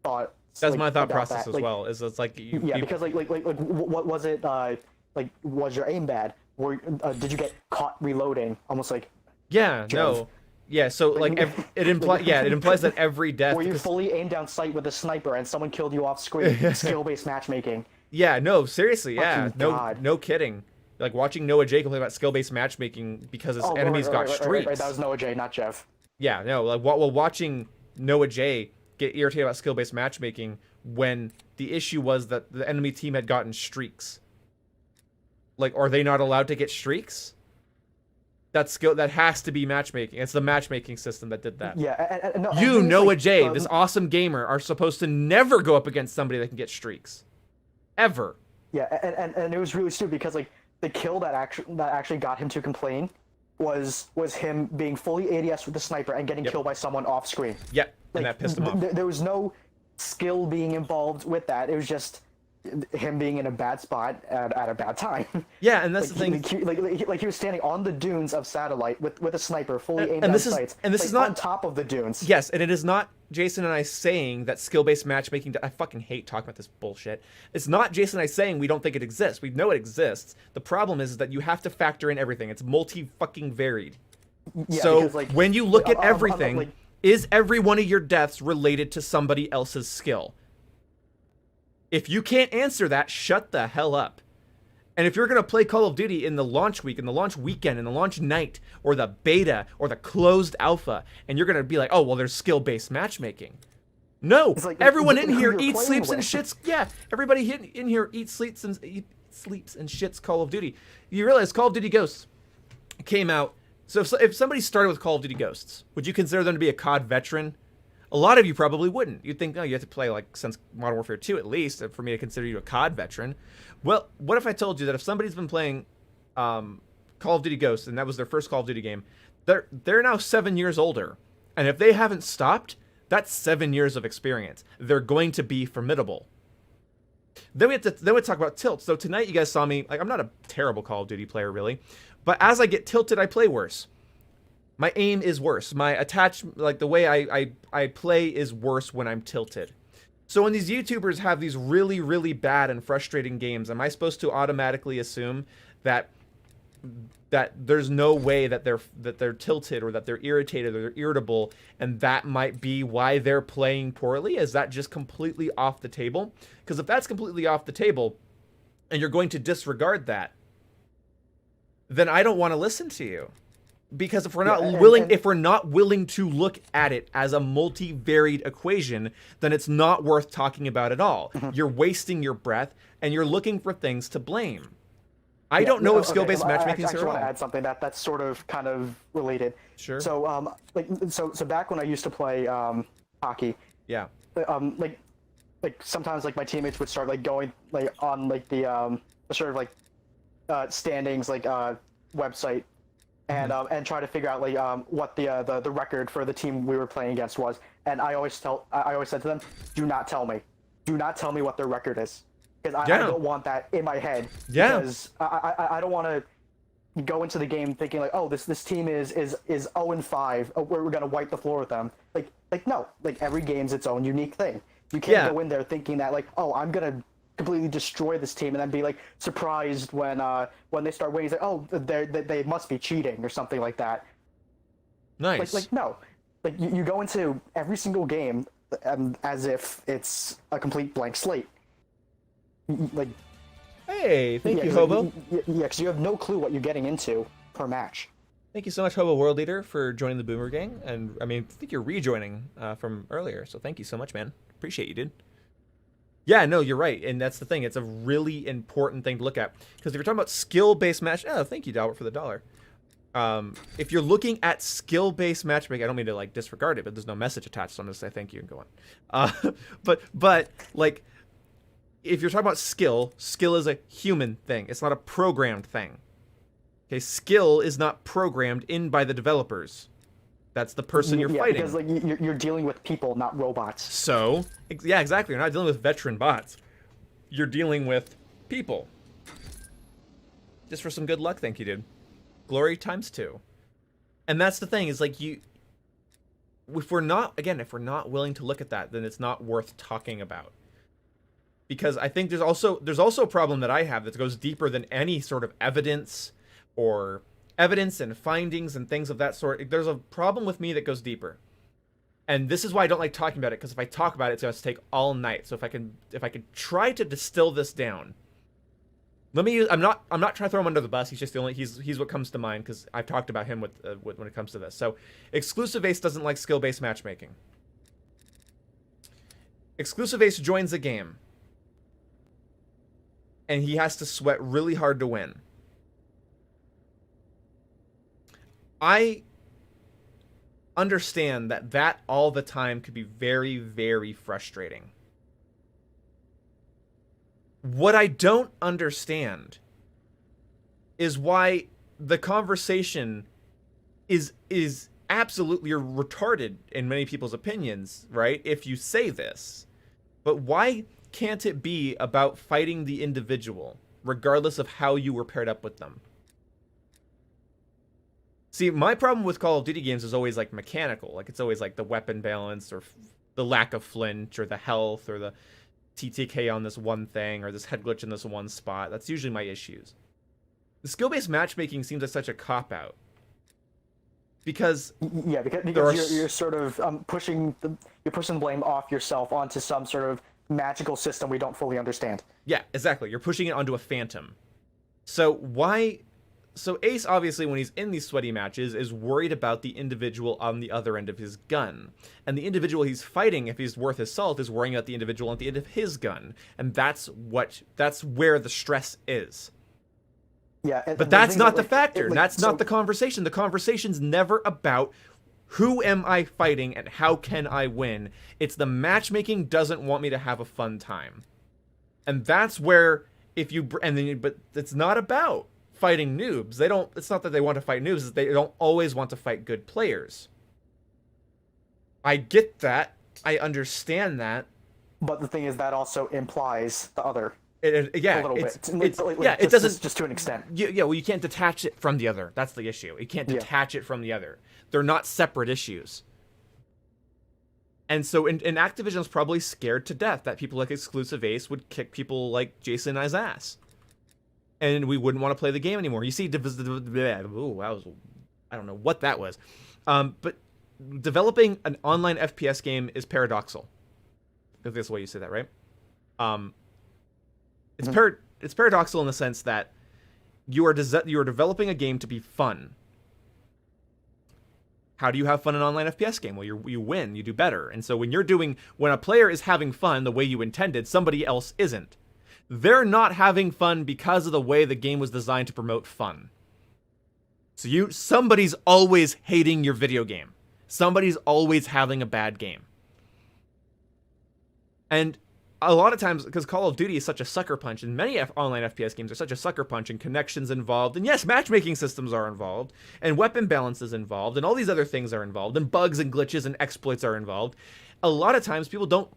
S3: thought.
S1: That's my thought process as well. Is it's like
S3: because like what was it? Like, was your aim bad? Or did you get caught reloading? Almost like
S1: no. Yeah, so like it implies that every death.
S3: Were you fully aimed down sight with a sniper and someone killed you off screen? Skill-based matchmaking.
S1: Yeah, no, seriously, yeah,
S3: God.
S1: no kidding. Like watching Noah J complain about skill-based matchmaking because his enemies got streaks.
S3: Right, that was Noah J, not Jeff.
S1: Yeah, no, like watching Noah J get irritated about skill-based matchmaking when the issue was that the enemy team had gotten streaks. Like, are they not allowed to get streaks? That has to be matchmaking. It's the matchmaking system that did that.
S3: Yeah, no,
S1: Noah
S3: like,
S1: J, this awesome gamer, are supposed to never go up against somebody that can get streaks, ever.
S3: Yeah, and it was really stupid because like the kill that actually got him to complain was him being fully ADS with the sniper and getting killed by someone off screen.
S1: Yep,
S3: like,
S1: and that pissed him off.
S3: There was no skill being involved with that. It was just him being in a bad spot at a bad time.
S1: Yeah, and that's the thing.
S3: Like he was standing on the dunes of Satellite with a sniper fully aimed at sights.
S1: And this is
S3: like,
S1: not
S3: on top of the dunes.
S1: Yes, and it is not Jason and I saying that skill-based matchmaking. I fucking hate talking about this bullshit. It's not Jason and I saying we don't think it exists. We know it exists. The problem is that you have to factor in everything. It's multi-fucking varied. Yeah, so because, like, when you look at everything, is every one of your deaths related to somebody else's skill? If you can't answer that, shut the hell up. And if you're going to play Call of Duty in the launch week, in the launch weekend, in the launch night, or the beta, or the closed alpha, and you're going to be like, oh, well, there's skill-based matchmaking. No, like, everyone in here eats, sleeps, and shits. Yeah, everybody in here eats, sleeps, and shits Call of Duty. You realize Call of Duty Ghosts came out. So if somebody started with Call of Duty Ghosts, would you consider them to be a COD veteran? A lot of you probably wouldn't. You'd think, oh, you have to play like since Modern Warfare 2 at least for me to consider you a COD veteran. Well, what if I told you that if somebody's been playing Call of Duty Ghosts and that was their first Call of Duty game, they're now 7 years older, and if they haven't stopped, that's 7 years of experience. They're going to be formidable. Then we talk about tilt. So tonight you guys saw me, like, I'm not a terrible Call of Duty player really, but as I get tilted, I play worse. My aim is worse. My like the way I play is worse when I'm tilted. So when these YouTubers have these really, really bad and frustrating games, am I supposed to automatically assume that there's no way that they're tilted or that they're irritated or they're irritable, and that might be why they're playing poorly? Is that just completely off the table? Because if that's completely off the table and you're going to disregard that, then I don't want to listen to you. Because if we're not if we're not willing to look at it as a multivariate equation, then it's not worth talking about at all. You're wasting your breath and you're looking for things to blame. I don't know if skill-based matchmaking is here at all.
S3: I actually want to add something that's sort of kind of related.
S1: Sure.
S3: So so back when I used to play hockey.
S1: Yeah.
S3: Like sometimes like my teammates would start like going like on like the sort of like standings like website and try to figure out like what the record for the team we were playing against was. And I always said to them, do not tell me what their record is. Because I don't want that in my head.
S1: Yeah.
S3: Because I don't want to go into the game thinking like, oh, this team is 0-5. Oh, we're gonna wipe the floor with them. Like no. Like every game's its own unique thing. You can't go in there thinking that like, oh, I'm gonna completely destroy this team and then be like surprised when they start winning. It's like, oh, they must be cheating or something like that.
S1: Nice.
S3: Like no. Like you go into every single game as if it's a complete blank slate. Like,
S1: hey, thank you, Hobo.
S3: Yeah, because you have no clue what you're getting into per match.
S1: Thank you so much, Hobo World Leader, for joining the Boomer Gang. And I mean, I think you're rejoining from earlier, so thank you so much, man. Appreciate you, dude. Yeah, no, you're right, and that's the thing. It's a really important thing to look at, because if you're talking about skill-based match, oh, thank you, Dalbert, for the $1. If you're looking at skill-based matchmaking, I don't mean to like disregard it, but there's no message attached, so I'm gonna say thank you and go on. But like, if you're talking about skill is a human thing. It's not a programmed thing. Okay, skill is not programmed in by the developers. That's the person you're fighting.
S3: Because like you're dealing with people, not robots.
S1: So, yeah, exactly. You're not dealing with veteran bots. You're dealing with people. Just for some good luck, thank you, dude. Glory times 2. And that's the thing, is like if we're not willing to look at that, then it's not worth talking about. Because I think there's also a problem that I have that goes deeper than any sort of evidence and findings and things of that sort. There's a problem with me that goes deeper. And this is why I don't like talking about it, because if I talk about it, it's going to take all night. So if I can try to distill this down. I'm not trying to throw him under the bus. He's just he's what comes to mind, because I've talked about him with when it comes to this. So Exclusive Ace doesn't like skill-based matchmaking. Exclusive Ace joins a game, and he has to sweat really hard to win. I understand that all the time could be very, very frustrating. What I don't understand is why the conversation is absolutely retarded in many people's opinions, right? If you say this. But why can't it be about fighting the individual, regardless of how you were paired up with them? See, my problem with Call of Duty games is always like mechanical. Like it's always like the weapon balance, or the lack of flinch, or the health, or the TTK on this one thing, or this head glitch in this one spot. That's usually my issues. The skill-based matchmaking seems like such a cop-out. Because
S3: you're sort of pushing the blame off yourself onto some sort of magical system we don't fully understand.
S1: Yeah, exactly. You're pushing it onto a phantom. So Ace, obviously, when he's in these sweaty matches, is worried about the individual on the other end of his gun. And the individual he's fighting, if he's worth his salt, is worrying about the individual at the end of his gun. And that's where the stress is.
S3: Yeah,
S1: but that's not the factor. That's not the conversation. The conversation's never about who am I fighting and how can I win. It's the matchmaking doesn't want me to have a fun time. And that's where but it's not about fighting noobs. It's not that they want to fight noobs, it's they don't always want to fight good players. I get that. I understand that.
S3: But the thing is, that also implies the other.
S1: A little
S3: bit.
S1: It doesn't
S3: just to an extent.
S1: Well, you can't detach it from the other. That's the issue. You can't detach it from the other. They're not separate issues. And so, and Activision's probably scared to death that people like Exclusive Ace would kick people like Jason I's ass. and we wouldn't want to play the game anymore. You see, ooh, I don't know what that was, but developing an online FPS game is paradoxical. If that's the way you say that, right? It's paradoxical in the sense that you are developing a game to be fun. How do you have fun in an online FPS game? Well, you win, you do better. And so when a player is having fun the way you intended, somebody else isn't. They're not having fun because of the way the game was designed to promote fun. So somebody's always hating your video game. Somebody's always having a bad game. And a lot of times, because Call of Duty is such a sucker punch, and many online FPS games are such a sucker punch, and connections involved, and yes, matchmaking systems are involved, and weapon balance is involved, and all these other things are involved, and bugs and glitches and exploits are involved. A lot of times people don't,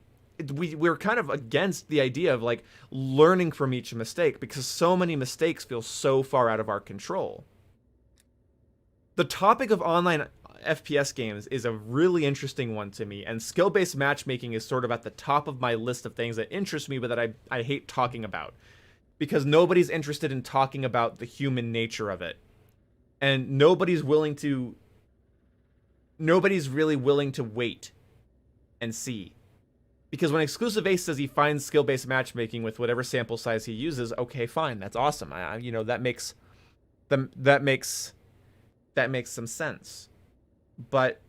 S1: we're kind of against the idea of like learning from each mistake, because so many mistakes feel so far out of our control. The topic of online FPS games is a really interesting one to me, and skill-based matchmaking is sort of at the top of my list of things that interest me but that I hate talking about, because nobody's interested in talking about the human nature of it, and nobody's really willing to wait and see. Because when Exclusive Ace says he finds skill-based matchmaking with whatever sample size he uses, okay, fine, that's awesome. That makes some sense. But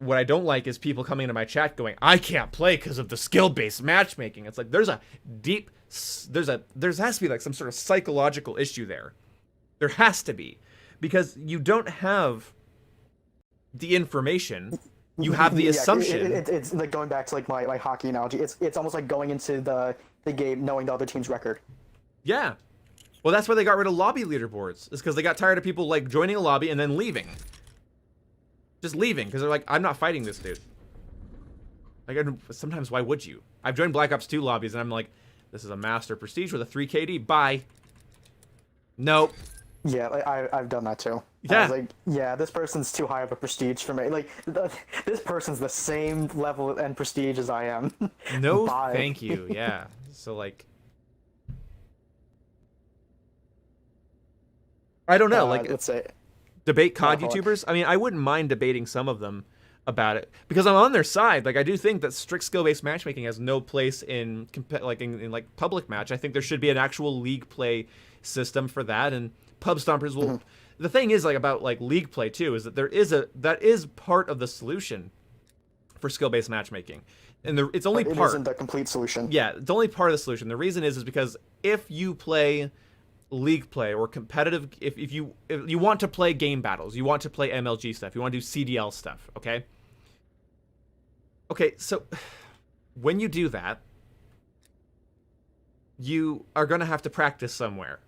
S1: what I don't like is people coming into my chat going, I can't play because of the skill-based matchmaking. It's like there has to be like some sort of psychological issue there. There has to be, because you don't have the information. You have the assumption.
S3: It's like going back to like my hockey analogy. It's almost like going into the game knowing the other team's record.
S1: Yeah. Well, that's why they got rid of lobby leaderboards. Is because they got tired of people like joining a lobby and then leaving. Just leaving, because they're like, I'm not fighting this dude. Like, sometimes, why would you? I've joined Black Ops 2 lobbies, and I'm like, this is a Master Prestige with a 3 KD, bye. Nope.
S3: Yeah, like, I've done that too.
S1: Yeah.
S3: I was like, yeah, this person's too high of a prestige for me. Like, this person's the same level and prestige as I am.
S1: No,
S3: bye.
S1: thank you, yeah. So, like, I don't know, like,
S3: let's say...
S1: Debate COD YouTubers? I mean, I wouldn't mind debating some of them about it, because I'm on their side. Like, I do think that strict skill-based matchmaking has no place in public match. I think there should be an actual league play system for that, and pub stompers will... Mm-hmm. The thing is, like, about like league play too, is that that is part of the solution for skill-based matchmaking, and it's only part. It
S3: isn't the complete solution.
S1: Yeah, it's only part of the solution. The reason is because if you play league play or competitive, if you want to play game battles, you want to play MLG stuff, you want to do CDL stuff, okay, so when you do that, you are going to have to practice somewhere,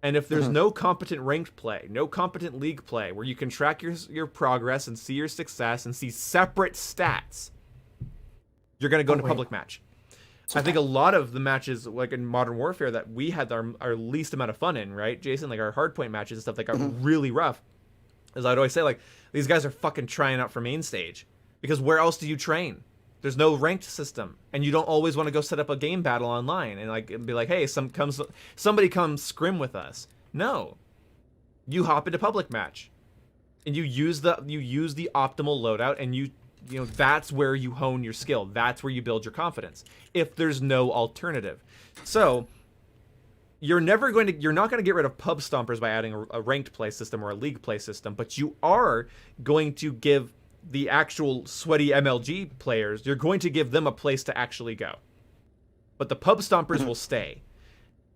S1: and if there's no competent ranked play, no competent league play where you can track your progress and see your success and see separate stats, you're going to go into public match. I think a lot of the matches, like in Modern Warfare, that we had our least amount of fun in, right, Jason? Like our hardpoint matches and stuff that got really rough. As I'd always say, like, these guys are fucking trying out for main stage. Because where else do you train? There's no ranked system. And you don't always want to go set up a game battle online and like be like, hey, somebody come scrim with us. No. You hop into public match. And you use the optimal loadout, and that's where you hone your skill. That's where you build your confidence. If there's no alternative. So you're not going to get rid of pub stompers by adding a ranked play system or a league play system, but you are going to give the actual sweaty MLG players, you're going to give them a place to actually go. But the pub stompers will stay.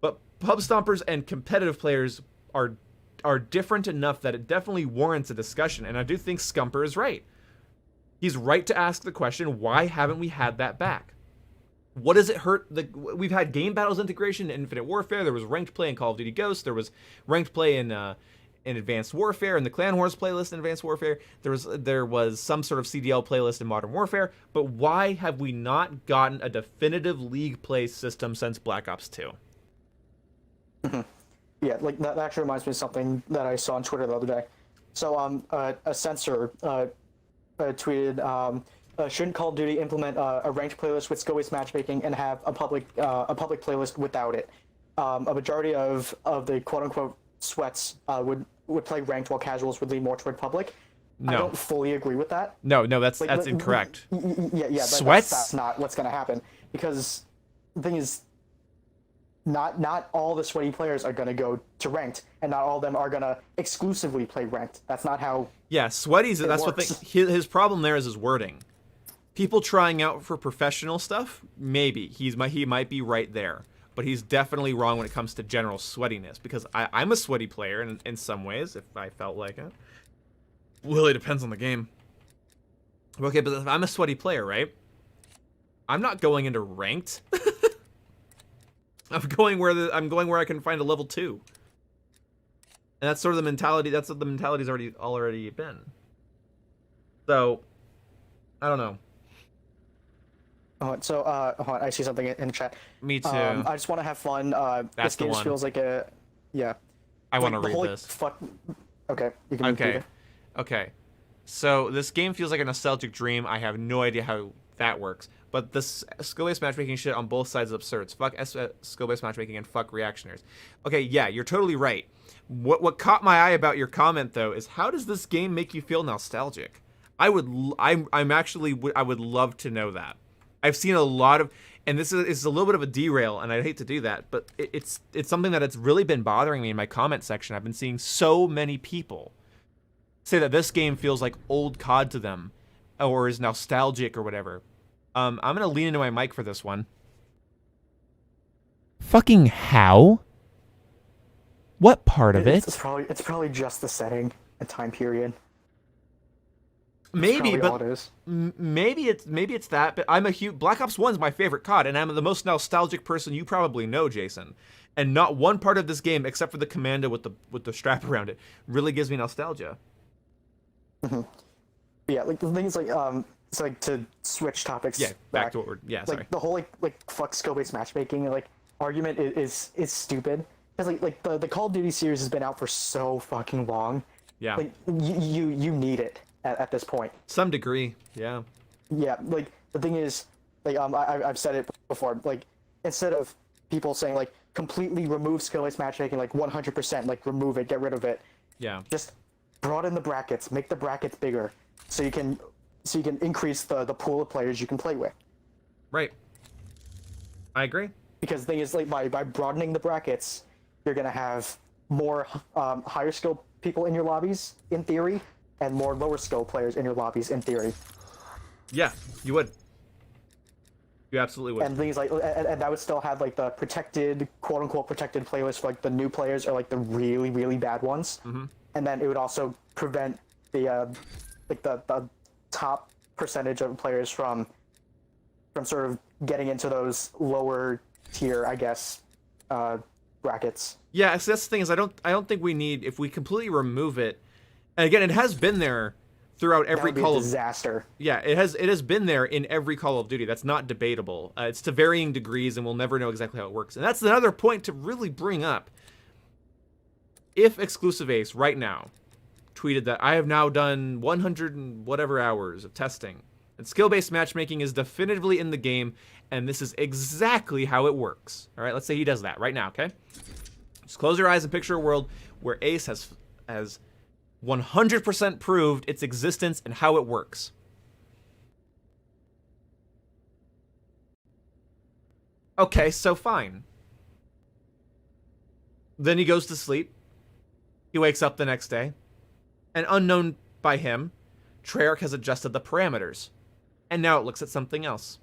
S1: But pub stompers and competitive players are different enough that it definitely warrants a discussion, and I do think Scumper is right. He's right to ask the question, why haven't we had that back? What does it hurt? We've had game battles integration in Infinite Warfare. There was ranked play in Call of Duty Ghosts. There was ranked play in Advanced Warfare, in the Clan Wars playlist in Advanced Warfare. There was some sort of CDL playlist in Modern Warfare. But why have we not gotten a definitive league play system since Black Ops 2?
S3: Yeah, like that actually reminds me of something that I saw on Twitter the other day. So a censor tweeted, shouldn't Call of Duty implement a ranked playlist with skill-based matchmaking and have a public playlist without it? a majority of the quote unquote sweats would play ranked, while casuals would lean more toward public. I
S1: No.
S3: don't fully agree with that.
S1: No, that's
S3: Like,
S1: incorrect.
S3: Yeah,
S1: Sweats?
S3: that's not what's going to happen, because the thing is, not all the sweaty players are going to go to ranked, and not all of them are going to exclusively play ranked. That's not how.
S1: Yeah, Sweaty's. That's what
S3: works.
S1: his problem there is his wording. People trying out for professional stuff, maybe he might be right there, but he's definitely wrong when it comes to general sweatiness. Because I'm a sweaty player in some ways, if I felt like it. Really depends on the game. Okay, but if I'm a sweaty player, right? I'm not going into ranked. I'm going where I can find a level 2. And that's sort of the mentality. That's what the mentality's already been. So, I don't know.
S3: So, hold on, I see something in the chat.
S1: Me too.
S3: I just want to have fun.
S1: That's
S3: this
S1: the
S3: game just
S1: one.
S3: feels like a, yeah.
S1: I want to
S3: the
S1: read
S3: whole,
S1: this.
S3: Okay, you can read
S1: Okay.
S3: it.
S1: Okay. So this game feels like a nostalgic dream. I have no idea how that works. But this skill-based matchmaking shit on both sides is absurd. Fuck skill-based matchmaking and fuck reactionaries. Okay, yeah, you're totally right. What caught my eye about your comment though is, how does this game make you feel nostalgic? I would love to know that. I've seen a lot of, and this is a little bit of a derail, and I'd hate to do that, but it's something that it's really been bothering me in my comment section. I've been seeing so many people say that this game feels like old COD to them, or is nostalgic or whatever. I'm gonna lean into my mic for this one. Fucking how? What part of it?
S3: It's probably just the setting and time period.
S1: Maybe,
S3: That's probably all
S1: but
S3: it is.
S1: maybe it's that. But I'm a huge Black Ops 1's my favorite COD, and I'm the most nostalgic person you probably know, Jason. And not one part of this game, except for the commando with the strap around it, really gives me nostalgia.
S3: Yeah, like the things like it's like, to switch topics.
S1: Yeah, back to what we're. Yeah, sorry.
S3: Like the whole like fuck skill-based matchmaking like argument is stupid, because like the Call of Duty series has been out for so fucking long.
S1: Yeah.
S3: Like you need it at this point.
S1: Some degree, yeah.
S3: Yeah, like the thing is, like I've said it before. Like, instead of people saying like completely remove skill-based matchmaking, like 100%, like remove it, get rid of it.
S1: Yeah.
S3: Just broaden the brackets, make the brackets bigger, so you can increase the pool of players you can play with.
S1: Right. I agree.
S3: Because the thing is, like by broadening the brackets, you're gonna have more higher skill people in your lobbies in theory, and more lower skill players in your lobbies in theory.
S1: Yeah, you would. You absolutely would.
S3: And things like, and that would still have like the protected, quote unquote protected playlist for like the new players, or like the really, really bad ones. Mm-hmm. And then it would also prevent the like the top percentage of players from sort of getting into those lower tier, I guess, brackets.
S1: Yeah, so that's the thing, is I don't think we need, if we completely remove it, and again, it has been there throughout every
S3: That would be a disaster.
S1: Yeah, it has been there in every Call of Duty. That's not debatable. It's to varying degrees, and we'll never know exactly how it works. And that's another point to really bring up. If Exclusive Ace right now tweeted that I have now done 100 and whatever hours of testing, and skill-based matchmaking is definitively in the game, and this is exactly how it works. All right, let's say he does that right now, okay? Just close your eyes and picture a world where Ace has 100% proved its existence and how it works. Okay, so fine. Then he goes to sleep. He wakes up the next day, and unknown by him, Treyarch has adjusted the parameters, and now it looks at something else.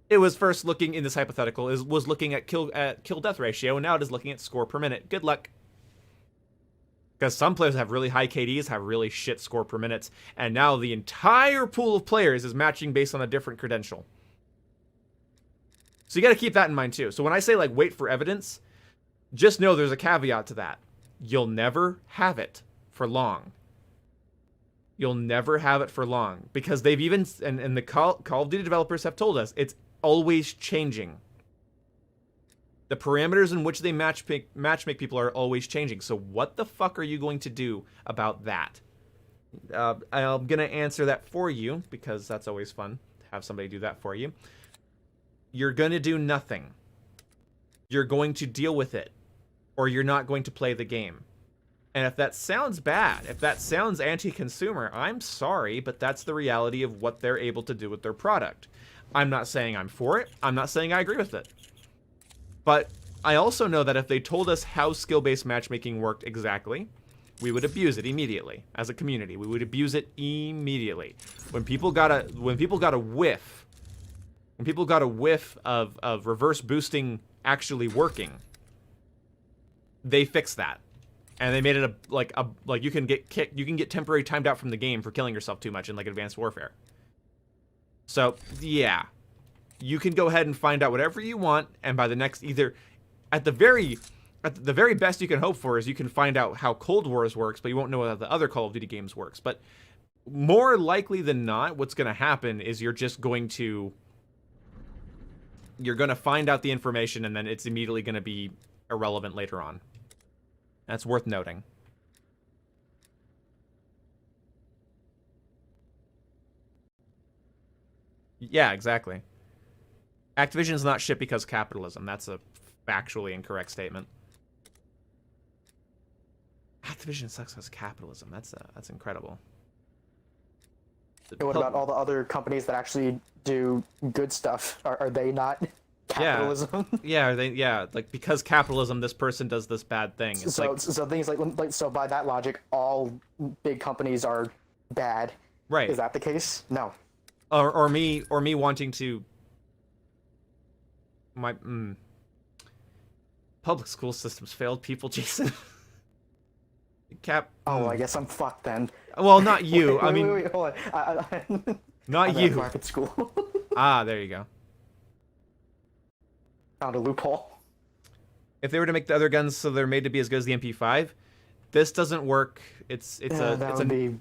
S1: It was first looking, in this hypothetical, was looking at kill-death ratio, and now it is looking at score per minute. Good luck. Because some players have really high KDs, have really shit score per minute, and now the entire pool of players is matching based on a different credential. So you gotta keep that in mind too. So when I say, like, wait for evidence, just know there's a caveat to that. You'll never have it for long. You'll never have it for long. Because they've even, and the Call of Duty developers have told us, it's always changing. The parameters in which they matchmake people are always changing. So what the fuck are you going to do about that? I'm going to answer that for you, because that's always fun to have somebody do that for you. You're going to do nothing. you're going to deal with it, or you're not going to play the game. And if that sounds bad, if that sounds anti-consumer, I'm sorry, but that's the reality of what they're able to do with their product. I'm not saying I'm for it. I'm not saying I agree with it. But I also know that if they told us how skill-based matchmaking worked exactly, we would abuse it immediately as a community. We would abuse it immediately. When people got a whiff of reverse boosting actually working, they fixed that. And they made it like you can get temporary timed out from the game for killing yourself too much in like Advanced Warfare. So yeah, you can go ahead and find out whatever you want, and by the next at the very best you can hope for is you can find out how Cold Wars works, but you won't know how the other Call of Duty games works. But more likely than not, what's going to happen is you're going to find out the information, and then it's immediately going to be irrelevant later on. That's worth noting. Yeah, exactly. Activision's not shit because capitalism. That's a factually incorrect statement. Activision sucks because capitalism. That's incredible.
S3: What about all the other companies that actually do good stuff? Are they not capitalism?
S1: Yeah, like because capitalism, this person does this bad thing. It's
S3: so things so by that logic, all big companies are bad.
S1: Right.
S3: Is that the case? No.
S1: Or me wanting to public school systems failed people, Jason.
S3: I guess I'm fucked then.
S1: Well, not you.
S3: Wait, hold on.
S1: Not
S3: I'm
S1: you.
S3: at private school.
S1: There you go.
S3: Found a loophole.
S1: If they were to make the other guns so they're made to be as good as the MP5, this doesn't work. It's a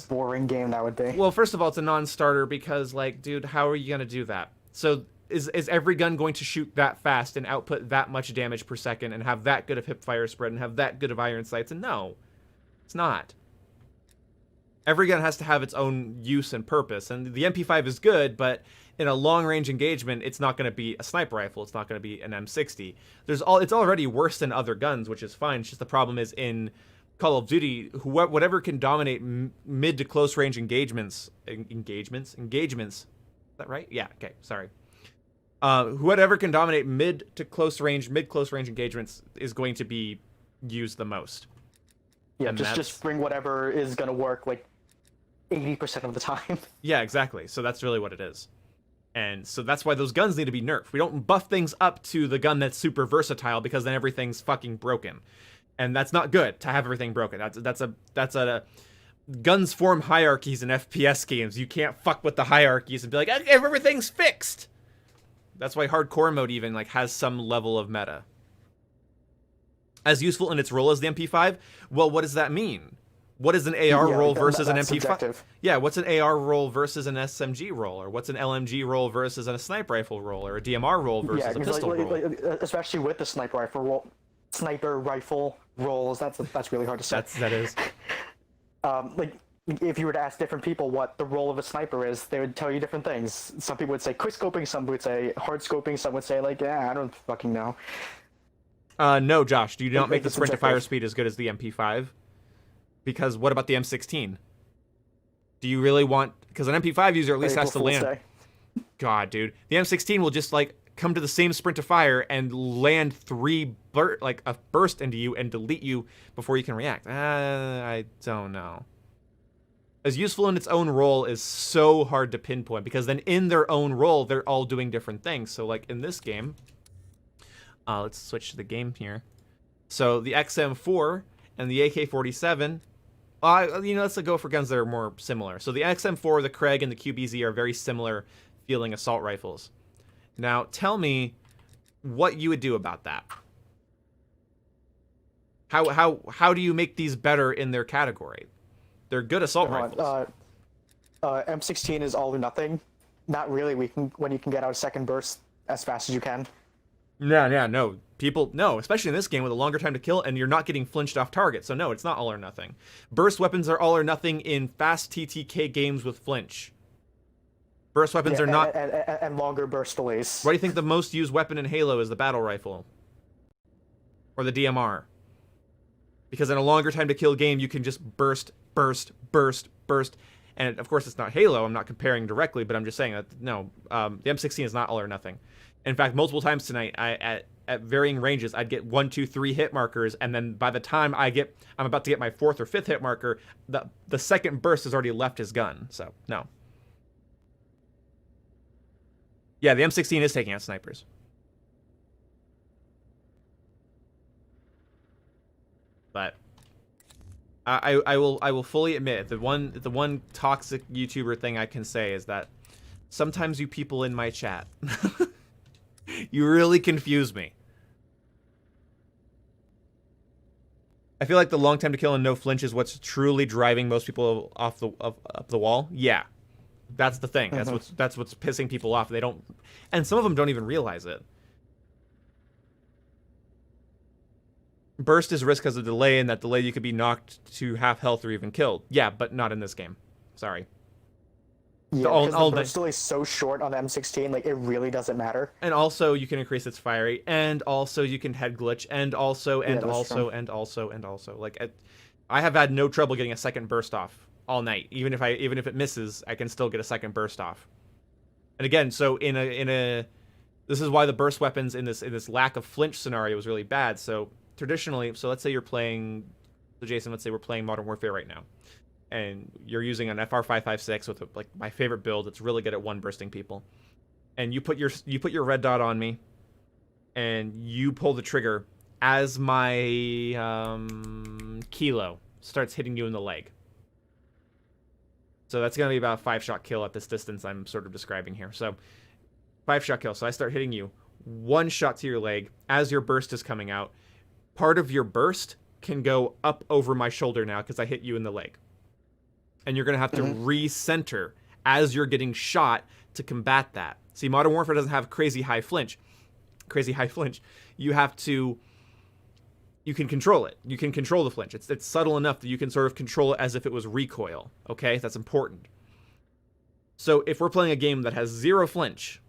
S3: boring game that would be.
S1: Well, first of all, it's a non-starter because, like, dude, how are you gonna do that? So is every gun going to shoot that fast and output that much damage per second and have that good of hip fire spread and have that good of iron sights? And no, it's not. Every gun has to have its own use and purpose, and the MP5 is good, but in a long-range engagement, it's not going to be a sniper rifle. It's not going to be an M60. It's already worse than other guns, which is fine. It's just the problem is in Call of Duty, whatever can dominate mid to close range engagements. Is that right? Yeah. Okay. Sorry. Whatever can dominate mid close range engagements is going to be used the most.
S3: Yeah, just bring whatever is gonna work like 80% of the time.
S1: Yeah, exactly. So that's really what it is. And so that's why those guns need to be nerfed. We don't buff things up to the gun that's super versatile because then everything's fucking broken. And that's not good to have everything broken. That's a guns form hierarchies in FPS games. You can't fuck with the hierarchies and be like, everything's fixed. That's why hardcore mode even like has some level of meta. As useful in its role as the MP5, well, what does that mean? What is an AR role versus an MP5?
S3: Subjective.
S1: Yeah, what's an AR role versus an SMG role? Or what's an LMG role versus a sniper rifle role? Or a DMR role versus a pistol role?
S3: Especially with the sniper rifle roles, that's really hard to say.
S1: That is.
S3: Like, if you were to ask different people what the role of a sniper is, they would tell you different things. Some people would say quick scoping, some would say hard scoping, some would say like, I don't fucking know.
S1: No, Josh, do you not make the sprint to fire speed as good as the MP5? Because what about the M16? Do you really want... Because an MP5 user at least has to land... God, dude. The M16 will just, like, come to the same sprint to fire and land a burst into you and delete you before you can react. I don't know. As useful in its own role is so hard to pinpoint, because then in their own role, they're all doing different things. So, like, in this game... let's switch to the game here. So, the XM4 and the AK-47... let's go for guns that are more similar. So the XM4, the Craig, and the QBZ are very similar feeling assault rifles. Now, tell me what you would do about that. How do you make these better in their category? They're good assault rifles.
S3: M16 is all or nothing. Not really. When you can get out a second burst as fast as you can.
S1: No. No, especially in this game with a longer time to kill, and you're not getting flinched off target. So no, it's not all or nothing. Burst weapons are all or nothing in fast TTK games with flinch. Burst weapons are not...
S3: And longer burst delays.
S1: Why do you think the most used weapon in Halo is the battle rifle? Or the DMR? Because in a longer time to kill game, you can just burst. And of course, it's not Halo. I'm not comparing directly, but I'm just saying that, no, the M16 is not all or nothing. In fact, multiple times tonight, at varying ranges, I'd get 1, 2, 3 hit markers, and then by the time I'm about to get my 4th or 5th hit marker, the second burst has already left his gun. So, no. Yeah, the M16 is taking out snipers. But I will fully admit the one toxic YouTuber thing I can say is that sometimes you people in my chat you really confuse me. I feel like the long time to kill and no flinch is what's truly driving most people off the wall. Yeah, that's the thing. That's what's pissing people off. They don't, and some of them don't even realize it. Burst is risk because of delay, and that delay you could be knocked to half health or even killed. Yeah, but not in this game. Sorry.
S3: Yeah, because the burst delay is so short on the M16, like, it really doesn't matter.
S1: And also, you can increase its fire rate, and also you can head glitch, and also. Like, I have had no trouble getting a second burst off all night. Even if it misses, I can still get a second burst off. And again, so this is why the burst weapons in this lack of flinch scenario is really bad. So traditionally, let's say you're playing, Jason, let's say we're playing Modern Warfare right now, and you're using an FR556 with like my favorite build. It's really good at one bursting people, and you put your red dot on me, and you pull the trigger as my kilo starts hitting you in the leg. So that's gonna be about a 5-shot kill at this distance I'm sort of describing here. So 5-shot kill. So I start hitting you, 1 shot to your leg as your burst is coming out. Part of your burst can go up over my shoulder now because I hit you in the leg. And you're going to have to recenter as you're getting shot to combat that. See, Modern Warfare doesn't have crazy high flinch. You can control it. You can control the flinch. It's subtle enough that you can sort of control it as if it was recoil. Okay? That's important. So if we're playing a game that has 0 flinch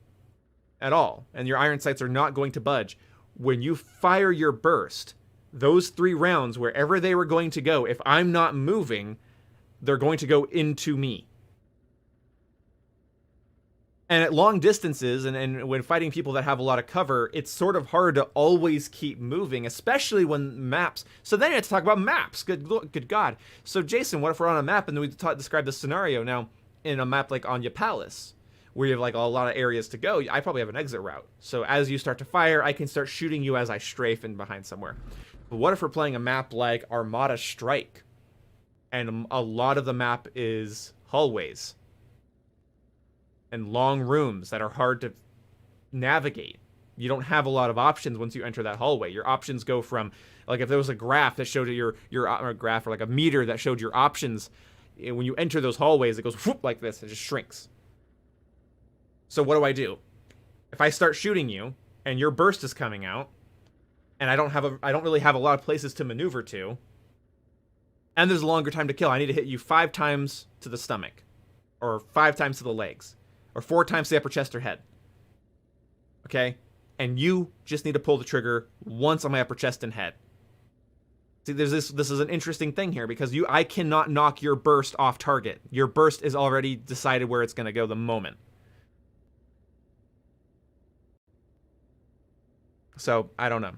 S1: at all, and your iron sights are not going to budge, when you fire your burst, those 3 rounds, wherever they were going to go, if I'm not moving, they're going to go into me. And at long distances, and when fighting people that have a lot of cover, it's sort of hard to always keep moving, especially when maps. So then you have to talk about maps. Good God. So Jason, what if we're on a map and we describe this scenario now in a map like Anya Palace, where you have like a lot of areas to go? I probably have an exit route. So as you start to fire, I can start shooting you as I strafe in behind somewhere. But what if we're playing a map like Armada Strike, and a lot of the map is hallways and long rooms that are hard to navigate? You don't have a lot of options once you enter that hallway. Your options go from, like, if there was a graph that showed your or a graph, or like a meter that showed your options, when you enter those hallways, it goes whoop like this. It just shrinks. So what do? If I start shooting you and your burst is coming out, and I don't really have a lot of places to maneuver to, and there's a longer time to kill, I need to hit you 5 times to the stomach, or 5 times to the legs, or 4 times to the upper chest or head. Okay? And you just need to pull the trigger once on my upper chest and head. See, this is an interesting thing here, because I cannot knock your burst off target. Your burst is already decided where it's going to go the moment. So, I don't know.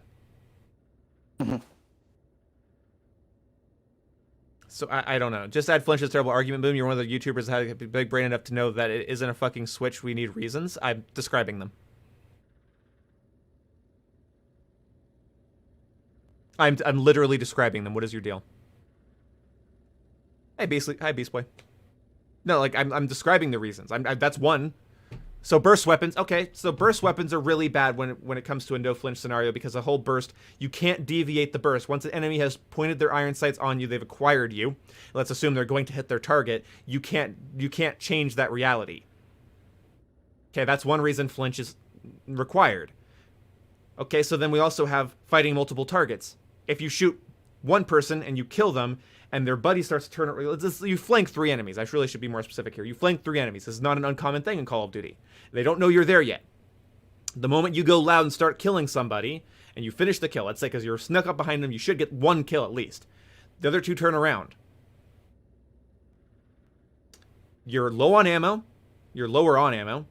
S1: So, I don't know. Just add flinch is a terrible argument, Boom. You're one of the YouTubers that had a big brain enough to know that it isn't a fucking switch. We need reasons. I'm describing them. I'm literally describing them. What is your deal? Hey, Beast Boy. No, like, I'm describing the reasons. That's one. So burst weapons, okay, so burst weapons are really bad when it comes to a no flinch scenario, because a whole burst, you can't deviate the burst. Once an enemy has pointed their iron sights on you, they've acquired you. Let's assume they're going to hit their target. You can't change that reality. Okay, that's one reason flinch is required. Okay, so then we also have fighting multiple targets. If you shoot one person and you kill them, and their buddy starts to turn. You flank 3 enemies. I really should be more specific here. You flank 3 enemies. This is not an uncommon thing in Call of Duty. They don't know you're there yet. The moment you go loud and start killing somebody, and you finish the kill, let's say because you're snuck up behind them, you should get 1 kill at least. The other 2 turn around. You're low on ammo. You're lower on ammo.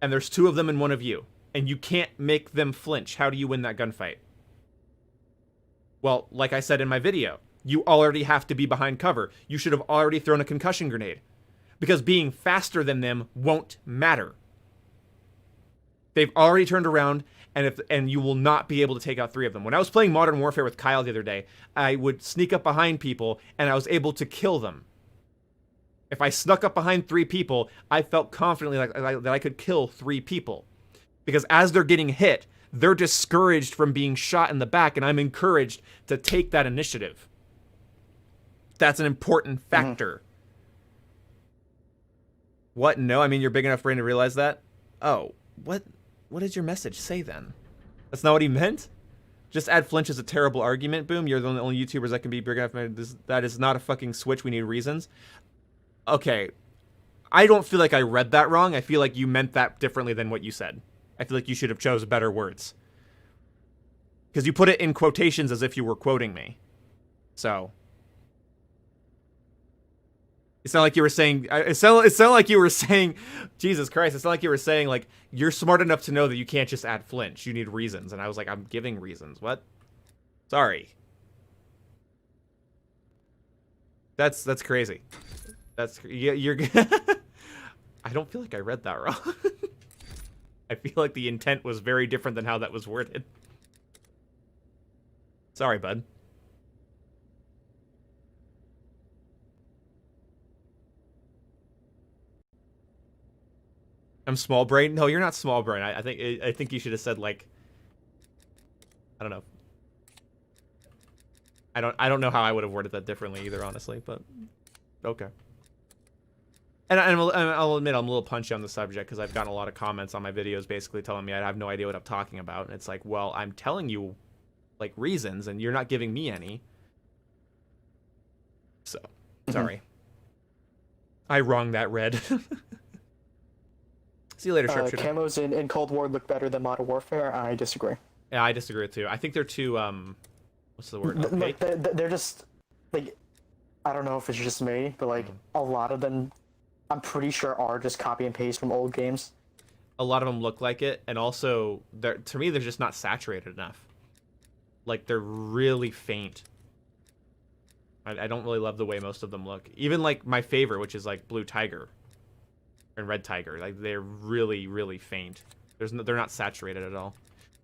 S1: And there's 2 of them and 1 of you. And you can't make them flinch. How do you win that gunfight? Well, like I said in my video, you already have to be behind cover. You should have already thrown a concussion grenade. Because being faster than them won't matter. They've already turned around, and you will not be able to take out 3 of them. When I was playing Modern Warfare with Kyle the other day, I would sneak up behind people, and I was able to kill them. If I snuck up behind 3 people, I felt confidently that I could kill 3 people. Because as they're getting hit, they're discouraged from being shot in the back, and I'm encouraged to take that initiative. That's an important factor. What? No? I mean, you're big enough brain to realize that? Oh, what did your message say then? That's not what he meant? Just add flinch is a terrible argument, Boom. You're the only YouTubers that can be big enough. That is not a fucking switch. We need reasons. Okay. I don't feel like I read that wrong. I feel like you meant that differently than what you said. I feel like you should have chose better words. Because you put it in quotations as if you were quoting me. So. It sounded like you were saying, it sounded like you were saying, Jesus Christ, it sounded like you were saying, like, you're smart enough to know that you can't just add flinch. You need reasons. And I was like, I'm giving reasons. What? Sorry. That's crazy. You're I don't feel like I read that wrong. I feel like the intent was very different than how that was worded. Sorry, bud. I'm small brain. No, you're not small brain. I think you should have said, like, I don't know. I don't know how I would have worded that differently either, honestly, but okay. And I'll admit I'm a little punchy on the subject because I've gotten a lot of comments on my videos basically telling me I have no idea what I'm talking about, and it's like, well, I'm telling you, like, reasons, and you're not giving me any. So, sorry. I wronged that red. See you later, Sharpshooter.
S3: Camos in Cold War look better than Modern Warfare. I disagree.
S1: Yeah, I disagree too. I think they're too, what's the word?
S3: Like, they're just, like, I don't know if it's just me, but, like, a lot of them, I'm pretty sure are just copy and paste from old games.
S1: A lot of them look like it, and also, to me, they're just not saturated enough. Like, they're really faint. I don't really love the way most of them look. Even, like, my favorite, which is, like, Blue Tiger and Red Tiger, like, they're really, really faint. They're not saturated at all.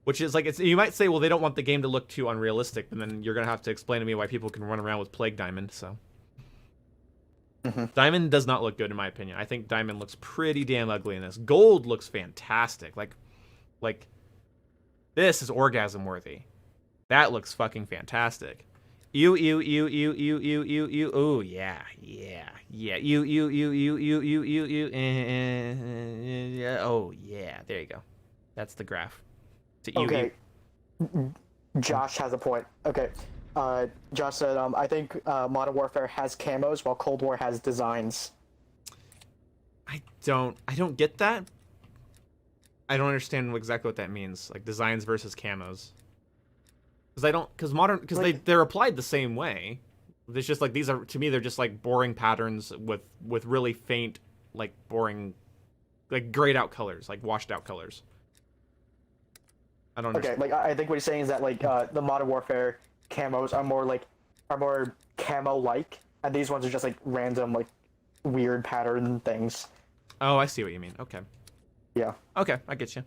S1: Which is, like, you might say, well, they don't want the game to look too unrealistic, and then you're going to have to explain to me why people can run around with Plague Diamond, so. Diamond does not look good, in my opinion. I think Diamond looks pretty damn ugly in this. Gold looks fantastic. Like, this is orgasm worthy. That looks fucking fantastic. Ew. Oh, yeah. Yeah. Oh, yeah. There you go. That's the graph.
S3: Okay. Josh has a point. Okay. Josh said, I think Modern Warfare has camos while Cold War has designs.
S1: I don't get that. I don't understand exactly what that means. Like, designs versus camos. Because they're applied the same way. It's just like, these are, to me, they're just like boring patterns with really faint, like, boring, like, grayed out colors, like washed out colors. I don't understand.
S3: Okay, like, I think what he's saying is that, like, the Modern Warfare camos are more camo-like, and these ones are just, like, random, like, weird pattern things.
S1: Oh, I see what you mean. Okay.
S3: Yeah.
S1: Okay, I get you.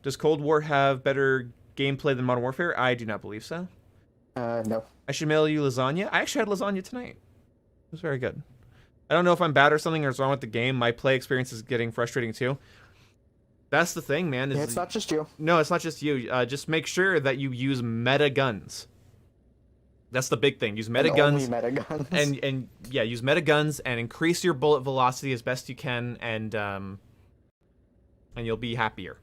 S1: Does Cold War have better gameplay than Modern Warfare? I do not believe so.
S3: No.
S1: I should mail you lasagna. I actually had lasagna tonight. It was very good. I don't know if I'm bad or something or what's wrong with the game. My play experience is getting frustrating too. That's the thing, man.
S3: It's not just you.
S1: No, it's not just you. Just make sure that you use meta guns. That's the big thing. Use meta guns.
S3: Only meta guns.
S1: And yeah, use meta guns and increase your bullet velocity as best you can, and you'll be happier.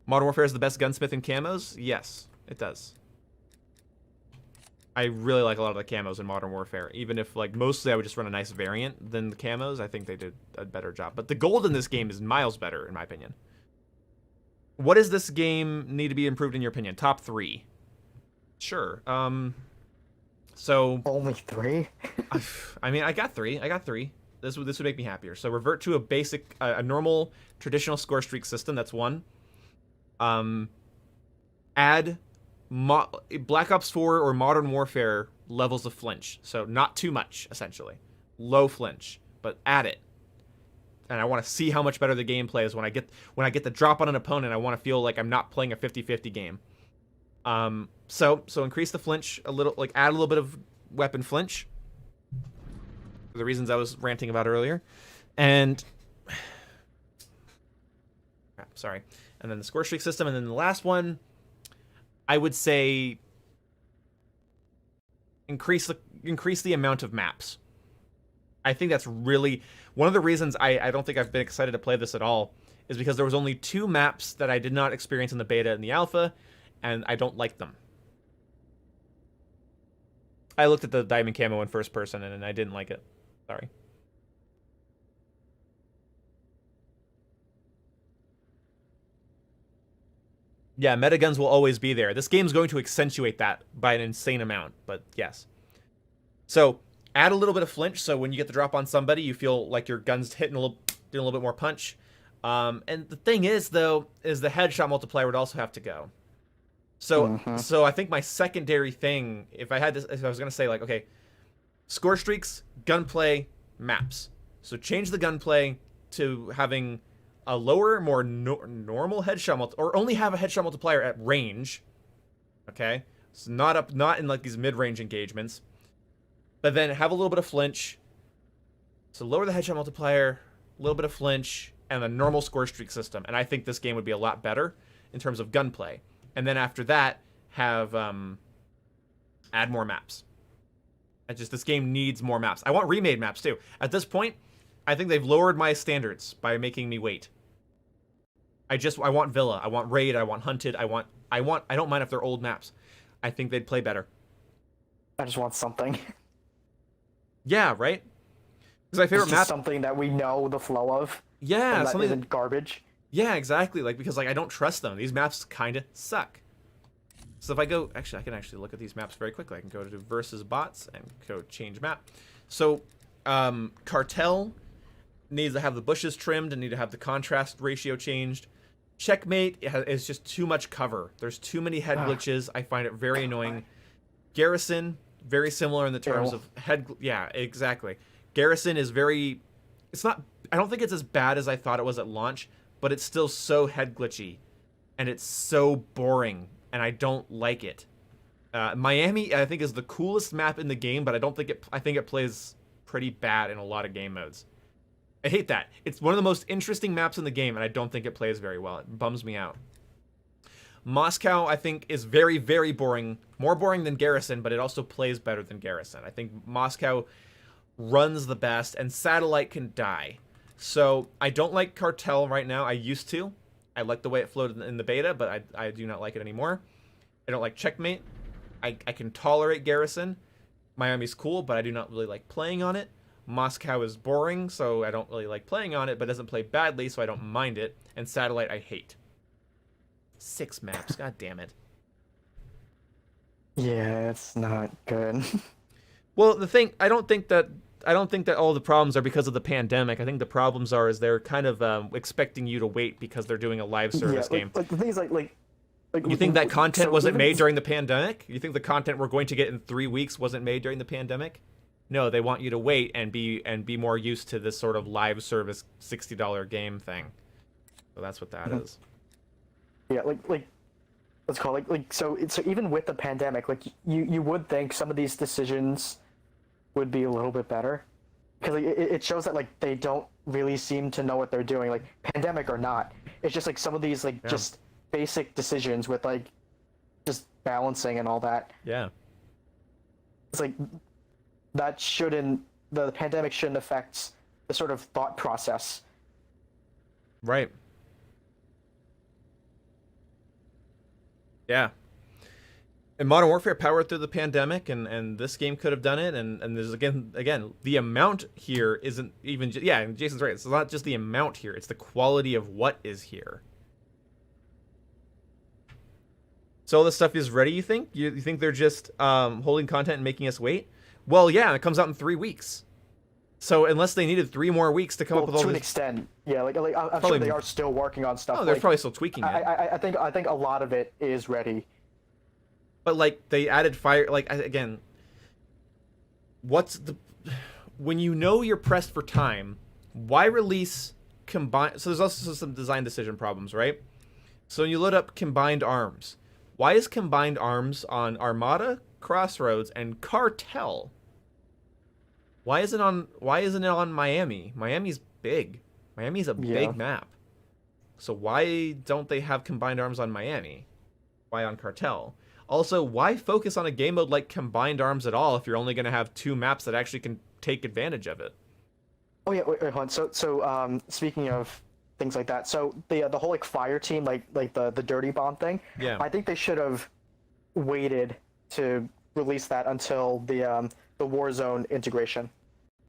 S1: Modern Warfare is the best gunsmith in camos? Yes, it does. I really like a lot of the camos in Modern Warfare. Even if, like, mostly I would just run a nice variant than the camos, I think they did a better job. But the gold in this game is miles better, in my opinion. What does this game need to be improved in your opinion? Top 3. Sure. So...
S3: Only 3?
S1: I mean, I got 3. This would make me happier. So revert to a basic, a normal, traditional score streak system. That's 1. Add Black Ops 4 or Modern Warfare levels of flinch. So not too much, essentially. Low flinch, but add it. And I want to see how much better the gameplay is when I get the drop on an opponent. I want to feel like I'm not playing a 50-50 game. So increase the flinch a little, like add a little bit of weapon flinch. For the reasons I was ranting about earlier. And sorry. And then the score streak system, and then the last one, I would say increase the amount of maps. I think that's really one of the reasons I don't think I've been excited to play this at all is because there was only 2 maps that I did not experience in the beta and the alpha, and I don't like them. I looked at the diamond camo in first person and I didn't like it. Sorry. Yeah, metiguns will always be there. This game's going to accentuate that by an insane amount, but yes. So, add a little bit of flinch, so when you get the drop on somebody, you feel like your gun's doing a little bit more punch. And the thing is, though, is the headshot multiplier would also have to go. So, so I think my secondary thing, if I was gonna say like, okay, score streaks, gunplay, maps. So change the gunplay to having a lower, more normal headshot or only have a headshot multiplier at range. Okay, so not in like these mid-range engagements. But then have a little bit of flinch. So lower the headshot multiplier, a little bit of flinch, and a normal score streak system. And I think this game would be a lot better in terms of gunplay. And then after that, have add more maps. This game needs more maps. I want remade maps too. At this point, I think they've lowered my standards by making me wait. I want Villa, I want Raid, I want Hunted, I don't mind if they're old maps. I think they'd play better.
S3: I just want something.
S1: Yeah, right? Because my favorite map...
S3: something that we know the flow of.
S1: Yeah,
S3: that isn't garbage.
S1: Yeah, exactly. Like, because like I don't trust them. These maps kind of suck. So if I go... Actually, I can actually look at these maps very quickly. I can go to versus bots and go change map. So, Cartel needs to have the bushes trimmed and need to have the contrast ratio changed. Checkmate is just too much cover. There's too many head glitches. I find it very annoying. Garrison, very similar in the terms of head... Yeah, exactly. Garrison is very... It's not... I don't think it's as bad as I thought it was at launch, but it's still so head glitchy. And it's so boring. And I don't like it. Miami, I think, is the coolest map in the game, but I think it plays pretty bad in a lot of game modes. I hate that. It's one of the most interesting maps in the game, and I don't think it plays very well. It bums me out. Moscow, I think, is very, very boring. More boring than Garrison, but it also plays better than Garrison. I think Moscow runs the best, and Satellite can die. So, I don't like Cartel right now. I used to. I like the way it floated in the beta, but I do not like it anymore. I don't like Checkmate. I can tolerate Garrison. Miami's cool, but I do not really like playing on it. Moscow is boring, so I don't really like playing on it, but doesn't play badly, so I don't mind it. And Satellite, I hate. 6 maps, god damn it.
S3: Yeah, it's not good.
S1: Well, the thing, I don't think that all the problems are because of the pandemic. I think the problems is they're kind of expecting you to wait because they're doing a live service game.
S3: Like the thing is like
S1: you think that content wasn't made during the pandemic? You think the content we're going to get in 3 weeks wasn't made during the pandemic? No, they want you to wait and be more used to this sort of live service $60 game thing. So that's what that is.
S3: Yeah, like let's call it so even with the pandemic, like you would think some of these decisions would be a little bit better, because like, it shows that like they don't really seem to know what they're doing, like pandemic or not. It's just like some of these just basic decisions with like just balancing and all that.
S1: Yeah.
S3: It's like the pandemic shouldn't affect the sort of thought process.
S1: Right. Yeah. And Modern Warfare powered through the pandemic, and this game could have done it. And there's again the amount here isn't even yeah. And Jason's right. It's not just the amount here; it's the quality of what is here. So all this stuff is ready. You think? You think they're just holding content and making us wait? Well, yeah. It comes out in 3 weeks. So unless they needed 3 more weeks to come up with all
S3: to
S1: this,
S3: an extent, yeah. I'm
S1: Probably-
S3: sure they are still working on stuff.
S1: oh, they're
S3: like,
S1: probably still tweaking it.
S3: I think a lot of it is ready.
S1: But like they added fire, like again, what's the when you know you're pressed for time, why release combined? So there's also some design decision problems, right? So when you load up combined arms, why is combined arms on Armada, Crossroads, and Cartel? Why isn't it on Miami? Miami's big. Miami's a big map. So why don't they have combined arms on Miami? Why on Cartel? Also, why focus on a game mode like Combined Arms at all if you're only going to have 2 maps that actually can take advantage of it?
S3: Oh yeah, wait, hold on. So speaking of things like that, so the whole like fire team, like the dirty bomb thing.
S1: Yeah.
S3: I think they should have waited to release that until the Warzone integration.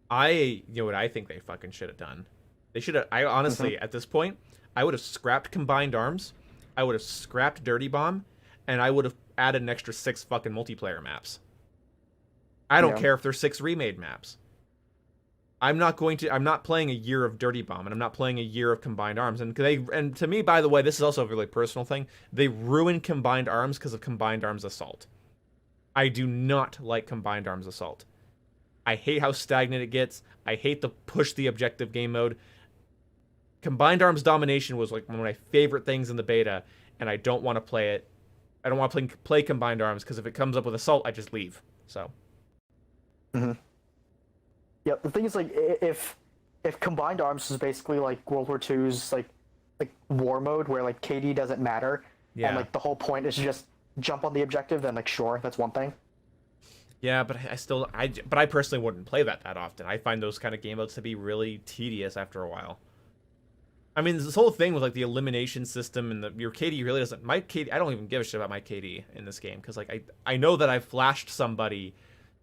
S1: You know what I think they fucking should have done? They should have. I honestly, at this point, I would have scrapped Combined Arms. I would have scrapped Dirty Bomb, and I would have added an extra 6 fucking multiplayer maps. I don't care if there's 6 remade maps. I'm not playing a year of Dirty Bomb, and I'm not playing a year of Combined Arms. And to me, by the way, this is also a really personal thing. They ruined Combined Arms because of Combined Arms Assault. I do not like Combined Arms Assault. I hate how stagnant it gets. I hate the push the objective game mode. Combined Arms Domination was like one of my favorite things in the beta, and I don't want to play it. I don't want to play Combined Arms because if it comes up with Assault, I just leave. So.
S3: Yeah, the thing is, like, if Combined Arms is basically like World War II's like war mode where like KD doesn't matter, and like the whole point is just jump on the objective, then like sure, that's one thing.
S1: Yeah, but I personally wouldn't play that often. I find those kind of game modes to be really tedious after a while. I mean, this whole thing with like the elimination system and your KD really doesn't. My KD, I don't even give a shit about my KD in this game because like I know that I flashed somebody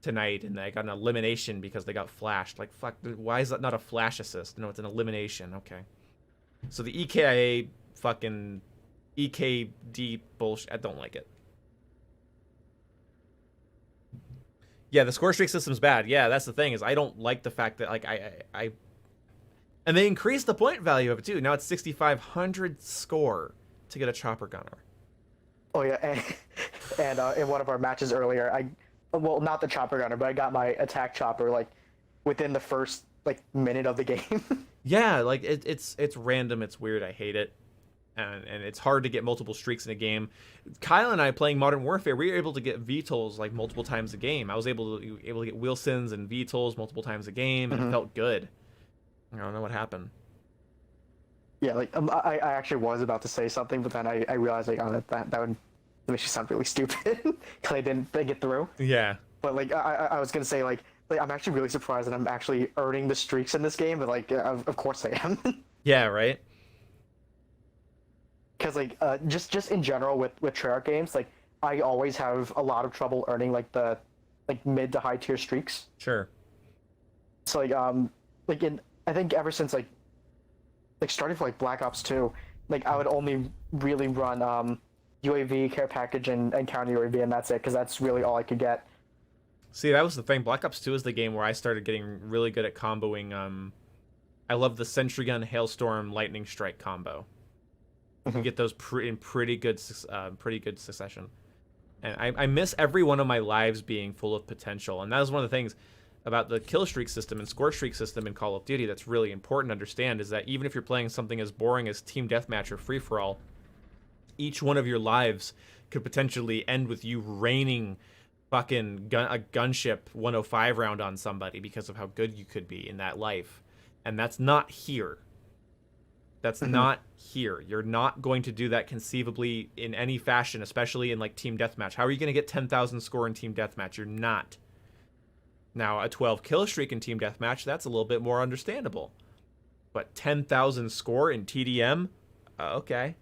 S1: tonight and I got an elimination because they got flashed. Like fuck, why is that not a flash assist? No, it's an elimination. Okay. So the EKIA fucking EKD bullshit. I don't like it. Yeah, the score streak system's bad. Yeah, that's the thing is I don't like the fact that like I and they increased the point value of it too. Now it's 6,500 score to get a chopper gunner.
S3: Oh yeah, and in one of our matches earlier, well, not the chopper gunner, but I got my attack chopper like within the first like minute of the game.
S1: Yeah, like it's random. It's weird. I hate it, and it's hard to get multiple streaks in a game. Kyle and I playing Modern Warfare, we were able to get VTOLs like multiple times a game. I was able to get Wilsons and VTOLs multiple times a game, and it felt good. I don't know what happened.
S3: Yeah, like I actually was about to say something, but then I realized like that would make you sound really stupid because I didn't think it through.
S1: Yeah.
S3: But like I was gonna say like I'm actually really surprised that I'm actually earning the streaks in this game, but like of course I am.
S1: Yeah. Right.
S3: Because like just in general with Treyarch games, like I always have a lot of trouble earning like the mid to high tier streaks.
S1: Sure.
S3: So like I think ever since like starting for like Black Ops 2, like I would only really run UAV, care package, and counter UAV, and that's it, because that's really all I could get.
S1: See, that was the thing. Black Ops 2 is the game where I started getting really good at comboing. I love the Sentry Gun, Hailstorm, Lightning Strike combo. You get those in pretty good succession. And I miss every one of my lives being full of potential, and that was one of the things about the kill streak system and score streak system in Call of Duty that's really important to understand, is that even if you're playing something as boring as team deathmatch or free-for-all, each one of your lives could potentially end with you raining fucking a gunship 105 round on somebody because of how good you could be in that life. And that's not here. That's not here. You're not going to do that conceivably in any fashion, especially in like team deathmatch. How are you going to get 10,000 score in team deathmatch? You're not. Now, a 12 kill streak in team deathmatch, that's a little bit more understandable. But 10,000 score in TDM? Okay.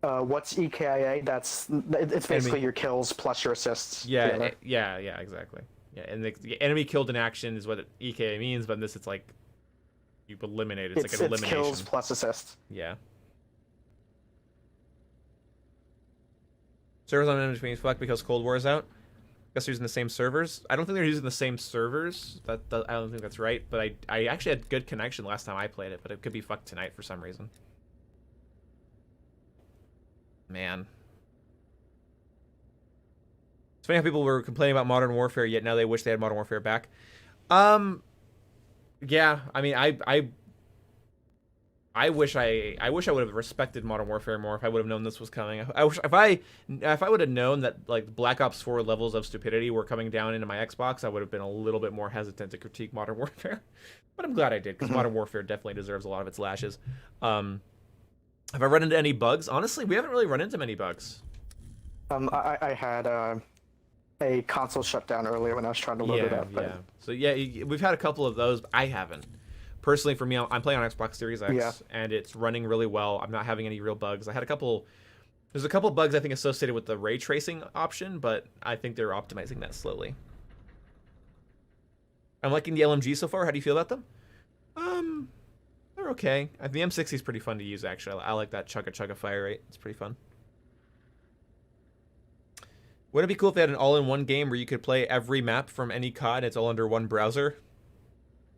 S3: What's EKIA? It's basically
S1: Enemy.
S3: your kills plus your assists.
S1: Yeah,
S3: together.
S1: yeah, exactly. Yeah, and the enemy killed in action is what EKA means, but in this it's like you eliminate. It's like an
S3: It's
S1: elimination.
S3: kills plus assists.
S1: Yeah. Servers on enemy being fucked because Cold War is out. Guess they're using the same servers. I don't think they're using the same servers. I don't think that's right. But I actually had good connection last time I played it, but it could be fucked tonight for some reason. Man. It's funny how people were complaining about Modern Warfare, yet now they wish they had Modern Warfare back. Yeah, I mean, I wish I would have respected Modern Warfare more if I would have known this was coming. I wish if I would have known that like Black Ops 4 levels of stupidity were coming down into my Xbox, I would have been a little bit more hesitant to critique Modern Warfare. But I'm glad I did, because Modern Warfare definitely deserves a lot of its lashes. Have I run into any bugs? Honestly, we haven't really run into many bugs.
S3: I had a console shutdown earlier when I was trying to load it up. But...
S1: Yeah. So yeah, we've had a couple of those. But I haven't. Personally, for me, I'm playing on Xbox Series X, and it's running really well. I'm not having any real bugs. There's a couple bugs I think associated with the ray tracing option, but I think they're optimizing that slowly. I'm liking the LMG so far. How do you feel about them? They're okay. The M60 is pretty fun to use, actually. I like that chugga fire rate. It's pretty fun. Would it be cool if they had an all-in-one game where you could play every map from any COD? It's all under one browser.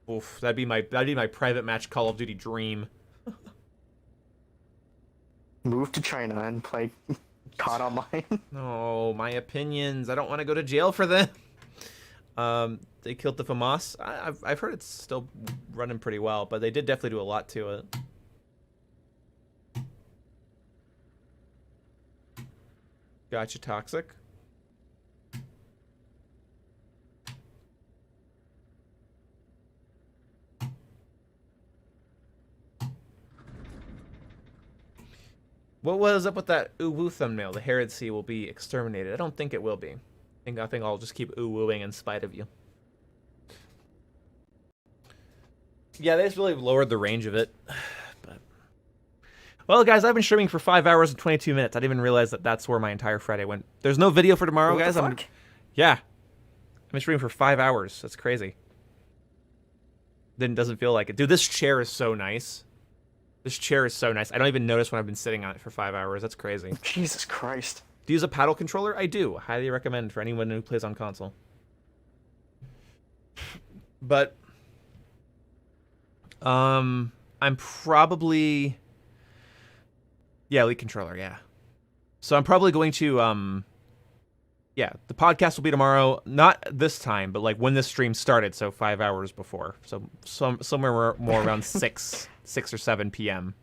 S1: Oof, that'd be my private match Call of Duty dream.
S3: Move to China and play COD Online.
S1: No, my opinions. I don't want to go to jail for them. They killed the FAMAS. I've heard it's still running pretty well, but they did definitely do a lot to it. Gotcha, Toxic. What was up with that ooh-woo thumbnail? The Herod Sea will be exterminated. I don't think it will be. I think I'll just keep ooh-wooing in spite of you. Yeah, they just really lowered the range of it. But... Well, guys, I've been streaming for 5 hours and 22 minutes. I didn't even realize that that's where my entire Friday went. There's no video for tomorrow, guys. Yeah. I've been streaming for 5 hours. That's crazy. Then doesn't feel like it. Dude, this chair is so nice. This chair is so nice. I don't even notice when I've been sitting on it for 5 hours. That's crazy.
S3: Jesus Christ.
S1: Do you use a paddle controller? I do. Highly recommend for anyone who plays on console. But I'm probably Elite controller, yeah. So I'm probably going to yeah, the podcast will be tomorrow, not this time, but like when this stream started, so 5 hours before. So somewhere more around 6 or 7 p.m.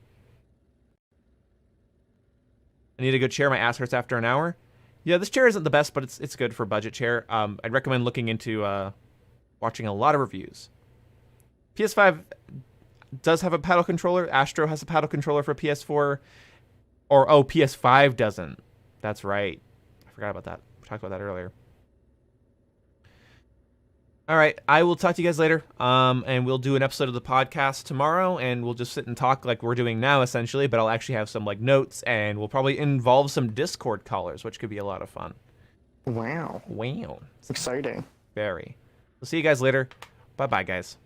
S1: I need a good chair. My ass hurts after an hour. Yeah, this chair isn't the best, but it's good for a budget chair. I'd recommend looking into watching a lot of reviews. PS5 does have a paddle controller. Astro has a paddle controller for PS4. Or, oh, PS5 doesn't. That's right. I forgot about that. We talked about that earlier. All right, I will talk to you guys later, and we'll do an episode of the podcast tomorrow, and we'll just sit and talk like we're doing now, essentially, but I'll actually have some like notes, and we'll probably involve some Discord callers, which could be a lot of fun.
S3: Wow.
S1: Wow.
S3: Exciting.
S1: Very. We'll see you guys later. Bye-bye, guys.